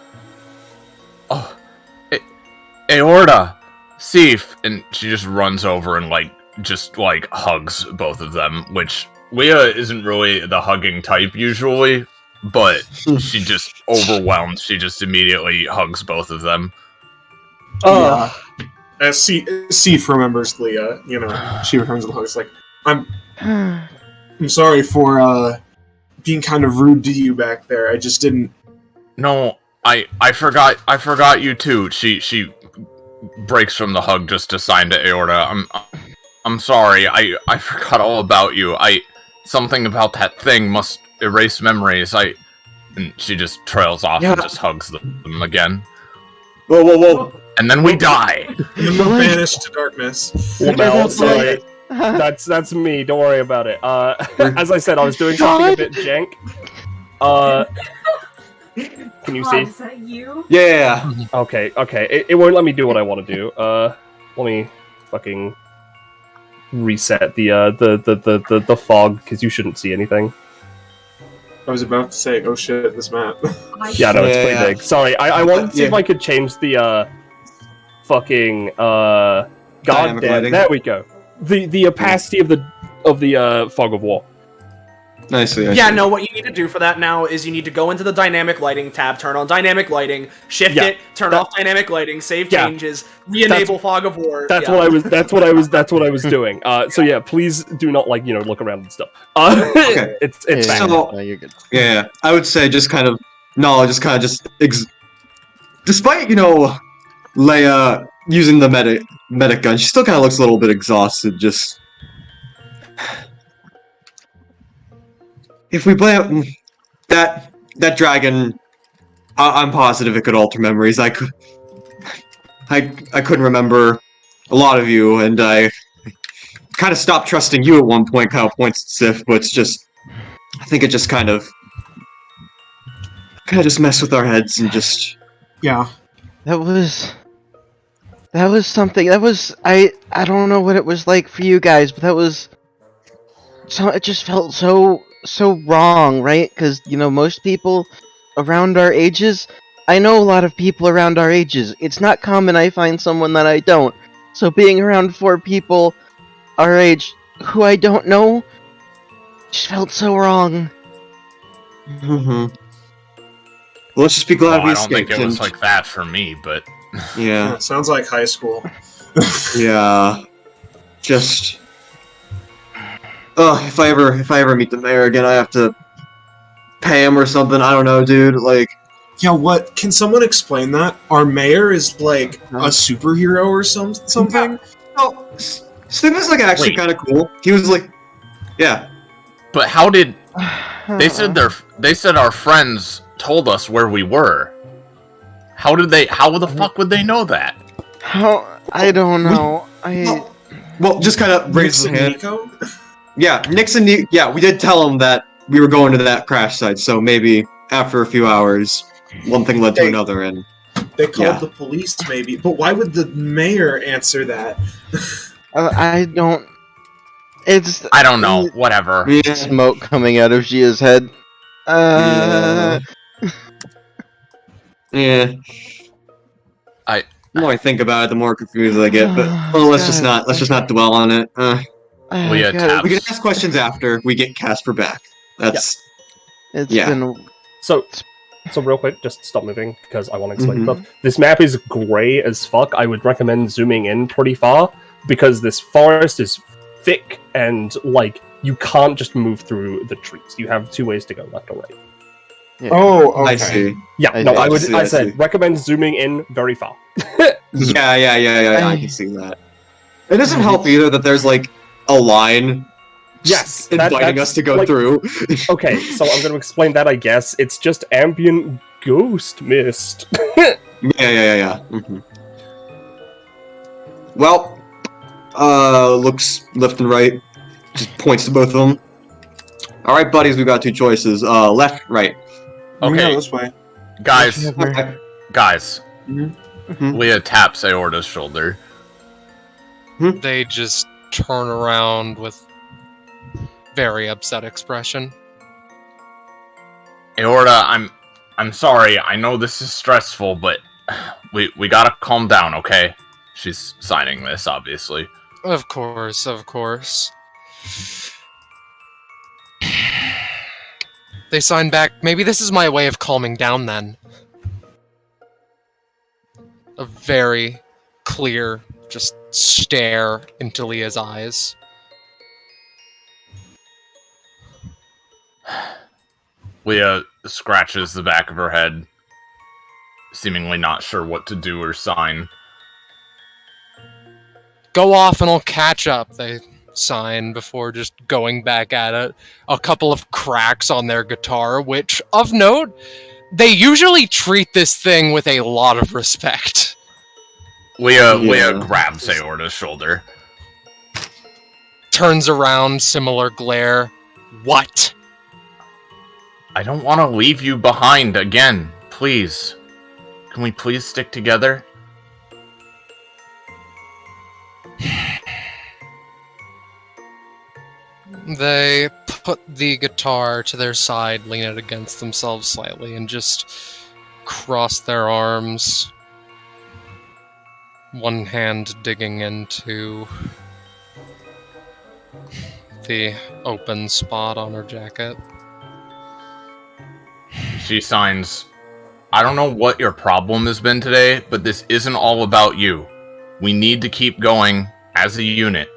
Oh, Aorta! Sif! And she just runs over and, like, just, like, hugs both of them, which Leah isn't really the hugging type usually, but she just overwhelmed. She just immediately hugs both of them. Yeah. As Sif remembers Leah, you know, she returns the hugs like, I'm sorry for being kind of rude to you back there. I just didn't. No, I forgot you too. She breaks from the hug just to sign to Aorta. I'm sorry. I forgot all about you. Something about that thing must erase memories. And she just trails off and just hugs them again. Whoa. And then we die. And we're banished to darkness. Well, Mel, sorry. That's me. Don't worry about it. As I said, I was doing something a bit jank. Can you see? Is that you? Yeah. Okay. It won't let me do what I want to do. Let me fucking reset the fog because you shouldn't see anything. I was about to say, oh shit, this map. Yeah, no, it's pretty big. Sorry, I wanted to see if I could change the fucking goddamn. There we go. The opacity of the fog of war. Nice. Yeah, no, what you need to do for that now is you need to go into the dynamic lighting tab, turn on dynamic lighting, shift it, turn off dynamic lighting, save changes, re-enable fog of war. That's what I was doing. So yeah, please do not look around and stuff. Okay. It's bad. So, No, you're good. Yeah, I would say despite, Leia using the medic gun, she still kind of looks a little bit exhausted, just... If we blame that dragon, I'm positive it could alter memories. I couldn't remember a lot of you, and I kind of stopped trusting you at one point. Kind of points to Sif, but it's just, I think it just kind of just messed with our heads and just Yeah. That was something. That was I don't know what it was like for you guys, but it just felt so wrong, right? Because, most people around our ages, I know a lot of people around our ages. It's not common I find someone that I don't. So being around 4 people our age who I don't know just felt so wrong. Well, let's just be glad we I don't escaped. think it was like that for me, but... Yeah. Sounds like high school. Yeah. Just... if I ever meet the mayor again, I have to pay him or something. I don't know, dude. Like, Yeah, what? Can someone explain that? Our mayor is like a superhero or something? oh, Steve is like actually Wait. kind of cool. He was like, yeah. But how did they said our friends told us where we were? How the fuck would they know that? How? I don't know. Well, just kind of raise his Nix and hand. Nico? Yeah, Nixon. Yeah, we did tell him that we were going to that crash site. So maybe after a few hours, one thing led to another, and They called Yeah. the police, maybe. But why would the mayor answer that? I don't. It's I don't know. Whatever. yeah. smoke coming out of Gia's head. Yeah. I- The more I think about it, the more confused I get. But well, let's just not dwell on it. We had God, tabs. We can ask questions after we get Casper back. That's It's Yeah. been. So real quick, just stop moving because I want to explain Mhm. stuff. This map is grey as fuck. I would recommend zooming in pretty far because this forest is thick and like you can't just move through the trees. You have 2 ways to go, left or right. Yeah. Oh, okay. I see. Yeah, I no, see, I I would. see, I I said see. recommend zooming in very far. Yeah. I can see that. It doesn't help either that there's like a line. Yes, inviting that's, us to go like- through. Okay, so I'm going to explain that. I guess it's just ambient ghost mist. Yeah. Mhm. Well, looks left and right. Just points to both of them. All right, buddies, we got 2 choices. Left, right. We can go Okay, this way. guys, Okay. guys. Mhm. Leah taps Aorta's shoulder. They just turn around with very upset expression. Aorta, I'm sorry. I know this is stressful, but we gotta calm down, okay? She's signing this, obviously. Of course, of course. They sign back. Maybe this is my way of calming down then. A very clear, just stare into Leah's eyes. Leah scratches the back of her head, seemingly not sure what to do or sign. Go off and I'll catch up, they sign before just going back at it. A couple of cracks on their guitar, which, of note, they usually treat this thing with a lot of respect. Leah grabs Aorta's shoulder. Turns around, similar glare. What? I don't want to leave you behind again. Please. Can we please stick together? They put the guitar to their side, lean it against themselves slightly, and just cross their arms. One hand digging into the open spot on her jacket. She signs, I don't know what your problem has been today, but this isn't all about you. We need to keep going as a unit.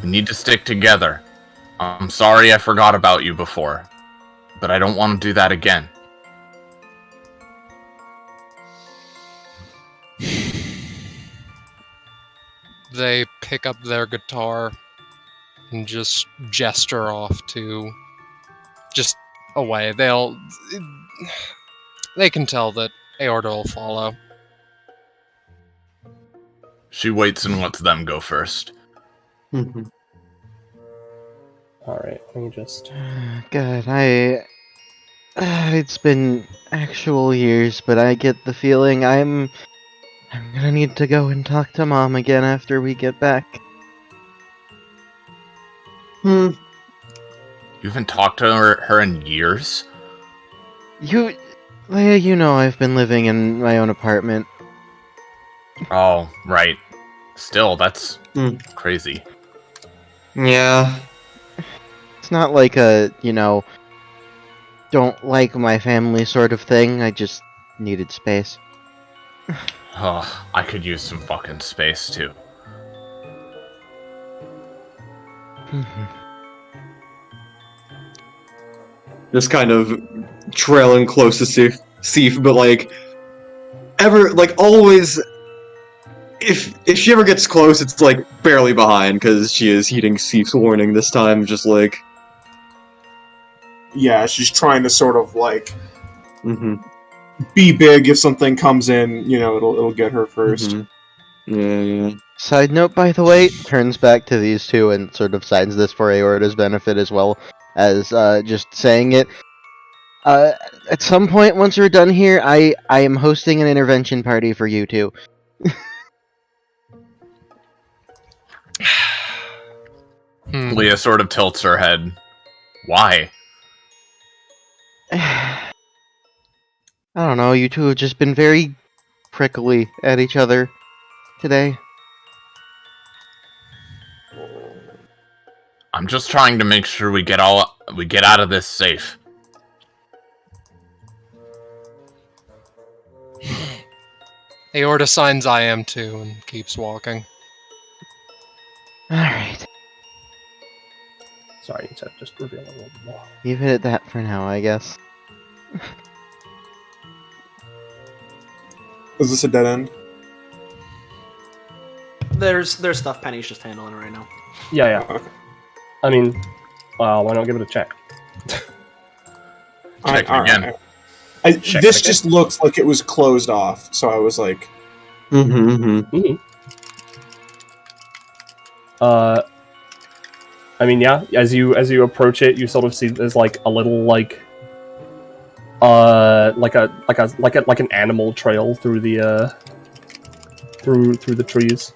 We need to stick together. I'm sorry I forgot about you before, but I don't want to do that again. They pick up their guitar and just gesture off to just away. They can tell that Aorta will follow. She waits and lets them go first. Mhm. Alright, let me just... God, it's been actual years, but I get the feeling I'm gonna need to go and talk to Mom again after we get back. You haven't talked to her in years? Leia, you know I've been living in my own apartment. Oh, right. Still, that's crazy. Yeah. It's not like a, don't like my family sort of thing. I just needed space. Oh, I could use some fucking space, too. Just kind of trailing close to Sif, but like always, if she ever gets close, it's like barely behind because she is heeding Sif's warning this time. Just like, yeah, she's trying to sort of like mm-hmm. be big. If something comes in, you know, it'll get her 1st. Yeah. Side note, by the way, turns back to these two and sort of signs this for Aorta's benefit as well as just saying it. At some point, once we're done here, I am hosting an intervention party for you two. Leah sort of tilts her head. Why? I don't know, you two have just been very prickly at each other today. I'm just trying to make sure we get out of this safe. Aorta signs I am too and keeps walking. Alright. Sorry, you said just reveal a little more. Leave it at that for now, I guess. Is this a dead end? There's stuff Penny's just handling right now. Yeah. Okay. I mean, why not give it a check? Check it again. This just looks like it was closed off, so I was like... I mean, yeah. As you approach it, you sort of see there's like a little like an animal trail through the through the trees.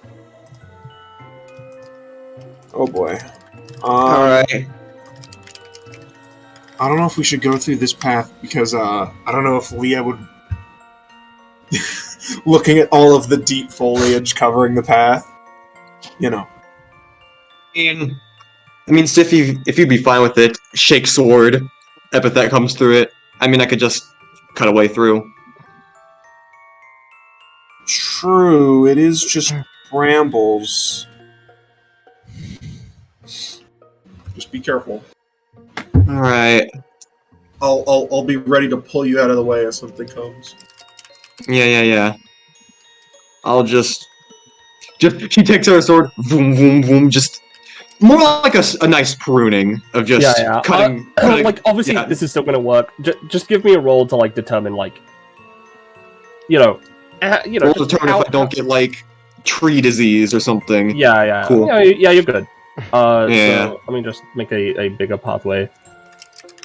Oh boy. Alright. I don't know if we should go through this path because I don't know if Leah would. Looking at all of the deep foliage covering the path, you know. I mean, Stiffy, if you'd be fine with it, shake sword, Epithet comes through it. I mean, I could just cut a way through. True, it is just brambles. Just be careful. Alright. I'll be ready to pull you out of the way if something comes. Yeah. I'll just she takes her sword, boom, boom, boom, just more like a nice pruning of just cutting. Like, obviously, this is still gonna work. Just give me a roll to like determine, like, we'll determine if I don't get like tree disease or something. Yeah. Cool. Yeah, you're good. So let me just make a bigger pathway.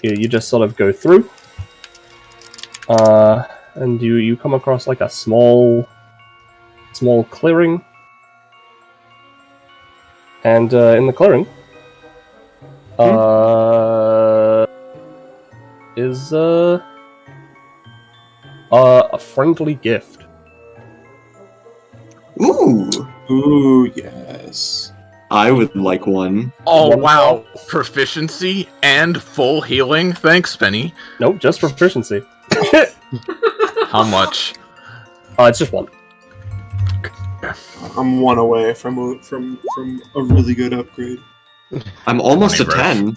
You just sort of go through, and you come across like a small clearing, and in the clearing is a friendly gift. Ooh, yes. I would like one. Oh, wow. Proficiency and full healing? Thanks, Penny. Nope, just proficiency. How much? It's just one. I'm one away from a really good upgrade. I'm almost a 10.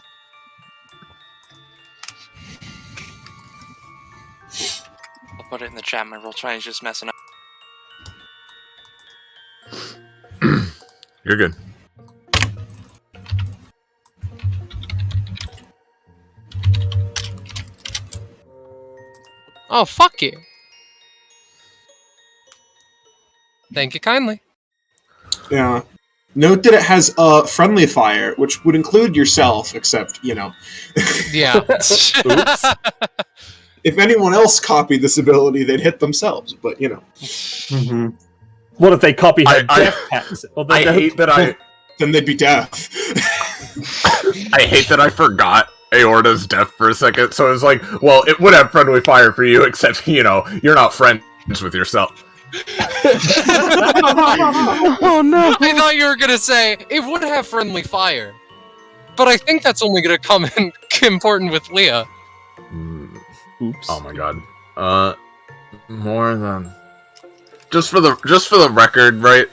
I'll put it in the chat. My roll 20 is just messing up. You're good. Oh, fuck you. Thank you kindly. Yeah. Note that it has friendly fire, which would include yourself, except, you know. Yeah. Oops. If anyone else copied this ability, they'd hit themselves, but, you know. Mm-hmm. What if they copy her death packs? I hate that I... Then they'd be deaf. I hate that I forgot Aorta's deaf for a second, so it's like, well, it would have friendly fire for you, except, you know, you're not friends with yourself. Oh no! I thought you were gonna say, it would have friendly fire. But I think that's only gonna come in important with Leah. Oops. Oh my god. More than... Just for the record, right?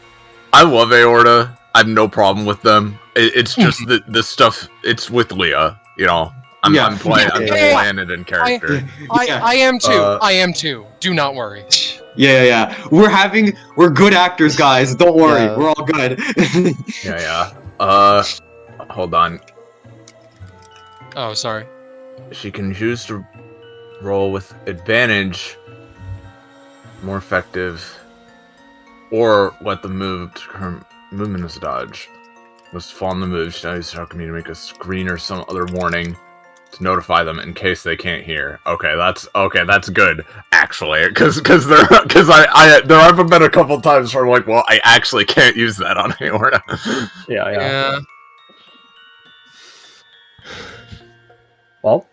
I love Aorta. I have no problem with them. It's just the stuff. It's with Leah. You know, I'm playing it in character. I am too. I am too. Do not worry. Yeah. We're good actors, guys. Don't worry. Yeah. We're all good. Yeah. Hold on. Oh, sorry. She can choose to roll with advantage, more effective, or let the her movement as a dodge. Must fall on the move. She now uses her community to make a screen or some other warning to notify them in case they can't hear. Okay, that's good actually, because there have been a couple times where I'm like, well, I actually can't use that on Aorta. Yeah. Well,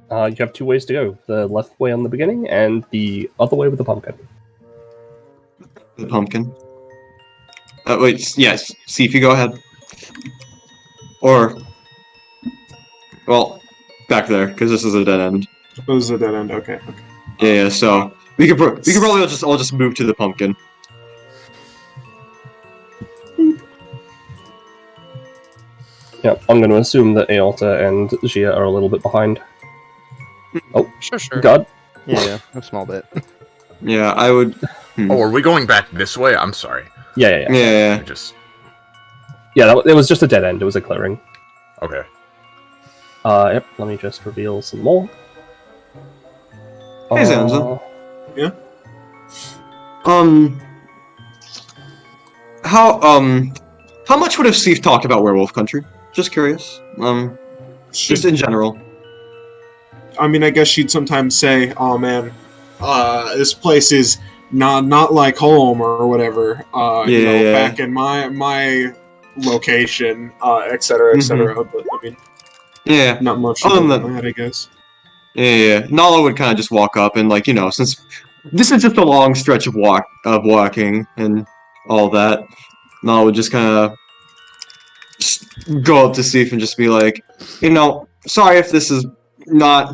you have two ways to go: the left way on the beginning, and the other way with the pumpkin. The pumpkin. Wait, yes. See if you go ahead. Or, well, back there, because this is a dead end. It was a dead end. Okay. Yeah. So we could probably all just move to the pumpkin. Yeah, I'm going to assume that Aorta and Gia are a little bit behind. Oh, Sure. God. Yeah, a small bit. Yeah, I would. Oh, are we going back this way? I'm sorry. Yeah. Yeah. It was just a dead end. It was a clearing. Okay. Yep. Let me just reveal some more. Hey, Zanza. Yeah? How much would have Steve talked about Werewolf Country? Just curious. Just in general. I mean, I guess she'd sometimes say, "Oh man, this place is not like home or whatever." Back in my location, etc., etc. But I mean, yeah, not much other than than that, I guess. Yeah. Nala would kind of just walk up and since this is just a long stretch of walking and all that, Nala would just kind of go up to Steve and just be like, sorry if this is not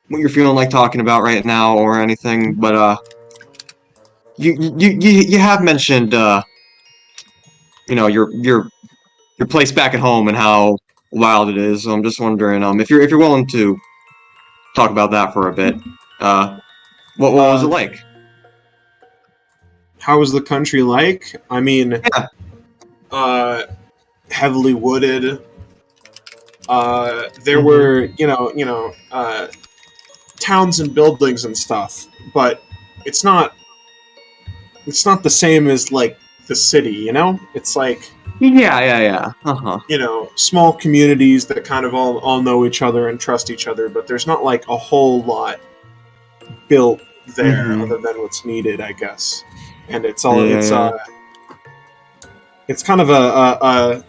what you're feeling like talking about right now or anything, but you have mentioned your place back at home and how wild it is. So I'm just wondering if you're willing to talk about that for a bit. What was it like? How was the country like? I mean, heavily wooded. There were, towns and buildings and stuff, but it's not the same as like the city, It's like Yeah. small communities that kind of all know each other and trust each other, but there's not like a whole lot built there other than what's needed, I guess. And it's all it's kind of a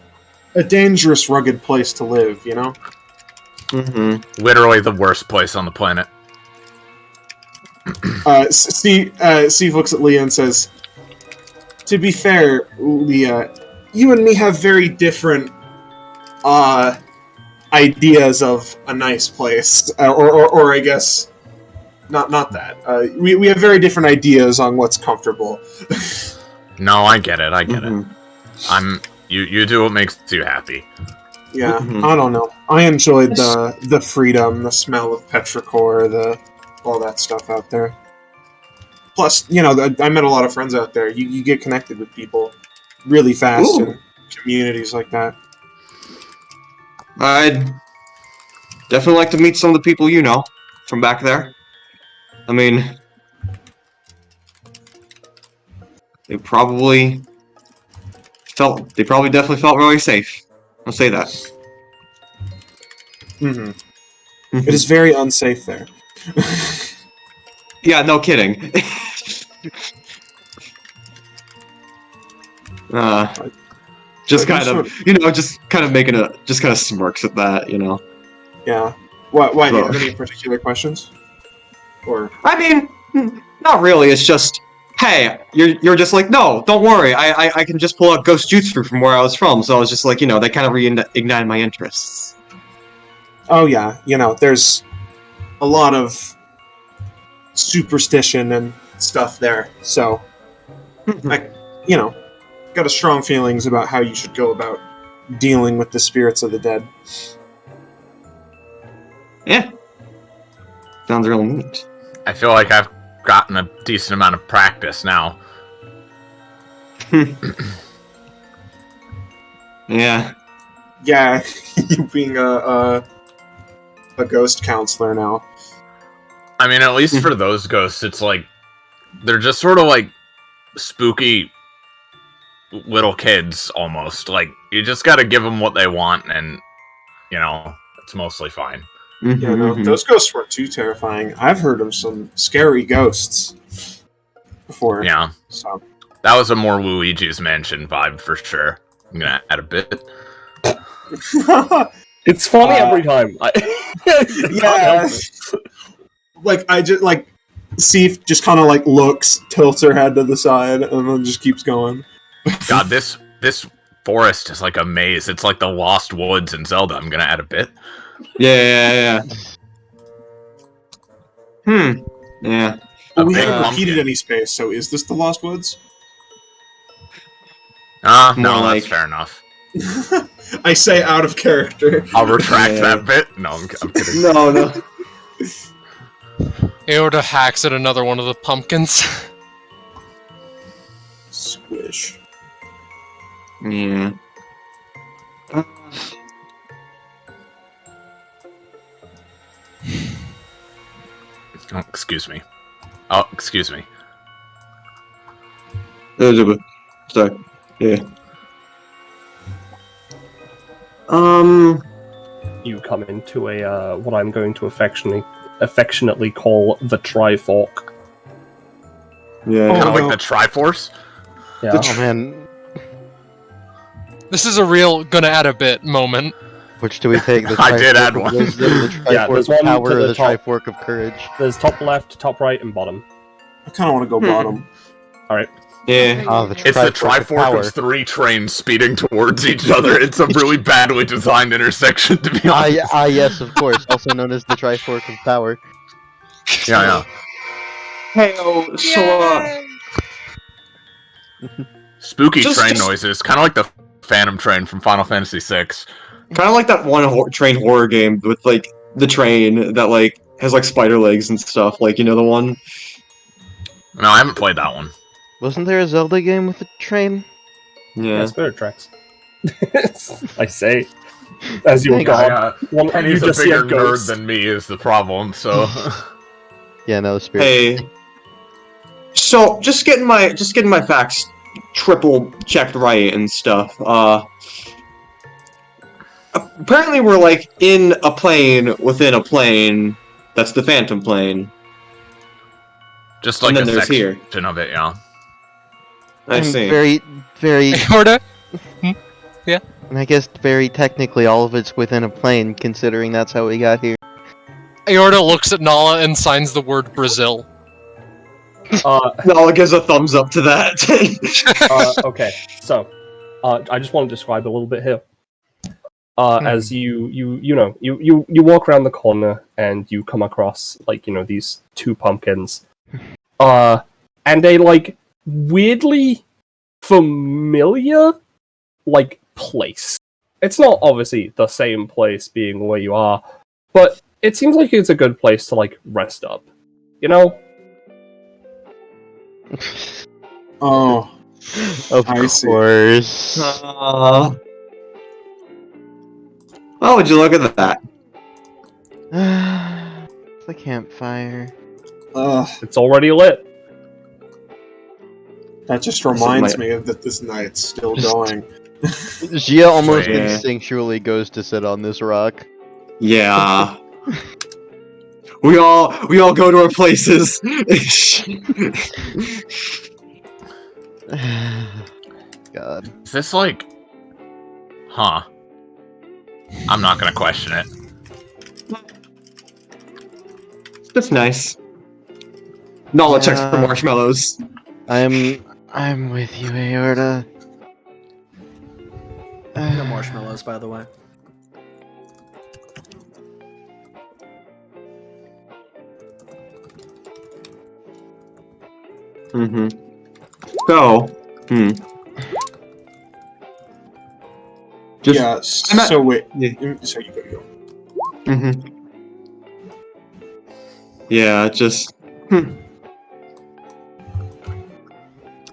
dangerous, rugged place to live, Literally the worst place on the planet. Steve looks at Leah and says, "To be fair, Leah, you and me have very different ideas of a nice place, or I guess not that. We have very different ideas on what's comfortable." No, I get it. You do what makes you happy. Yeah, I don't know. I enjoyed the freedom, the smell of petrichor, all that stuff out there. Plus, I met a lot of friends out there. You get connected with people really fast in communities like that. I'd definitely like to meet some of the people you know from back there. I mean, they probably definitely felt really safe. I'll say that. It is very unsafe there. Yeah, no kidding. Just kind of making just kind of smirks at that, Yeah. Why? Do you have any particular questions? Or I mean, not really. It's just, hey, you're just like, no, don't worry. I can just pull out ghost jutsu from where I was from. So I was just like, that kind of reignited my interests. Oh yeah, there's a lot of superstition and stuff there. So, I got a strong feelings about how you should go about dealing with the spirits of the dead. Yeah. Sounds real neat. I feel like I've gotten a decent amount of practice now. Yeah. Yeah, you being a ghost counselor now. I mean, at least for those ghosts, it's like they're just sort of like spooky little kids almost. Like you just got to give them what they want, and you know it's mostly fine. Yeah, no, those ghosts weren't too terrifying. I've heard of some scary ghosts before. Yeah, So that was a more Luigi's Mansion vibe for sure. I'm gonna add a bit. It's funny every time. Yeah. Like I just like Sif just kind of like looks, tilts her head to the side, and then just keeps going. God, this forest is like a maze. It's like the Lost Woods in Zelda. I'm gonna add a bit. Yeah. Yeah. Well, we big haven't pumpkin. repeated any space, so is this the Lost Woods? No, More that's like- fair enough. I say out of character. I'll retract Yeah. that bit. No, I'm kidding. No. Aorta hacks at another one of the pumpkins. Squish. Yeah. Oh, excuse me. Oh, excuse me. Sorry. Yeah. You come into a what I'm going to affectionately call the Trifork. Yeah. Kind of no. like the Triforce. Yeah. Oh man, This is a real gonna add a bit moment. which do we take? The I did Trifork add of one. Wisdom, the Yeah, Trifork there's of one Power, to or the the top. Trifork of Courage? There's top left, top right, and bottom. I kind of want to go bottom. Yeah. Oh, the It's the Trifork of Trifork Power. of three trains speeding towards each other. It's a really badly designed intersection, to be honest. Yes, of course. Also known as the Trifork of Power. Yeah. Hey, Spooky Just- train noises, kind of like the Phantom Train from Final Fantasy VI. kind of like that one train horror game with like the train that like has like spider legs and stuff. Like, you know the one? No, I haven't played that one. Wasn't there a Zelda game with a train? Yeah, Yeah. Spirit Tracks. I say, as you Hang go. One, Penny's you a just see bigger a ghost. nerd than me is the problem, so... Yeah, no, the Spirit. Hey. So just getting my facts triple checked right and stuff. Apparently we're like in a plane within a plane. That's the Phantom Plane. Just like And a then there's here. section of it, yeah. I And see. very, Aorta? and I guess very technically all of it's within a plane, considering that's how we got here. Aorta looks at Nala and signs the word Brazil. Nala gives a thumbs up to that. Okay, so I just want to describe a little bit here. As you walk around the corner and you come across these two pumpkins, and a weirdly familiar place. It's not obviously the same place being where you are, but it seems like it's a good place to rest up. You know? Oh, Of I see. course. Oh, would you look at that? The campfire. It's already lit. That just reminds me that this night's still going. Gia almost Yeah. instinctually goes to sit on this rock. Yeah. we all go to our places. God. Is this Huh. I'm not gonna question it. That's nice. Nala checks for Yeah. marshmallows. I'm with you, Aorta. No marshmallows, by the way. Mm-hmm. So, Just, Yeah. I'm at- So wait. Yeah. So you go. Mm-hmm. Yeah, just.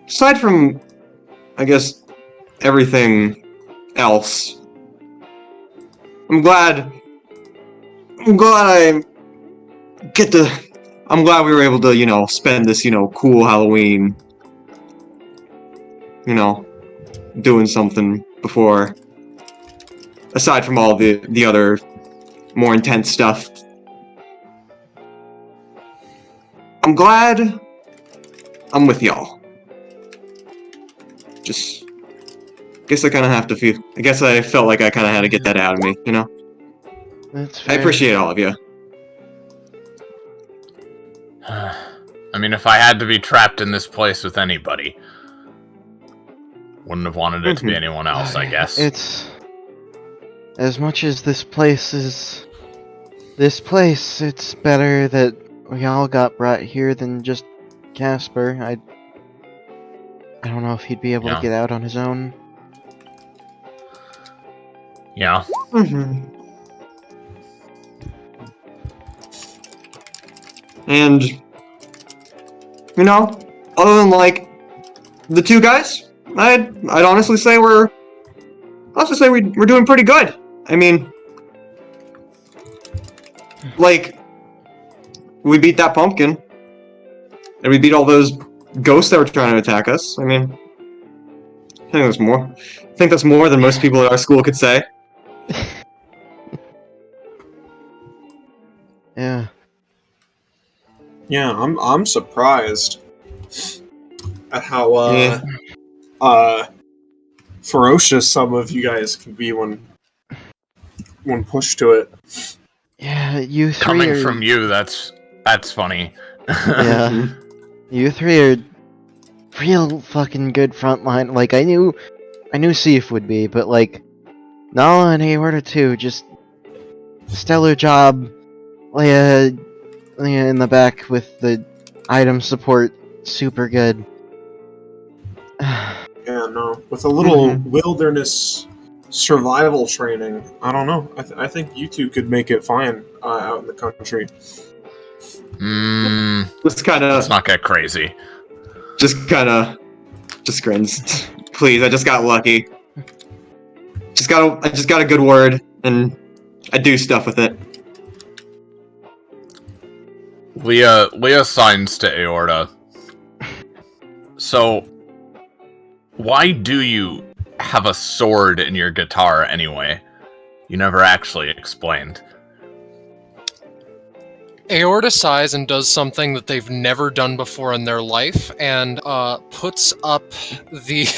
Aside from, I guess, everything else, I'm glad I get to. I'm glad we were able to, spend this, cool Halloween, doing something before. Aside from all the other more intense stuff. I'm glad I'm with y'all. Just, guess I kind of have to feel. I guess I felt like I kind of had to get that out of me, That's I fair. appreciate all of you. I mean, if I had to be trapped in this place with anybody, wouldn't have wanted it to be anyone else, I guess. It's as much as this place, it's better that we all got brought here than just Casper. I don't know if he'd be able Yeah. to get out on his own. Yeah. And, other than like the two guys, I'd honestly say we're doing pretty good. I mean, like, we beat that pumpkin, and we beat all those ghosts that were trying to attack us. I mean, I think that's more than most people at our school could say. Yeah. Yeah, I'm surprised at how ferocious some of you guys can be when pushed to it. Yeah, you three Coming are... from you, that's funny. Yeah. You three are real fucking good frontline. Like, I knew Sif would be, but like, Nala and Aorta too, just stellar job. Leia in the back with the item support, super good. Yeah, no, with a little wilderness survival training, I don't know. I think you two could make it fine out in the country. Let's not get crazy. Just grins. Please, I just got lucky. I just got a good word, and I do stuff with it. Leah signs to Aorta. So, why do you have a sword in your guitar anyway? You never actually explained. Aorta sighs and does something that they've never done before in their life, and puts up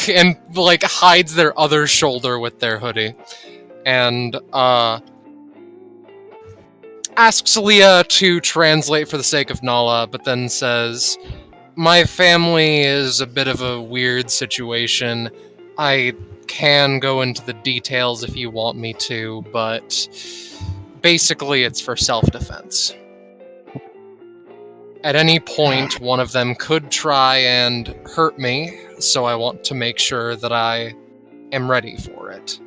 and like hides their other shoulder with their hoodie, and asks Leah to translate for the sake of Nala, but then says, "My family is a bit of a weird situation. I can go into the details if you want me to, but basically it's for self-defense. At any point, one of them could try and hurt me, so I want to make sure that I am ready for it."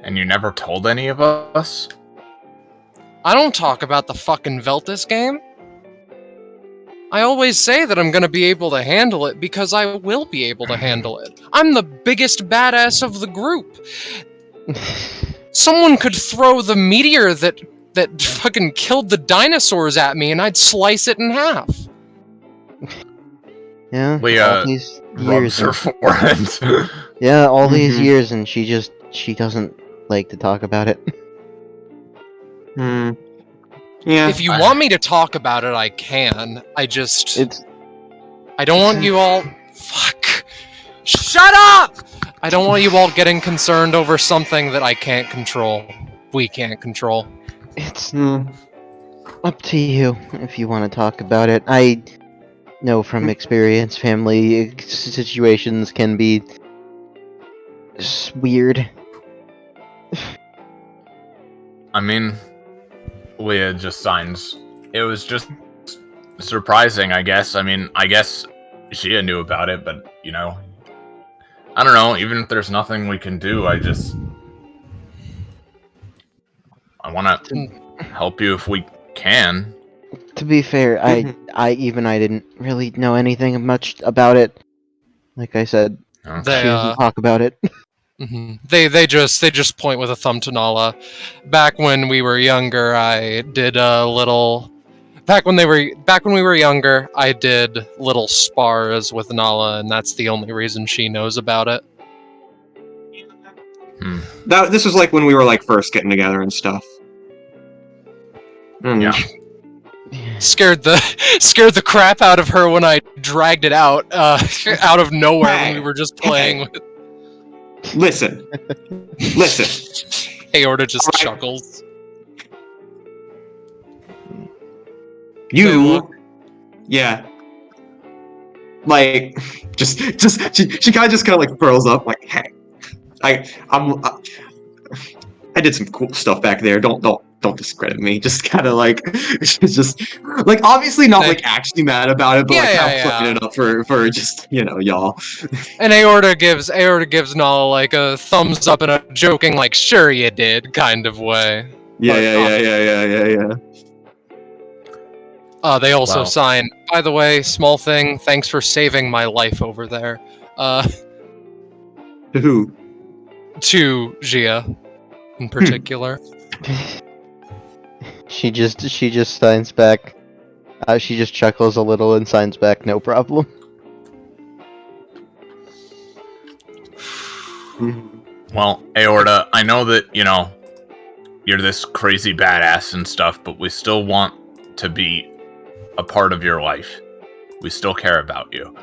And you never told any of us? I don't talk about the fucking Veltus game. I always say that I'm gonna be able to handle it because I will be able to handle it. I'm the biggest badass of the group. Someone could throw the meteor that fucking killed the dinosaurs at me and I'd slice it in half. Yeah, Leah all these rubs years. her forehead. Yeah, all these years, and she doesn't like to talk about it. Yeah. If you want me to talk about it, I can. I don't want you all... Fuck! Shut up! I don't want you all getting concerned over something that I can't control. We can't control. It's up to you if you want to talk about it. I know from experience, family situations can be weird. I mean, Leah just signs. It was just surprising, I guess. I mean, I guess Shia knew about it, but, I don't know, even if there's nothing we can do, I want to help you if we can. To be fair, I didn't really know anything much about it. Like I said, Okay. They she doesn't talk about it. they just point with a thumb to Nala. Back when we were younger, I did a little. Back when we were younger, I did little spars with Nala, and that's the only reason she knows about it. This was like when we were like first getting together and stuff. Yeah. Scared the crap out of her when I dragged it out of nowhere when we were just playing with. Listen. Aorta just chuckles. Yeah. Like, she kind of like furls up, like, hey, I did some cool stuff back there. Don't discredit me. Just kind of like, she's just like obviously not like actually mad about it, but like playing it up for just y'all. And Aorta gives Nala like a thumbs up in a joking like sure you did kind of way. Yeah. They also sign. By the way, small thing. Thanks for saving my life over there. To who? To Gia, in particular. She just signs back. She just chuckles a little and signs back, no problem. Well, Aorta, I know that, you're this crazy badass and stuff, but we still want to be a part of your life. We still care about you.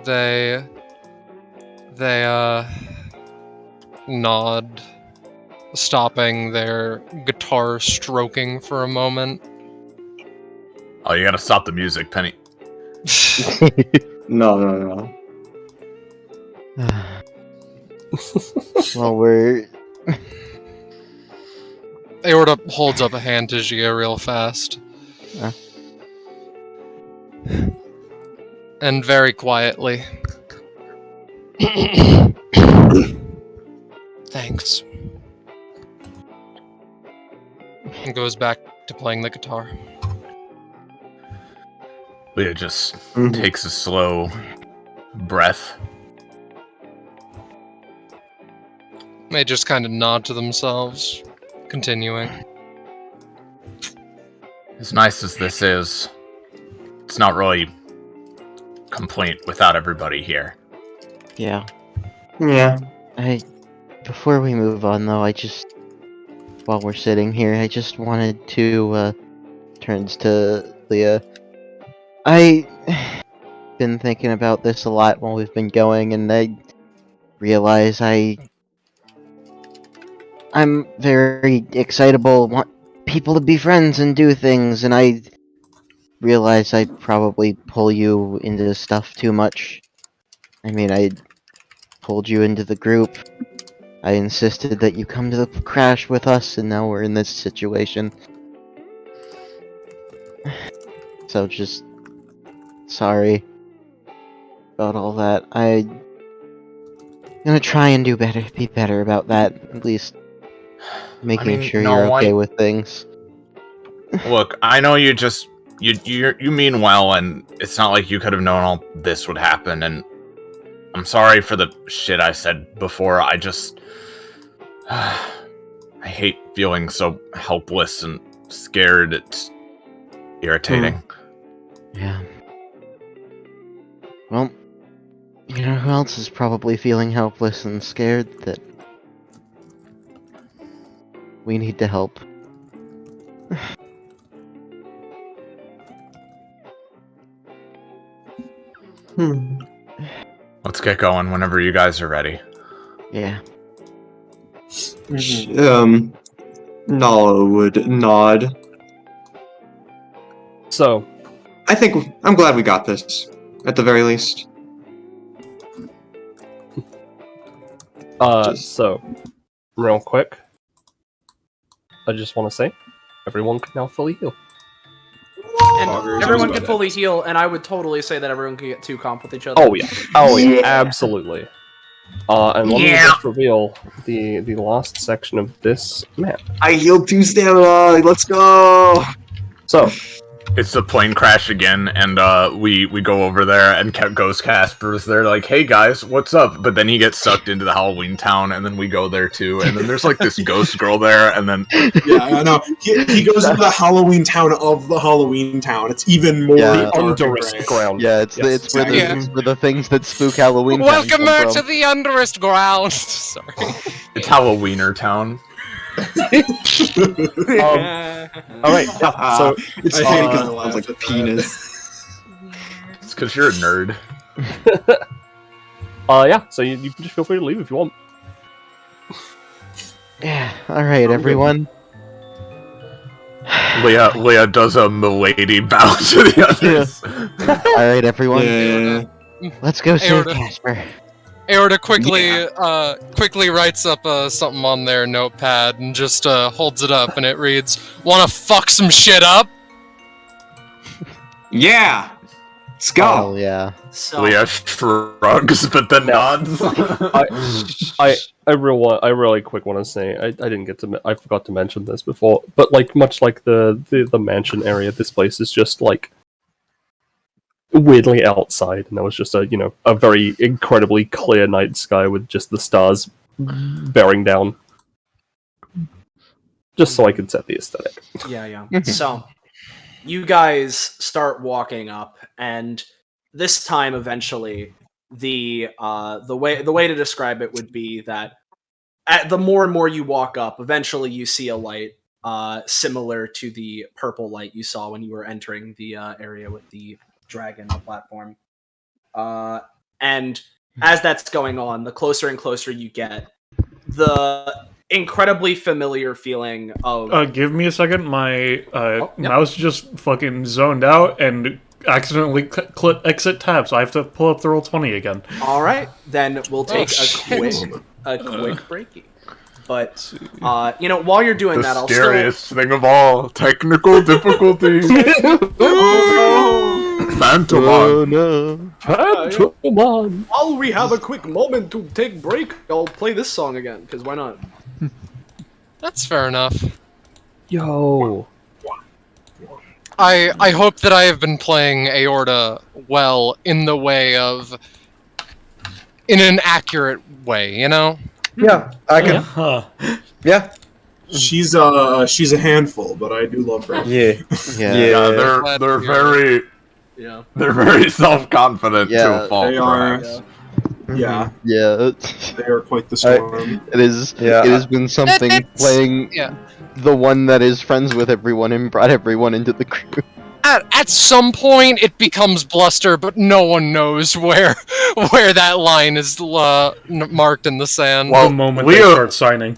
They nod, stopping their guitar stroking for a moment. Oh, you gotta stop the music, Penny. No. Well, we're... Aorta holds up a hand to Gia real fast. And very quietly. Thanks. And goes back to playing the guitar. Leah just takes a slow breath. They just kind of nod to themselves, continuing. As nice as this is, it's not really complete without everybody here. Yeah. Yeah. Before we move on, though, while we're sitting here, I just wanted to, turns to Leah. Been thinking about this a lot while we've been going, and I realize I'm very excitable, want people to be friends and do things, and I realize I probably pull you into stuff too much. I mean, I pulled you into the group. I insisted that you come to the crash with us, and now we're in this situation. So just... sorry about all that. I'm gonna try and be better about that, at least making sure you're okay with things. Look, I know you mean well, and it's not like you could have known all this would happen, and I'm sorry for the shit I said before. I hate feeling so helpless and scared. It's irritating. Yeah. Well, you know who else is probably feeling helpless and scared? That we need to help. Let's get going whenever you guys are ready. Yeah. Nala would nod. So, I'm glad we got this, at the very least. So, real quick, I just want to say, everyone can now fully heal. And Poggers, everyone that's can about fully it. heal, and I would totally say that everyone can get 2 comp with each other. Oh yeah, absolutely. And let me just reveal the last section of this map. I healed 2 stamina. Let's go. So, It's the plane crash again, and we go over there, and Ghost Casper's there, like, "Hey guys, what's up?" But then he gets sucked into the Halloween town, and then we go there too, and then there's like this ghost girl there, and then Yeah, I know. He goes into the Halloween town of the Halloween town. It's even more Yeah. dark and underest gray. ground. Yeah, it's Yes. it's where the, Yeah. it's where the things that spook Halloween. Town Welcome come back from. to the underest ground. Sorry. it's Halloweener town. All right, yeah, so It's I funny hate because when it I sounds like laugh a at penis. It's because you're a nerd. yeah, so you can just feel free to leave if you want. Yeah. All right, everyone. Leah does a milady bow to the others. All right, everyone. Yeah. Let's go save Aorta. Casper. Aorta quickly writes up something on their notepad and just holds it up, and it reads, "Wanna fuck some shit up?" Yeah. Let's go. Oh yeah. So, Leah shrugs, but then nods. I really quick want to say I didn't get to I forgot to mention this before, but like much like the mansion area, this place is just like weirdly outside, and there was just a very incredibly clear night sky with just the stars bearing down, just so I could set the aesthetic. yeah. So, you guys start walking up, and this time, eventually, the way to describe it would be that the more and more you walk up, eventually you see a light similar to the purple light you saw when you were entering the area with the dragon platform. And as that's going on, the closer and closer you get, the incredibly familiar feeling of Give me a second. My yep. mouse just fucking zoned out and accidentally click exit tab, so I have to pull up the Roll20 again. all right, then we'll take shit. a quick breaky. But while you're doing that, The I'll still scariest thing of all, technical difficulties. Phantom Oh no. Come on. while we have a quick moment to take break, I'll play this song again, because why not? That's fair enough. Yo. I hope that I have been playing Aorta well in the way of, in an accurate way, you know? Yeah, I can. Huh. Yeah. She's a handful, but I do love her. Yeah. Yeah. Yeah, Glad they're to hear very Yeah. they're very self-confident to Yeah, a fault. They are. perhaps. Yeah, Yeah. they are quite the storm. It is. Yeah. It has been something It's- playing yeah. the one that is friends with everyone and brought everyone into the crew. At some point, it becomes bluster, but no one knows where that line is marked in the sand. Well, The moment Leo- they start signing.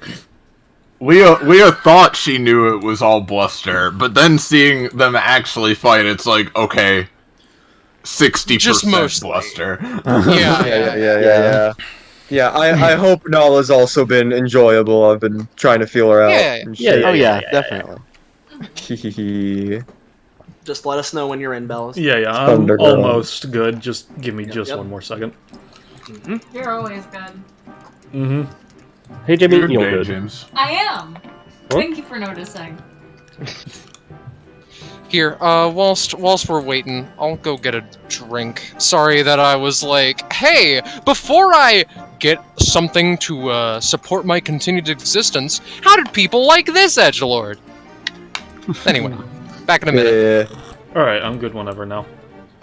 Leah thought she knew it was all bluster, but then seeing them actually fight, it's like, okay, 60% Just mostly. bluster. Yeah. Yeah, I hope Nala's also been enjoyable. I've been trying to feel her out. Yeah. and Yeah, shit. Oh yeah, definitely. Just let us know when you're in, Bellas. Yeah, I'm Thunder Girl. almost good. Just give me just yep. one more second. You're always good. Mm-hmm. Hey, Jimmy, Good you're day, good. James. I am. Thank you for noticing. Here, whilst we're waiting, I'll go get a drink. Sorry that I was like, hey, before I get something to support my continued existence, how did people like this edgelord? Anyway, back in a minute. Yeah. Alright, I'm good whenever now.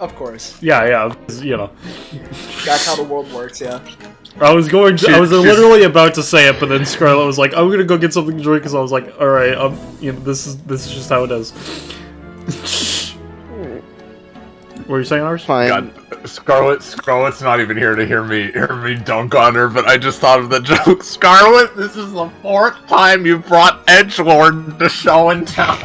Of course. Yeah, That's how the world works, yeah. I was literally about to say it, but then Scarlett was like, I'm gonna go get something to drink, because I was like, alright, this is just how it is. What were you saying, Ars? Fine. God, Scarlett's not even here to hear me dunk on her, but I just thought of the joke. Scarlett, this is the 4th time you brought Edgelord to show and tell.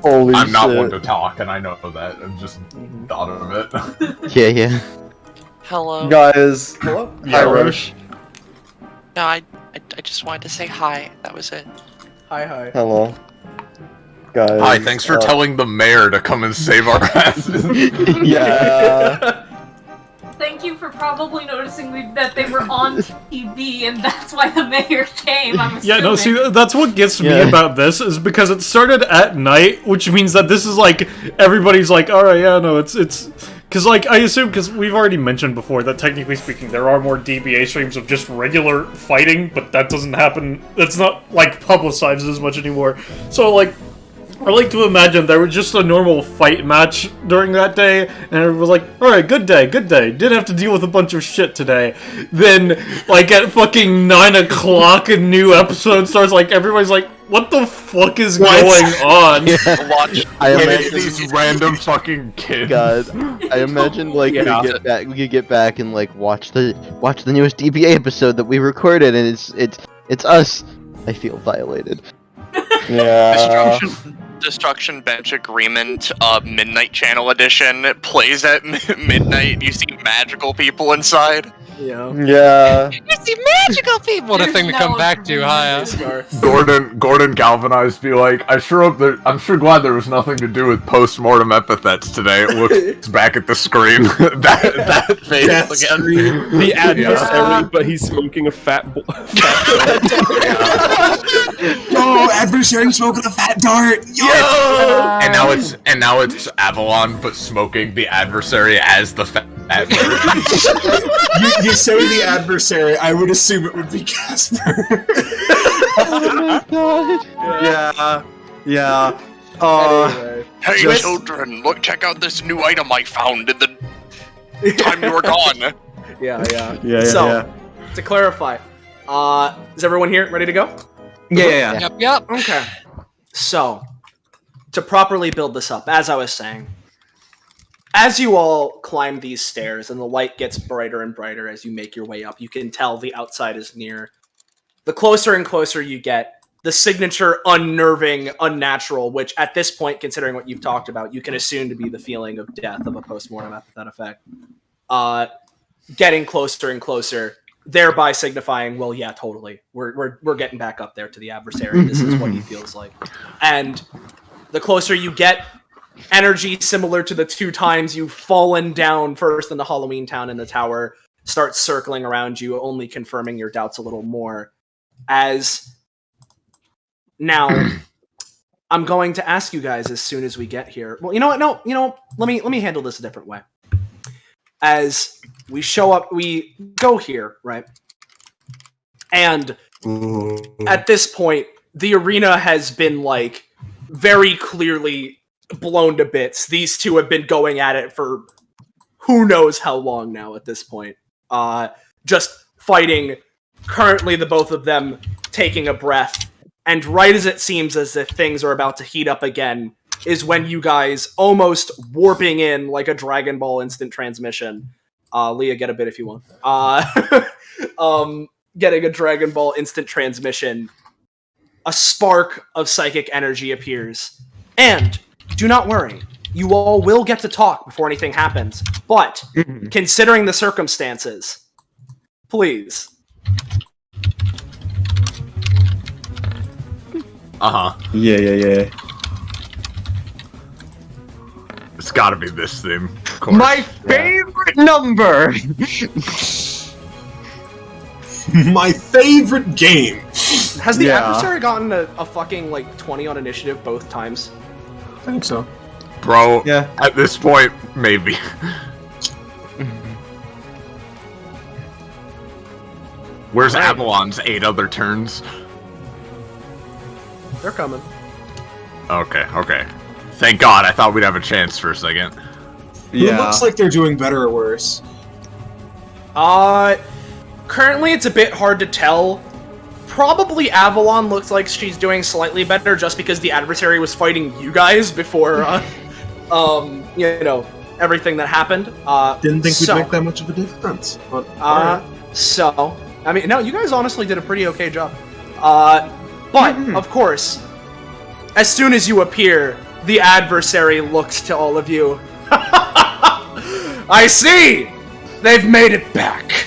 Holy I'm not shit. one to talk, and I know that. I've just thought of it. Yeah. Hello. Guys. Hello? Hi, Roche. No, I just wanted to say hi. That was it. Hi. Hello. Guys, Hi, thanks for telling the mayor to come and save our asses. Yeah. Thank you for probably noticing that they were on TV, and that's why the mayor came. I'm Yeah, no, see, assuming. that's what gets me Yeah. about this, is because it started at night, which means that this is like, everybody's like, alright, yeah, no, it's, because, like, I assume, because we've already mentioned before that technically speaking, there are more DBA streams of just regular fighting, but that doesn't happen, that's not, like, publicized as much anymore. So, like, I like to imagine there was just a normal fight match during that day, and it was like, alright, good day, didn't have to deal with a bunch of shit today. Then, like, at fucking 9 o'clock, a new episode starts, like, everybody's like, what the fuck is going on? Watch. I And it's imagine, these random fucking kids. God, I imagine like Yeah. we could get back and like watch the newest DBA episode that we recorded, and it's us. I feel violated. Yeah. Destruction Bench Agreement, Midnight Channel Edition plays at midnight. You see magical people inside. Yeah. Yeah. You see magical people. What a There's thing to no come back to, huh? Scar. Gordon galvanized, be like, I'm sure glad there was nothing to do with post-mortem epithets today. It looks back at the screen. that face Death again. screen. The adversary, but he's smoking a fat. Oh, adversary smoking a fat dart. Yo! And now it's Avalon, but smoking the adversary as the adversary. You say the adversary. I would assume it would be Casper. Oh my god. Yeah. Yeah. Anyway. Hey Just- children, look! Check out this new item I found in the time you were gone. Yeah. So, to clarify, is everyone here ready to go? Yeah. Yep. Okay. So, to properly build this up, as I was saying, as you all climb these stairs and the light gets brighter and brighter as you make your way up, you can tell the outside is near. The closer and closer you get, the signature unnerving, unnatural, which at this point, considering what you've talked about, you can assume to be the feeling of death of a post-mortem epithet effect, getting closer and closer, thereby signifying, well, yeah, totally, we're getting back up there to the adversary. This is what he feels like. And the closer you get, energy similar to the 2 times you've fallen down first in the Halloween town in the tower starts circling around you, only confirming your doubts a little more. As now, I'm going to ask you guys as soon as we get here. Well, you know what? No, let me handle this a different way. As we show up, we go here, right? And at this point, the arena has been like very clearly blown to bits. These two have been going at it for who knows how long now at this point. Just fighting, currently the both of them taking a breath, and right as it seems as if things are about to heat up again is when you guys, almost warping in like a Dragon Ball instant transmission, Leah, get a bit if you want, getting a Dragon Ball instant transmission, a spark of psychic energy appears, and do not worry, you all will get to talk before anything happens, but considering the circumstances, please. Yeah. It's gotta be this theme. Of course. My favorite number. My favorite game. Has the Yeah. adversary gotten a fucking, like, 20 on initiative both times? I think so. Bro, Yeah. at this point, maybe. Where's Avalon's 8 other turns? They're coming. Okay. Thank God, I thought we'd have a chance for a second. It looks like they're doing better or worse. Currently it's a bit hard to tell. Probably Avalon looks like she's doing slightly better just because the adversary was fighting you guys before, everything that happened. Didn't think so- we'd make that much of a difference. But So, I mean, no, you guys honestly did a pretty okay job. But, of course, as soon as you appear, the adversary looks to all of you. I see! They've made it back!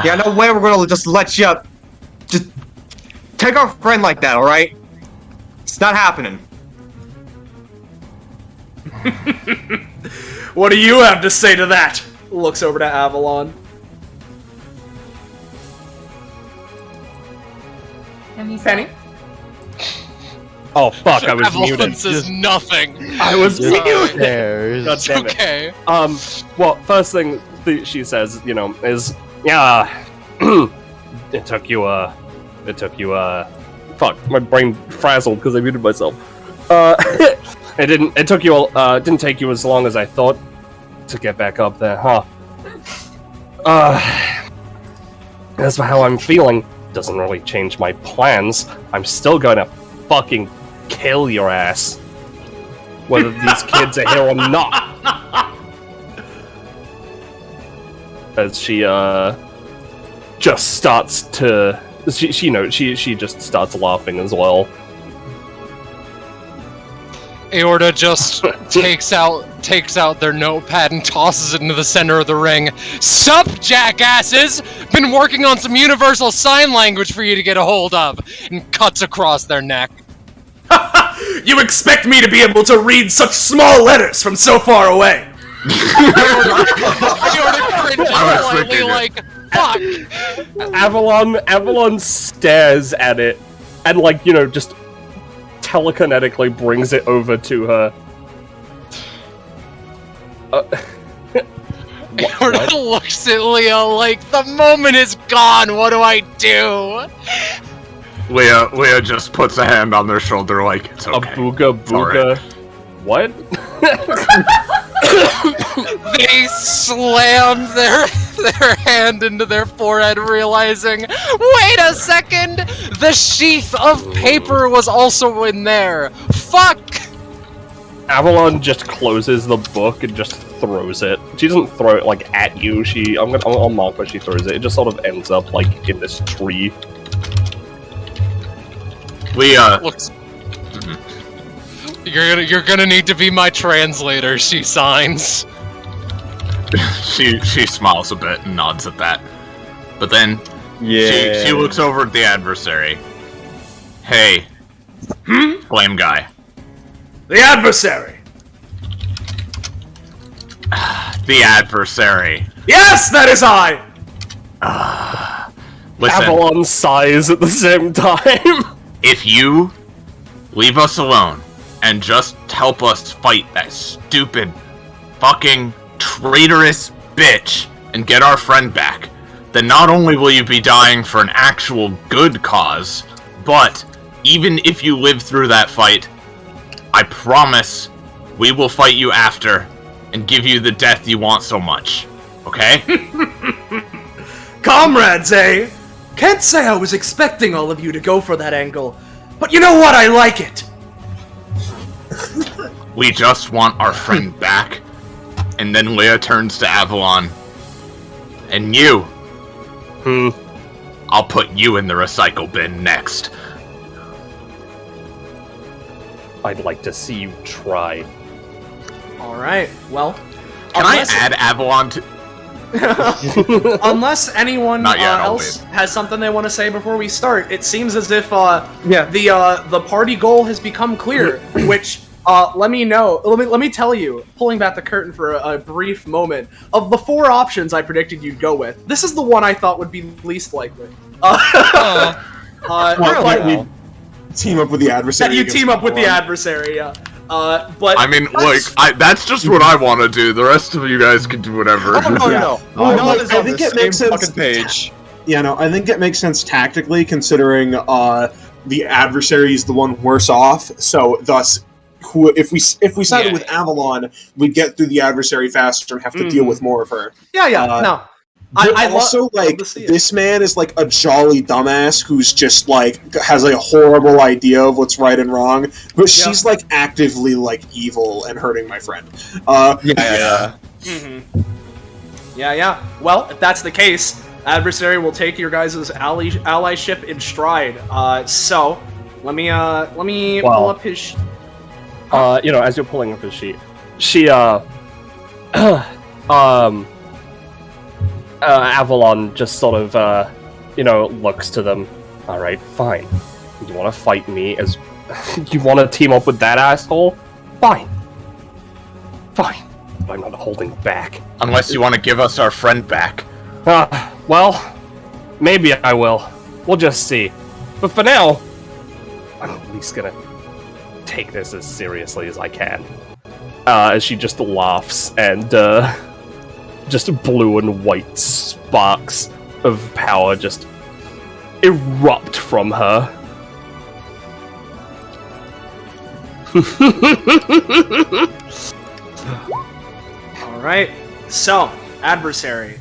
Yeah, no way we're gonna just let you just take our friend like that, alright? It's not happening. What do you have to say to that? Looks over to Avalon. Penny? Oh fuck! I was Avalon muted. says nothing. I was Just muted. stares. God damn it. Okay. Well, first thing she says, is, yeah, it took you, fuck, my brain frazzled because I muted myself. It didn't take you as long as I thought to get back up there, huh? As for how I'm feeling, doesn't really change my plans. I'm still gonna fucking kill your ass. Whether these kids are here or not. As she just starts to she just starts laughing as well. Aorta just takes out their notepad and tosses it into the center of the ring. Sup, jackasses! Been working on some universal sign language for you to get a hold of, and cuts across their neck. You expect me to be able to read such small letters from so far away? Aorta cringes slightly like, fuck! Avalon stares at it and just telekinetically brings it over to her. Aorta looks at Leo like, the moment is gone, what do I do? Leah just puts a hand on their shoulder like, it's okay. A booga. What? They slam their hand into their forehead, realizing, wait a second! The sheath of paper was also in there! Fuck! Avalon just closes the book and just throws it. She doesn't throw it at you. I'll mark where she throws it. It just sort of ends up in this tree. Leah looks. You're gonna need to be my translator, she signs. she smiles a bit and nods at that. But then she looks over at the adversary. Hey, flame guy. The adversary! The adversary. Yes, that is I! Listen, Avalon sighs at the same time. if you leave us alone and just help us fight that stupid, fucking, traitorous bitch and get our friend back, then not only will you be dying for an actual good cause, but even if you live through that fight, I promise we will fight you after and give you the death you want so much. Okay? Comrades, eh? Can't say I was expecting all of you to go for that angle, but you know what? I like it! We just want our friend back. And then Leah turns to Avalon. And you. I'll put you in the recycle bin next. I'd like to see you try. Alright, well... Can I add Avalon to... Unless anyone Not yet, else has something they want to say before we start, it seems as if the party goal has become clear, which let me tell you, pulling back the curtain for a brief moment, of the 4 options I predicted you'd go with, this is the one I thought would be least likely. We team up with the adversary. You team up with the adversary, yeah. But I mean, that's just what I want to do. The rest of you guys can do whatever. I think it makes sense. Page. Yeah, no, I think it makes sense tactically, considering the adversary is the one worse off. So, thus, if we sided with Avalon, we'd get through the adversary faster and have to deal with more of her. No. I also this man is like a jolly dumbass who's just has a horrible idea of what's right and wrong, but she's actively evil and hurting my friend. Yeah. Well, if that's the case, adversary will take your guys' allyship in stride. So let me pull up his. As you're pulling up his sheet, she Avalon just sort of, looks to them. Alright, fine. You want to fight me as You want to team up with that asshole? Fine. Fine. I'm not holding back. Unless you want to give us our friend back. Well, maybe I will. We'll just see. But for now, I'm at least gonna take this as seriously as I can. As she just laughs and just blue and white sparks of power just erupt from her. Alright, so, adversary.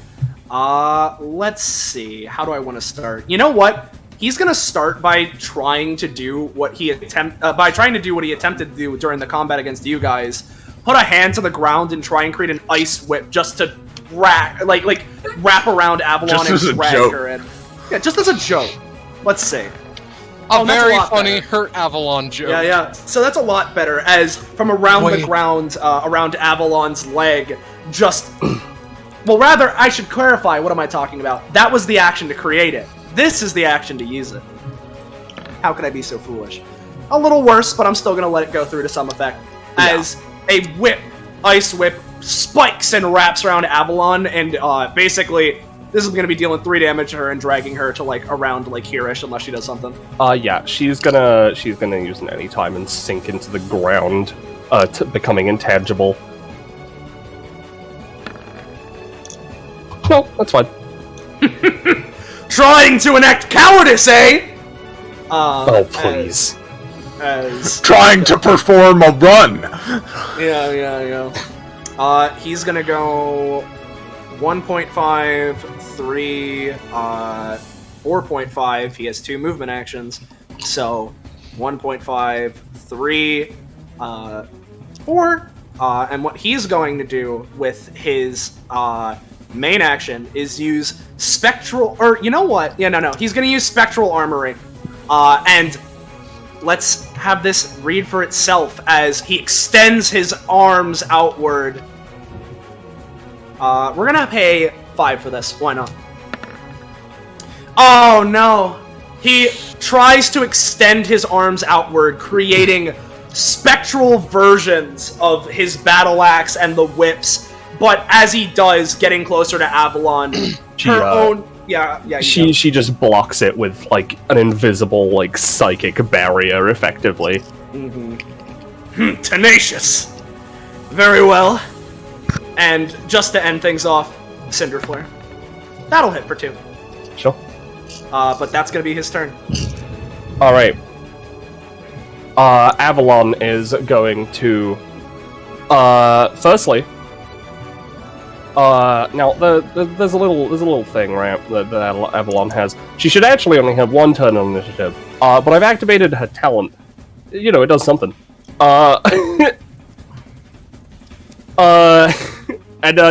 Let's see. How do I want to start? You know what? He's gonna start by trying to do what he attempted to do during the combat against you guys. Put a hand to the ground and try and create an ice whip just to wrap around Avalon and drag her in. Yeah, just as a joke. Let's see. A very funny hurt Avalon joke. Yeah. So that's a lot better, as from around the ground, around Avalon's leg, just... Well, rather, I should clarify, what am I talking about? That was the action to create it. This is the action to use it. How could I be so foolish? A little worse, but I'm still going to let it go through to some effect. As a ice whip, spikes and wraps around Avalon, and basically... This is going to be dealing 3 damage to her and dragging her to, around, here-ish, unless she does something. Yeah, she's gonna use an anytime and sink into the ground, becoming intangible. No, that's fine. Trying to enact cowardice, eh? Oh, please. As Trying to perform a run! Yeah. He's gonna go... 1.5, 3, 4.5. He has 2 movement actions. So 1.5, 3, 4. And what he's going to do with his main action is use spectral... Or, you know what? Yeah, no. He's going to use spectral armory. And let's have this read for itself as he extends his arms outward. We're gonna pay 5 for this. Why not? Oh no! He tries to extend his arms outward, creating spectral versions of his battle axe and the whips. But as he does, getting closer to Avalon, She just blocks it with an invisible psychic barrier, effectively. Mm-hmm. Tenacious. Very well. And just to end things off, Cinder Flare. That'll hit for 2. Sure. But that's gonna be his turn. Alright. Avalon is going to... firstly... now, there's a little thing, right, that Avalon has. She should actually only have 1 turn on initiative. But I've activated her talent. You know, it does something. And,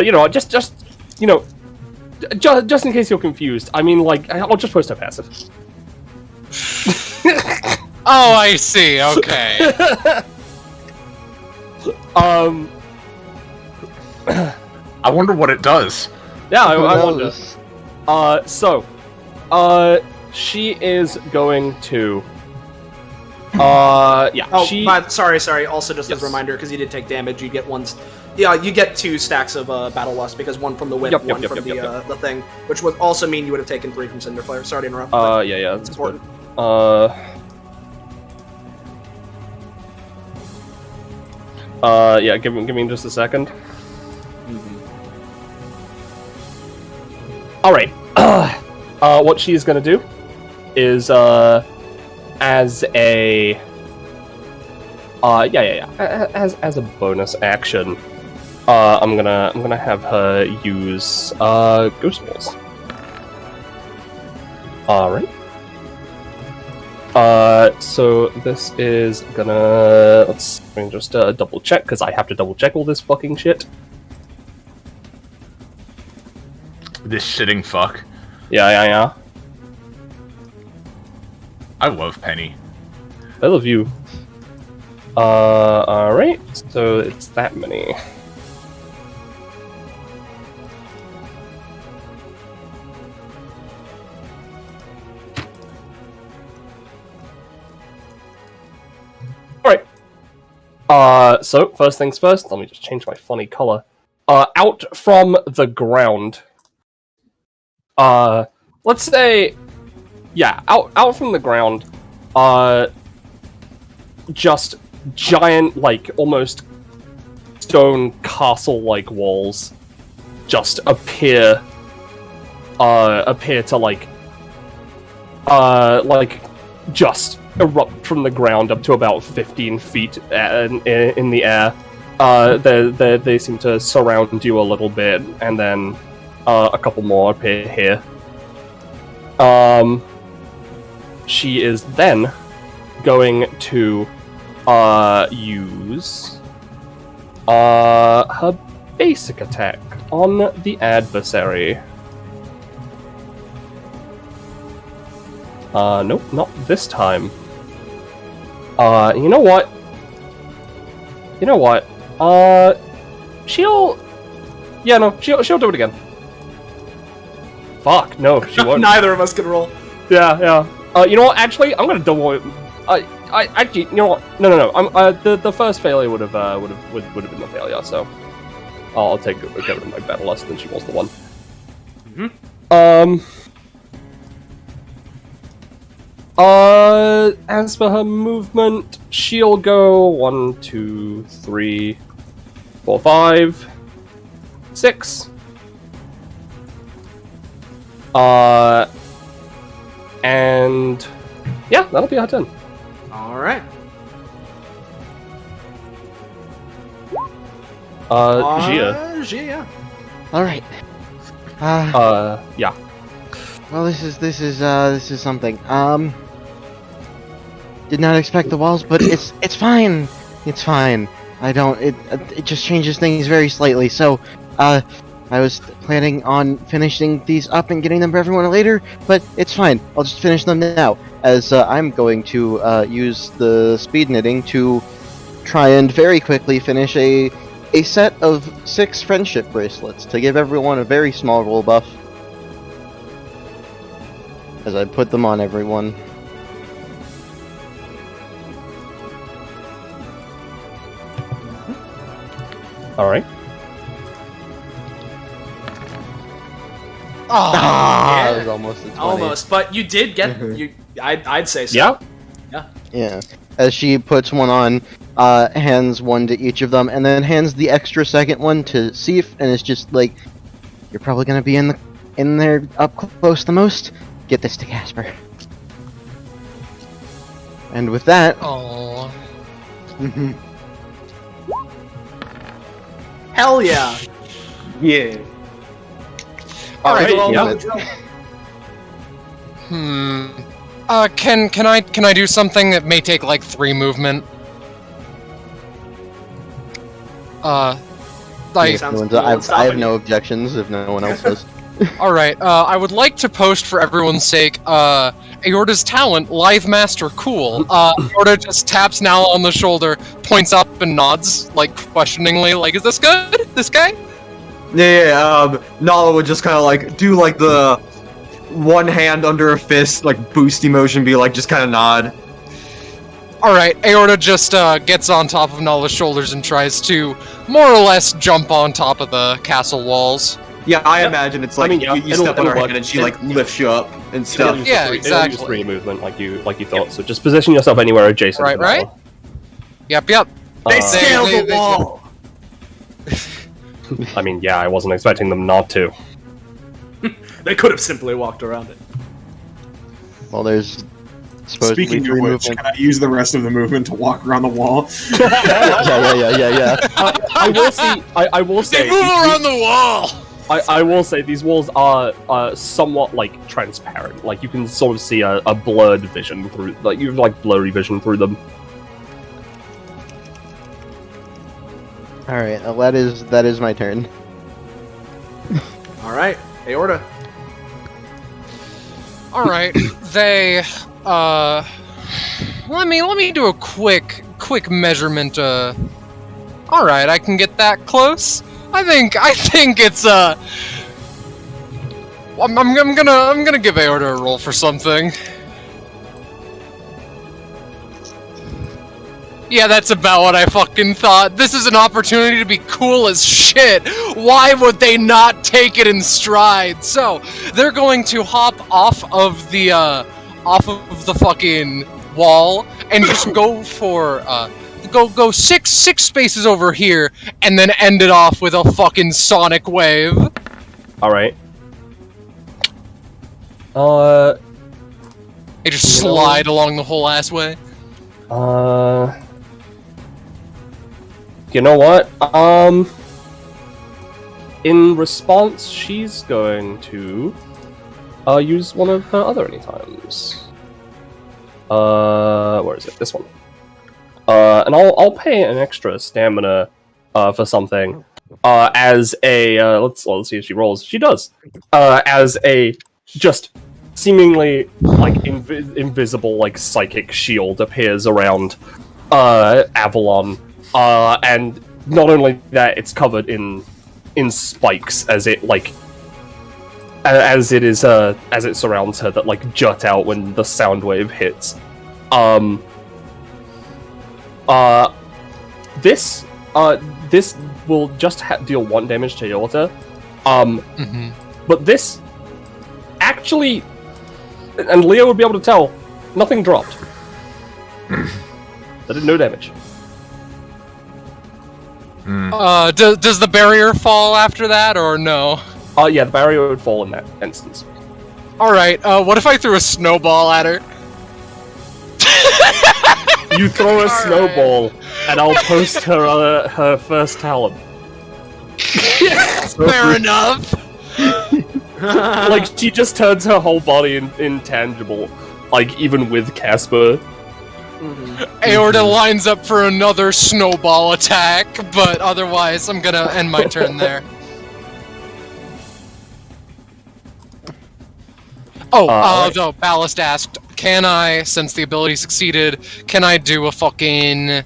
just in case you're confused, I mean, I'll just post a passive. Oh, I see, okay. I wonder what it does. Yeah, I wonder. She is going to... sorry. Also, just as a reminder, because you did take damage, you get you get 2 stacks of Battle Lust, because 1 from the whip, 1 from the thing, which would also mean you would have taken 3 from Cinder Flare. Sorry to interrupt. Yeah, it's important. Yeah, give me just a second. Alright. What she's gonna do is, as a... As a bonus action, I'm gonna have her use Ghost Balls. Alright. So this is gonna... Let me just double check, because I have to double check all this fucking shit. This shitting fuck. Yeah. I love Penny. I love you. Alright, so it's that many. So, first things first, let me just change my funny color. Out from the ground. Let's say... Yeah, out from the ground, just giant, like, almost stone castle-like walls just appear to, like, just erupt from the ground up to about 15 feet in the air. They seem to surround you a little bit, and then a couple more appear here. She is then going to use her basic attack on the adversary. Nope, not this time. You know what? She'll do it again. Fuck, no, she won't. Neither of us can roll. Yeah. You know what? Actually, I'm gonna double it. Actually, you know what? No. The first failure would have been the failure. So, I'll get rid of my battle less than she was the one. As for her movement, she'll go 1, 2, 3, 4, 5, 6. And yeah, that'll be our turn. All right. Gia. Gia. All right. Yeah. Well, this is something. Did not expect the walls, but it's fine. It's fine. It just changes things very slightly. So, I was planning on finishing these up and getting them for everyone later, but it's fine. I'll just finish them now, as I'm going to use the speed knitting to try and very quickly finish a set of 6 friendship bracelets to give everyone a very small roll buff. As I put them on everyone. Alright. That was almost a 20. Almost, but you did get I'd say so. Yeah. Yeah. As she puts one on, hands one to each of them, and then hands the extra second one to Seif, and it's just like, you're probably gonna be in there up close the most. Get this to Casper. And with that, Oh. Hell yeah. Yeah. Alright. Yeah. Can I do something that may take like 3 movement? I have no objections if no one else does. Alright, I would like to post for everyone's sake, Aorta's talent, Lithe Master Cool. Aorta just taps Nala on the shoulder, points up and nods, like, questioningly, like, is this good? This guy? Yeah, Nala would just kind of like do like the one hand under a fist, like boosty motion, be like just kind of nod. Alright, Aorta just gets on top of Nala's shoulders and tries to more or less jump on top of the castle walls. Yeah, I imagine it's like you step on her hand and she like lifts you up and stuff. Yeah, exactly. Use free movement like you thought. So just position yourself anywhere adjacent. Right, to right? Yep. They scaled the wall! I mean, yeah, I wasn't expecting them not to. They could have simply walked around it. Well, there's supposedly Speaking 3 of which, movement. can I use the rest of the movement to walk around the wall? Yeah. I will say. They move around the wall! I will say these walls are somewhat like transparent. Like you can sort of see a blurred vision through, like you have like blurry vision through them. All right, that is my turn. All right, Aorta. All right, they let me do a quick measurement. All right, I can get that close. I think it's I'm gonna give Aorta a roll for something. Yeah, that's about what I fucking thought. This is an opportunity to be cool as shit. Why would they not take it in stride? So, they're going to hop off of the fucking wall and just go for, go six spaces over here and then end it off with a fucking sonic wave. Alright. They just slide along the whole ass way. You know what? In response, she's going to use one of her other anytimes. Where is it? This one. And I'll pay an extra stamina for something. As a let's see if she rolls. She does. As a just seemingly like invisible like psychic shield appears around Avalon. And not only that, it's covered in spikes as it like as it surrounds her that like jut out when the sound wave hits. This will just deal 1 damage to Yolta. But this actually, and Leo would be able to tell, nothing dropped. That did no damage. Does the barrier fall after that, or no? Yeah, the barrier would fall in that instance. Alright, what if I threw a snowball at her? You throw a snowball, and I'll post her first talent. Fair enough! Like, she just turns her whole body intangible, like, even with Casper. Aorta lines up for another snowball attack, but otherwise I'm gonna end my turn there. Though Ballast asked, can I, since the ability succeeded, can I do a fucking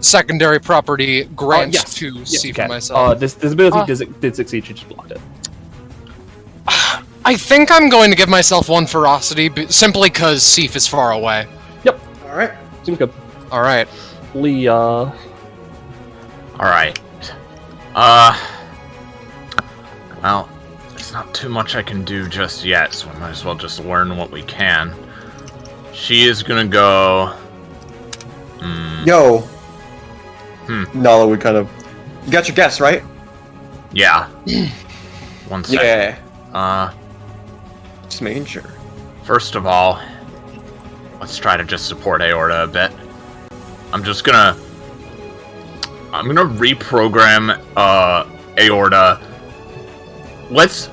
secondary property grant to see for myself? This ability did succeed, you just blocked it. I think I'm going to give myself 1 ferocity, simply because Seif is far away. Alright. Seems good. Alright. Leah. Alright. Well, there's not too much I can do just yet, so I might as well just learn what we can. She is gonna go... Yo. Nala would kind of... You got your guess, right? Yeah. 1 second. Yeah. Just making sure. First of all, let's try to just support Aorta a bit. I'm gonna reprogram Aorta. Let's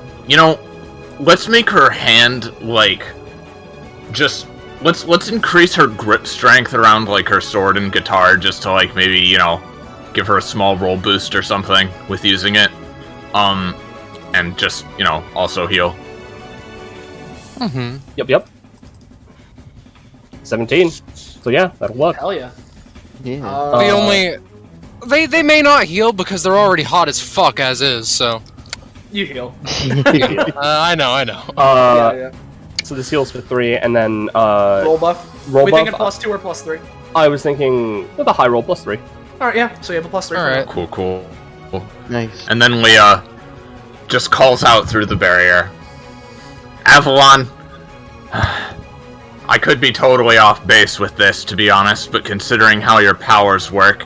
make her hand like let's increase her grip strength around like her sword and guitar just to like maybe, give her a small roll boost or something with using it. And just, also heal. Yep. 17. So yeah, that'll work. Hell yeah. Yeah. They may not heal because they're already hot as fuck as is, so... You heal. I know. Yeah. So this heals for 3, and then Roll buff. roll we buff. thinking +2 or +3? I was thinking with a high roll +3. Alright, yeah. So you have a +3. Alright. Cool. Nice. And then Leah just calls out through the barrier. Avalon, I could be totally off base with this, to be honest, but considering how your powers work,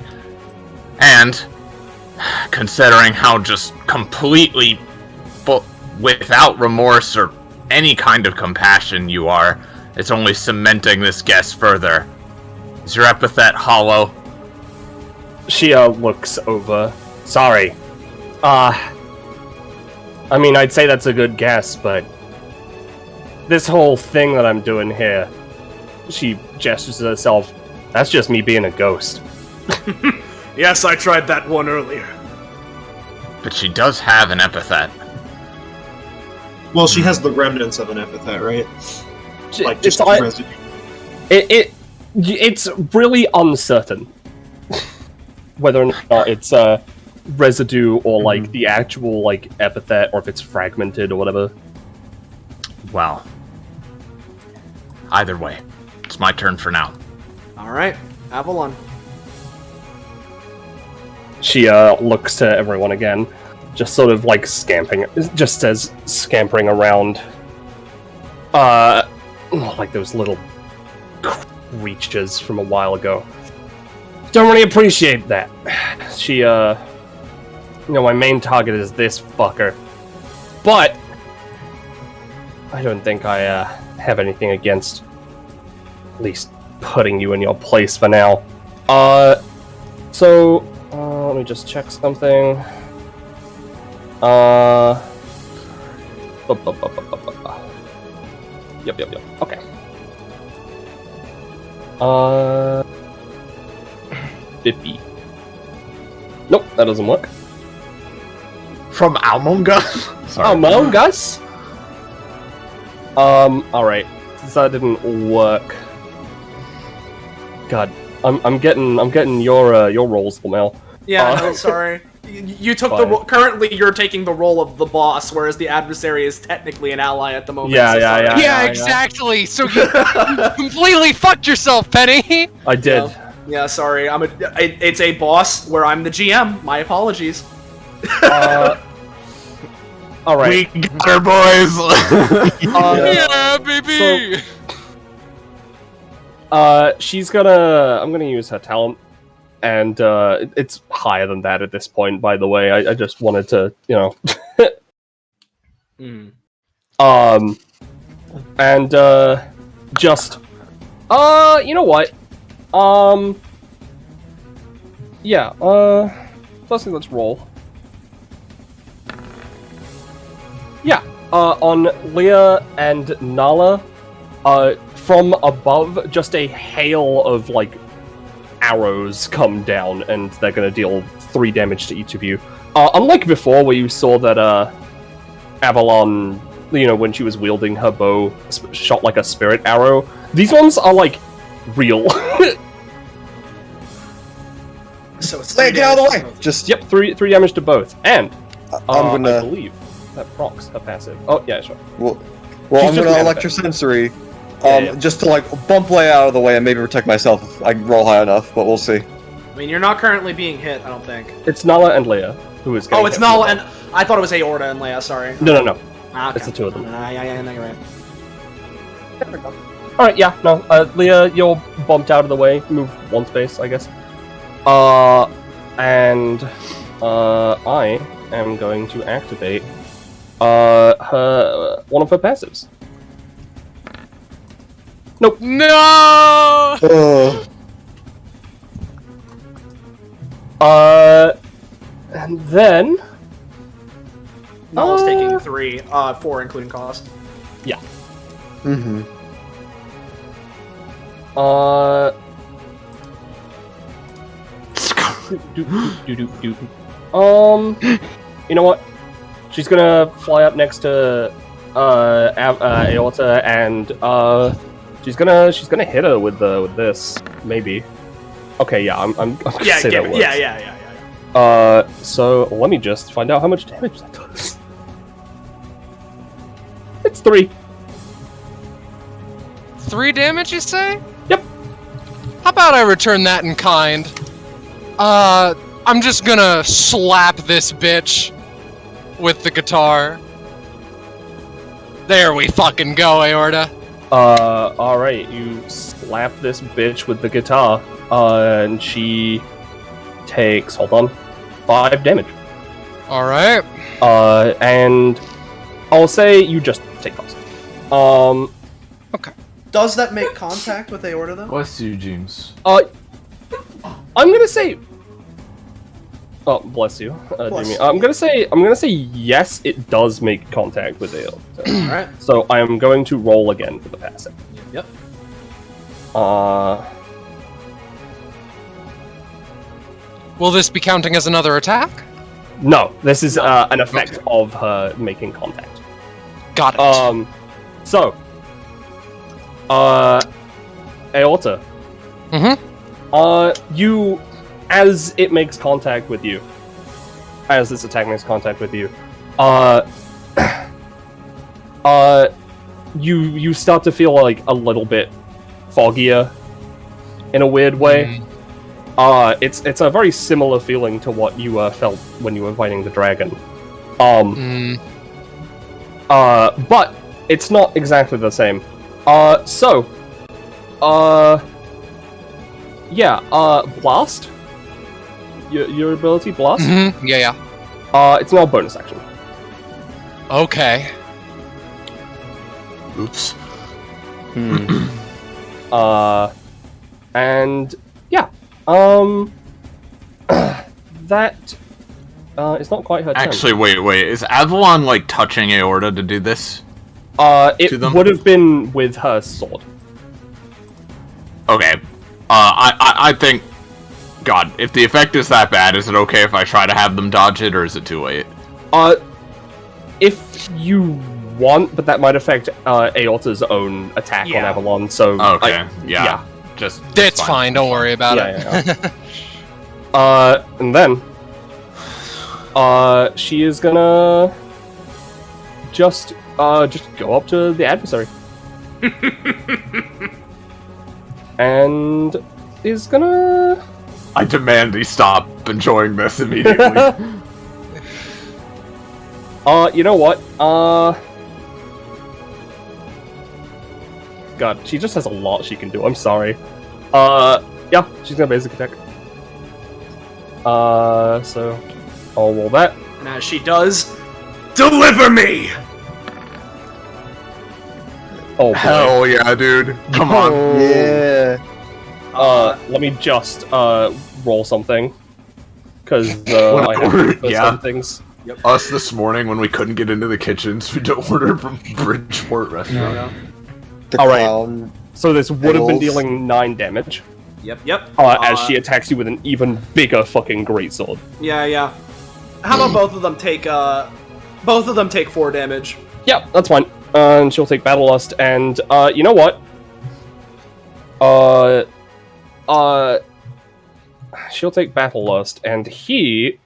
and considering how just completely without remorse or any kind of compassion you are, it's only cementing this guess further. Is your epithet hollow? She looks over. Sorry. I mean, I'd say that's a good guess, but this whole thing that I'm doing here, she gestures to herself, that's just me being a ghost. Yes, I tried that one earlier. But she does have an epithet. Well, she has the remnants of an epithet, right? Like just It's- residue. It's really uncertain whether or not it's residue or like the actual like epithet, or if it's fragmented or whatever. Well, either way, it's my turn for now. Alright, Avalon. She looks to everyone again, just sort of like scampering around. Like those little creatures from a while ago. Don't really appreciate that. She, my main target is this fucker. But I don't think I have anything against at least putting you in your place for now. So let me just check something. Yep. Okay. Bippy. Nope, that doesn't work. From Among Us? Sorry. Among Us? Alright. Since that didn't work. God, I'm getting your rolls, Lamel. Yeah, no, sorry. You took Fine. currently you're taking the role of the boss, whereas the adversary is technically an ally at the moment. Yeah, exactly. So you completely fucked yourself, Penny. I did. Yeah, sorry. It's a boss where I'm the GM. My apologies. All right. We got her, boys. Yeah, baby. So, I'm gonna use her talent, and it's higher than that at this point. By the way, I just wanted to, and just, you know what? Yeah. Firstly, let's roll. Yeah. On Leah and Nala, from above, just a hail of like arrows come down, and they're gonna deal 3 damage to each of you. Unlike before, where you saw that Avalon, when she was wielding her bow, shot like a spirit arrow. These ones are like real. So it's Get out of the way! Just Yep, 3 damage to both, and I'm gonna. I believe that procs her passive. Oh yeah, sure. Well, She's I'm just gonna mad at electrosensory, Yeah. just to like bump Leia out of the way and maybe protect myself if I can roll high enough. But we'll see. I mean, you're not currently being hit, I don't think. It's Nala and Leia who is. Oh, it's Nala and I thought it was Aorta and Leia. Sorry. No. Ah, okay. It's the two of them. Yeah, no, you're right. All right, yeah, no. Leia, you're bumped out of the way. Move 1 space, I guess. And I am going to activate one of her passives. Nope. No. And then Nala's taking 3, 4 including cost. yeah. Mm-hmm. You know what? She's gonna fly up next to Aorta, and she's gonna hit her with this maybe. Okay, yeah, I'm gonna Yeah, say that works. yeah. So let me just find out how much damage that does. It's 3. 3 damage, you say? Yep. How about I return that in kind? I'm just gonna slap this bitch with the guitar. There we fucking go, Aorta. Alright, you slap this bitch with the guitar, and she takes, hold on, 5 damage. Alright. And I'll say you just take cost. Okay. Does that make contact with Aorta though? Bless you, James. I'm gonna say. Oh, bless you, Bless Jimmy. you. I'm gonna say yes. It does make contact with Aorta. Alright. So I am going to roll again for the passive. Yep. Will this be counting as another attack? No, this is an effect of her making contact. Got it. So, Aorta. Mm-hmm. You, as it makes contact with you, as this attack makes contact with you, you start to feel like a little bit foggier in a weird way. It's a very similar feeling to what you felt when you were fighting the dragon. But it's not exactly the same. Blast. Your ability, blast. Mm-hmm. Yeah. It's now a bonus action. Okay. Oops. And yeah, that is not quite her turn. Actually, wait. Is Avalon like touching Aorta to do this? It would have been with her sword. Okay. I think. God, if the effect is that bad, is it okay if I try to have them dodge it, or is it too late? If you want, but that might affect Aorta's own attack on Avalon. So okay, yeah. Just it's fine. Don't worry about it. And then she is gonna just go up to the adversary and is gonna. I demand he stop enjoying this immediately. You know what? God, she just has a lot she can do. I'm sorry. Yeah, she's gonna basic attack. So I'll roll that. And as she does, deliver me! Oh, boy. Hell yeah, dude. Come on. Yeah. Let me just roll something, because I have some things. Yep. Us this morning when we couldn't get into the kitchens, we ordered from Bridgeport restaurant. All right. So this would have been dealing 9 damage. Yep. As she attacks you with an even bigger fucking greatsword. Yeah. How about both of them take 4 damage? Yeah, that's fine. And she'll take Battle Lust, and you know what? She'll take Battle Lust, and he,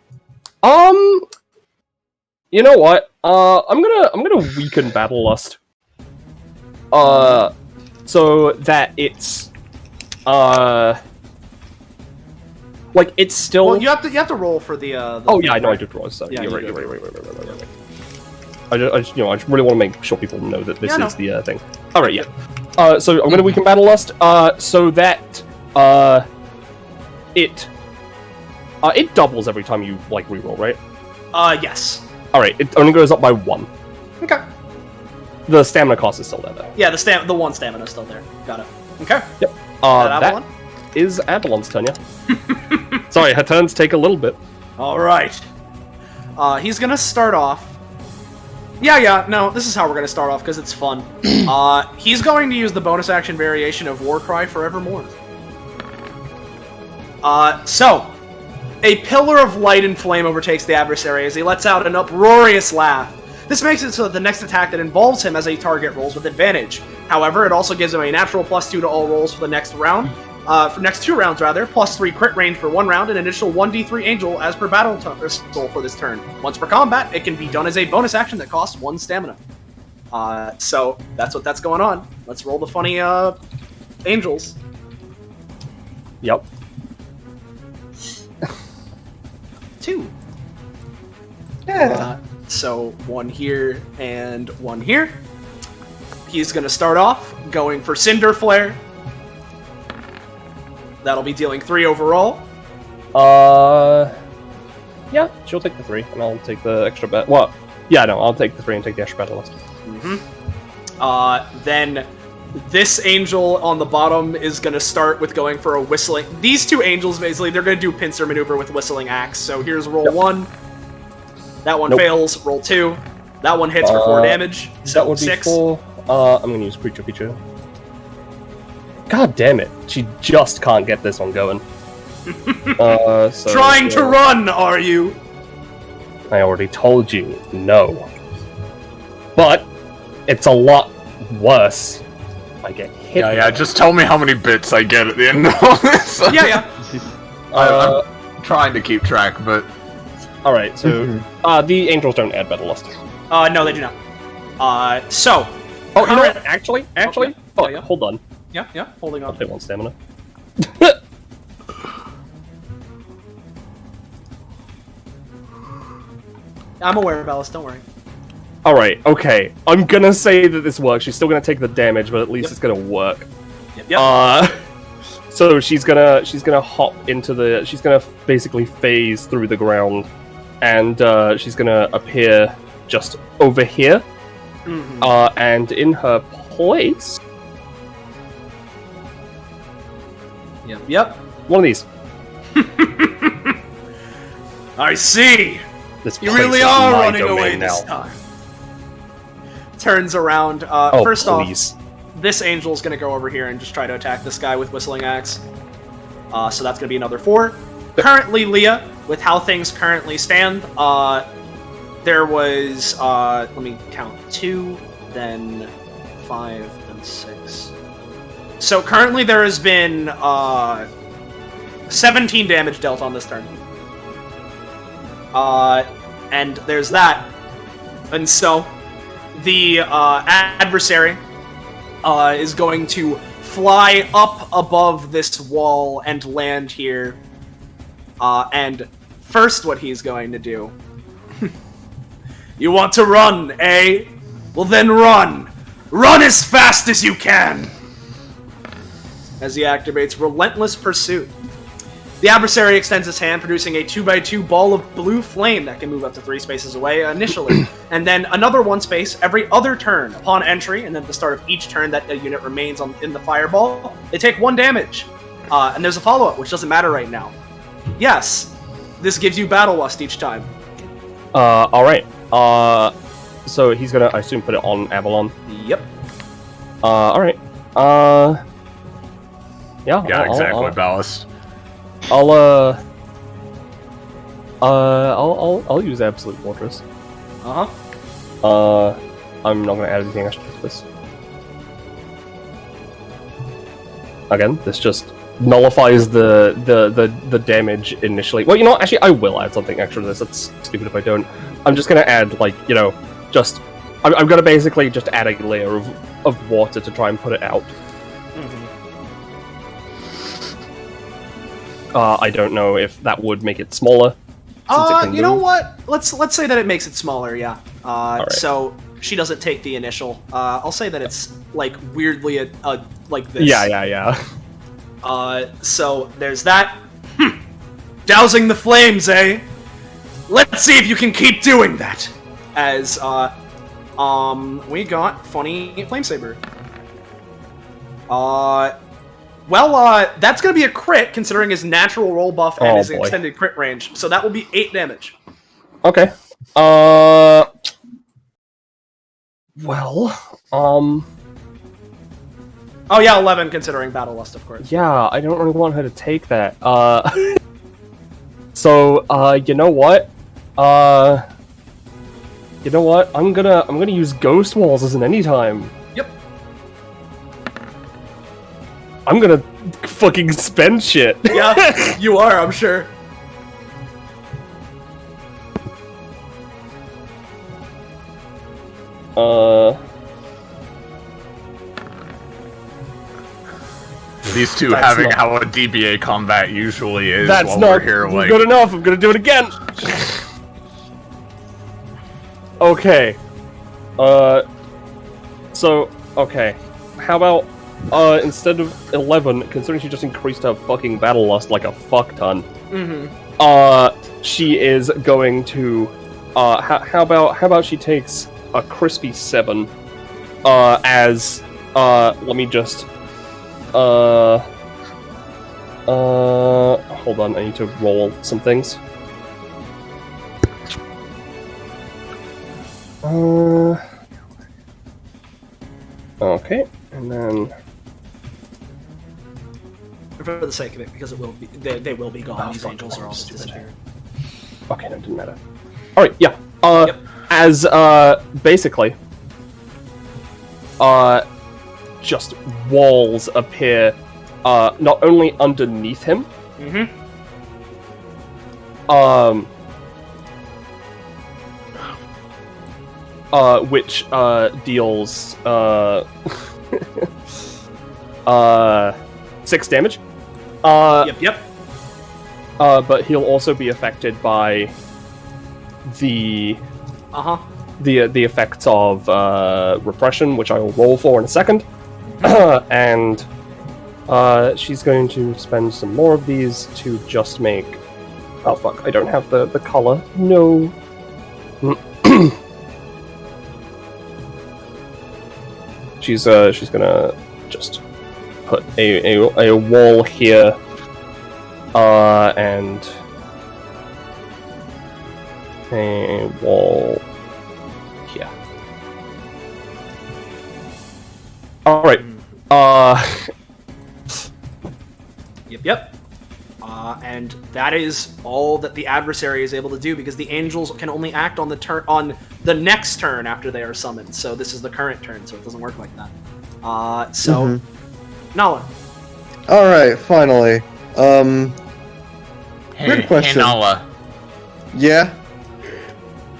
you know what? I'm gonna weaken Battle Lust, so that it's, like it's still. Well, you have to roll for the oh yeah, I know I did roll. So yeah, you're right. I just really want to make sure people know that this is the thing. All right, yeah. So I'm gonna weaken Battle Lust, so that it doubles every time you like reroll, right? Yes. All right, it only goes up by 1. Okay. The stamina cost is still there, though. Yeah, the 1 stamina is still there. Got it. Okay. Yep. That is Avalon's turn, yeah. Sorry, her turns take a little bit. All right. He's gonna start off. Yeah. No, this is how we're gonna start off because it's fun. He's going to use the bonus action variation of Warcry Forevermore. So, a pillar of light and flame overtakes the adversary as he lets out an uproarious laugh. This makes it so that the next attack that involves him as a target rolls with advantage. However, it also gives him a natural +2 to all rolls for the next round. For next 2 rounds, rather, +3 crit range for 1 round, and an additional 1d3 angel as per battle soul for this turn. Once per combat, it can be done as a bonus action that costs 1 stamina. So, that's what that's going on. Let's roll the funny, angels. Yep. 2. Yeah. So 1 here and 1 here. He's gonna start off going for Cinder Flare. That'll be dealing 3 overall. Yeah, she'll take the 3, and I'll take the extra bet. Well, yeah, no, I'll take the 3 and take the extra battle list. Then this angel on the bottom is going to start with going for a whistling. These 2 angels, basically, they're going to do pincer maneuver with whistling axe. So here's roll 1. That one fails. Roll 2. That one hits for 4 damage. So that would be 6. 4. I'm going to use creature feature. God damn it. She just can't get this one going. So, Trying to run, are you? I already told you, no. But it's a lot worse. I get hit. Yeah, just tell me how many bits I get at the end of all this. Yeah. I'm trying to keep track, but... Alright, so, the angels don't add battle lust. No, they do not. So... Oh, you know what? Actually, fuck, yeah. hold on. Yeah, holding on. I'll take 1 stamina. I'm aware, Bellis, don't worry. Alright, okay. I'm gonna say that this works. She's still gonna take the damage, but at least it's gonna work. Yep. So she's gonna hop into the... She's gonna basically phase through the ground, and she's gonna appear just over here. And in her place... Yep. One of these. I see! This You place really is are my running away domain this now. time. Turns around. Oh, first please. off, this angel's gonna go over here and just try to attack this guy with Whistling Axe. So that's gonna be another 4. Currently, Leah, with how things currently stand, there was, let me count, 2, then 5, then 6. So currently there has been 17 damage dealt on this turn. And there's that. And so the adversary is going to fly up above this wall and land here. And first what he's going to do... You want to run, eh? Well then run! Run as fast as you can! As he activates Relentless Pursuit. The adversary extends his hand, producing a 2x2 ball of blue flame that can move up to 3 spaces away initially, and then another 1 space every other turn. Upon entry, and then at the start of each turn that the unit remains in the fireball, they take 1 damage. And there's a follow-up, which doesn't matter right now. Yes, this gives you Battle Lust each time. Alright. So he's gonna, I assume, put it on Avalon. Yep. Alright. Yeah, Exactly, Ballast. I'll use Absolute Fortress. I'm not gonna add anything extra to this. Again, this just nullifies the damage initially. Well, you know what? Actually, I will add something extra to this. That's stupid if I don't. I'm just gonna add, like, you know, just... I'm gonna basically just add a layer of water to try and put it out. I don't know if that would make it smaller. You know what? Let's say that it makes it smaller, yeah. Right. So she doesn't take the initial. I'll say that it's, like, weirdly like this. Yeah. So there's that. Dousing the flames, eh? Let's see if you can keep doing that. As we got funny Flamesaber. That's gonna be a crit, considering his natural roll buff and his extended crit range. So that will be 8 damage. Okay. Oh yeah, 11 considering Battle Lust, of course. Yeah, I don't really want her to take that. So, you know what? I'm gonna use Ghost Walls as an anytime. Yep. I'm gonna fucking spend shit. Yeah, you are, I'm sure. These two having how a DBA combat usually is. That's while not we're here, like... good enough. I'm gonna do it again. Okay. So, okay. How about, instead of 11, considering she just increased her fucking Battle Lust like a fuck ton, she is going to, how about she takes a crispy 7, as, let me just, hold on, I need to roll some things. Okay, and then... For the sake of it, because it will be, they will be gone. These angels are all just disappearing. Okay, no, it didn't matter. Alright, yeah. As, basically, just walls appear, not only underneath him, which, deals, 6 damage. But he'll also be affected by the the effects of repression, which I will roll for in a second, and she's going to spend some more of these to just make. Oh fuck! I don't have the color. No. She's gonna just put a wall here, and a wall here. All right. Yep. And that is all that the adversary is able to do, because the angels can only act on the next turn after they are summoned. So this is the current turn, so it doesn't work like that. Nala. All right, finally. Hey, Weird question. Hey, Nala. Yeah.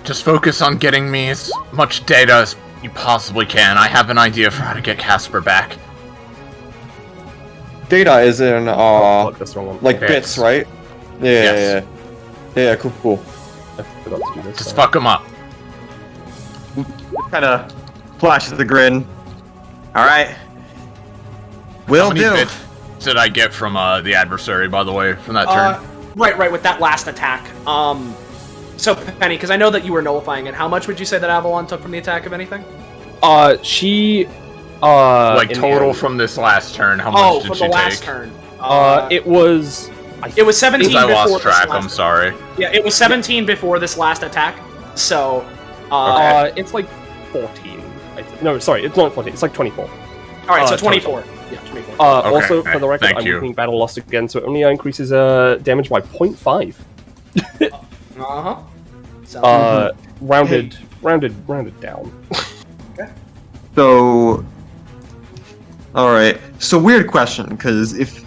Just focus on getting me as much data as you possibly can. I have an idea for how to get Casper back. Data is in That's the wrong one. like Bits. bits, right? Yeah, Yes. yeah. Cool. I forgot to do this. Just fuck him up. Kind of flashes the grin. All right. How Will many do. bits did I get from the adversary, by the way, from that turn? Right, with that last attack. So Penny, because I know that you were nullifying it, how much would you say that Avalon took from the attack, if anything? She Like in the total end- from this last turn, how much did from she the last take? turn. it was. It was 17 I before lost track. this last I'm sorry. Yeah, it was 17 before this last attack. So, It's like 14. No, sorry, it's not 14. It's like 24. all right, so 24. 24. Yeah, 24. Okay, Also, for the record, thank I'm you. using battle loss again, so it only increases damage by 0.5. So, Rounded down. So, all right. So weird question, because if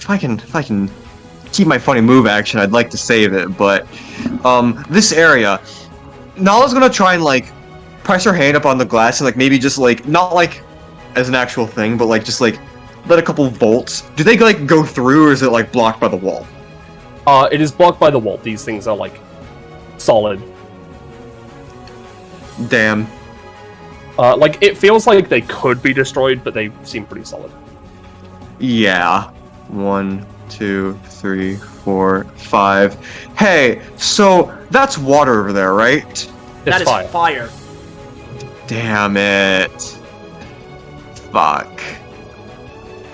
I can keep my funny move action, I'd like to save it. But this area, Nala's gonna try and like press her hand up on the glass and like maybe just like not like as an actual thing, but like just like let a couple volts. Do they like go through, or is it like blocked by the wall? It is blocked by the wall. These things are like solid. Damn. Like it feels like they could be destroyed, but they seem pretty solid. Yeah. 1, 2, 3, 4, 5. Hey, so that's water over there, right? that is fire. fire. Damn it. Fuck.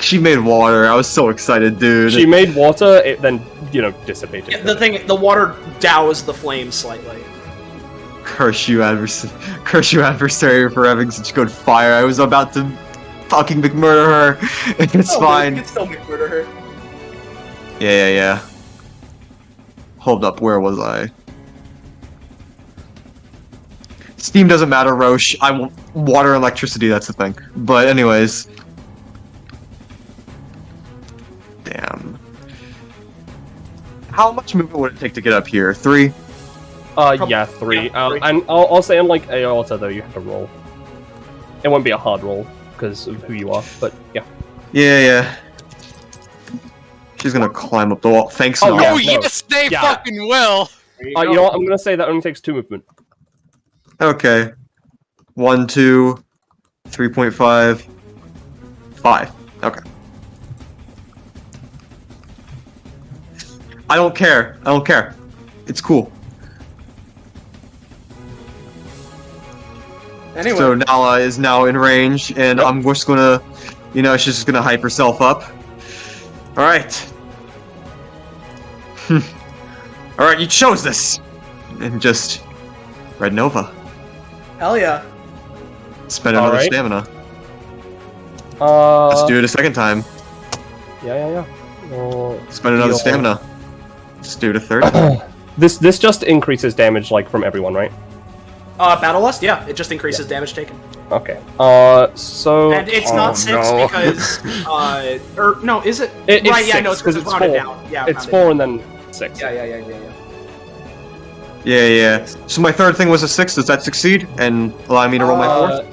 She made water. I was so excited, dude. She made water. It then dissipated. Yeah, the water doused the flames slightly. Curse you, adversary, for having such good fire. I was about to fucking McMurder her. It's fine. You can still murder her. Yeah. Hold up, where was I? Steam doesn't matter, Roche. I want water and electricity, that's the thing. But anyways. Damn. How much movement would it take to get up here? 3? Yeah, 3. Yeah, 3. And I'll say unlike Aorta, though, you have to roll. It won't be a hard roll, because of who you are, but yeah. Yeah. She's gonna climb up the wall. Thanks, Oh, Nala. yeah. Oh, no. yes, they Yeah. fucking will! There You know what? I'm gonna say that only takes 2 movement. Okay. 1, 2, 3.5, 5. Okay. I don't care. It's cool. Anyway, So Nala is now in range, and I'm just gonna, she's just gonna hype herself up. Alright. Alright, you chose this! And just... Red Nova. hell yeah. Spend another Alright. stamina. Let's do it a second time. Yeah. Spend another Deal. stamina. Let's do it a third time. This just increases damage, like, from everyone, right? Battle Lust, yeah, it just increases damage taken. Okay. So... And it's not 6 no. because, or, no, is it? It's right, yeah, 6, no, it's because 'cause it's it's rounded 4. down. Yeah, It's rounded 4 and then 6. down. Yeah. Yeah. So my third thing was a 6. Does that succeed? And allow me to roll my 4th?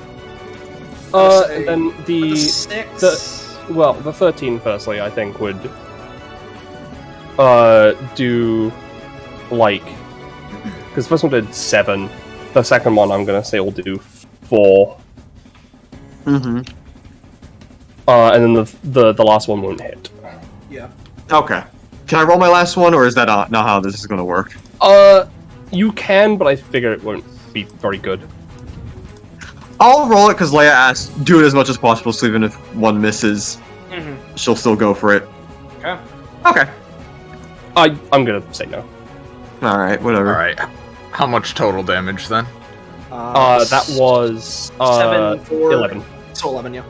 And then But the the 6... the 13 firstly, I think would do like because the first one did 7, the second one I'm gonna say will do 4. Mm-hmm. And then the last one won't hit. Yeah. Okay. Can I roll my last one, or is that not how this is gonna work? You can, but I figure it won't be very good. I'll roll it because Leia asked, do it as much as possible, so even if one misses, she'll still go for it. Okay. Okay. I'm gonna say no. Alright, whatever. Alright. How much total damage then? That was 7 for 11. So 11, yeah.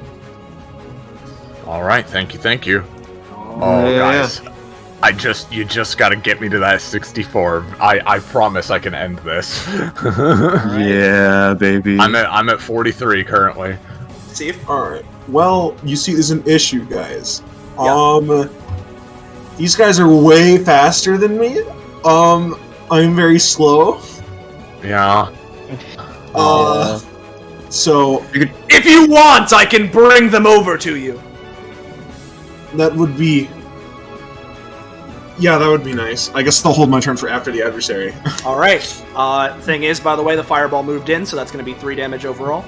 Alright, thank you. Oh, Yeah. guys. You just gotta get me to that 64. I promise I can end this. Yeah, baby. I'm at 43 currently. Safe. Alright. Well, you see, there's an issue, guys. Yeah. These guys are way faster than me. I'm very slow. Yeah. So If you want, I can bring them over to you. that would be... Yeah, that would be nice. I guess I'll hold my turn for after the adversary. Alright. Thing is, by the way, the fireball moved in, so that's going to be 3 damage overall.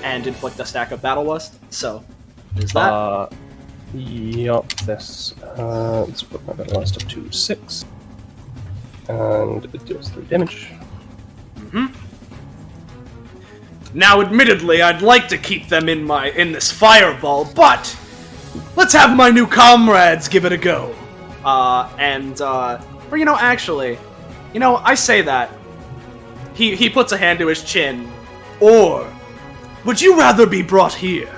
And inflict a stack of Battle Lust. So, there's that. Yup, this. Let's put my Battle Lust up to 6. And it deals 3 damage. Now, admittedly, I'd like to keep them in this fireball, but let's have my new comrades give it a go. Or actually, I say that. He puts a hand to his chin. Or, would you rather be brought here?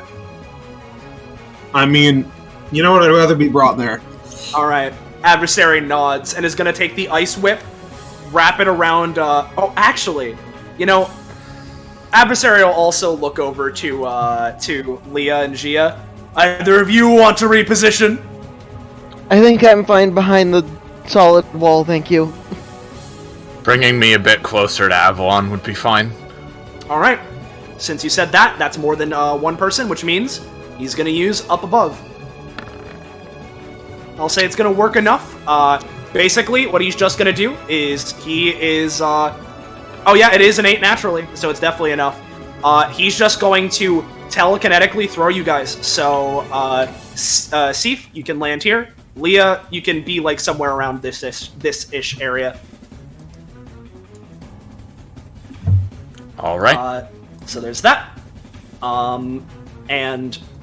I mean, you know what? I'd rather be brought there. Alright, adversary nods and is gonna take the ice whip, wrap it around, adversary will also look over to Leah and Gia. Either of you want to reposition? I think I'm fine behind the solid wall, thank you. Bringing me a bit closer to Avalon would be fine. Alright, since you said that, that's more than one person, which means he's gonna use up above. I'll say it's gonna work enough. Basically, what he's just gonna do is oh yeah, it is an 8 naturally, so it's definitely enough. He's just going to telekinetically throw you guys. So, Sif, you can land here. Leah, you can be like somewhere around this-ish area. Alright. So there's that. And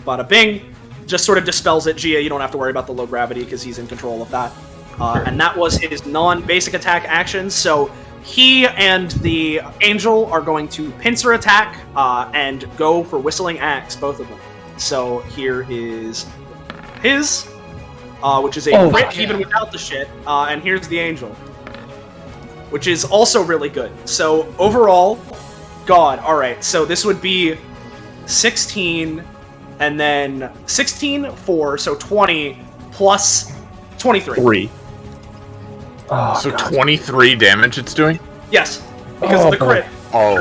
bada bing, just sort of dispels it. Gia, you don't have to worry about the low gravity because he's in control of that. And that was his non-basic attack action, so he and the angel are going to pincer attack and go for Whistling Axe, both of them. So here is his, which is a crit even without the shit, and here's the angel, which is also really good. So overall, God, alright, so this would be 16, and then 16, 4, so 20, plus 23. 3. Oh, so God. 23 damage it's doing? Yes, because of the crit. Oh.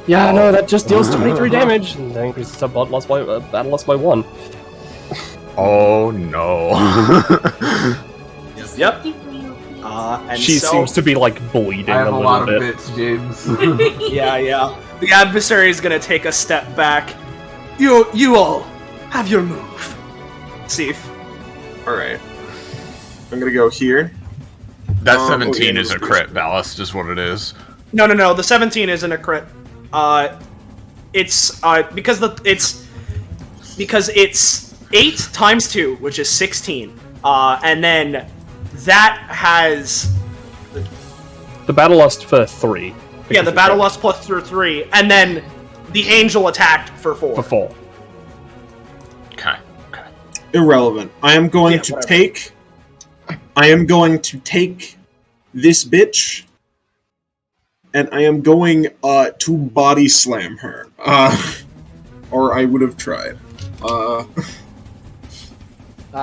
Yeah, no, that just deals 23 damage, and then increases the battle loss by 1. Oh no. Yep. And she seems to be like bleeding I have a lot little of bit. bits, James. Yeah. The adversary is gonna take a step back. You all have your move. Sif. Alright. I'm gonna go here. That 17 is a crit, Ballast is what it is. No. The 17 isn't a crit. It's because it's 8 times 2, which is 16. And then that has the battle lust for 3. Yeah, the battle lust plus through 3, and then the angel attacked for 4. For 4. Okay. Irrelevant. I am going to take this bitch, and I am going to body slam her. Or I would have tried.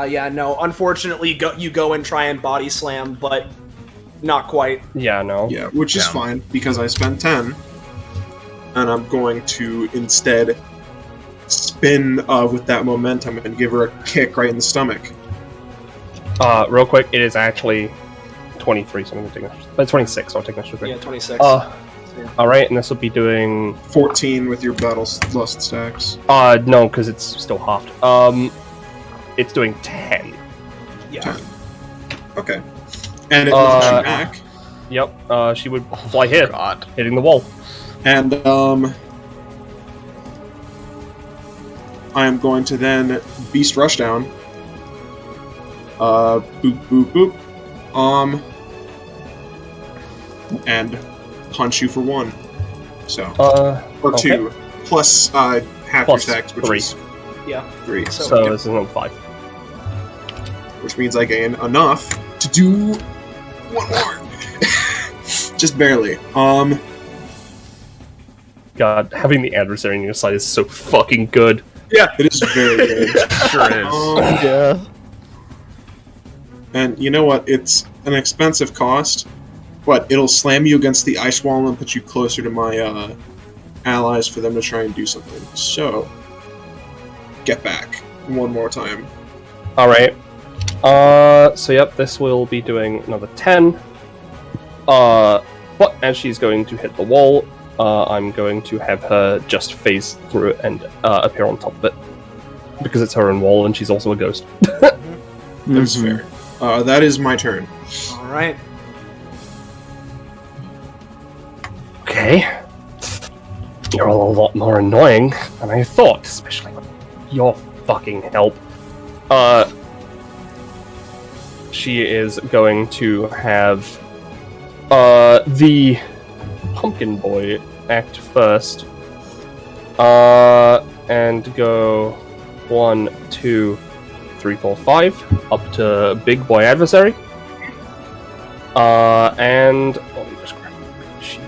Yeah, no. Unfortunately, you go and try and body slam, but not quite. Yeah, no. Yeah, which is fine, because I spent 10. And I'm going to instead spin with that momentum and give her a kick right in the stomach. Real quick, it is actually 23, so I'm going to take an extra... 26, so I'll take an extra 3. Yeah, 26. Alright, and this will be doing... 14 with your battle lust stacks. No, because it's still halved. It's doing 10. Yeah. 10. Okay. And it will shoot back. Yep, she would fly here, God. hitting the wall. And, I am going to then Beast Rush down. Boop, boop, boop. And punch you for 1. So. Or okay. 2. Plus, half your Plus stacks, which 3. is Yeah. 3. So okay. this is another 5. Which means I gain enough to do 1 more. Just barely. God, having the adversary on your side is so fucking good. Yeah, it is very good. Sure is. Yeah. And you know what? It's an expensive cost, but it'll slam you against the ice wall and put you closer to my allies for them to try and do something. So, get back 1 more time. Alright. So yep, this will be doing another 10. But as she's going to hit the wall, I'm going to have her just phase through it and appear on top of it. Because it's her own wall and she's also a ghost. That's fair. That is my turn. All right. Okay. You're all a lot more annoying than I thought, especially with your fucking help. She is going to have the pumpkin boy act first. And go 1, 2, 3, 4, 5 up to big boy adversary. And let me just grab my sheet.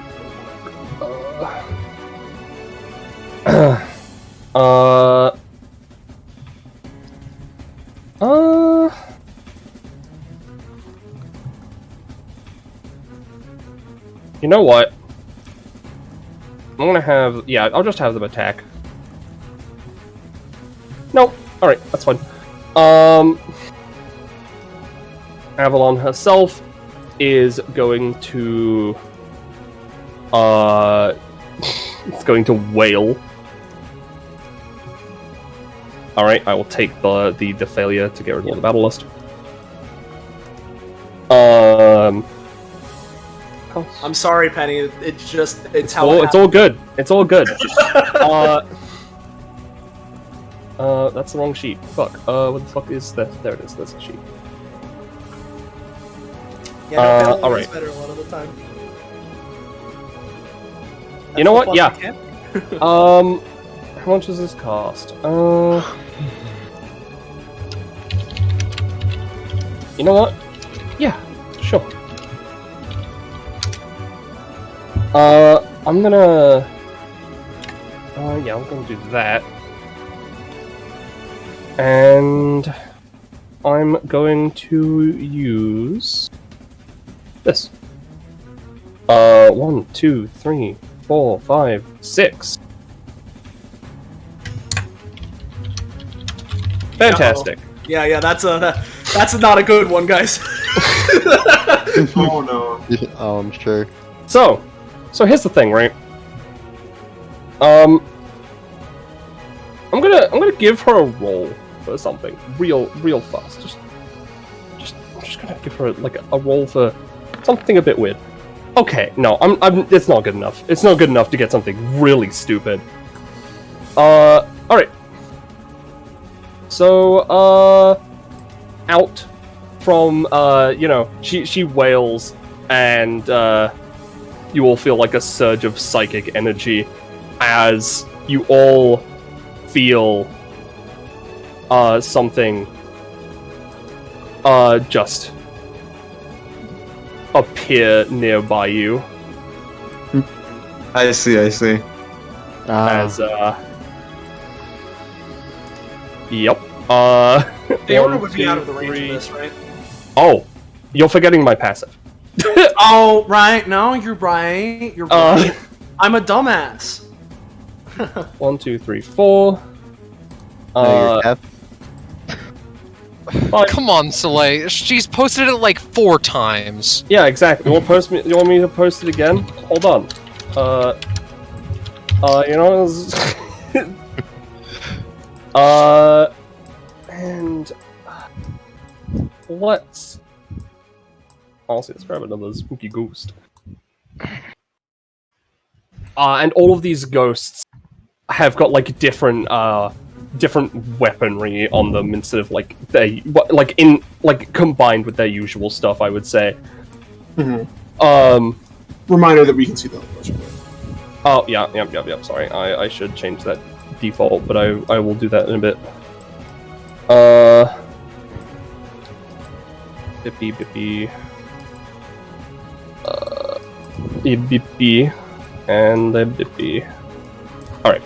You know what? I'm gonna have... Yeah, I'll just have them attack. No. Alright, that's fine. Avalon herself is going to... it's going to wail. Alright, I will take the failure to get rid of the battle list. I'm sorry, Penny. It's just it's how it's all good. It's all good. That's the wrong sheet. Fuck. What the fuck is that? There it is. That's the sheet. Yeah, all right. Better a lot of the time. You know what? Yeah. How How much does this cost? You know what? Yeah. Sure. I'm gonna... yeah, I'm gonna do that. And... I'm going to use... this. 1, 2, 3, 4, 5, 6. Fantastic. Yeah, that's not a good one, guys. Oh no. Oh, I'm sure. So here's the thing, right? I'm gonna give her a roll for something real fast. I'm just gonna give her like a roll for something a bit weird. Okay, no, it's not good enough. It's not good enough to get something really stupid. Alright. So, out from, she wails, and, you all feel like a surge of psychic energy as you all feel, something, just appear nearby you. I see. As, yep. Aorta would be out of the range of this, right? Oh, you're forgetting my passive. Oh, right. No, you're right. You're right. I'm a dumbass. 1, 2, 3, 4. No, you're Come on, Soleil. She's posted it like 4 times. Yeah, exactly. You want me to post it again? Hold on. And let's honestly let's grab another spooky ghost. And all of these ghosts have got like different weaponry on them instead of like combined with their usual stuff, I would say. Mm-hmm. Reminder that we can see the location. Oh yeah, yep. Sorry, I should change that default, but I will do that in a bit. Bippy. Bippy. And the Bippy. Alright.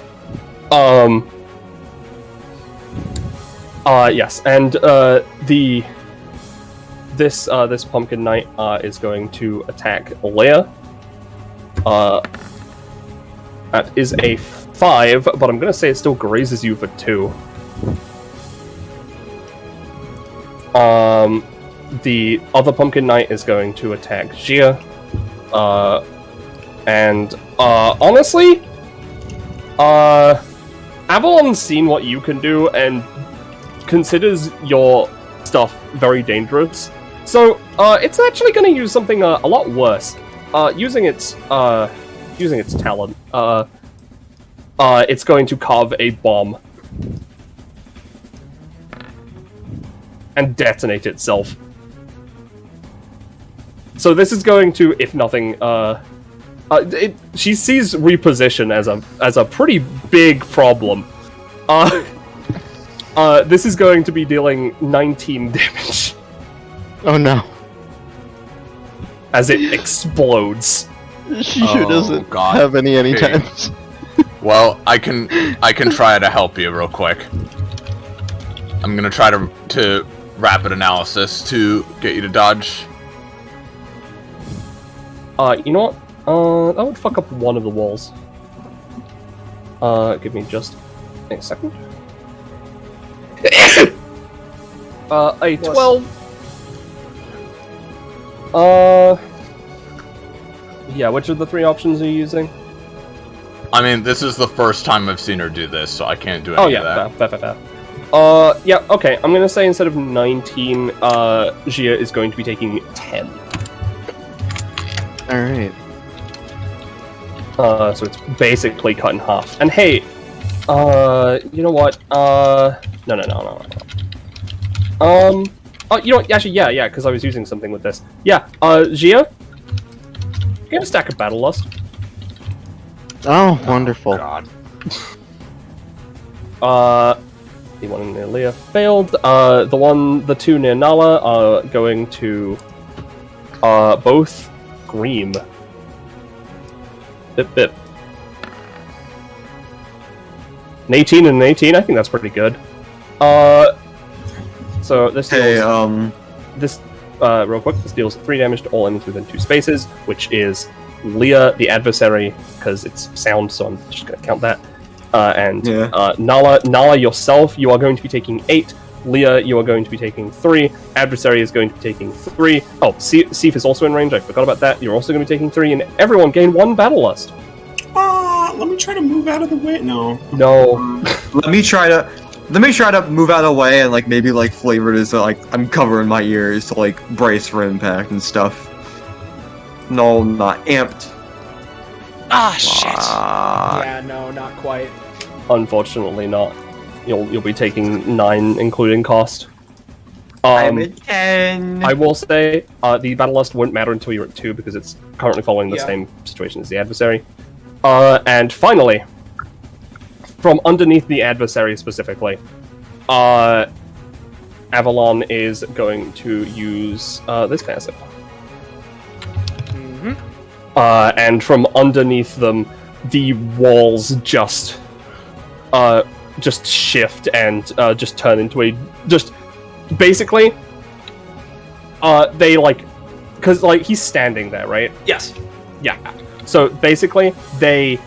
Yes, and this Pumpkin Knight is going to attack Leia. That is a 5, but I'm gonna say it still grazes you for 2. The other Pumpkin Knight is going to attack Jia. And honestly, Avalon's seen what you can do and considers your stuff very dangerous. So it's actually going to use something a lot worse. Using its talent, it's going to carve a bomb and detonate itself. So this is going to, if nothing, she sees reposition as a pretty big problem. This is going to be dealing 19 damage. Oh no. As it explodes. She sure doesn't God. have any Okay. times. Well, I can try to help you real quick. I'm gonna try to rapid analysis to get you to dodge. You know what? That would fuck up one of the walls. Give me just a second. A 12. Yeah, which of the 3 options are you using? I mean, this is the first time I've seen her do this, so I can't do any of that. Fair. Yeah, okay, I'm gonna say instead of 19, Jia is going to be taking 10. Alright. So it's basically cut in half. And hey, you know what? No. You know what? Actually, yeah, because I was using something with this. Yeah, Jia, get a stack of Battle Lust. Oh, wonderful. God. The one near Leia failed. The 2 near Nala are going to, both Scream. Bip. An 18 and an 18, I think that's pretty good. So this deals, real quick, this deals 3 damage to all enemies within 2 spaces, which is Leia, the adversary, because it's sound, so I'm just gonna count that. Nala yourself, you are going to be taking 8. Leia, you are going to be taking 3. Adversary is going to be taking 3. Oh, Sif is also in range, I forgot about that. You're also going to be taking 3, and everyone gain 1 Battle Lust. Let me try to move out of the way. No. Let me try to move out of the way and like maybe like flavor it as like I'm covering my ears to like brace for impact and stuff. No, not amped. Shit. Yeah, no, not quite. Unfortunately not. You'll be taking 9, including cost. I'm at 10. I will say, the Battle Lust won't matter until you're at 2, because it's currently following the same situation as the adversary. And finally, from underneath the adversary specifically, Avalon is going to use this kind of stuff. And from underneath them, the walls just shift and just turn into a basically they because he's standing there, right? Yes. Yeah. So basically they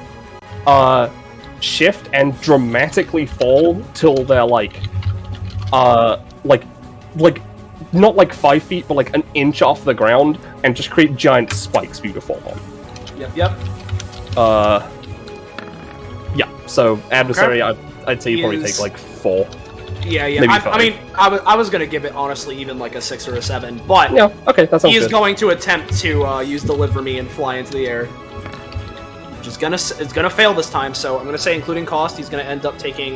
shift and dramatically fall till they're not like 5 feet, but like an inch off the ground, and just create giant spikes for you to fall on. Yep. Yeah, so adversary, I'd say you probably Is- take like 4. Yeah, Maybe I mean, I was gonna give it honestly even like a 6 or a 7, but Yeah, okay, that sounds he is good. going to attempt to use Deliver Me and fly into the air. Which is it's gonna fail this time, so I'm gonna say including cost, he's gonna end up taking,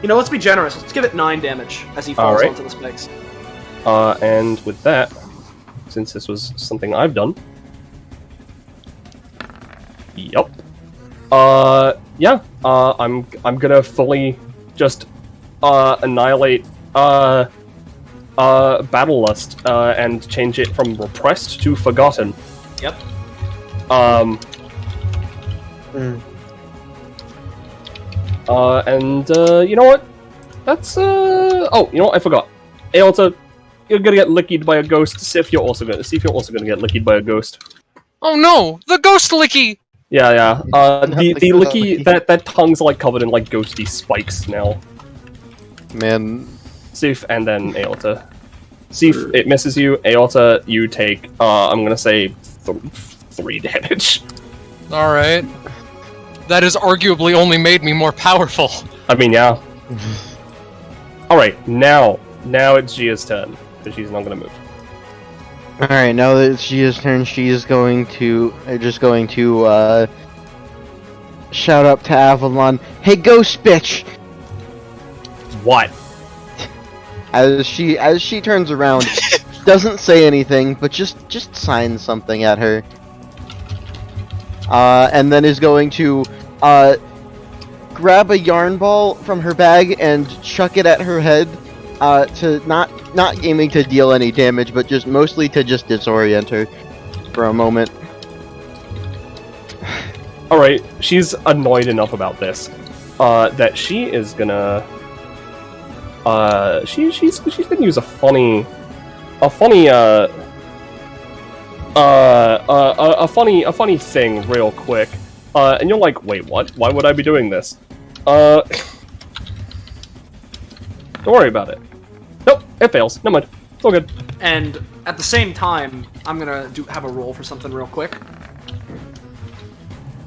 let's be generous, let's give it 9 damage as he falls Alright. onto the spikes. And with that, since this was something I've done... Yup. Yeah, I'm gonna fully just, annihilate, Battle Lust, and change it from Repressed to Forgotten. Yep. And, you know what? That's, oh, you know what? I forgot. Aelta, you're gonna get licked by a ghost. See if you're also gonna get licked by a ghost. Oh no! The ghost licky! Yeah, yeah. The Not licky, licky. that tongue's like covered in like ghosty spikes now. Man, Sif and then Aelta. Sif, it misses you. Aelta, you take, I'm gonna say 3 damage. Alright. That has arguably only made me more powerful. I mean, yeah. Alright, now it's Gia's turn, but she's not gonna move. alright, now that it's Gia's turn, she is going to, shout up to Avalon, "Hey, ghost bitch!" What? As she turns around, doesn't say anything, but just signs something at her. And then is going to, grab a yarn ball from her bag and chuck it at her head, to not aiming to deal any damage, but just mostly to just disorient her for a moment. Alright, she's annoyed enough about this, that she is gonna, she's gonna use a funny thing real quick. And you're like, wait, what? Why would I be doing this? Don't worry about it. Nope, it fails. Never mind. It's all good. And at the same time, I'm gonna have a roll for something real quick.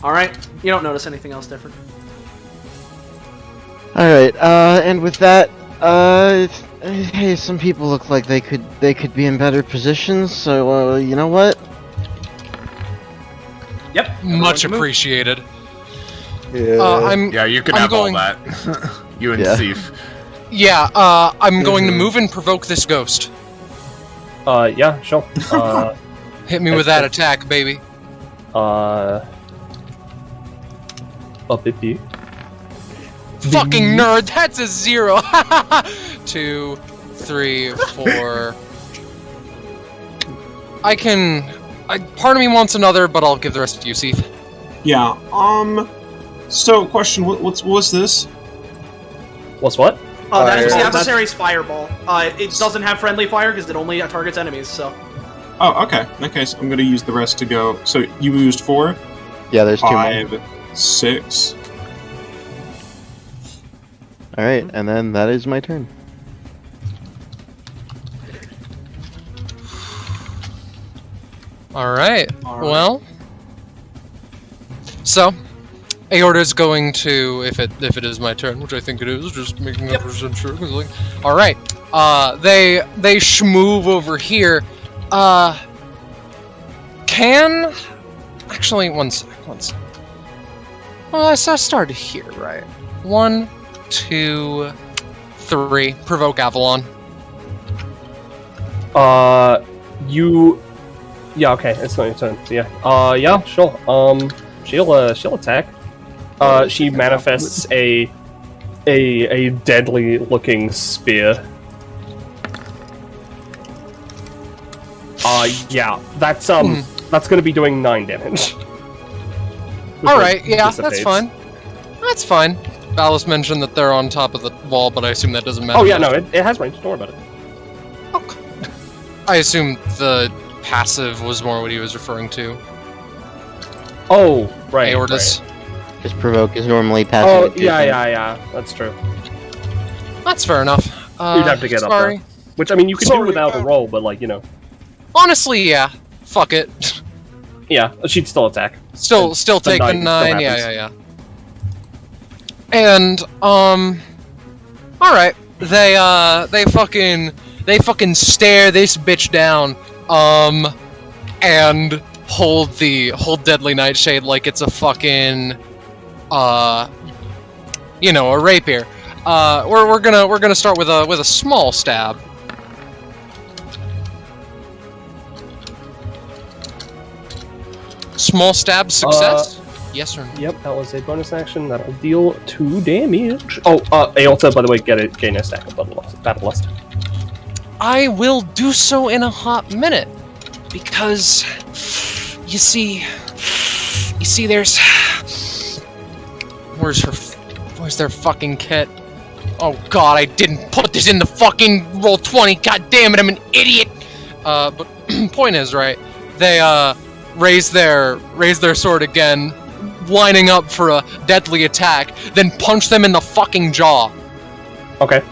Alright, you don't notice anything else different. Alright, and with that, hey, some people look like they could be in better positions, so, you know what? Yep. Much everyone can move. appreciated. Yeah. Yeah, you can I'm have going- all that. You and Yeah. Sif. Yeah, I'm going to move and provoke this ghost. Yeah, sure. Hit me with that attack, baby. Up it you. Fucking nerd, that's a 0! 2, 3, 4... part of me wants another, but I'll give the rest to you, Sif. Yeah. So, question: what's this? What's what? That is the Fire. adversary's fireball. It doesn't have friendly fire because it only targets enemies, so... Oh, okay. In that case, I'm gonna use the rest to go. So you used 4, Yeah, there's 2 more. 5, 6. Alright, and then that is my turn. Alright, well... So, Aorta's going to, if it is my turn, which I think it is, just making 100% sure. Like, alright, they shmove over here. Actually, one sec. Well, I started here, right? 1, 2, 3. Provoke Avalon. Yeah, okay, it's not your turn. So yeah. Yeah, sure. She'll attack. She manifests a deadly looking spear. Yeah, that's gonna be doing 9 damage. Alright, yeah, that's Dissipates. fine. That's fine. Alice mentioned that they're on top of the wall, but I assume that doesn't matter. Oh yeah, no, it has range. Don't worry about it. I assume the passive was more what he was referring to. Oh, right. Aortus. Right. Just provoke is normally passive. Oh, adjacent. yeah. That's true. That's fair enough. You'd have to get sorry. up there. Which, I mean, you could do Sorry. without a roll, but, like, you know. Honestly, yeah. Fuck it. Yeah, she'd still attack. Still take the 9. Yeah. And alright. They fucking stare this bitch down, and hold Deadly Nightshade like it's a fucking, a rapier. We're gonna start with a small stab. Small stab success? Yes or no? Yep, that was a bonus action. That'll deal 2 damage. Oh, Aorta, by the way, gain a stack of Battle Lust. I will do so in a hot minute, because you see, there's where's their fucking kit? Oh god, I didn't put this in the fucking Roll20. God damn it, I'm an idiot. But point is, right? They raise their sword again, lining up for a deadly attack, then punch them in the fucking jaw. Okay.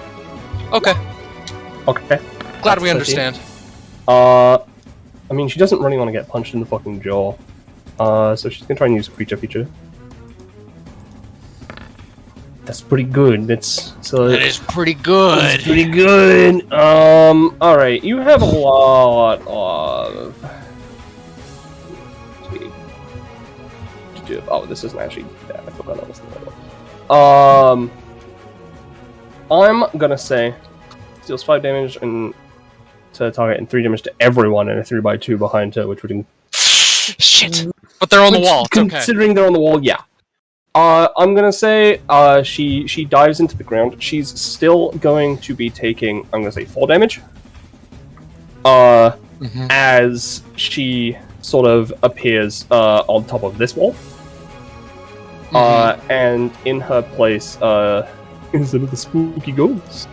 Glad we understand. I mean, she doesn't really want to get punched in the fucking jaw. So she's gonna try and use a creature feature. That's pretty good. That is pretty good. That's pretty good. Alright, you have a lot of... Oh, this isn't actually bad. I forgot that was the other one. I'm gonna say deals 5 damage and to the target and 3 damage to everyone, and a 3x2 behind her, which would shit. But they're on the wall. It's considering they're on the wall, yeah. I'm gonna say she dives into the ground. She's still going to be taking, I'm gonna say, 4 damage. As she sort of appears on top of this wall. And in her place, instead of the spooky ghost.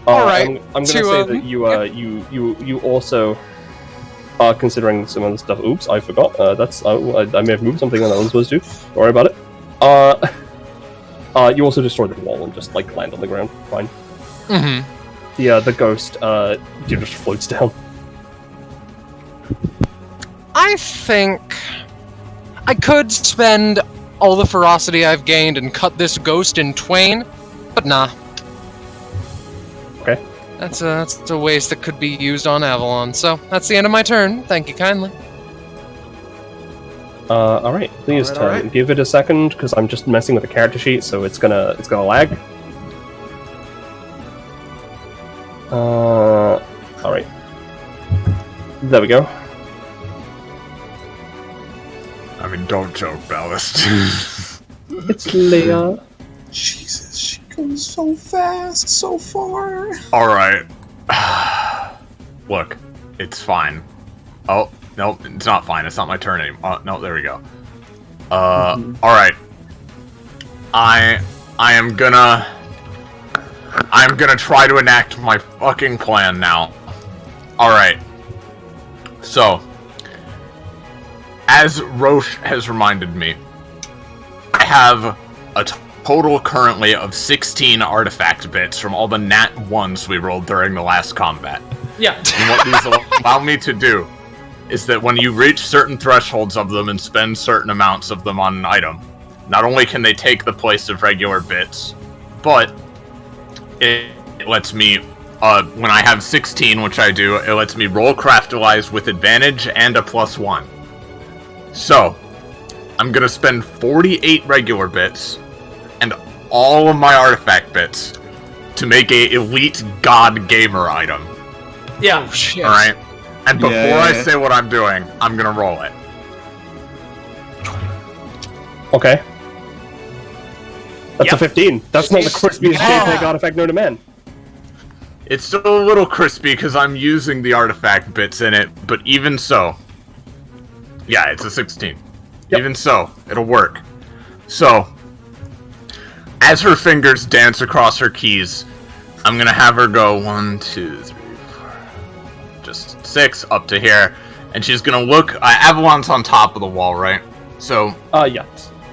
Alright. I'm gonna say that you also are considering some other stuff. Oops, I forgot. I may have moved something that I wasn't supposed to. Don't worry about it. You also destroy the wall and just like land on the ground. Fine. The ghost just floats down. I think I could spend all the ferocity I've gained and cut this ghost in twain, but nah. Okay. That's a waste that could be used on Avalon, so that's the end of my turn. Thank you kindly. Alright, please give it a second, because I'm just messing with the character sheet, so it's gonna lag. Alright. There we go. I mean, don't joke, Ballast. It's Leia. Jesus, she goes so fast, so far. Alright. Look, it's fine. Oh, no, it's not fine. It's not my turn anymore. No, there we go. Alright. I'm gonna try to enact my fucking plan now. Alright. So, as Roche has reminded me, I have a total currently of 16 artifact bits from all the nat 1s we rolled during the last combat. Yeah. And what these allow me to do is that when you reach certain thresholds of them and spend certain amounts of them on an item, not only can they take the place of regular bits, but it lets me, when I have 16, which I do, it lets me roll Craftalize with advantage and a +1. So, I'm gonna spend 48 regular bits and all of my artifact bits to make a elite god gamer item. Yeah. Shit. Alright? And before I say what I'm doing, I'm gonna roll it. Okay. That's a 15. That's not the crispiest JPEG artifact known to man. It's still a little crispy because I'm using the artifact bits in it, but even so... Yeah, it's a 16. Yep. Even so, it'll work. So, as her fingers dance across her keys, I'm gonna have her go 1, 2, 3, 4, just 6 up to here, and she's gonna look. Avalon's on top of the wall, right? So, yeah.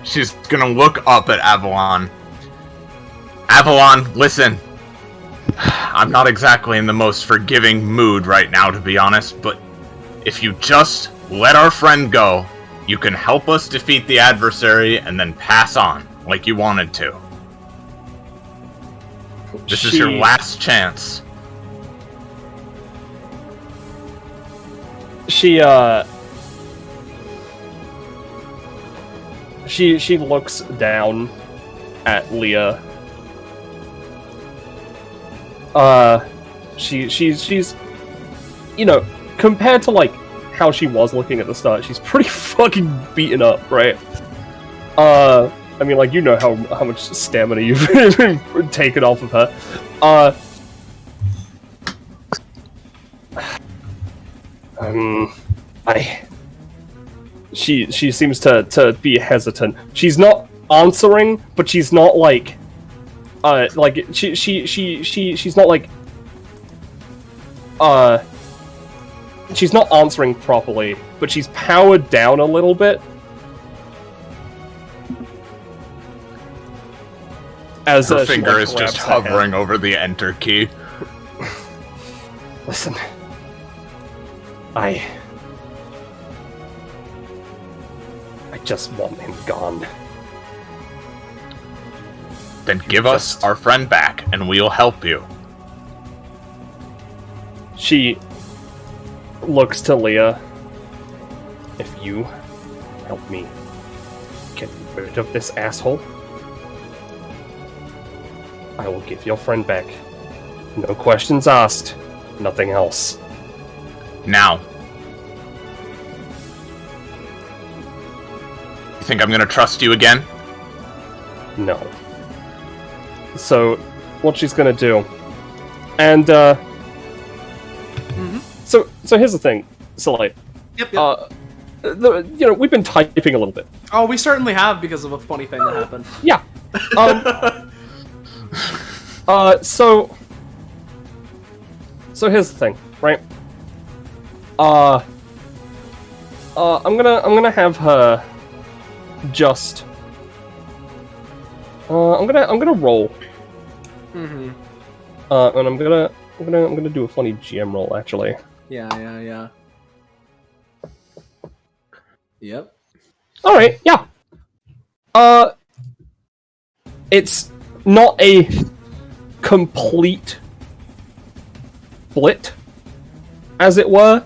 She's gonna look up at Avalon. Avalon, listen. I'm not exactly in the most forgiving mood right now, to be honest, but if you just let our friend go, You can help us defeat the adversary and then pass on, like you wanted to. This is your last chance. She looks down at Leah. She's you know, compared to like how she was looking at the start, she's pretty fucking beaten up, right? I mean, like, you know how much stamina you've taken off of her. She seems to be hesitant. She's not answering, but she's not like she's not like she's not answering properly, but she's powered down a little bit. As her she, finger like, is just grabs her hovering head. over the enter key. Listen, I just want him gone. Then give us our friend back, and we'll help you. She looks to Leah. If you help me get rid of this asshole, I will give your friend back. No questions asked. Nothing else. Now. You think I'm gonna trust you again? No. So, what she's gonna do, and so here's the thing, Soleil. Yep. You know, we've been typing a little bit. Oh, we certainly have because of a funny thing that happened. Yeah. So here's the thing, right? I'm gonna have her just. I'm gonna roll. Mm-hmm. And I'm gonna do a funny GM roll actually. Yeah. Yep. All right. Yeah. It's not a complete split, as it were.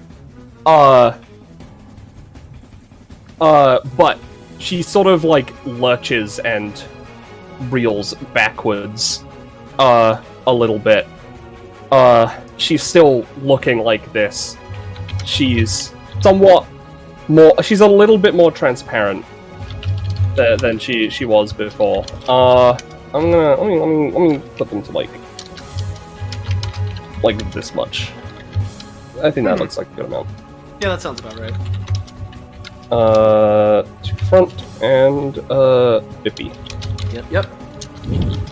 But she sort of like lurches and reels backwards, a little bit. She's still looking like this. She's somewhat more. She's a little bit more transparent than she was before. I'm gonna put them to like this much. I think that looks like a good amount. Yeah, that sounds about right. To front and Bippy. Yep.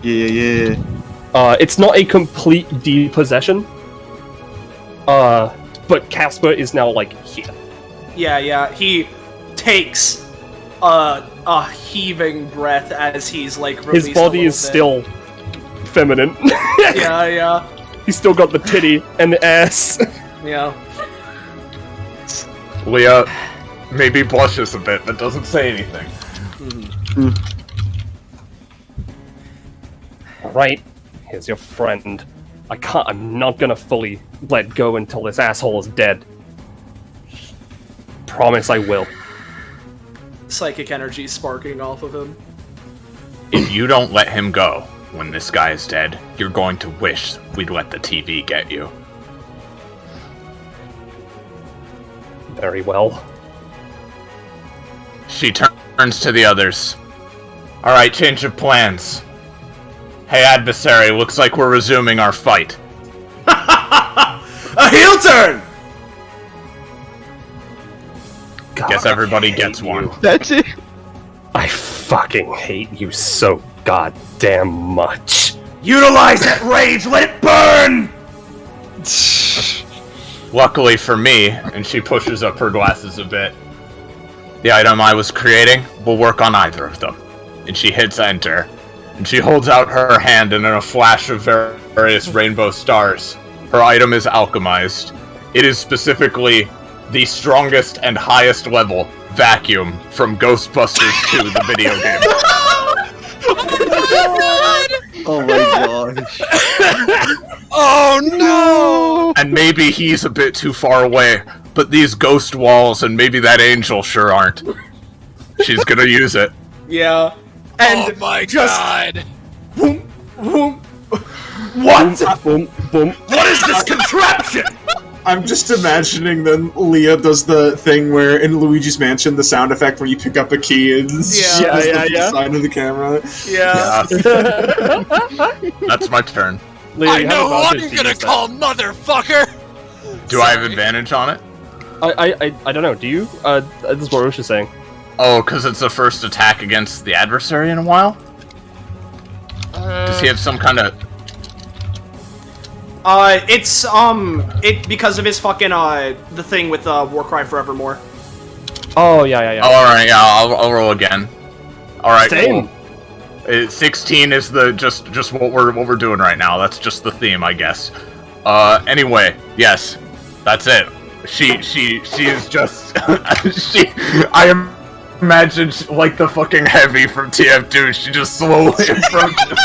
Yeah. It's not a complete depossession. But Casper is now like here. Yeah. He takes a heaving breath as he's like His body is still feminine. Yeah. He's still got the titty and the ass. Yeah. Leah maybe blushes a bit, but doesn't say anything. Alright, here's your friend. I'm not gonna fully let go until this asshole is dead. Promise I will. Psychic energy sparking off of him. If you don't let him go when this guy is dead, you're going to wish we'd let the TV get you. Very well. She turns to the others. Alright, change of plans. Hey, adversary, looks like we're resuming our fight. A heel turn! God, Guess everybody I gets hate one. you. That's it. I fucking hate you so goddamn much. Utilize that rage, let it burn! Luckily for me, and she pushes up her glasses a bit, the item I was creating will work on either of them. And she hits enter, and she holds out her hand, and in a flash of various rainbow stars, her item is alchemized. It is specifically the strongest and highest level vacuum from Ghostbusters 2, the video game. Oh my gosh. Oh no! And maybe he's a bit too far away, but these ghost walls and maybe that angel sure aren't. She's gonna use it. Yeah. And oh my just god! Boom, boom. What? Boom, boom. What is this contraption? I'm just imagining then Leah does the thing where in Luigi's Mansion the sound effect where you pick up a key and she does the side of the camera. Yeah. That's my turn. Leah, I you know have who advantage I'm to gonna use that. call motherfucker! Do I have advantage on it? I don't know. Do you? This is what Roche is saying. Oh, because it's the first attack against the adversary in a while? Does he have some kind of... It's, because of his fucking, the thing with, Warcry Forevermore. Oh yeah. Oh, alright, yeah, I'll roll again. Alright, Same. cool. 16 is the, just what we're doing right now. That's just the theme, I guess. Anyway, yes. That's it. She is just... I imagine, like the fucking Heavy from TF2, she just slowly approaches.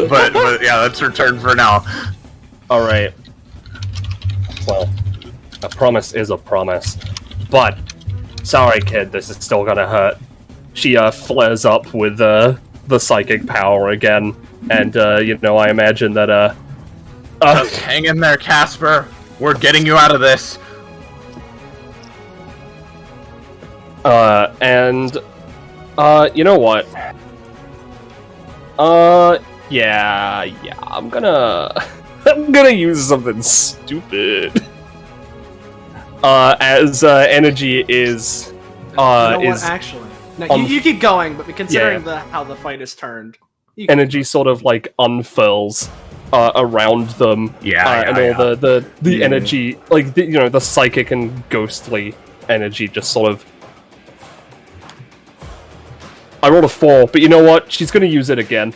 but yeah, that's her turn for now. Alright. Well, a promise is a promise. But, sorry kid, this is still gonna hurt. She, flares up with, the psychic power again. And, I imagine that, Just hang in there, Casper. We're getting you out of this. You know what? Yeah, I'm gonna use something stupid. As energy is You know is what, actually? No, you keep going, but considering how the fight is turned... energy sort of like unfurls around them. And all the energy, like the psychic and ghostly energy just sort of... I rolled a 4, but you know what? She's gonna use it again.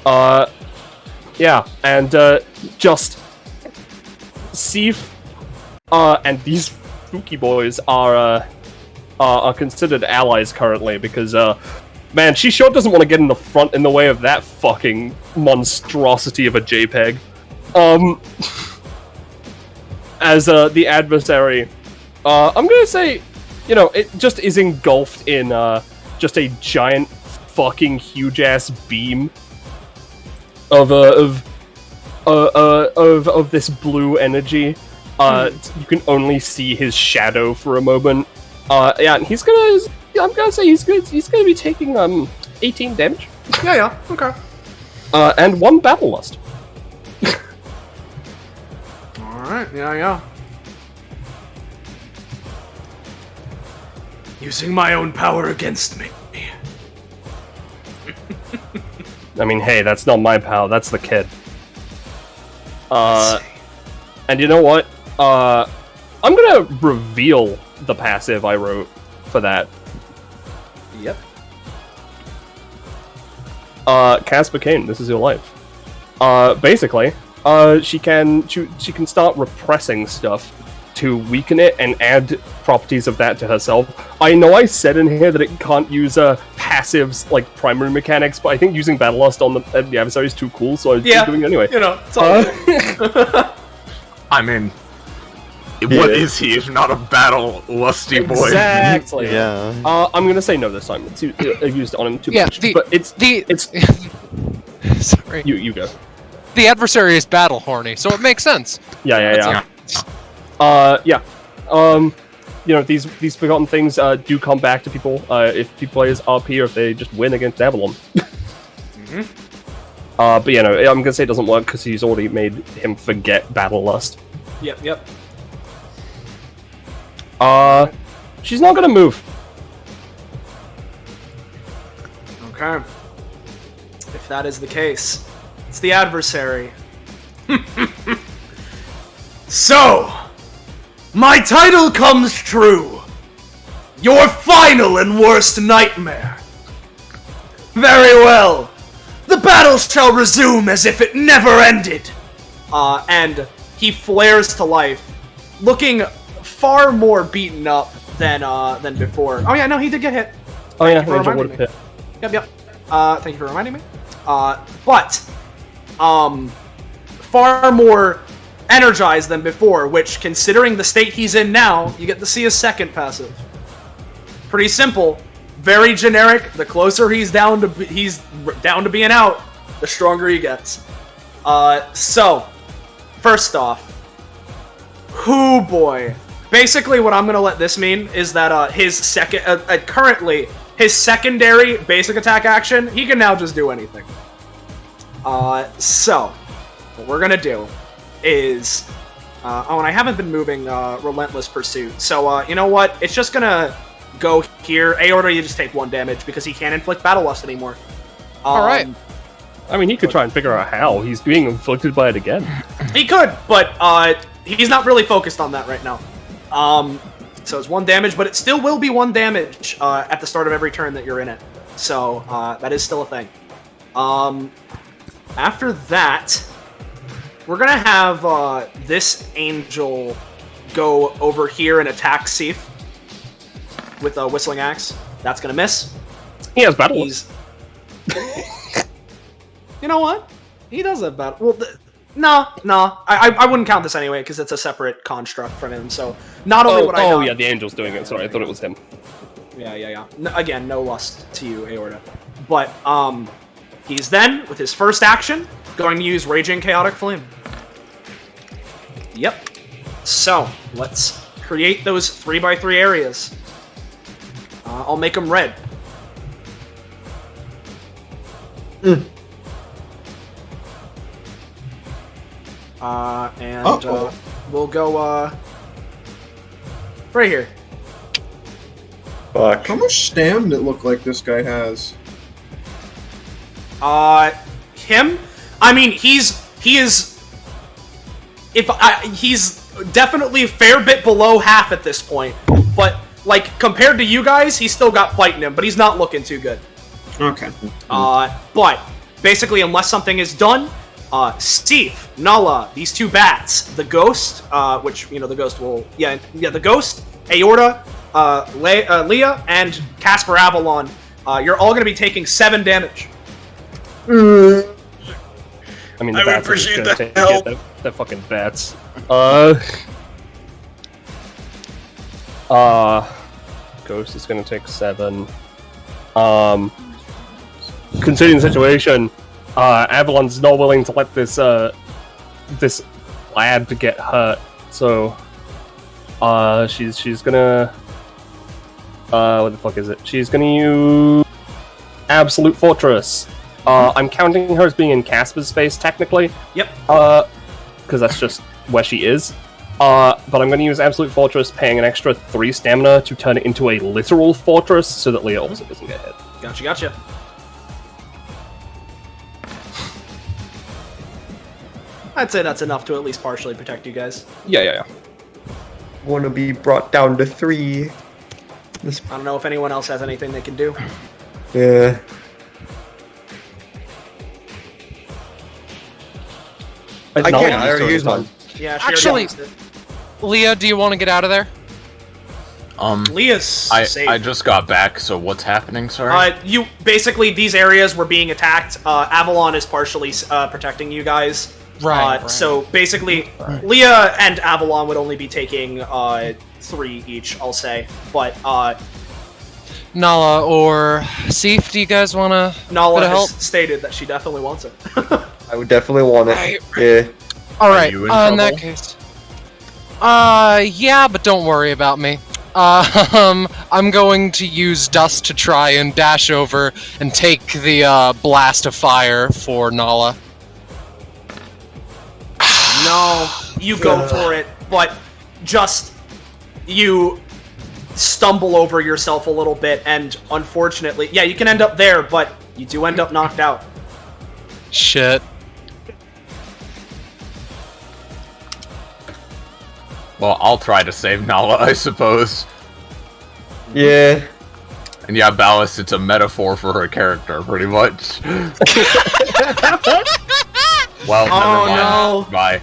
Yeah, and just Sif and these spooky boys are considered allies currently because man, she sure doesn't want to get in the way of that fucking monstrosity of a JPEG. As the adversary, I'm gonna say, it just is engulfed in just a giant fucking huge ass beam of this blue energy. You can only see his shadow for a moment. Yeah, and I'm gonna say he's gonna be taking 18 damage. Yeah, okay. And 1 battle lust. Alright, yeah. Using my own power against me. I mean, hey, that's not my pal, that's the kid. And you know what? I'm gonna reveal the passive I wrote for that. Yep. Casper Kane, this is your life. Basically, she can start repressing stuff to weaken it and add properties of that to herself. I know I said in here that it can't use passives like primary mechanics, but I think using Battle Lust on the adversary is too cool, so I'm doing it anyway. It's all I mean, what is he if not a battle lusty boy? Exactly. Yeah. I'm gonna say no this time. I used it on him too much. Yeah, But it's Sorry. you go. The adversary is battle horny, so it makes sense. Yeah. These forgotten things do come back to people if people play as RP or if they just win against Avalon. But I'm gonna say it doesn't work because he's already made him forget Battle Lust. Yep. She's not gonna move. Okay. If that is the case, it's the adversary. So, my title comes true. Your final and worst nightmare. Very well. The battle shall resume as if it never ended. And he flares to life looking far more beaten up than before. Oh yeah, no, he did get hit. Oh yeah, Thank you for Angel would reminding have hit. Yep. Thank you for reminding me. But far more energized than before, which, considering the state he's in now, you get to see his second passive. Pretty simple, very generic. The closer he's down to being out, the stronger he gets. So, first off, hoo boy. Basically, what I'm gonna let this mean is that his currently his secondary basic attack action, he can now just do anything. So what we're gonna do is, and I haven't been moving Relentless Pursuit, so you know what? It's just gonna go here. Aorta, you just take 1 damage because he can't inflict Battle Lust anymore. All right. I mean, he could try and figure out how. He's being inflicted by it again. He could, but he's not really focused on that right now. So it's 1 damage, but it still will be 1 damage at the start of every turn that you're in it. So that is still a thing. After that, we're gonna have this angel go over here and attack Sif with a Whistling Axe. That's gonna miss. He has Battle Lust. You know what? He does have battle. Well, no. I wouldn't count this anyway because it's a separate construct from him. So not only would I. Oh yeah, the angel's doing it. Sorry, I thought it was him. Yeah. Again, no lust to you, Aorta. But he's then with his first action going to use Raging Chaotic Flame. Yep. So let's create those 3x3 areas. I'll make them red. We'll go right here. Fuck. How much stamina it look like this guy has? Him? I mean, he's definitely a fair bit below half at this point. But like compared to you guys, he's still got fight in him, but he's not looking too good. Okay. But basically, unless something is done, Steve, Nala, these 2 bats, the ghost, which the ghost will, the ghost, Aorta, Leah, and Casper Avalon, you're all going to be taking 7 damage. I mean, the bats are just gonna take it. They're fucking bats. Ghost is gonna take 7. Considering the situation, Avalon's not willing to let this this lad get hurt, so she's gonna what the fuck is it? She's gonna use Absolute Fortress. I'm counting her as being in Casper's space technically. Yep. Because that's just where she is. But I'm going to use Absolute Fortress, paying an extra 3 stamina to turn it into a literal fortress, so that Leah also doesn't get hit. Gotcha. I'd say that's enough to at least partially protect you guys. Yeah. Want to be brought down to 3. I don't know if anyone else has anything they can do. Yeah. I can't. I already used one. Yeah, actually, Leah, do you want to get out of there? Leah's safe. I just got back, so what's happening, sorry? You basically, these areas were being attacked. Avalon is partially protecting you guys. Right. So basically, Leah and Avalon would only be taking 3 each, I'll say. But Nala or Sif, do you guys want to Nala help? has stated that she definitely wants it. I would definitely want it. Yeah. Alright, in that case. Yeah, but don't worry about me. I'm going to use Dust to try and dash over and take the Blast of Fire for Nala. No, you go for it, but just you stumble over yourself a little bit, and unfortunately, yeah, you can end up there, but you do end up knocked out. Shit. Well, I'll try to save Nala, I suppose. Yeah. And yeah, Ballast, it's a metaphor for her character, pretty much. Well, never mind. No. Bye.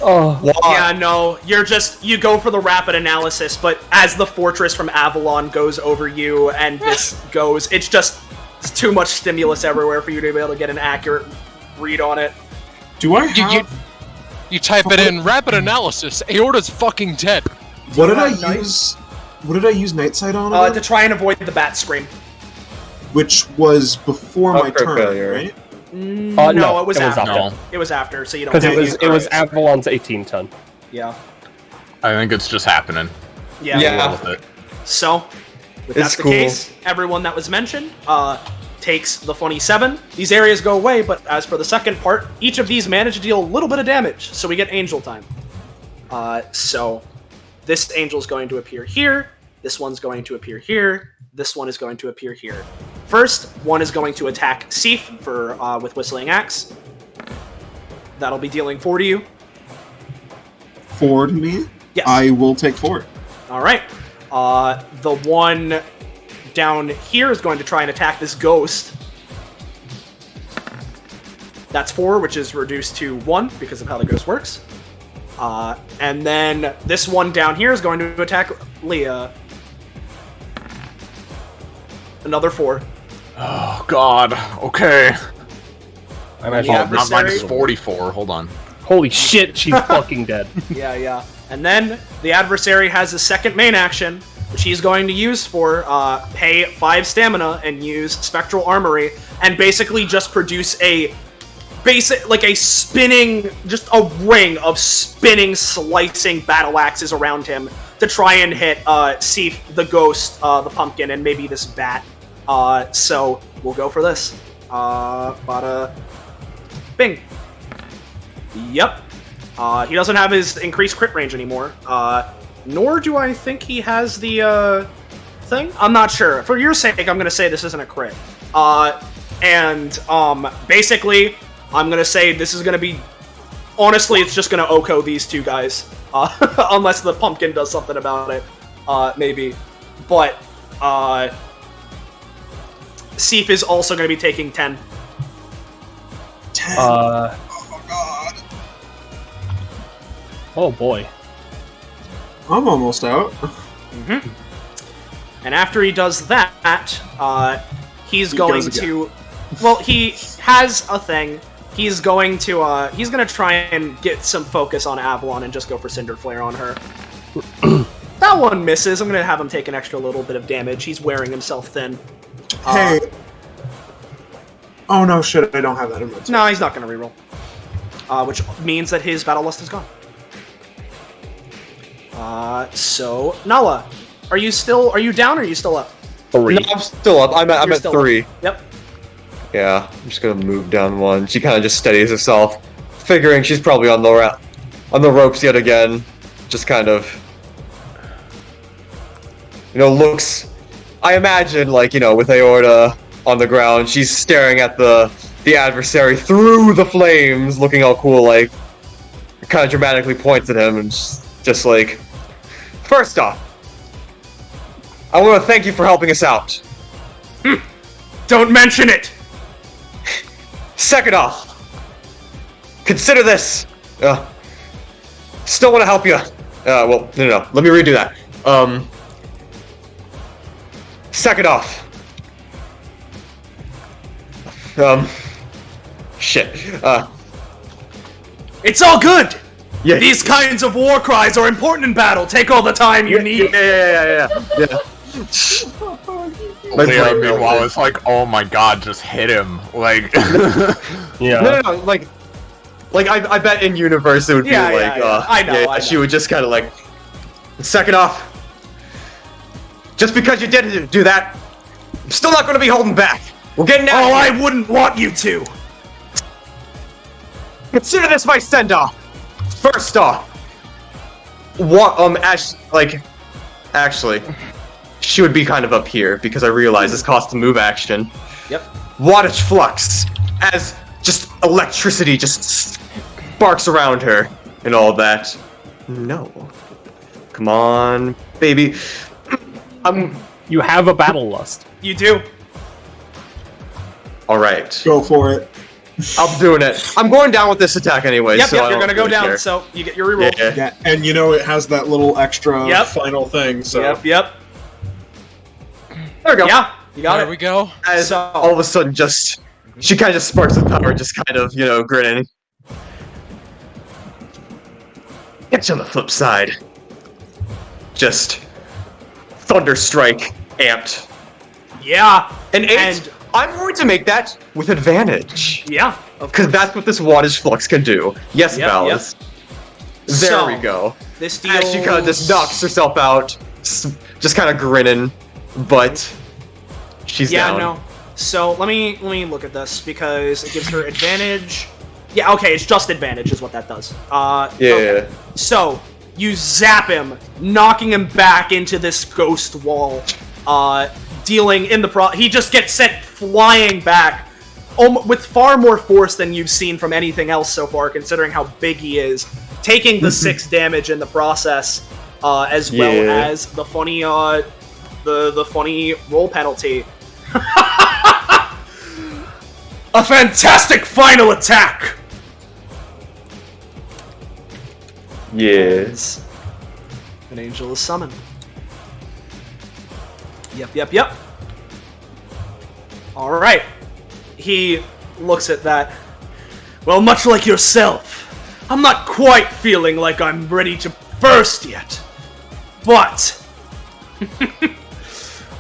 Oh, Yeah, no, you go for the rapid analysis, but as the fortress from Avalon goes over you and this goes, it's too much stimulus everywhere for you to be able to get an accurate read on it. Do I have... You type it in, rapid analysis, Aorta's fucking dead. What did I use? What did I use Night Sight on? To try and avoid the bat scream. Which was before my Upgrade turn, failure. right? No, it was after. No. It was after, so you don't. Because it was Avalon's 18 ton. Yeah. I think it's just happening. Yeah. Yeah. With it. So, if that's the case, everyone that was mentioned takes the funny 7. These areas go away, but as for the second part, each of these manage to deal a little bit of damage, so we get angel time. So, this angel's going to appear here. This one's going to appear here. This one is going to appear here. First, one is going to attack Seif for with Whistling Axe. That'll be dealing 4 to you. 4 to me? Yes. I will take 4. Alright. The one down here is going to try and attack this ghost. That's 4, which is reduced to 1 because of how the ghost works. And then this one down here is going to attack Leah. Another 4. Oh god. Okay. I imagine Yeah, Not minus 44. Hold on. Holy shit, she's fucking dead. Yeah. And then the adversary has a second main action, which he's going to use for pay 5 stamina and use Spectral Armory, and basically just produce a spinning, just a ring of spinning, slicing battle axes around him to try and hit Seif, the ghost, the pumpkin, and maybe this bat. So we'll go for this. Bada bing. Yep. He doesn't have his increased crit range anymore. Nor do I think he has the thing. I'm not sure. For your sake, I'm gonna say this isn't a crit. Basically, I'm gonna say this is gonna be. Honestly, it's just gonna Oko these two guys, unless the pumpkin does something about it. Maybe, but Seif is also gonna be taking 10. 10. Oh god. Oh boy. I'm almost out. Mm-hmm. And after he does that, he's going to. Well, he has a thing. He's going to. He's gonna try and get some focus on Avalon and just go for Cinder Flare on her. That one misses. I'm gonna have him take an extra little bit of damage. He's wearing himself thin. Hey. Oh no, shit! I don't have that in my team. No, he's not gonna reroll. Which means that his Battle Lust is gone. So Nala, are you down or are you still up? 3. No, I'm still up. I'm at still 3. Up. Yep. Yeah, I'm just gonna move down 1. She kind of just steadies herself, figuring she's probably on the ropes yet again. Just kind of, looks. I imagine, with Aorta on the ground, she's staring at the adversary through the flames, looking all cool, kind of dramatically points at him and just like, first off, I want to thank you for helping us out. Don't mention it! Second off, consider this. Still want to help you. Well, no. Let me redo that. Second off. Shit. It's all good! Yeah. These kinds of war cries are important in battle. Take all the time you need. Yeah. Leah, meanwhile, it's like, oh my god, just hit him. Yeah. No. I bet in universe it would be I know. She would just kind of second off. Just because you didn't do that, I'm still not going to be holding back. We're getting out. Oh, I wouldn't want you to. Consider this my send-off. First off, actually, she would be kind of up here because I realize this costs a move action. Yep. Wattage Flux, as just electricity just sparks around her and all that. No. Come on, baby. You have a Battle Lust. You do. Alright. Go for it. I'm doing it. I'm going down with this attack anyway. Yep, so yep, I you're don't gonna go really down, care. so you get your reroll. Yeah. Yeah, and you know it has that little extra Yep. final thing, so... Yep. There we go. Yeah, you got There it. we go. As So- all of a sudden, she kind of just sparks with power, just kind of, grinning. Catch on the flip side. Just Thunderstrike amped. Yeah, An 8. And- I'm going to make that with advantage. yeah. Because that's what this wattage flux can do. Yes, Yep, Ballas. There So, we go. This deals... As she kind of just knocks herself out, just kind of grinning, but she's Yeah, down. no. So let me look at this because it gives her advantage. Yeah, okay, it's just advantage is what that does. Yeah. Okay. So you zap him, knocking him back into this ghost wall, dealing in the he just gets sent flying back, with far more force than you've seen from anything else so far, considering how big he is, taking the 6 damage in the process, as well as the funny the funny roll penalty. A fantastic final attack! Yes. An angel is summoned. Yep. Alright. He looks at that. Well, much like yourself, I'm not quite feeling like I'm ready to burst yet. But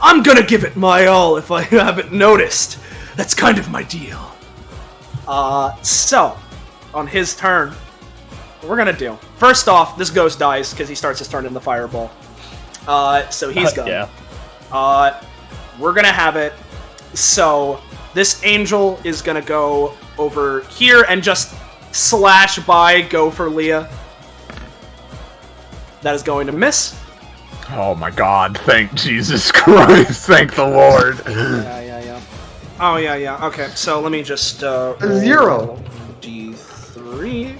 I'm gonna give it my all if I haven't noticed. That's kind of my deal. So, on his turn, what we're gonna do. First off, this ghost dies because he starts his turn in the fireball. So he's gone. Yeah. We're gonna have it. So, this angel is gonna go over here and just slash by, go for Leah. That is going to miss. Oh my god, thank Jesus Christ, thank the Lord. Yeah. Oh, yeah. Okay, so let me just, 0. D3.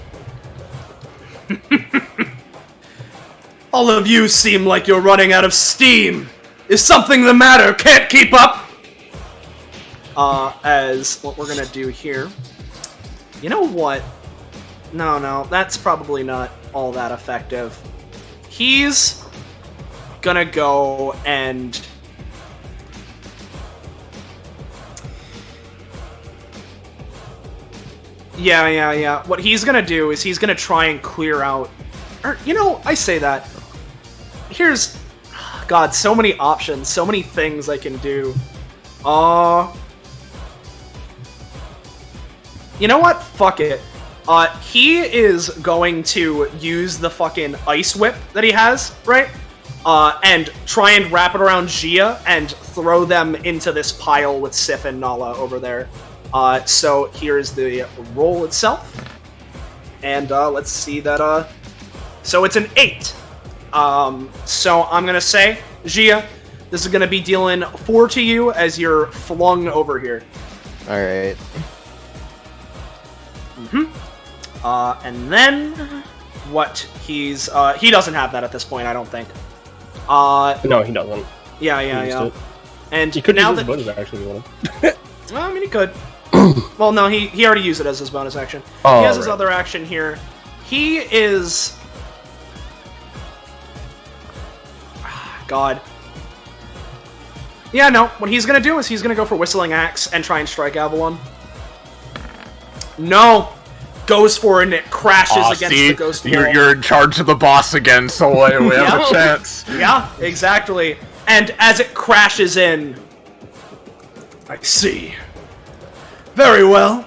All of you seem like you're running out of steam. Is something the matter? Can't keep up? As what we're gonna do here. You know what? No, that's probably not all that effective. He's gonna go and... Yeah. What he's gonna do is he's gonna try and clear out... Or, I say that. Here's... God, so many options, so many things I can do. You know what? Fuck it. He is going to use the fucking ice whip that he has, right? And try and wrap it around Gia and throw them into this pile with Sif and Nala over there. So here's the roll itself. And let's see that, so it's an 8. So I'm gonna say, Gia, this is gonna be dealing 4 to you as you're flung over here. Alright. And then what he's he doesn't have that at this point, I don't think. No, he doesn't. Yeah. It. And He could now use that his bonus action if he wanted. well, I mean he could. Well, no, he already used it as his bonus action. Oh, he has his right. other action here. He is God. Yeah, no. What he's gonna do is he's gonna go for Whistling Axe and try and strike Avalon. No! Goes for it and it crashes against the ghost wall. You're in charge of the boss again, Soleil. We have a chance. Yeah, exactly. And as it crashes in... I see. Very well.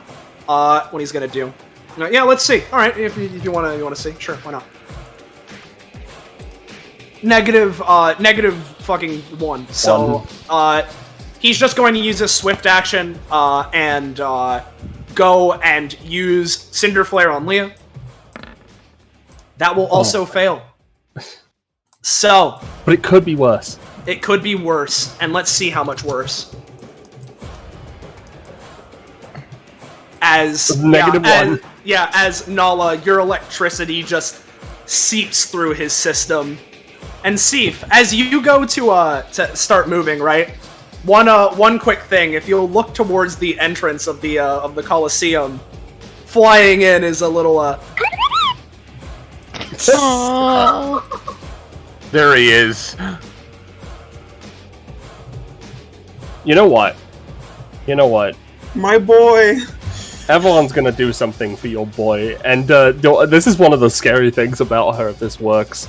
What he's gonna do. Yeah, let's see. Alright, if you wanna see. Sure, why not? Negative fucking 1. So, he's just going to use his swift action, and, go and use Cinder Flare on Leah. That will also fail. So... But it could be worse. It could be worse, and let's see how much worse. As... -1. As Nala, your electricity just seeps through his system. And Sif, as you go to start moving, right? One quick thing. If you'll look towards the entrance of the Colosseum, flying in is a little There he is. You know what? My boy. Avalon's gonna do something for your boy, and this is one of the scary things about her if this works.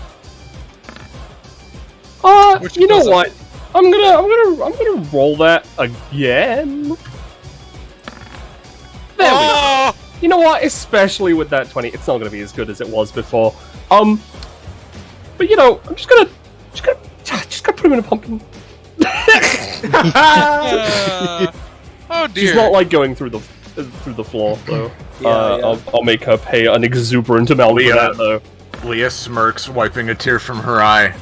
You know what? I'm gonna roll that again. There we go. You know what? Especially with that 20, it's not gonna be as good as it was before. But you know, I'm just gonna put him in a pumpkin. Oh dear. She's not like going through the floor though. I'll make her pay an exuberant amount for that though. Leah smirks, wiping a tear from her eye.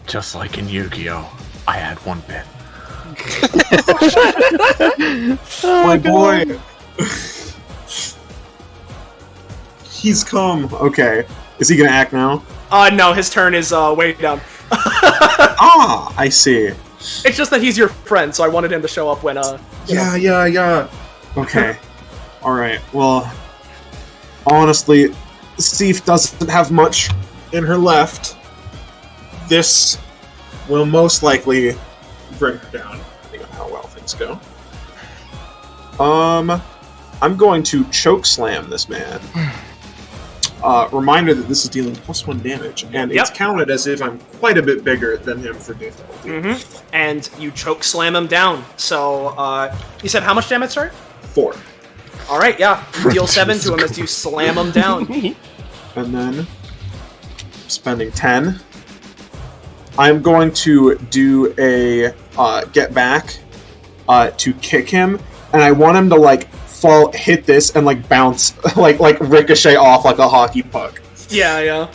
Just like in Yu-Gi-Oh! I had one bit. My boy. He's come. Okay. Is he gonna act now? No, his turn is way down. I see. It's just that he's your friend, so I wanted him to show up when Yeah. Okay. Alright, well, honestly, Steve doesn't have much in her left. This will most likely bring her down, depending on how well things go. I'm going to choke slam this man. Reminder that this is dealing +1 damage, and it's counted as if I'm quite a bit bigger than him for difficulty. And you choke slam him down. So, you said how much damage, sorry? 4. Alright, yeah. You deal 7 to him as you slam him down. And then, spending 10. I'm going to do a get back to kick him, and I want him to like hit this and like bounce, like ricochet off like a hockey puck. Yeah.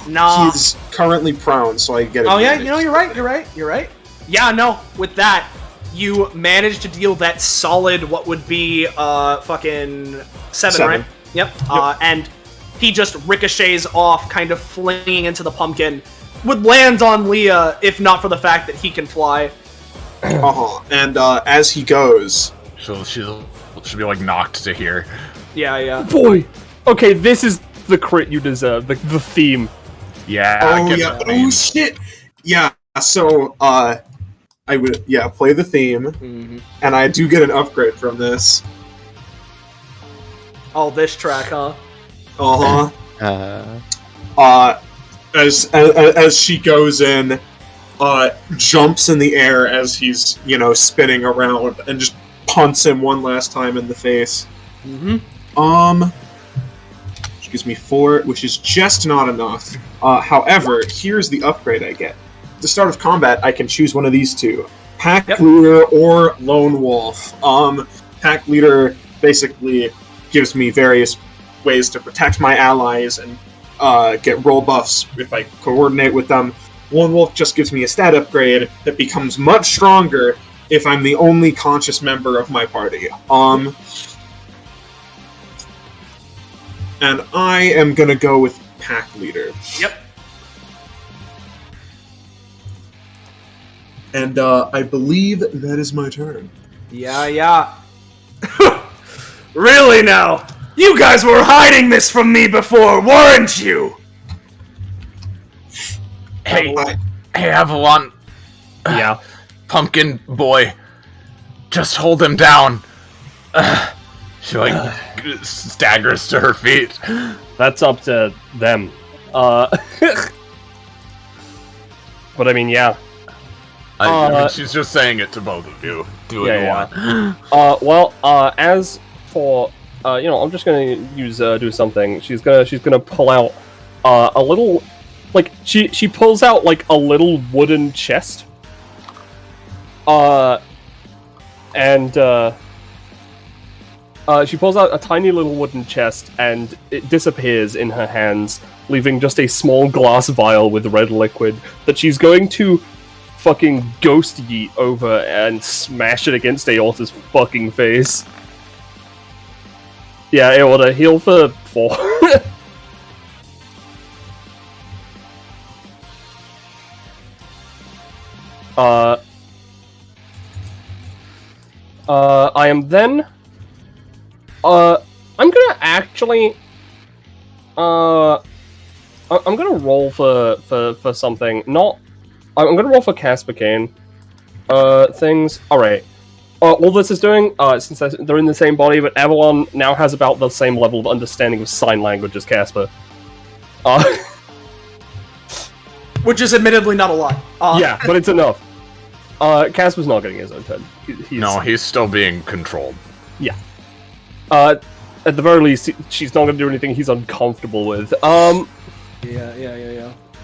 Nah. He's currently prone, so I get it. Oh yeah, you know, you're right. Yeah, no, with that, you managed to deal that solid, what would be, fucking 7, right? Yep. And he just ricochets off, kind of flinging into the pumpkin. Would land on Leah, if not for the fact that he can fly. And as he goes... She'll be, like, knocked to here. Yeah. Boy! Okay, this is the crit you deserve, the theme. Yeah. Oh, shit! Yeah, so, I would, play the theme, and I do get an upgrade from this. Oh, this track, huh? As she goes in, jumps in the air as he's, spinning around, and just punts him one last time in the face. Which gives me 4, which is just not enough. However, here's the upgrade I get. At the start of combat, I can choose one of these two. Pack Leader or Lone Wolf. Pack Leader basically gives me various ways to protect my allies and get roll buffs if I coordinate with them. Lone Wolf just gives me a stat upgrade that becomes much stronger if I'm the only conscious member of my party. And I am gonna go with Pack Leader. Yep. And I believe that is my turn. Yeah. Really now? You guys were hiding this from me before, weren't you? Hey, Avalon. Yeah. Pumpkin boy. Just hold him down. She, staggers to her feet. That's up to them. But I mean, yeah. I mean, she's just saying it to both of you. Do what you want. As for, I'm just gonna do something. She's gonna pull out, a little, she pulls out, a little wooden chest. She pulls out a tiny little wooden chest, and it disappears in her hands, leaving just a small glass vial with red liquid that she's going to fucking ghost yeet over and smash it against Aorta's fucking face. Yeah, Aorta, heal for 4. I am then. I'm gonna actually. I'm gonna roll for something. Not. I'm gonna roll for cast Begone. Things. All right. All this is doing, since they're in the same body, but Avalon now has about the same level of understanding of sign language as Casper. Which is admittedly not a lot. Yeah, but it's enough. Casper's not getting his own turn. He's still being controlled. Yeah. At the very least, she's not going to do anything he's uncomfortable with. Yeah.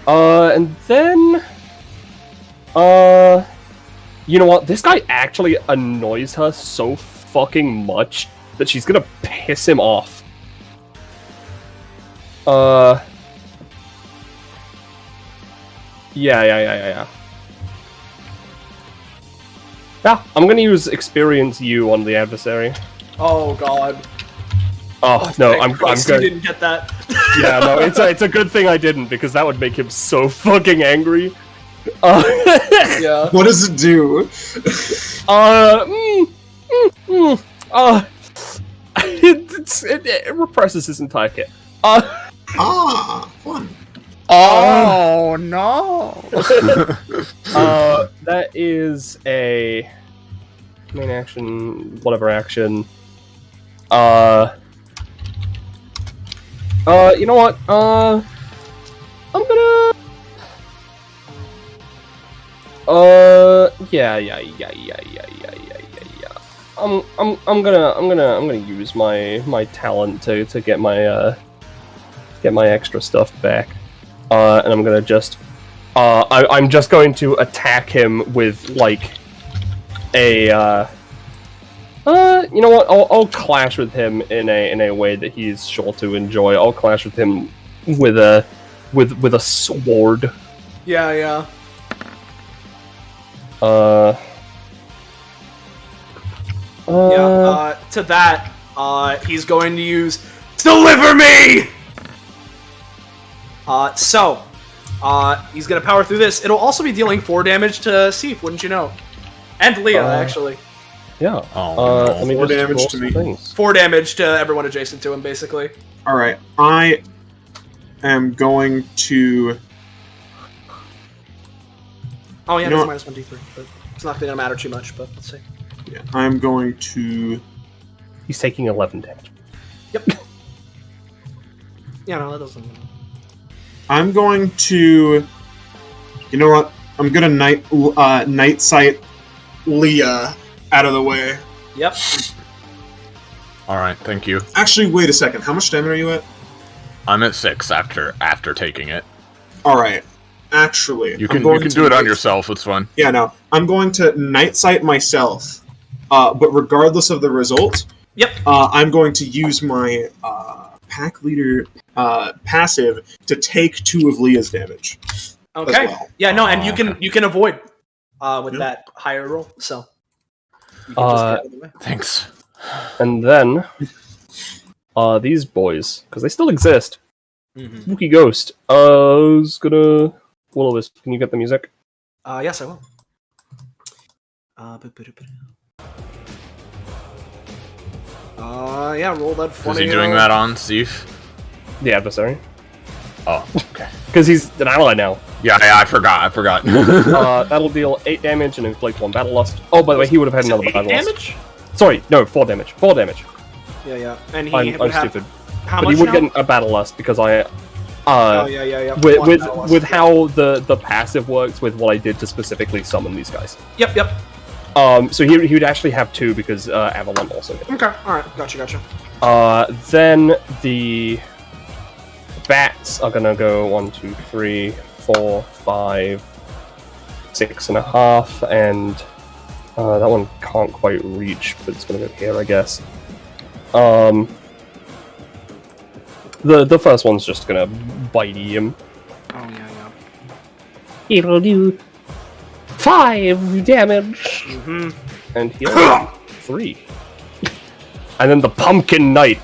And then... you know what? This guy actually annoys her so fucking much that she's gonna piss him off. Yeah. Yeah, I'm gonna use Experience U on the adversary. Oh god. Oh no, I'm You good. didn't get that. Yeah, no, it's a good thing I didn't, because that would make him so fucking angry. Yeah. What does it do? It represses his entire kit. Fun. Oh no! That is a main action, whatever action. You know what? I'm gonna. Yeah. I'm gonna use my talent to get my extra stuff back. And I'm gonna just, I'm just going to attack him with like a, you know what? I'll clash with him in a way that he's sure to enjoy. I'll clash with him with a sword. Yeah. To that, he's going to use Deliver Me! He's gonna power through this. It'll also be dealing 4 damage to Sif, wouldn't you know? And Leah, actually. Yeah. Oh, no. 4 damage to me. 4 damage to everyone adjacent to him, basically. Alright, I am going to... Oh yeah, You know that's -1d3, but it's not gonna matter too much, but let's see. Yeah, I'm going to... He's taking 11 damage. Yep. Yeah, no, that doesn't... I'm going to... You know what? I'm gonna night sight Leah out of the way. Yep. Alright, thank you. Actually, wait a second. How much damage are you at? I'm at 6 after taking it. Alright. Actually... You can do it on yourself, it's fun. Yeah, no. I'm going to night sight myself. But regardless of the result... Yep. I'm going to use my pack leader passive to take 2 of Leah's damage. Okay. Well. Yeah, no, and you can avoid with that higher roll, so you can just get out of the way. Thanks. And then, these boys, because they still exist. Mm-hmm. Spooky Ghost. Who's gonna... Will-O-Wisp, can you get the music? Yes, I will. Yeah, roll that for Is me. he doing that on Sif? The adversary. Oh, okay. Because he's an ally now. Yeah, I forgot. That'll deal 8 damage and inflict 1 battle lust. Oh, by the way, he would have had another battle damage? lust. Sorry, no, 4 damage. 4 damage. Yeah. And he I'm would have... stupid. How But much he would now? get a battle lust because I... Yeah. With One battle lust. with how the passive works with what I did to specifically summon these guys. Yep. So he would actually have 2 because Avalon also hit. Okay, alright, gotcha. Then the bats are gonna go 1, 2, 3, 4, 5, 6.5, and that one can't quite reach, but it's gonna go here, I guess. The first one's just gonna bite him. Oh yeah. It'll do 5 damage. Mm-hmm. And he'll 3. And then the Pumpkin Knight.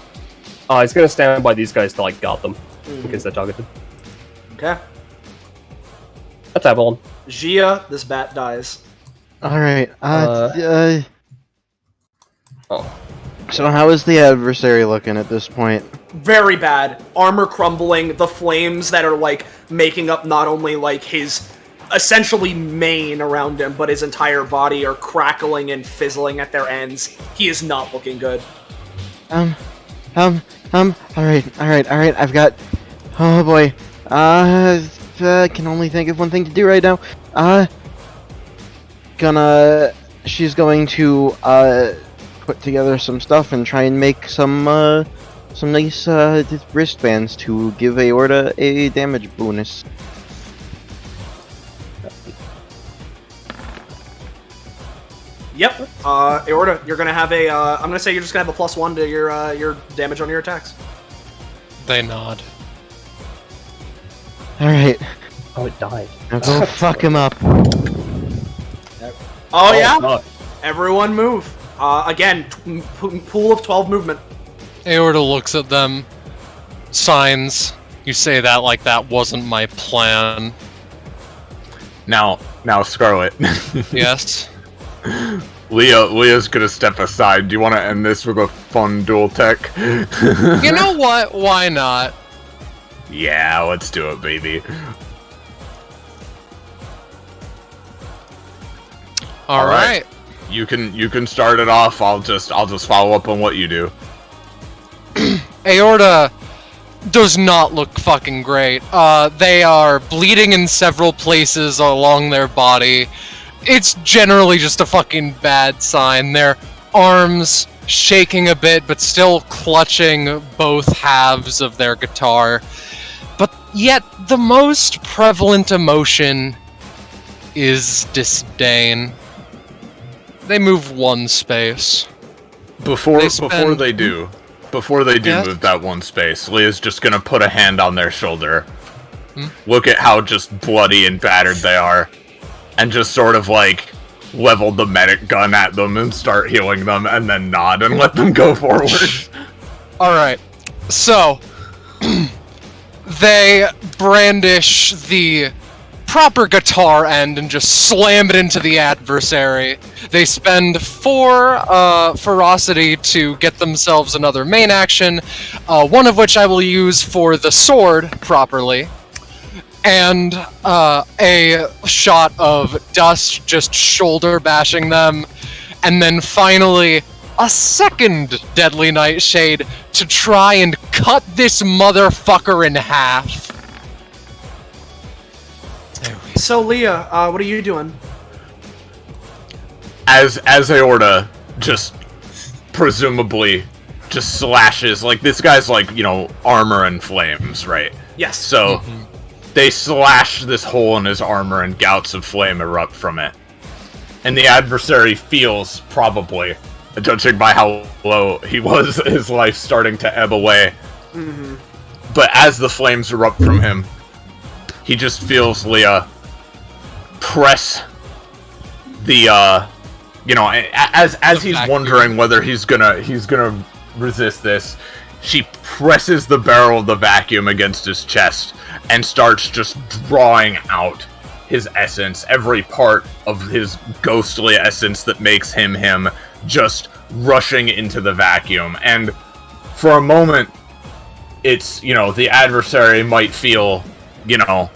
He's gonna stand by these guys to like guard them in case they're targeted. Okay. That's Avalon. Gia, this bat dies. Alright, Oh. so how is the adversary looking at this point? Very bad. Armor crumbling, the flames that are, like, making up not only, like, his essentially mane around him, but his entire body are crackling and fizzling at their ends. He is not looking good. Alright, I've got... Oh boy. Can only think of one thing to do right now. She's going to, put together some stuff and try and make some nice, wristbands to give Aorta a damage bonus. Yep. Aorta, you're gonna have a, I'm gonna say you're just gonna have a +1 to your damage on your attacks. They nod. Alright, Oh, it died. now go fuck him up. Oh yeah? No. Everyone move. Again, pool of 12 movement. Aorta looks at them, signs. You say that like that wasn't my plan. Now, Scarlet. Yes? Leah's gonna step aside. Do you want to end this with a fun dual tech? You know what? Why not? Yeah, let's do it, baby. All right. You can start it off. I'll just follow up on what you do. Aorta does not look fucking great. They are bleeding in several places along their body. It's generally just a fucking bad sign. Their arms shaking a bit, but still clutching both halves of their guitar. But yet, the most prevalent emotion is disdain. They move one space. Before They they do Yes? move that one space, Leah's just gonna put a hand on their shoulder. Look at how just bloody and battered they are, and just sort of like level the medic gun at them and start healing them, and then nod and let them go forward. Alright, so they brandish the proper guitar end and just slam it into the adversary. They spend 4 ferocity to get themselves another main action, one of which I will use for the sword properly, and a shot of dust just shoulder bashing them, and then finally a second Deadly Nightshade to try and cut this motherfucker in half. So, Leah, what are you doing? As Aorta just presumably just slashes, like this guy's like, you know, armor and flames, right? Yes. So they slash this hole in his armor and gouts of flame erupt from it. And the adversary feels, probably, judging by how low he was, his life starting to ebb away. But as the flames erupt from him, he just feels Leah press the, you know, as he's wondering whether he's gonna resist this, she presses the barrel of the vacuum against his chest and starts just drawing out his essence, every part of his ghostly essence that makes him him, just rushing into the vacuum. And for a moment, it's, you know, the adversary might feel, you know,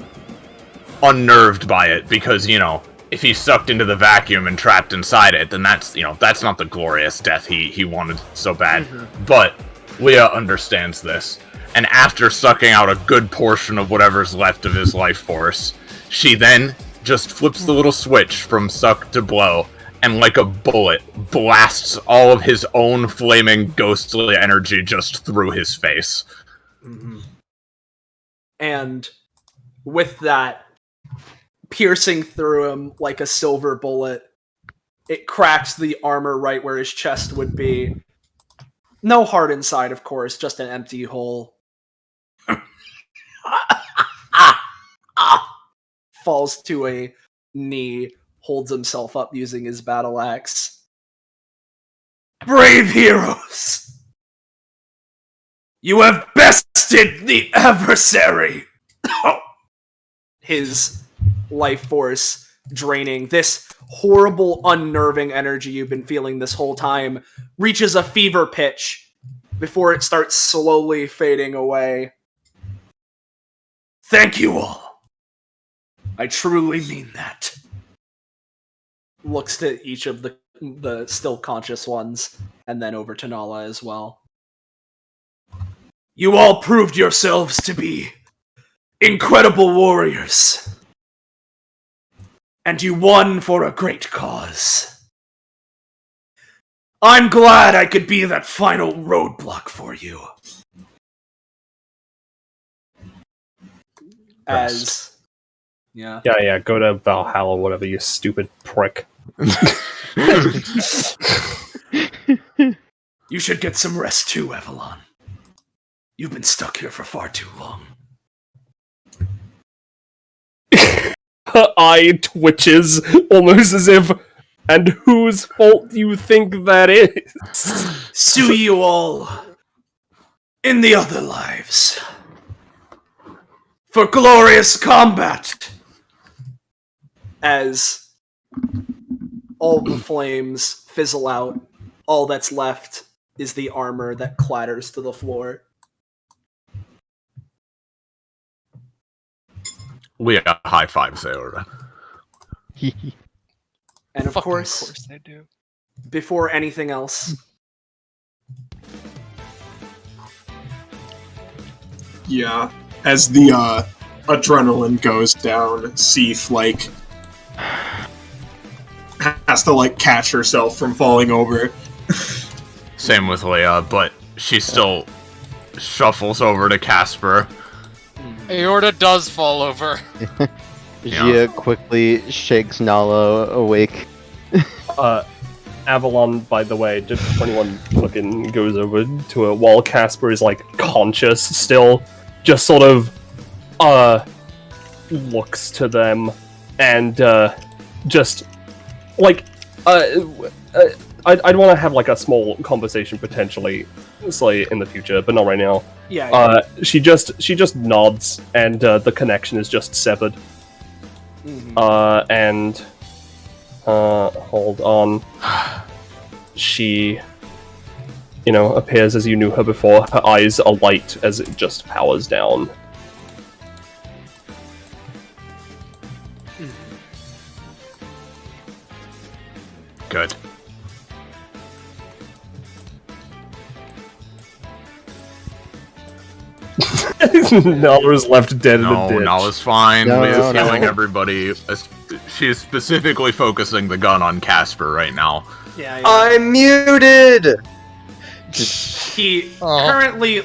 unnerved by it, because, you know, if he's sucked into the vacuum and trapped inside it, then that's, you know, that's not the glorious death he wanted so bad. But Leah understands this, and after sucking out a good portion of whatever's left of his life force, she then just flips the little switch from suck to blow, and like a bullet, blasts all of his own flaming ghostly energy just through his face. And with that, piercing through him like a silver bullet, it cracks the armor right where his chest would be. No heart inside, of course, just an empty hole. Falls to a knee, holds himself up using his battle axe. Brave heroes! You have bested the adversary! His life force draining. This horrible, unnerving energy you've been feeling this whole time reaches a fever pitch before it starts slowly fading away. Thank you all. I truly mean that. Looks to each of the still conscious ones, and then over to Nala as well. You all proved yourselves to be incredible warriors. And you won for a great cause. I'm glad I could be that final roadblock for you. As... Yeah. Yeah, go to Valhalla, whatever, you stupid prick. You should get some rest too, Avalon. You've been stuck here for far too long. Her eye twitches, almost as if, and whose fault do you think that is? See you all in the other lives. For glorious combat! As all the flames fizzle out, all that's left is the armor that clatters to the floor. We got high fives there. And of course they do. Before anything else, Yeah, as the adrenaline goes down, Seath has to catch herself from falling over. Same with Leia, but she still shuffles over to Casper. Aorta does fall over. Gia quickly shakes Nala awake. Avalon, by the way, just for anyone looking, goes over to it while Casper is conscious still, just sort of looks to them and just I'd want to have a small conversation potentially, say in the future, but not right now. yeah. She just nods and the connection is just severed. And hold on. She, appears as you knew her before. Her eyes are light as it just powers down. Good. Nala's left dead in the No, ditch. Nala's fine. No, Leia's no. healing everybody. She is specifically focusing the gun on Casper right now. Yeah. I'm muted! He currently,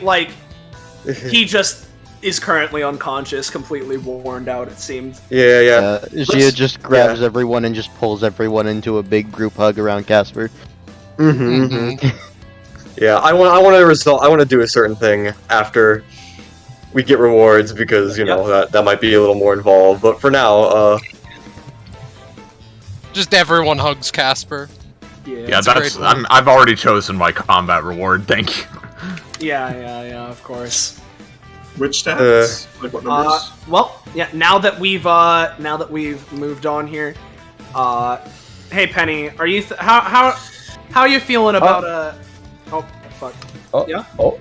he just is currently unconscious, completely worn out, it seems. Yeah. Gia just grabs everyone and just pulls everyone into a big group hug around Casper. Yeah, I want to do a certain thing after we get rewards because that might be a little more involved. But for now, Just everyone hugs Casper. Yeah, I've already chosen my combat reward. Thank you. Yeah, of course. Which stats? What numbers? Well, yeah. Now that we've moved on here, hey Penny, are you how are you feeling about Oh fuck. Yeah. Hold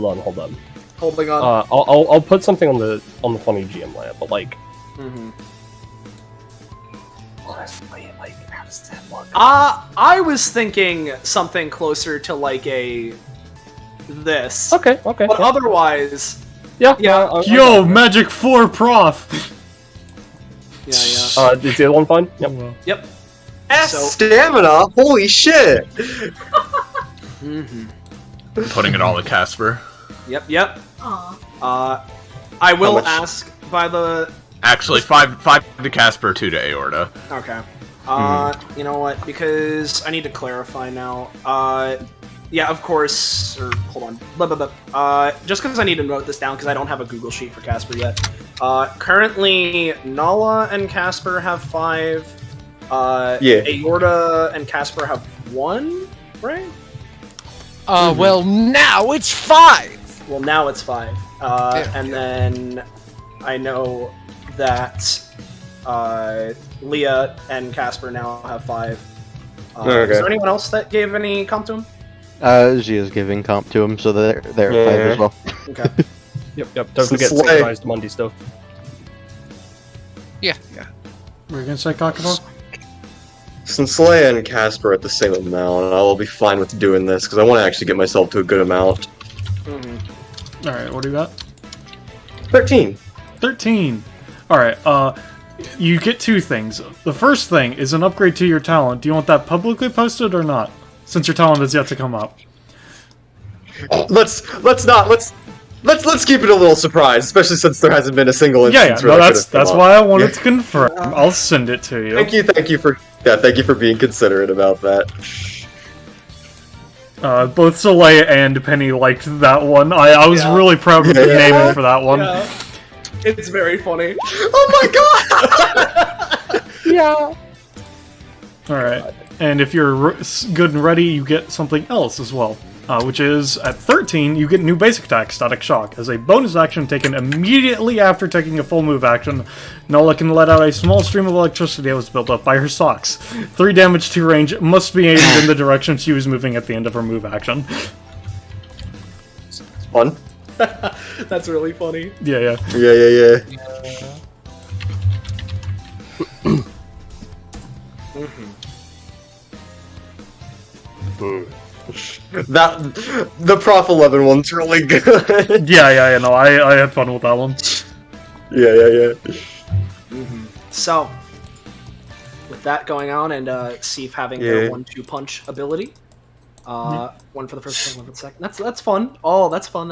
on. Holding on. I'll put something on the funny GM layer, but honestly, how does that look? I was thinking something closer to a this. Okay. But otherwise, Yeah. Yo, Magic 4 Prof! yeah. Is the other one fine? Yep. Yep. So, stamina! Holy shit! Putting it all to Casper. Yep. Aw. I will much? ask by the. Actually, 5 to Casper, 2 to Aorta. Okay. You know what? Because I need to clarify now. Yeah, of course. Or hold on. Blah, blah, blah. Just because I need to note this down because I don't have a Google sheet for Casper yet. Currently, Nala and Casper have 5. Aorta and Casper have 1, right? Well, now it's 5! Well, now it's 5. And then I know that Leah and Casper now have 5. Okay. Is there anyone else that gave any comp to him? Gia's giving comp to him, so they're at 5 as well. Okay. Yep. Don't forget Soleil. synchronized Monday stuff. Yeah. Were you gonna say Kakavor? Since Soleil and Casper are at the same amount, I will be fine with doing this, because I want to actually get myself to a good amount. Alright, what do you got? 13. 13. Alright, you get 2 things. The first thing is an upgrade to your talent. Do you want that publicly posted or not? Since your talent is yet to come up. Let's keep it a little surprise, especially since there hasn't been a single instance Yeah, where no, that could've that's come why I up. wanted to confirm. I'll send it to you. Thank you for being considerate about that. Both Soleil and Penny liked that one. I was really proud of the naming for that one. Yeah. It's very funny. Oh my god! Yeah. Alright, and if you're good and ready, you get something else as well. Which is, at 13, you get new basic attack, Static Shock. As a bonus action taken immediately after taking a full move action, Nola can let out a small stream of electricity that was built up by her socks. 3 damage to range must be aimed in the direction she was moving at the end of her move action. Fun. That's really funny. Yeah. Yeah. That the Prof 11 one's really good. Yeah, no, I had fun with that one. Yeah. So, with that going on and Seif having their 1-2 punch ability, one for the first turn, one for the second. That's fun. Oh, that's fun.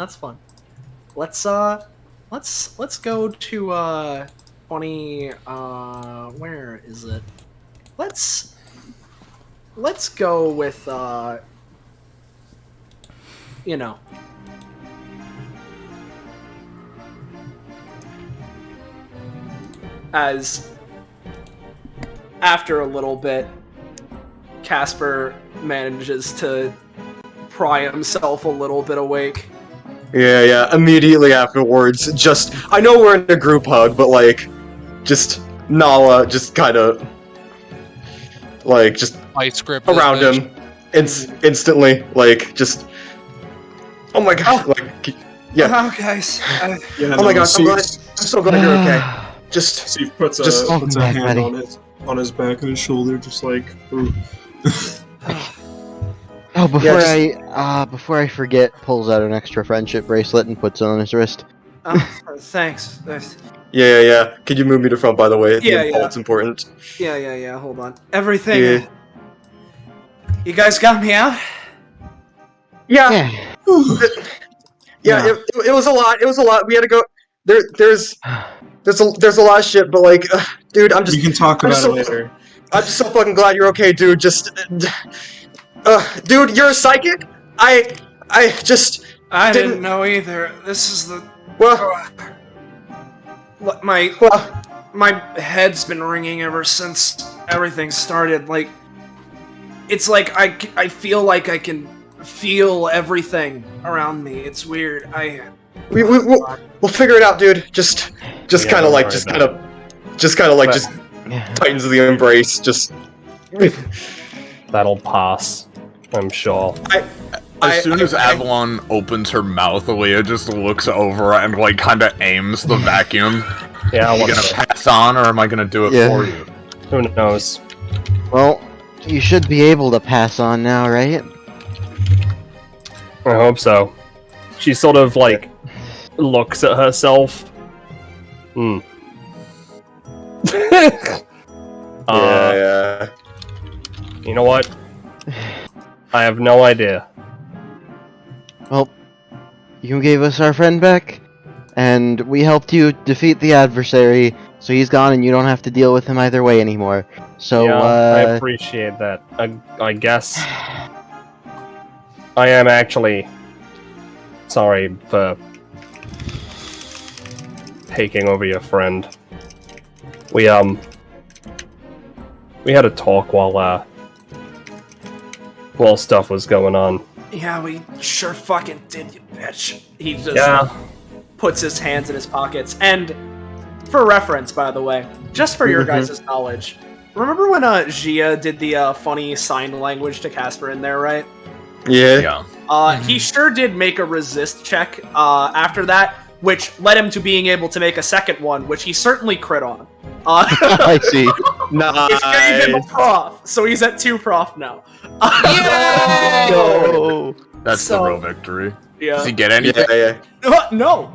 Let's go to 20. Where is it? Let's go with you know. As after a little bit, Casper manages to pry himself a little bit awake. Yeah. Immediately afterwards, I know we're in a group hug, but Nala just kind of Ice grip around him instantly, oh my god, Oh, guys. Yeah, oh my gosh, I'm so glad you're okay. Steve puts a back, hand buddy. on his back and his shoulder, just like. Ooh. Oh, before I forget, pulls out an extra friendship bracelet and puts it on his wrist. Thanks. Yeah. Could you move me to front, by the way? Yeah. It's important. Yeah. Hold on. Everything. You guys got me out? Yeah. It was a lot. We had to go. There's a lot of shit, but dude, I'm just. You can talk about it later. I'm just so fucking glad you're okay, dude. Dude, you're a psychic? I didn't know either. This is the. Well, my head's been ringing ever since everything started. It's like I feel like I can feel everything around me. It's weird. We'll figure it out, dude. Just kind of tightens the embrace. That'll pass, I'm sure. As soon as Avalon opens her mouth, Aaliyah just looks over and kind of aims the vacuum. Yeah, Are you gonna pass on, or am I gonna do it for you? Who knows? Well, you should be able to pass on now, right? I hope so. She sort of looks at herself. Yeah. You know what? I have no idea. Well, you gave us our friend back, and we helped you defeat the adversary, so he's gone and you don't have to deal with him either way anymore. So, yeah, I appreciate that. I guess I am actually sorry for taking over your friend. We had a talk while stuff was going on. Yeah, we sure fucking did, you bitch. He just puts his hands in his pockets, and for reference, by the way, just for your guys' knowledge, remember when Gia did the funny sign language to Casper in there, right? Yeah. He sure did make a resist check after that, which led him to being able to make a second one, which he certainly crit on. I see. It gave him a prof, so he's at 2 prof now. No. That's the real victory. Yeah. Does he get anything? Yeah. No.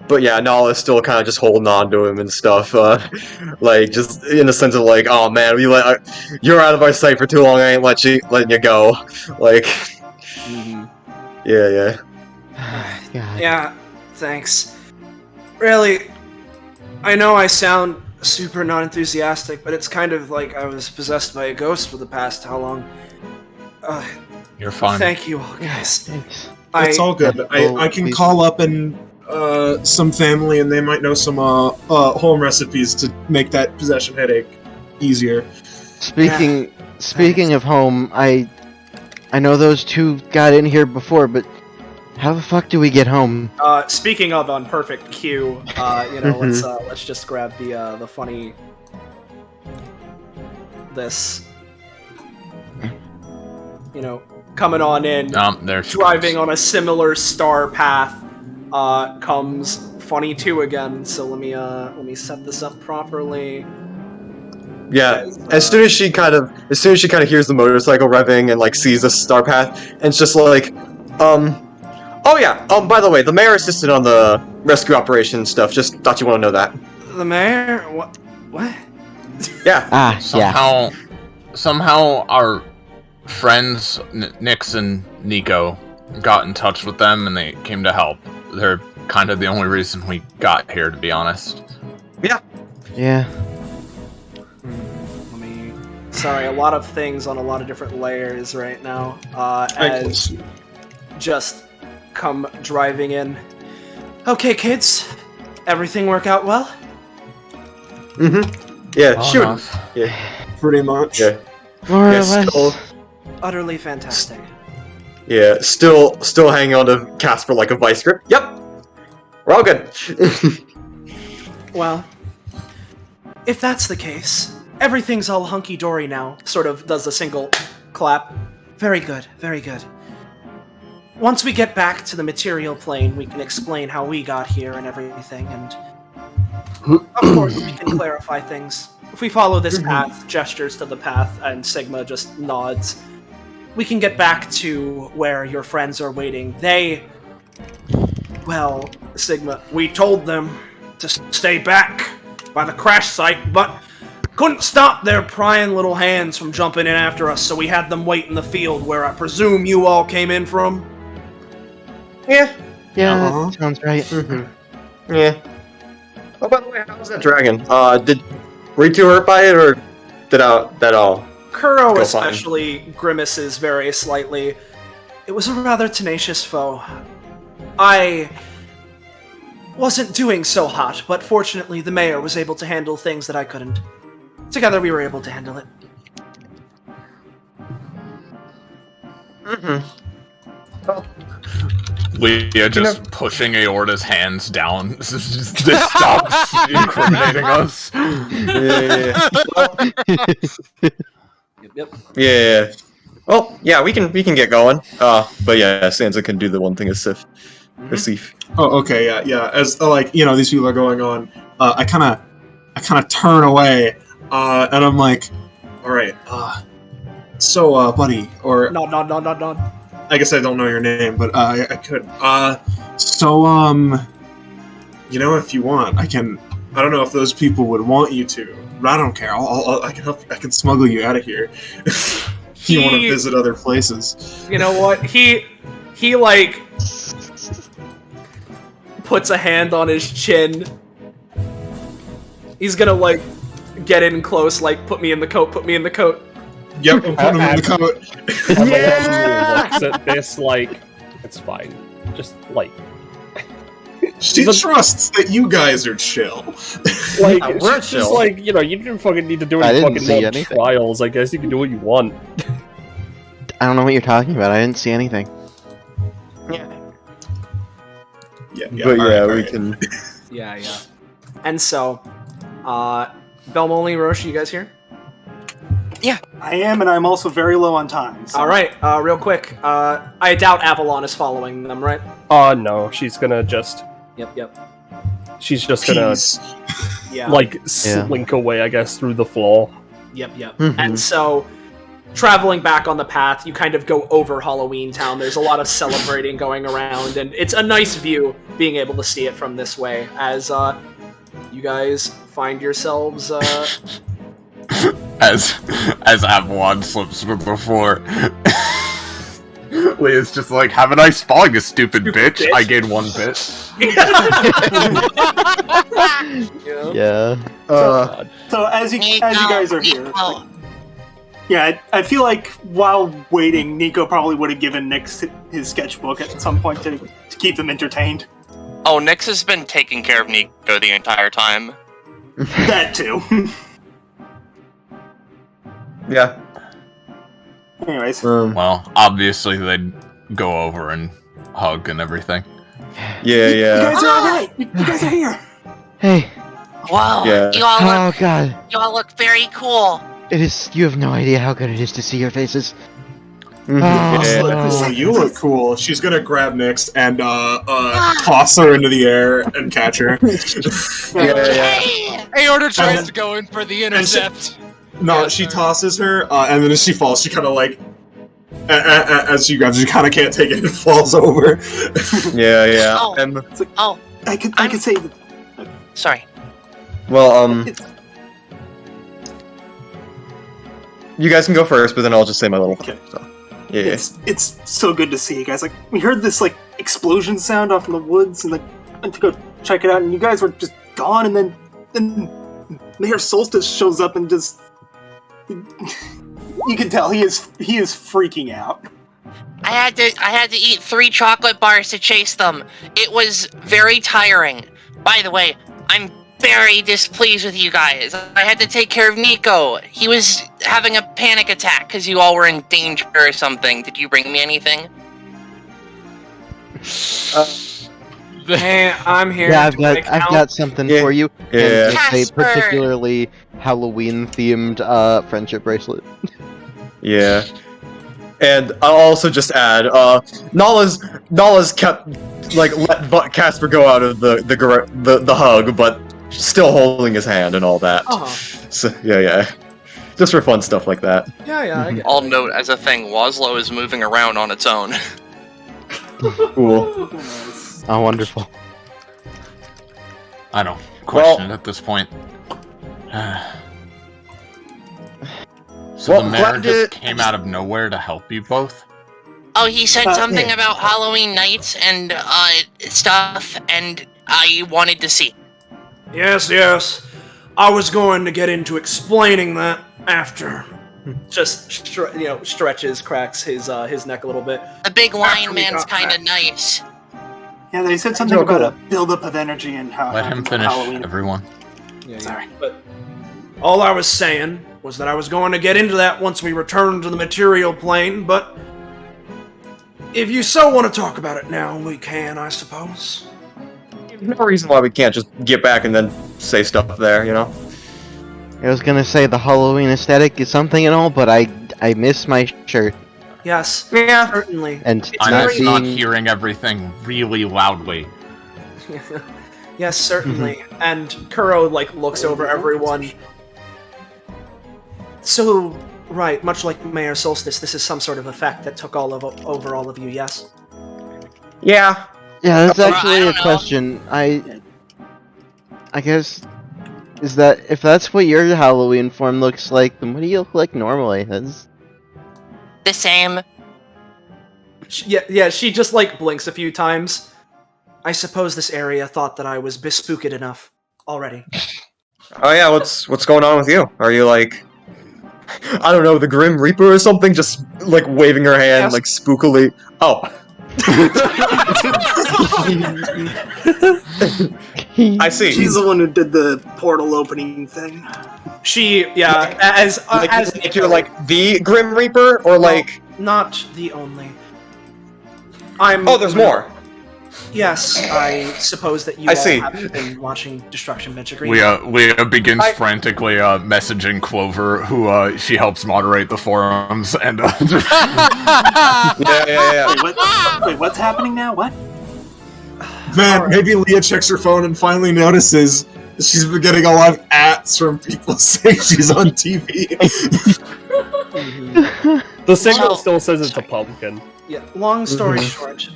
But yeah, Nala's still kind of just holding on to him and stuff. Like, just in the sense of like, oh man, you're out of our sight for too long. I ain't letting you go. Like, yeah. God. Yeah, thanks. Really, I know I sound super non-enthusiastic, but it's kind of like I was possessed by a ghost for the past how long? You're fine. Thank you all, guys. Thanks. It's all good. I can call up and some family, and they might know some home recipes to make that possession headache easier. Speaking of home, I know those two got in here before, but how the fuck do we get home? Speaking of on perfect cue, let's just grab the funny this. Coming on in, driving on a similar star path, comes Funny 2 again. So let me set this up properly. Yeah. As soon as she kind of hears the motorcycle revving and like sees the star path, and it's just like, oh yeah. By the way, the mayor assisted on the rescue operation stuff. Just thought you want to know that. The mayor? What? Yeah. Somehow our friends, Nix and Nico, got in touch with them and they came to help. They're kind of the only reason we got here, to be honest. Yeah. Sorry, a lot of things on a lot of different layers right now. As just come driving in. Okay, kids. Everything work out well? Yeah, sure. Yeah. Pretty much. Yeah. More or less. Utterly fantastic. Yeah, still hanging on to Casper like a vice grip. Yep. We're all good. Well, if that's the case, everything's all hunky-dory now. Sort of does a single clap. Very good, very good. Once we get back to the material plane, we can explain how we got here and everything, and of course we can clarify things. If we follow this path, gestures to the path, and Sigma just nods, we can get back to where your friends are waiting. Well, Sigma, we told them to stay back by the crash site, but couldn't stop their prying little hands from jumping in after us, so we had them wait in the field where I presume you all came in from. Yeah, that sounds right. Yeah. Oh, by the way, how was that dragon? Were you too hurt by it, or did that all? Kuro especially grimaces very slightly. It was a rather tenacious foe. I wasn't doing so hot, but fortunately the mayor was able to handle things that I couldn't. Together we were able to handle it. Well, Leah just pushing Aorta's hands down. This stops incriminating us. Yep. Yeah. Well, yeah, we can get going. But yeah, Sansa can do the one thing as Sif. Or Sif. Oh, okay, yeah. As these people are going on, I kind of turn away, and I'm like, all right, so, buddy, or Nod. I guess I don't know your name, but I could. If you want, I can. I don't know if those people would want you to, but I don't care. I can help. I can smuggle you out of here. If you want to visit other places. You know what? He like puts a hand on his chin. He's gonna like get in close, like put me in the coat. Yep, I'm putting him in the coat. Yeah! Looks at this like, it's fine. Just like... She trusts that you guys are chill. Like, we're she's chill. just like, you didn't fucking need to do I any didn't fucking see more anything. trials. I guess you can do what you want. I don't know what you're talking about. I didn't see anything. Yeah, but yeah, alright, we alright. can. Yeah, yeah. And so, Belmoli, Roche, you guys here? I am, and I'm also very low on time. So. All right, real quick. I doubt Avalon is following them, right? No, she's gonna just. Yep. She's just gonna Peace. Yeah. like slink away, I guess, through the floor. Yep. Mhm. And so, traveling back on the path, you kind of go over Halloween Town. There's a lot of celebrating going around, and it's a nice view being able to see it from this way as you guys find yourselves. As Avalon slips from the floor. Leah's just like, have a nice fall, you stupid bitch. I gained 1 bit. Yeah. So as you guys are here, yeah, I feel like while waiting, Nico probably would have given Nyx his sketchbook at some point to keep them entertained. Oh, Nyx has been taking care of Nico the entire time. That too. Yeah. Anyways, Well, obviously they'd go over and hug and everything. Yeah, you yeah. guys are alright. You guys are here. Hey. Whoa, Yeah. Oh god. you all look very cool. It is. You have no idea how good it is to see your faces. Mhm, yeah. So you look cool. She's gonna grab Nyx and toss her into the air and catch her. Yeah. Aorta tries then- to go in for the intercept. No, Yeah, she sorry. tosses her, and then as she falls, she kind of like, as she grabs, she kind of can't take it and falls over. Yeah. Oh. And Oh, I could say that sorry. well, you guys can go first, but then I'll just say my little. Okay. So, yeah. it's so good to see you guys. Like we heard this like explosion sound off in the woods, and like went to go check it out, and you guys were just gone, and then Mayor Solstice shows up and just you can tell he is freaking out. I had to eat 3 chocolate bars to chase them. It was very tiring. By the way, I'm very displeased with you guys. I had to take care of Nico. He was having a panic attack because you all were in danger or something. Did you bring me anything? Hey, I'm here. Yeah, to make I've out. got something Yeah. for you. Yeah. And it's a Casper! particularly Halloween themed friendship bracelet. Yeah. And I'll also just add, Nala's kept let Casper go out of the hug, but still holding his hand and all that. Uh-huh. So yeah. Just for fun stuff like that. Yeah, I get I'll note as a thing, Waslow is moving around on its own. Cool. Oh, wonderful. I don't question it at this point. So Well, the mayor glad just to- came out of nowhere to help you both? Oh, he said something yeah. about Halloween nights and stuff, and I wanted to see. Yes. I was going to get into explaining that after. Just stretches, cracks his neck a little bit. The big lion After we man's got kind back. of nice. Yeah, they said something Oh, about cool. a buildup of energy and how Let him finish, Halloween. everyone. Yeah. Sorry. But all I was saying was that I was going to get into that once we returned to the material plane, but if you so want to talk about it now, we can, I suppose. No reason why we can't just get back and then say stuff there, you know? I was gonna say the Halloween aesthetic is something and all, but I miss my shirt. Yes, Yeah. certainly. And It's I'm not just not being... hearing everything really loudly. Yes, certainly. And Kuro looks over everyone. So, right, much like Mayor Solstice, this is some sort of effect that took over all of you. Yes. Yeah. Yeah, that's I actually don't a know. question. I guess is that if that's what your Halloween form looks like, then what do you look like normally? That's The same. Yeah. She just blinks a few times. I suppose this area thought that I was bespooked enough already. Oh yeah, what's going on with you? Are you I don't know, the Grim Reaper or something? Just waving her hand Yes. spookily. Oh. I see. She's the one who did the portal opening thing. She, as you're the Grim Reaper or not the only. Oh, there's more. Yes, I suppose that you I all see. have been watching Destruction Bench Agreement. We begins frantically messaging Clover, who she helps moderate the forums, and Yeah. Wait, what's happening now? What? Man, maybe Leah checks her phone and finally notices she's been getting a lot of ats from people saying she's on TV. The signal still says it's a pumpkin. Yeah. Long story short,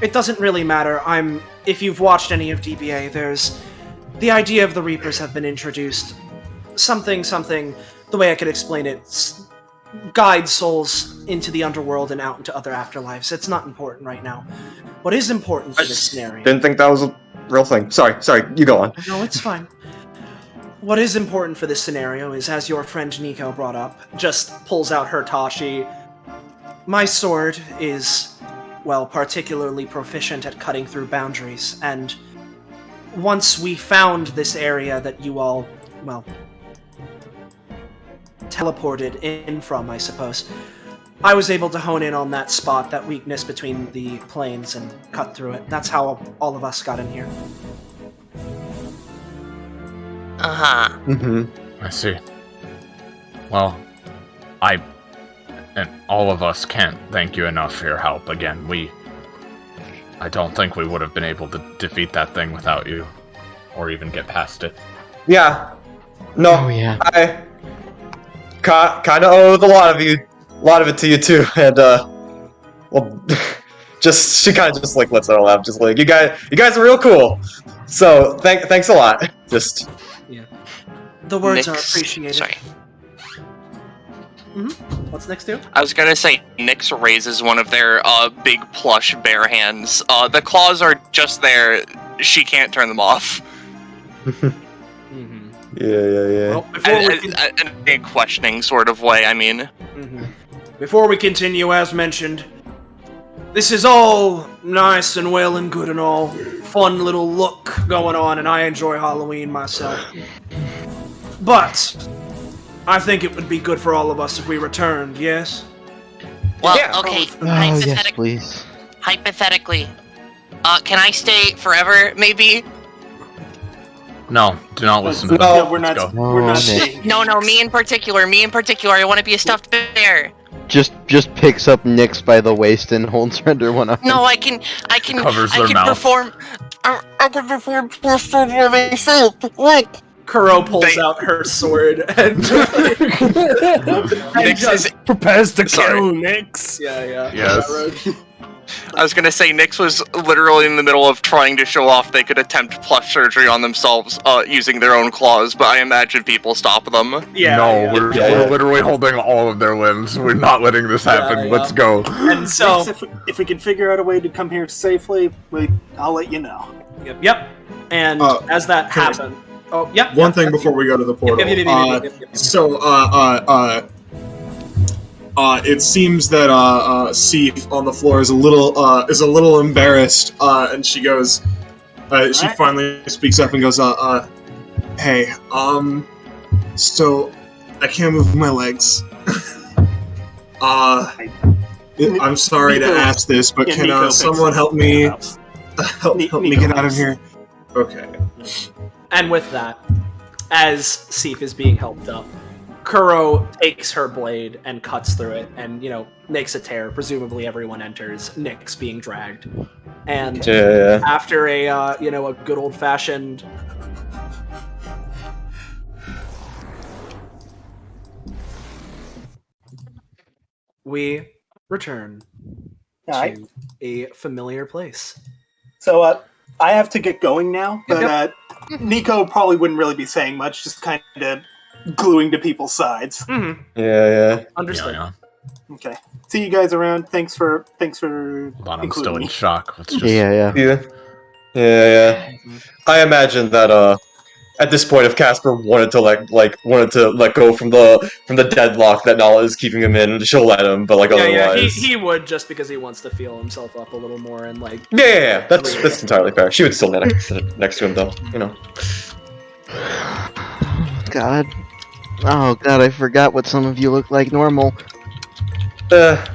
it doesn't really matter. If you've watched any of DBA, there's the idea of the Reapers have been introduced. Something. The way I could explain it, guide souls into the underworld and out into other afterlives. It's not important right now. What is important for this scenario? Didn't think that was a real thing. Sorry, you go on. No, it's fine. What is important for this scenario is, as your friend Nico brought up, just pulls out her Tashi. My sword is, well, particularly proficient at cutting through boundaries, and once we found this area that you all, well, teleported in from, I suppose, I was able to hone in on that spot, that weakness between the planes, and cut through it. That's how all of us got in here. Uh-huh. I see. Well, I and all of us can't thank you enough for your help. Again, I don't think we would have been able to defeat that thing without you, or even get past it. Yeah. No. Oh, yeah. I kind of owe a lot of it to you too, and well, she kind of just like lets out a laugh, just like you guys are real cool. So thanks a lot. Just the words are Nyx- appreciated. Sorry. What's next, do? I was gonna say, Nyx raises one of their big plush bear hands. The claws are just there. She can't turn them off. Yeah. Well, before we In a questioning sort of way, I mean. Before we continue, as mentioned, this is all nice and well and good and all fun little look going on, and I enjoy Halloween myself. But I think it would be good for all of us if we returned, yes? Well, Yeah. okay. Oh, yes, please. Hypothetically, can I stay forever? Maybe. No, do not listen to No, them. we're not. Let's go. We're not. Nick. No, me in particular. I want to be a stuffed bear. Just picks up Nyx by the waist and holds her under one arm. No, I can Covers their mouth. perform. I can perform posture by myself. Look. Kuro pulls out her sword and Nyx Prepares to Sorry. kill Nyx. yeah. Yes. I was gonna say, Nyx was literally in the middle of trying to show off they could attempt plush surgery on themselves using their own claws, but I imagine people stop them. We're literally holding all of their limbs. We're not letting this happen. Yeah. Let's go. And so, If we can figure out a way to come here safely, I'll let you know. yep. And as that happened, One thing before we go to the portal. Yep. So, it seems that Seif on the floor is a little embarrassed, and she goes, she finally speaks up and goes, hey, so I can't move my legs. I'm sorry to ask this, but Yeah, can Nico someone help me help me Nico get out of helps. here? Okay. And with that, as Seif is being helped up, Kuro takes her blade and cuts through it and, makes a tear. Presumably everyone enters, Nyx being dragged. And Yeah. after a good old-fashioned... We return Alright. to a familiar place. So, I have to get going now, but Nico probably wouldn't really be saying much, just kind of gluing to people's sides. Yeah. Understood. Yeah. Okay. See you guys around. Thanks for Hold on, I'm still including in me. shock. Let's just... Yeah. I imagine that at this point, if Casper wanted to let go from the deadlock that Nala is keeping him in, she'll let him. But otherwise, he would, just because he wants to feel himself up a little more and yeah. That's entirely fair. She would still next to him, though. God. Oh god, I forgot what some of you look like normal. Yeah.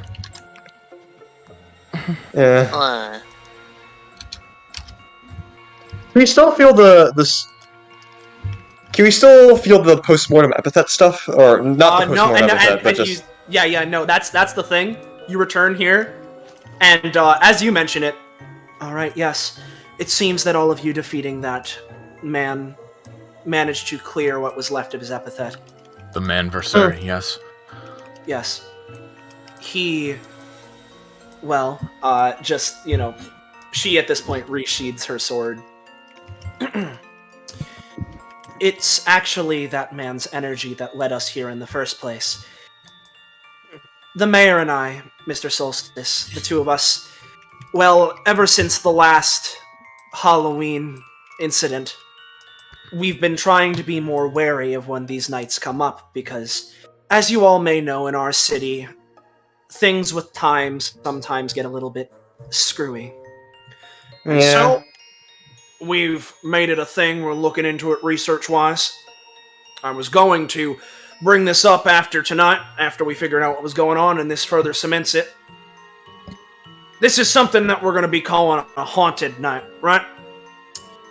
Can we still feel Can we still feel the post-mortem epithet stuff? Or not the post-mortem epithet, but just... No, that's the thing. You return here, and as you mention it, alright, yes, it seems that all of you defeating that man managed to clear what was left of his epithet. The manversary, yes. Yes. He... Well, just, you know, she at this point resheathes her sword. It's actually that man's energy that led us here in the first place. The mayor and I, Mr. Solstice, the two of us, well, ever since the last Halloween incident, we've been trying to be more wary of when these nights come up, because, as you all may know, in our city, things with time sometimes get a little bit screwy. And so, we've made it a thing, we're looking into it research-wise. I was going to bring this up after tonight, after we figured out what was going on, and this further cements it. This is something that we're going to be calling a haunted night, right?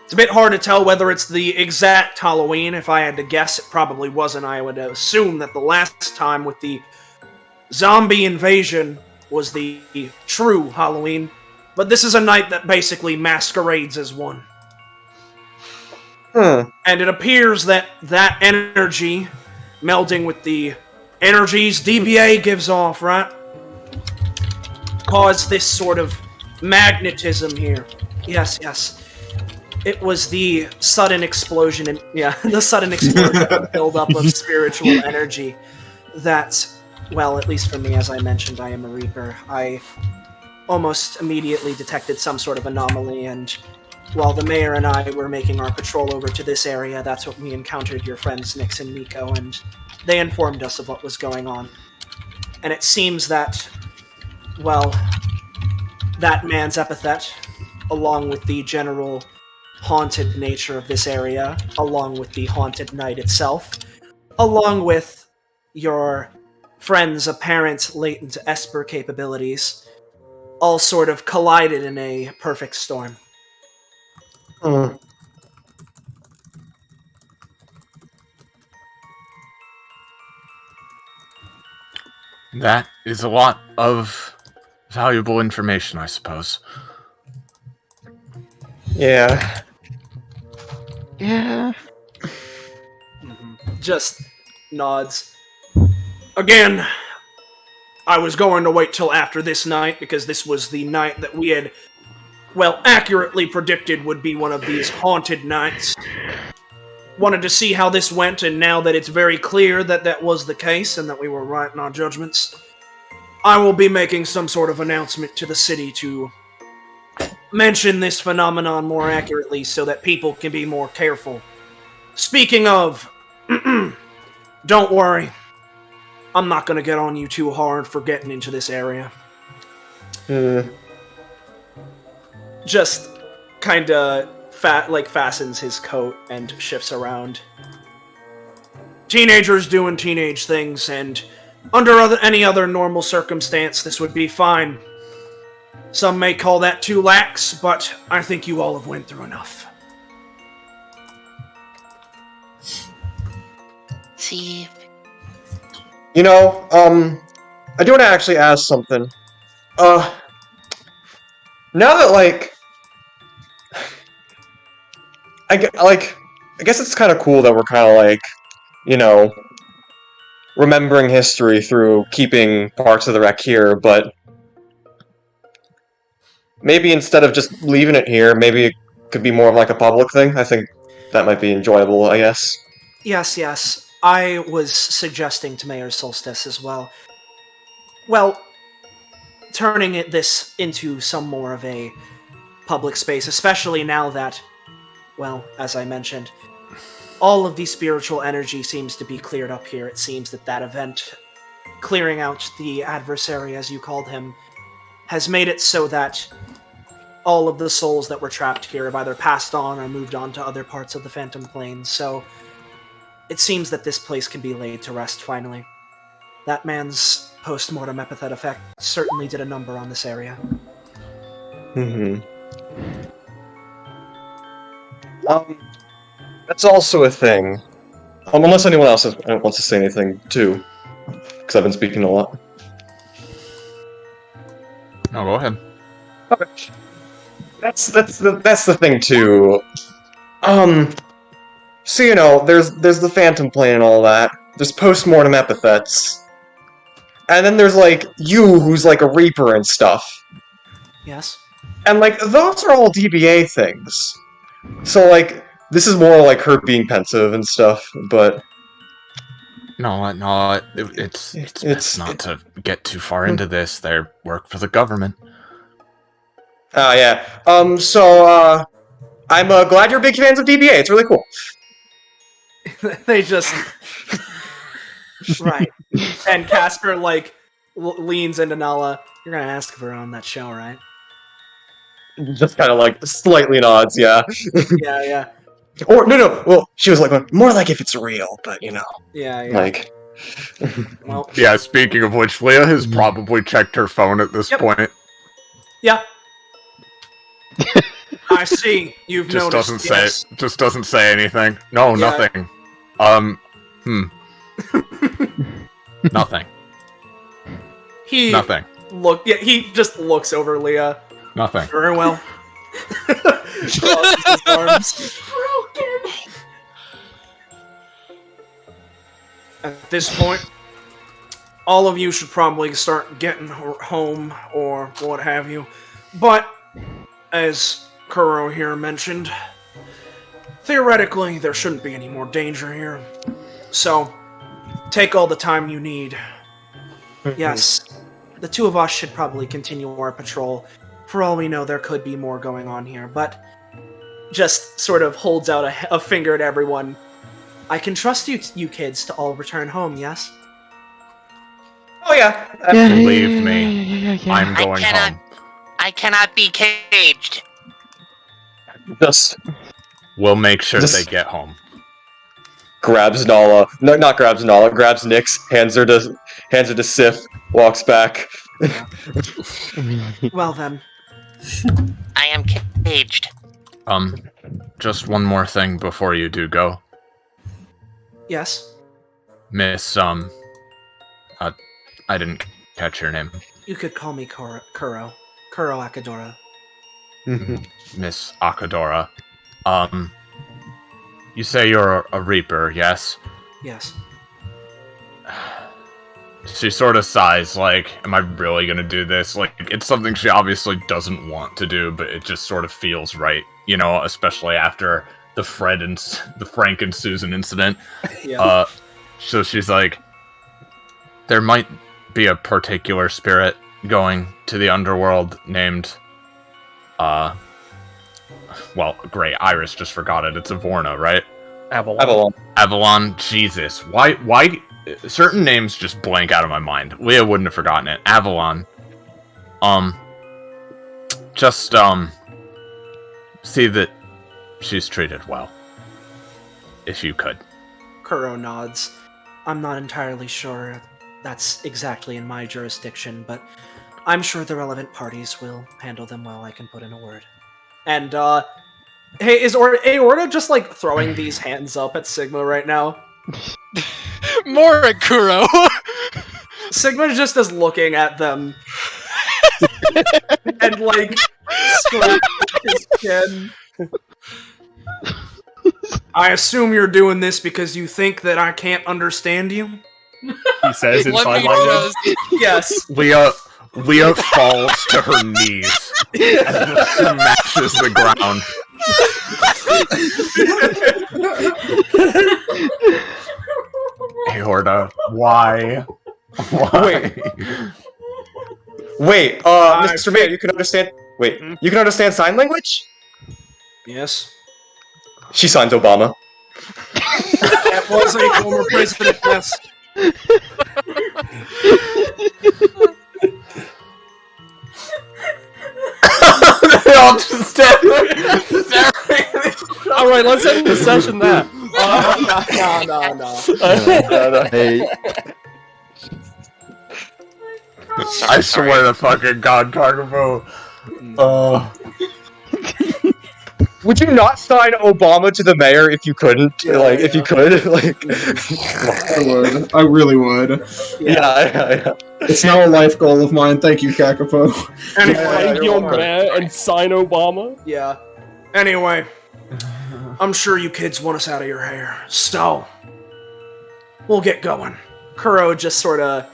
It's a bit hard to tell whether it's the exact Halloween. If I had to guess, it probably wasn't. I would assume that the last time with the zombie invasion was the true Halloween. But this is a night that basically masquerades as one. And it appears that that energy, melding with the energies DBA gives off, right? Caused this sort of magnetism here. Yes, yes. It was the sudden explosion and the sudden explosion and build-up of spiritual energy that, well, at least for me, as I mentioned, I am a Reaper. I almost immediately detected some sort of anomaly, and while the mayor and I were making our patrol over to this area, that's when we encountered your friends Nyx and Nico, and they informed us of what was going on. And it seems that, well, that man's epithet, along with the general haunted nature of this area, along with the haunted night itself, along with your friend's apparent latent Esper capabilities, all sort of collided in a perfect storm. That is a lot of valuable information, I suppose. Yeah. Yeah. Just nods. Again, I was going to wait till after this night, because this was the night that we had, well, accurately predicted would be one of these haunted nights. Wanted to see how this went, and now that it's very clear that that was the case, and that we were right in our judgments, I will be making some sort of announcement to the city to mention this phenomenon more accurately so that people can be more careful. Speaking of, don't worry. I'm not gonna get on you too hard for getting into this area. Just kinda fastens his coat and shifts around. Teenagers doing teenage things, and under any other normal circumstance, this would be fine. Some may call that too lax, but I think you all have went through enough. See. You know, I do want to actually ask something. Now that, like, I guess it's kind of cool that we're kind of, like, you know, remembering history through keeping parts of the wreck here, but maybe instead of just leaving it here, maybe it could be more of, like, a public thing. I think that might be enjoyable, I guess. Yes, yes. I was suggesting to Mayor Solstice as well. Well, turning this into some more of a public space, especially now that, well, as I mentioned, all of the spiritual energy seems to be cleared up here. It seems that that event, clearing out the adversary, as you called him, has made it so that all of the souls that were trapped here have either passed on or moved on to other parts of the Phantom Plane, so it seems that this place can be laid to rest, finally. That man's post-mortem epithet effect certainly did a number on this area. That's also a thing. Unless anyone else wants to say anything too, because I've been speaking a lot. No, go ahead. Okay. That's the thing too. So you know, there's the Phantom Plane and all that. There's post-mortem epithets, and then there's like you, who's like a Reaper and stuff. Yes. And like those are all DBA things. So like this is more like her being pensive and stuff, but No, it's best not to get too far into this. They work for the government. Oh yeah. I'm glad you're big fans of DBA. It's really cool. They just right. And Casper like leans into Nala. You're gonna ask her on that show, right? Just kind of like slightly nods, yeah. Yeah. Or no. Well, she was like, more like if it's real, but you know. Yeah. Like. Well. Yeah. Speaking of which, Leah has probably checked her phone at this point. Yeah. I see. You've just noticed. Just doesn't say anything. No, Yeah. nothing. Nothing. Nothing. He just looks over Leah. Nothing. Very well. Crosses his arms. Broken. At this point, all of you should probably start getting home or what have you. But, as Kuro here mentioned, theoretically there shouldn't be any more danger here. So, take all the time you need. Yes, the two of us should probably continue our patrol. For all we know, there could be more going on here, but just sort of holds out a finger at everyone. I can trust you kids to all return home, yes? Oh yeah. Believe me, I'm going home. I cannot be caged. We'll make sure they get home. Grabs Nala. No, not grabs Nala. Grabs Nyx. Hands her to Sif. Walks back. Well then. I am caged. Just one more thing before you do go. Yes? Miss, I didn't catch your name. You could call me Kuro. Kuro Akadora. Miss Akadora. You say you're a Reaper, yes? Yes. She sort of sighs, like, am I really gonna do this? Like, it's something she obviously doesn't want to do, but it just sort of feels right, you know, especially after the Frank and Susan incident. Yeah. So she's like, there might be a particular spirit going to the underworld named, well, great, Iris just forgot it. It's Avorna, right? Avalon. Jesus. Why? Certain names just blank out of my mind. Leah wouldn't have forgotten it. Avalon. Just, see that she's treated well. If you could. Kuro nods. I'm not entirely sure that's exactly in my jurisdiction, but I'm sure the relevant parties will handle them well. I can put in a word. And, hey, is Aorta just, like, throwing these hands up at Sigma right now? More at Kuro. Sigma just is looking at them. And, like, scratching his chin. I assume you're doing this because you think that I can't understand you? He says in sign language. Yes. Leah falls to her knees and smashes the ground. Aorta, why? Wait, Mr. Mayor, you can understand. Wait, you can understand sign language? Yes. She signs Obama. That was a former president, yes. They all just stand there. Alright, let's end the session there. No. Hey, I swear to fucking God, Cargabo. would you not sign Obama to the mayor if you couldn't? If you could, I would. I really would. Yeah. It's now a life goal of mine. Thank you, Kakapo. Find your mayor and sign Obama? Yeah. Anyway, I'm sure you kids want us out of your hair, so we'll get going. Kuro just sort of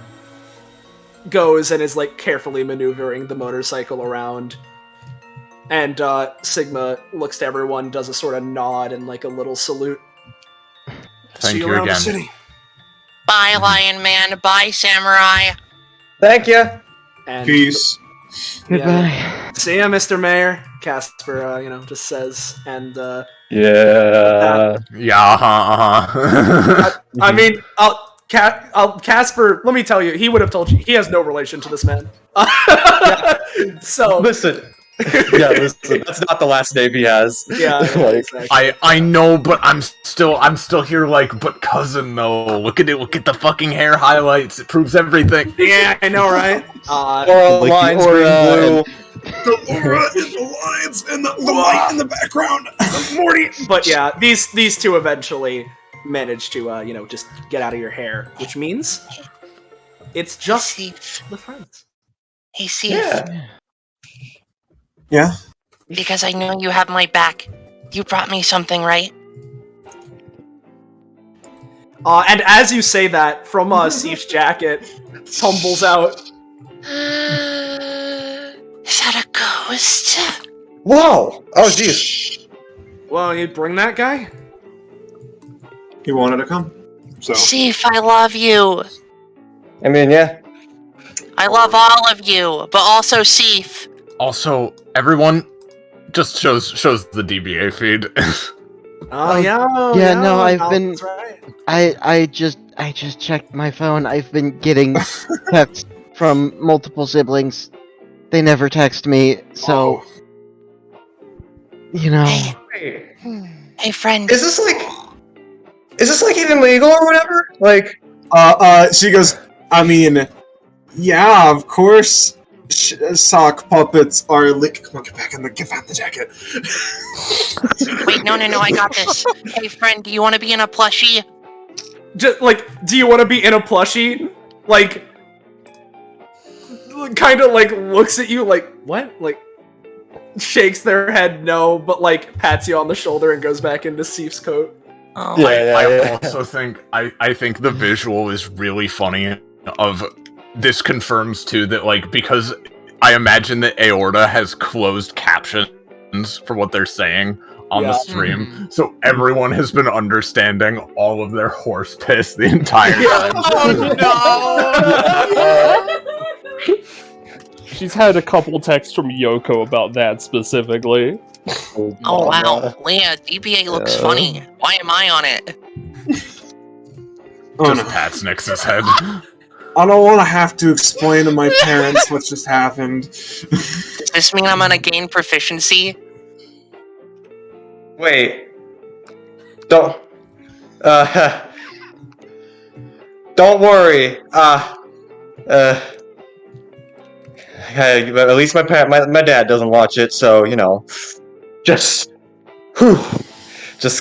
goes and is like carefully maneuvering the motorcycle around. And Sigma looks to everyone, does a sort of nod and like a little salute. Thank See you around the again. city. Bye, Lion Man. Bye, Samurai. Thank you. And Peace. Goodbye. See ya, Mr. Mayor. Casper, just says, and Yeah. Yeah. I mean, Casper. Let me tell you, he would have told you he has no relation to this man. So Listen. Yeah, listen. That's not the last name he has. Yeah, exactly. I know, but I'm still here. But cousin, though. Look at it. Look at the fucking hair highlights. It proves everything. Yeah, I know, right? Oral lines, green, blue. The aura and the lines and the light in the background. Morty. But yeah, these two eventually manage to just get out of your hair, which means it's just the friends. Hey, Steve. Yeah. Because I know you have my back. You brought me something, right? And as you say that, from Sif's jacket tumbles out. Is that a ghost? Whoa! Oh, jeez. Well, you bring that guy? He wanted to come. So. Sif, I love you. I mean, yeah. I love all of you, but also Sif. Also, everyone just shows the DBA feed. Oh yeah. Yeah, no, I've no, been. that's right. I just checked my phone. I've been getting texts from multiple siblings. They never text me, so Hey, hey, friend. Is this like even legal or whatever? She goes, I mean, yeah, of course. Sock puppets are come on, get back the jacket. Wait, no, I got this. Hey, friend, do you want to be in a plushie? Just do you want to be in a plushie? Kind of looks at you what? Shakes their head no, but pats you on the shoulder and goes back into Sif's coat. Oh. I also think I think the visual is really funny. This confirms too that because I imagine that Aorta has closed captions for what they're saying on the stream, so everyone has been understanding all of their horse piss the entire time. Oh no! She's had a couple texts from Yoko about that specifically. Oh wow, Leah, DBA looks funny. Why am I on it? Just pats Nix's head. I don't want to have to explain to my parents what just happened. Does this mean I'm gonna gain proficiency? Wait. Don't worry. At least my dad doesn't watch it, so just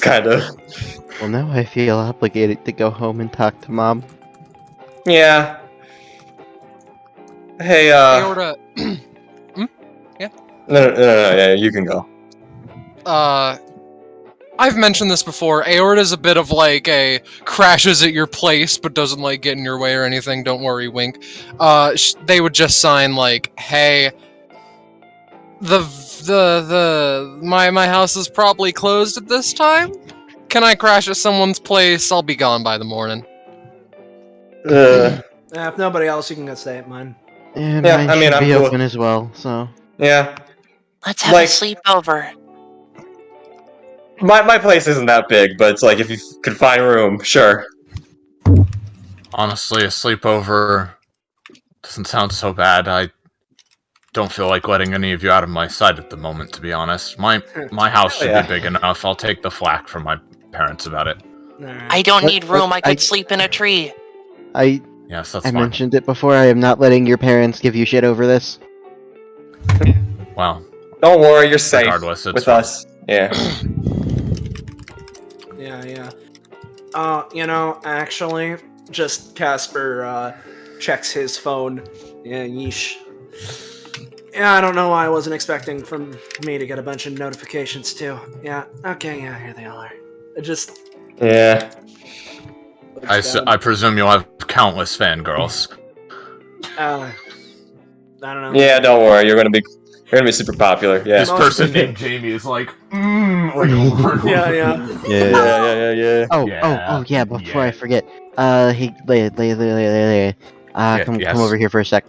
kind of. Well, now I feel obligated to go home and talk to Mom. Yeah. Hey, Aorta. Yeah. No, yeah, you can go. I've mentioned this before. Aorta's a bit of a crashes at your place, but doesn't get in your way or anything. Don't worry, wink. They would just sign hey, my house is probably closed at this time. Can I crash at someone's place? I'll be gone by the morning. If nobody else, you can go stay at mine. And Yeah, mine I mean, should I'm be cool. open as well, so. Yeah. Let's have a sleepover. My place isn't that big, but it's if you could find room, sure. Honestly, a sleepover doesn't sound so bad. I don't feel like letting any of you out of my sight at the moment, to be honest. My house should be big enough. I'll take the flack from my parents about it. I don't need room. I could sleep in a tree. Yes, that's I fine. mentioned it before. I am not letting your parents give you shit over this. Well, don't worry, you're safe regardless, it's with fine. us. Yeah. Yeah. Actually, just Casper checks his phone. Yeah, yeesh. Yeah, I don't know why I wasn't expecting from me to get a bunch of notifications too. Yeah, okay, yeah, here they all are. Yeah. I presume you'll have countless fangirls. I don't know. Yeah, don't worry. You're gonna be super popular. Yeah. This person named Jamie is like, Yeah. Yeah. Oh, yeah, before I forget. Come yes. over here for a sec.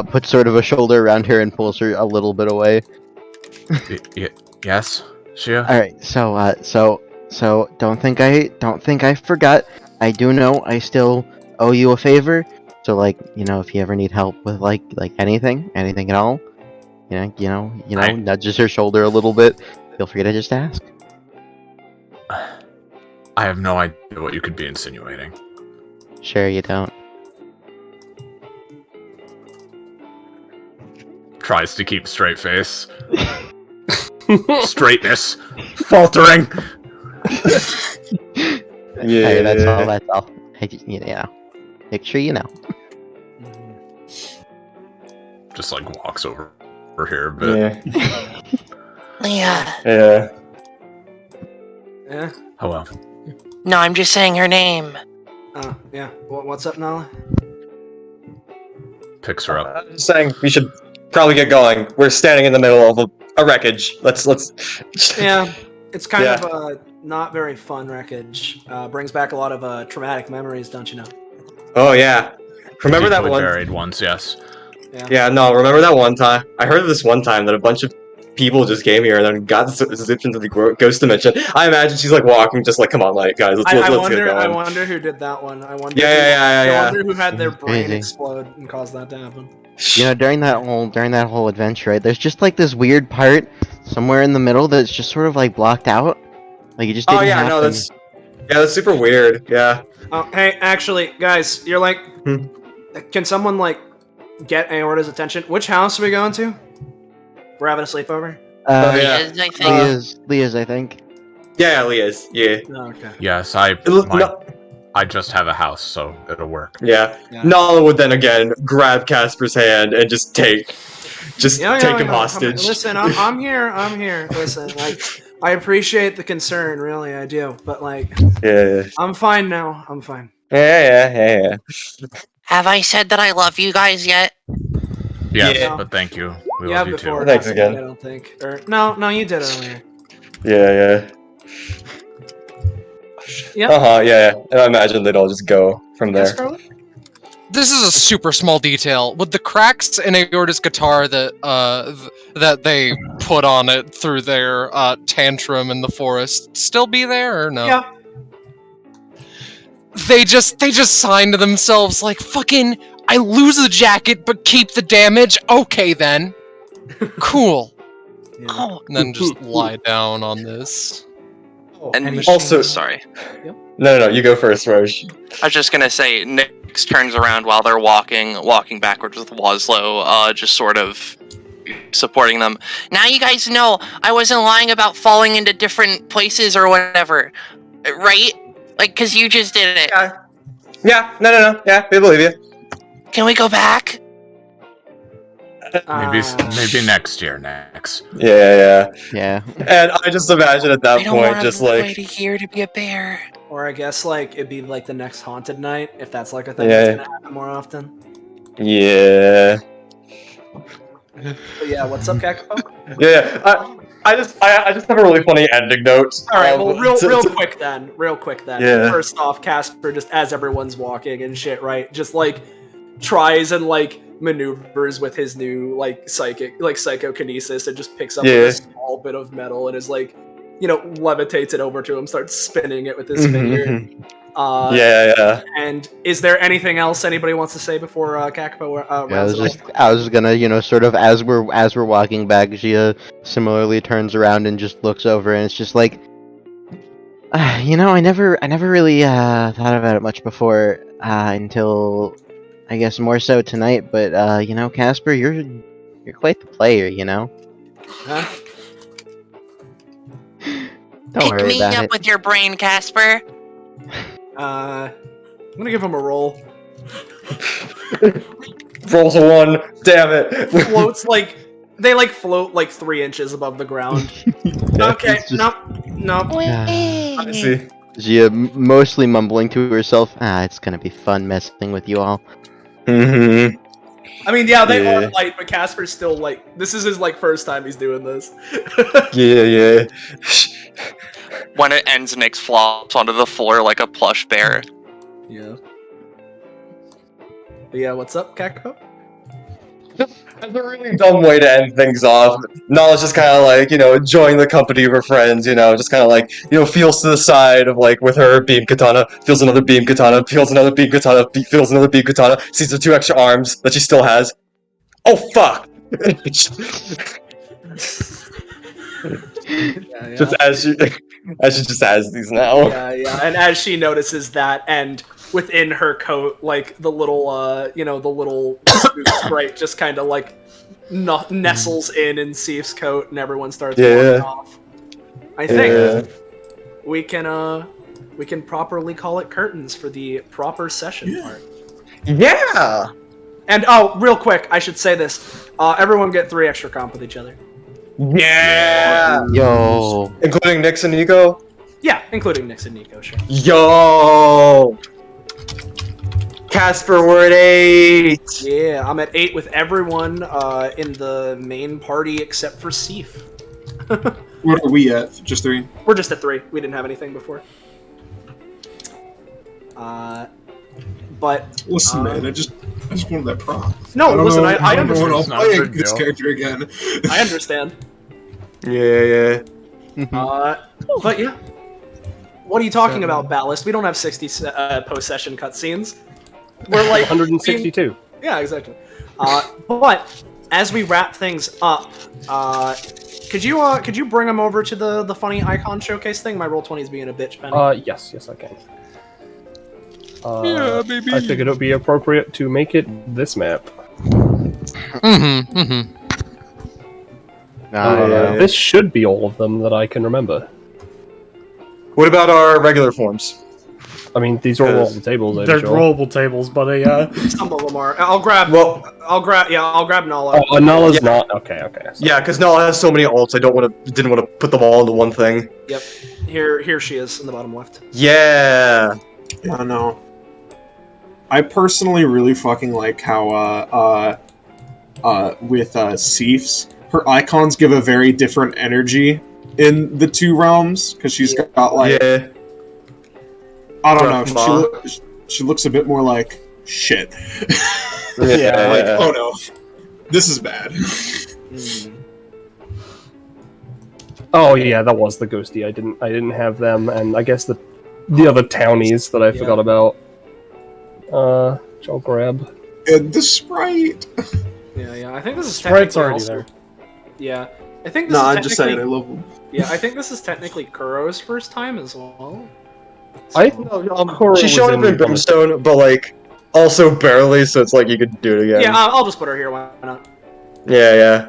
Puts sort of a shoulder around her and pulls her a little bit away. Yes, Shia? Alright, so don't think I forgot. I do know I still owe you a favor. So if you ever need help with like anything at all, nudges her shoulder a little bit. Feel free to just ask. I have no idea what you could be insinuating. Sure you don't. Tries to keep straight face. Straightness. Faltering. Yeah. Hey, that's all. Hey, make sure you know. Just walks over here a bit. Leah. Yeah. Yeah? Hello. No, I'm just saying her name. Yeah. What's up, Nala? Picks her up. I'm just saying we should probably get going. We're standing in the middle of a wreckage. Let's. Yeah, it's kind of a not very fun wreckage. Brings back a lot of traumatic memories, don't you know? Oh yeah. Remember that Deeply one? buried ones, yes. Yeah. No. Remember that one time? I heard of this one time that a bunch of people just came here and then got zipped into the ghost dimension. I imagine she's walking, just come on, guys, let's get going. I wonder who did that one. I wonder. Yeah. I wonder who had their brain Crazy. explode and caused that to happen. During that whole adventure, right, there's just this weird part somewhere in the middle that's just sort of blocked out. It just didn't happen. That's super weird. Yeah. Oh, hey, actually, guys, you're can someone get Aorta's attention? Which house are we going to? We're having a sleepover. Leah's, I think. Leah's, I think. Yeah, Leah's. Yeah. Oh, okay. Yes, I just have a house, so it'll work. Yeah. Nala would then again grab Casper's hand and just take him hostage. Listen, I'm here. Listen, I appreciate the concern, really, I do. But yeah. I'm fine now. I'm fine. Yeah. Have I said that I love you guys yet? Yes, Yeah. but thank you. We Yeah, love you before. too. Thanks again. I don't think. No, you did earlier. Yeah. Yeah. Yeah. And I imagine they'd all just go from there. Yes, Carly? This is a super small detail. Would the cracks in Aorta's guitar that they put on it through their tantrum in the forest still be there or no? Yeah. They just signed to themselves fucking I lose the jacket but keep the damage. Okay then. Cool. Yeah. Oh, And then just lie down on this. And Also- sorry. No, you go first, Roche. I was just gonna say, Nyx turns around while they're walking backwards with Waslow, just sort of supporting them. now you guys know I wasn't lying about falling into different places or whatever, right? Cause you just did it. Yeah. No. Yeah, we believe you. Can we go back? Maybe next year, next. Yeah. Yeah. And I just imagine at that I don't point, want just to wait a year to be a bear. Or I guess it'd be the next haunted night if that's a thing Yeah. that's gonna happen more often. yeah. But yeah, what's up, Kakapo? Yeah. I just have a really funny ending note. All right, well, real quick then. Yeah. First off, Casper, just as everyone's walking and shit, right? Just tries and maneuvers with his new psychokinesis and just picks up a small bit of metal and is levitates it over to him, starts spinning it with his finger. Yeah. And is there anything else anybody wants to say before Kakapo rounds it off? I was gonna, sort of as we're walking back, Gia similarly turns around and just looks over, and it's just I never really thought about it much before until I guess more so tonight. But Casper, you're quite the player, Huh? Don't Pick worry me about up it. with your brain, Casper. I'm gonna give him a roll. Rolls a 1. Damn it. Floats like they float like 3 inches above the ground. Okay, It's just- nope. I see. Gia mostly mumbling to herself, it's gonna be fun messing with you all. Mm-hmm. I mean, yeah, they Yeah. are light, but Casper's still this is his first time he's doing this. Yeah. When it ends, Nyx flops onto the floor like a plush bear. Yeah. But yeah, what's up, Kakko? That's a really dumb way to end things off. Nala's just kind of like, enjoying the company of her friends, just kind of like, feels to the side of like, with her beam katana, feels another beam katana, feels another beam katana, feels another beam katana, sees the 2 extra arms that she still has. Oh, fuck! Yeah. Just as she just has these now. Yeah, and as she notices that, and within her coat, like the little, the little sprite just kind of like nestles in Sif's coat, and everyone starts walking off. I think we can properly call it curtains for the proper session part. Yeah. And real quick, I should say this: everyone get 3 extra comp with each other. Yeah. Yo. Including Nyx and Nico. Yeah, including Nyx and Nico, sure. Yo. Casper, we're at 8. Yeah, I'm at 8 with everyone in the main party except for Sif. What are we at? Just 3? We're just at 3. We didn't have anything before. But listen, man, I just wanted that prop. No, listen, I I don't know understand. when I'll play this character again. I understand. Yeah. But yeah. What are you talking about, Ballast? We don't have 60 post-session cutscenes. We're like 162. Yeah, exactly. But as we wrap things up, could you bring them over to the funny icon showcase thing? My Roll20 is being a bitch, Penny. Yes, I can. Yeah, baby. I figured it would be appropriate to make it this map. This should be all of them that I can remember. What about our regular forms? I mean, these are all the tables. They're rollable tables, but some of them are. I'll grab Nala. Oh, Nala's not. Okay. Yeah, because Nala has so many ults. I didn't want to put them all into one thing. Yep. Here she is in the bottom left. Yeah. Yeah, no. I personally really fucking like how with Sif's, her icons give a very different energy in the 2 realms, because she's got like I don't know, she looks a bit more like shit. Like, oh no, this is bad. Oh yeah, that was the ghosty. I didn't have them, and I guess the other townies that I forgot about. Which I'll grab. And the sprite. Yeah. I think this is Sprite's technically already there. Yeah, I think this No, is I'm just saying I love them. Yeah, I think this is technically Kuro's first time as well. She showed up in Brimstone, but like also barely, so it's like you could do it again. Yeah, I'll just put her here. Why not? Yeah.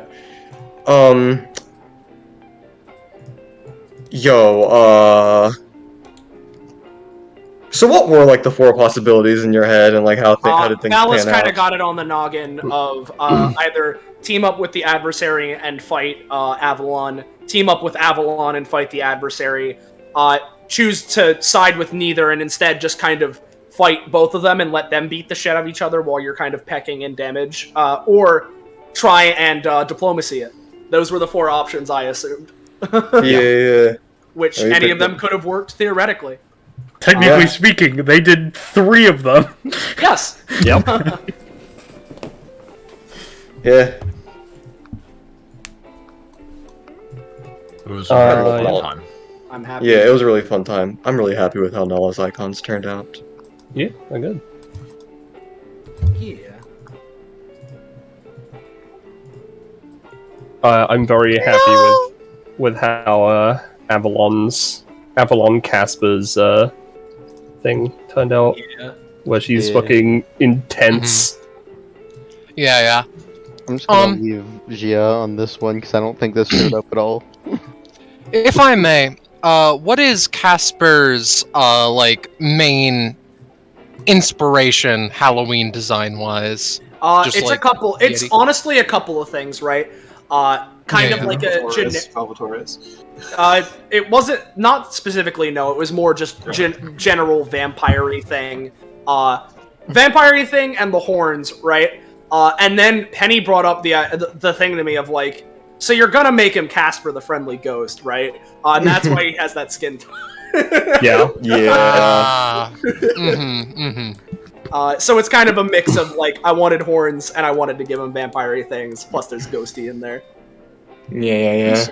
So what were like the 4 possibilities in your head, and like how did things Malice pan kind of out? got it on the noggin of either team up with the adversary and fight Avalon, team up with Avalon and fight the adversary, choose to side with neither and instead just kind of fight both of them and let them beat the shit out of each other while you're kind of pecking in damage, or try and diplomacy it. Those were the 4 options I assumed. Yeah. Which Oh, you any picked of them could have worked theoretically. Technically speaking, they did 3 of them. Yes. Yep. Yeah. It was a really fun yeah. time. I'm happy. Yeah, it was a really fun time. I'm really happy with how Nala's icons turned out. Yeah, they're good. Yeah. I'm very happy with how Avalon Casper's thing turned out. Yeah. Where she's fucking intense. Yeah. I'm just gonna leave Gia on this one because I don't think this showed up at all. If I may, what is Casper's like main inspiration Halloween design wise? It's like, a couple. It's honestly a couple of things, right? Kind of like a it wasn't not specifically. No, it was more just general vampire-y thing. Vampire-y thing and the horns, right? And then Penny brought up the thing to me of like, so you're gonna make him Casper the Friendly Ghost, right? And that's why he has that skin tone. Yeah. So it's kind of a mix of like, I wanted horns and I wanted to give him vampire-y things, plus there's ghosty in there. Yeah.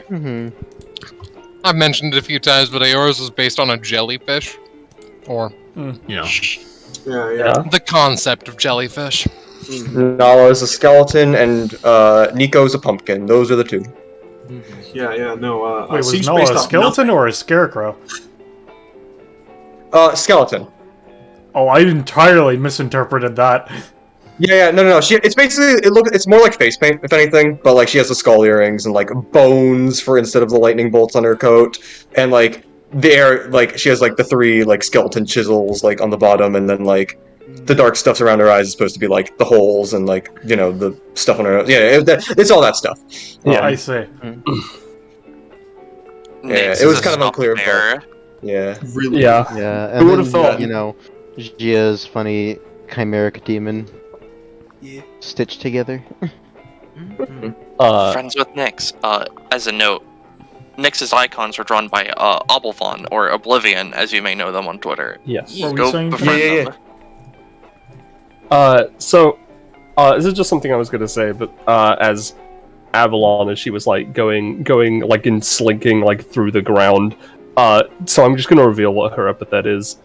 I've mentioned it a few times, but Aeora's was based on a jellyfish. Or, Yeah. the concept of jellyfish. Nala's a skeleton, and Nico's a pumpkin. Those are the two. No. Wait, was Nala a skeleton or a scarecrow? Skeleton. Oh, I entirely misinterpreted that. No. It's basically it's more like face paint, if anything. But like she has the skull earrings and like bones for instead of the lightning bolts on her coat, and like she has like the 3 like skeleton chisels like on the bottom, and then like the dark stuff around her eyes is supposed to be like the holes and like the stuff on her nose. It's all that stuff. Yeah, I see. It was kind of unclear. But, really. Yeah, and who would have thought? Gia's funny chimeric demon stitched together. Friends with Nyx. As a note, Nyx's icons were drawn by Oblivion, or Oblivion, as you may know them on Twitter. Yes. Go befriend them. This is just something I was gonna say, but as Avalon, as she was like going like in slinking like through the ground, so I'm just gonna reveal what her epithet is.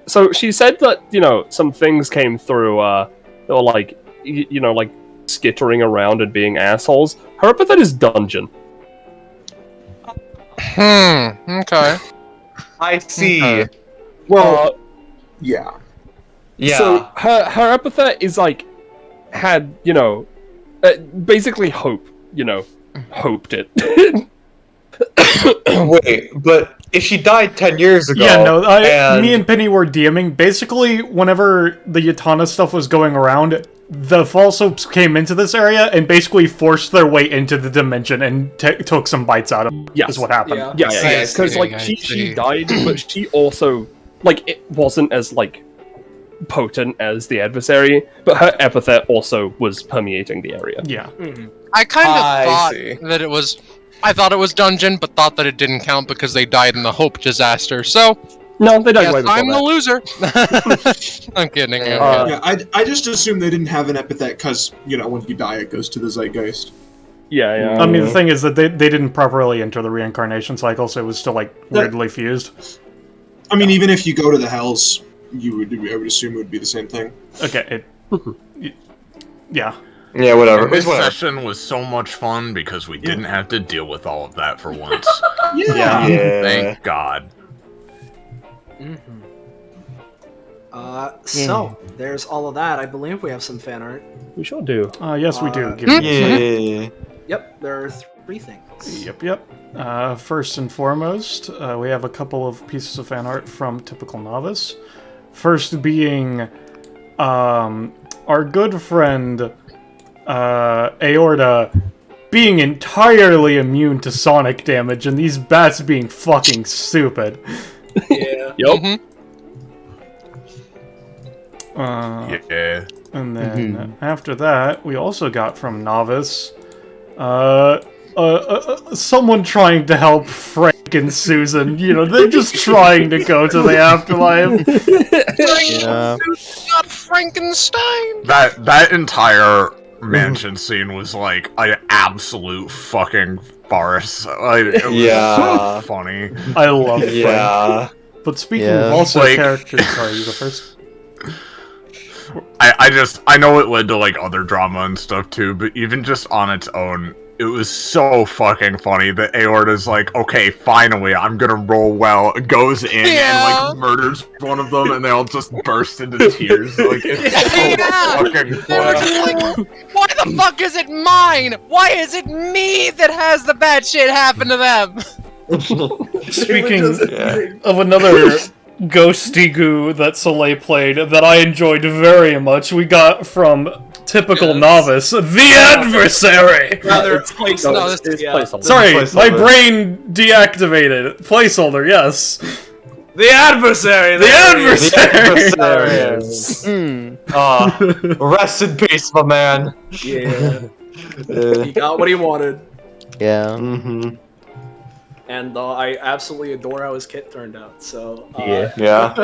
So she said that some things came through that were like like skittering around and being assholes. Her epithet is dungeon. Okay. I see. Well, yeah. So her epithet is like had basically hope. Hoped it. Wait, but if she died 10 years ago... Yeah, no, me and Penny were DMing. Basically, whenever the Yatana stuff was going around, the false hopes came into this area and basically forced their way into the dimension and took some bites out of it. Yes. Is what happened. Yeah, because like she died, but she also like it wasn't as like potent as the adversary, but her epithet also was permeating the area. Yeah. I kind of thought that it was... I thought it was dungeon, but thought that it didn't count because they died in the Hope disaster, so... No, they died way before I'm that. the loser! I'm kidding. I just assumed they didn't have an epithet because, when you die, it goes to the zeitgeist. Yeah. I mean, the thing is that they didn't properly enter the reincarnation cycle, so it was still, like, weirdly fused. I mean, even if you go to the Hells, I would assume it would be the same thing. Okay, yeah. Yeah, whatever. This session was so much fun because we didn't have to deal with all of that for once. Yeah. Thank God. So, there's all of that. I believe we have some fan art. We sure do. Yes, we do. Yep, there are 3 things. Yep. First and foremost, we have a couple of pieces of fan art from Typical Novice. First being our good friend Aorta being entirely immune to sonic damage and these bats being fucking stupid. Yeah. Yup. Yeah. And then after that, we also got from Novice someone trying to help Frank and Susan. They're just trying to go to the afterlife. Not Frankenstein! That entire mansion scene was like an absolute fucking farce. It was so funny. I love Frank. But speaking of also characters, sorry, you go first. I know it led to like other drama and stuff too, but even just on its own, it was so fucking funny that Aorta's like, okay, finally, I'm gonna roll well, goes in and like murders one of them, and they all just burst into tears. Like, it's so fucking funny. Why the fuck is it mine? Why is it me that has the bad shit happen to them? Speaking eating. of another ghosty goo that Soleil played that I enjoyed very much, we got from typical novice, the adversary! Rather, It's placeholder. Sorry, Placeholder. my brain deactivated. Placeholder, yes. The adversary! The adversary! Rest in peace, my man. Yeah. He got what he wanted. Yeah. Mm-hmm. And I absolutely adore how his kit turned out, so... Yeah.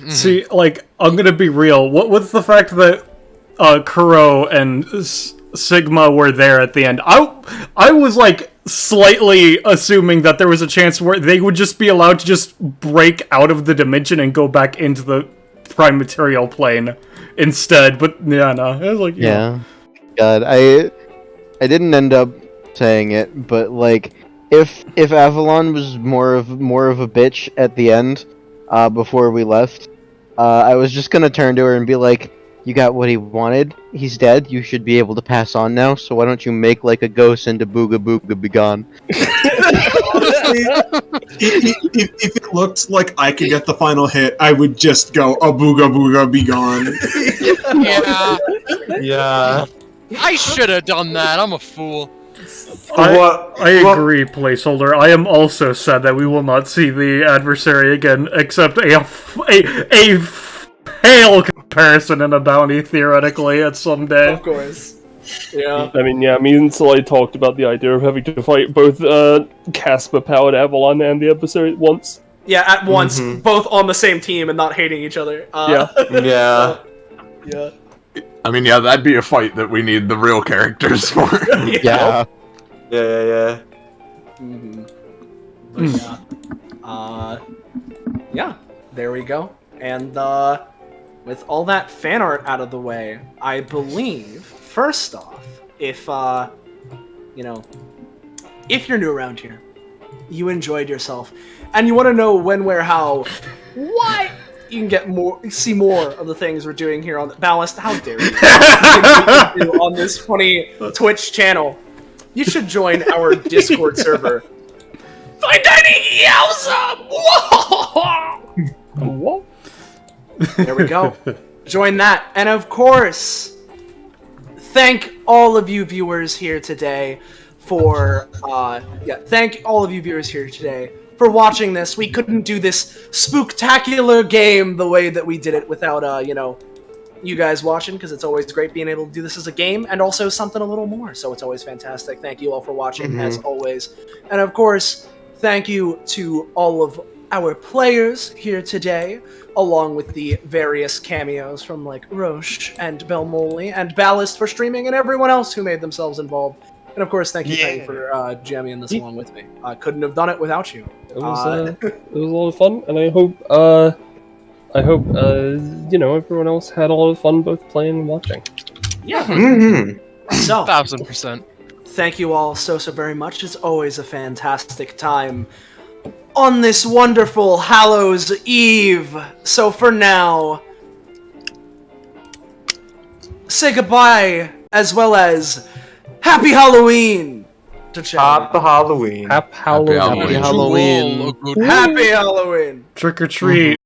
See, like, I'm gonna be real. What's the fact that Kuro and Sigma were there at the end? I was, like, slightly assuming that there was a chance where they would just be allowed to just break out of the dimension and go back into the prime material plane instead, but yeah, no. I was like, Yeah. God, I didn't end up saying it, but like, if Avalon was more of a bitch at the end, before we left, I was just gonna turn to her and be like, "You got what he wanted. He's dead. You should be able to pass on now. So why don't you make like a ghost into Booga Booga Begone?" Honestly, if it looked like I could get the final hit, I would just go a Booga Booga Begone. Yeah, Yeah. I should have done that. I'm a fool. I agree, placeholder. I am also sad that we will not see the adversary again, except a pale comparison in a bounty, theoretically, at some day. Of course. Yeah. I mean, yeah, me and Soleil talked about the idea of having to fight both Casper-powered Avalon and the adversary at once. Yeah, at once, both on the same team and not hating each other. Yeah. Yeah. Yeah. I mean, yeah, that'd be a fight that we need the real characters for. Yeah. Yeah. But yeah, there we go. And with all that fan art out of the way, I believe, first off, if if you're new around here, you enjoyed yourself, and you want to know when, where, how, why, you can see more of the things we're doing here on Ballast. How dare you? Do on this funny Twitch channel. You should join our Discord server. What? There we go. Join that. And of course, thank all of you viewers here today for for watching this. We couldn't do this spooktacular game the way that we did it without you guys watching, because it's always great being able to do this as a game and also something a little more, so it's always fantastic. Thank you all for watching, as always. And of course, thank you to all of our players here today, along with the various cameos from like Roche and Belmoli and Ballast for streaming, and everyone else who made themselves involved. And of course, thank you Penny, for jamming this along with me. I couldn't have done it without you. It was a lot of fun, and I hope everyone else had a lot of fun both playing and watching. Yeah. So 1000%. Thank you all so very much. It's always a fantastic time on this wonderful Hallows Eve. So for now, say goodbye, as well as Happy Halloween to chat. Happy Halloween. Happy Halloween. Happy Halloween. Happy Halloween. Trick or treat.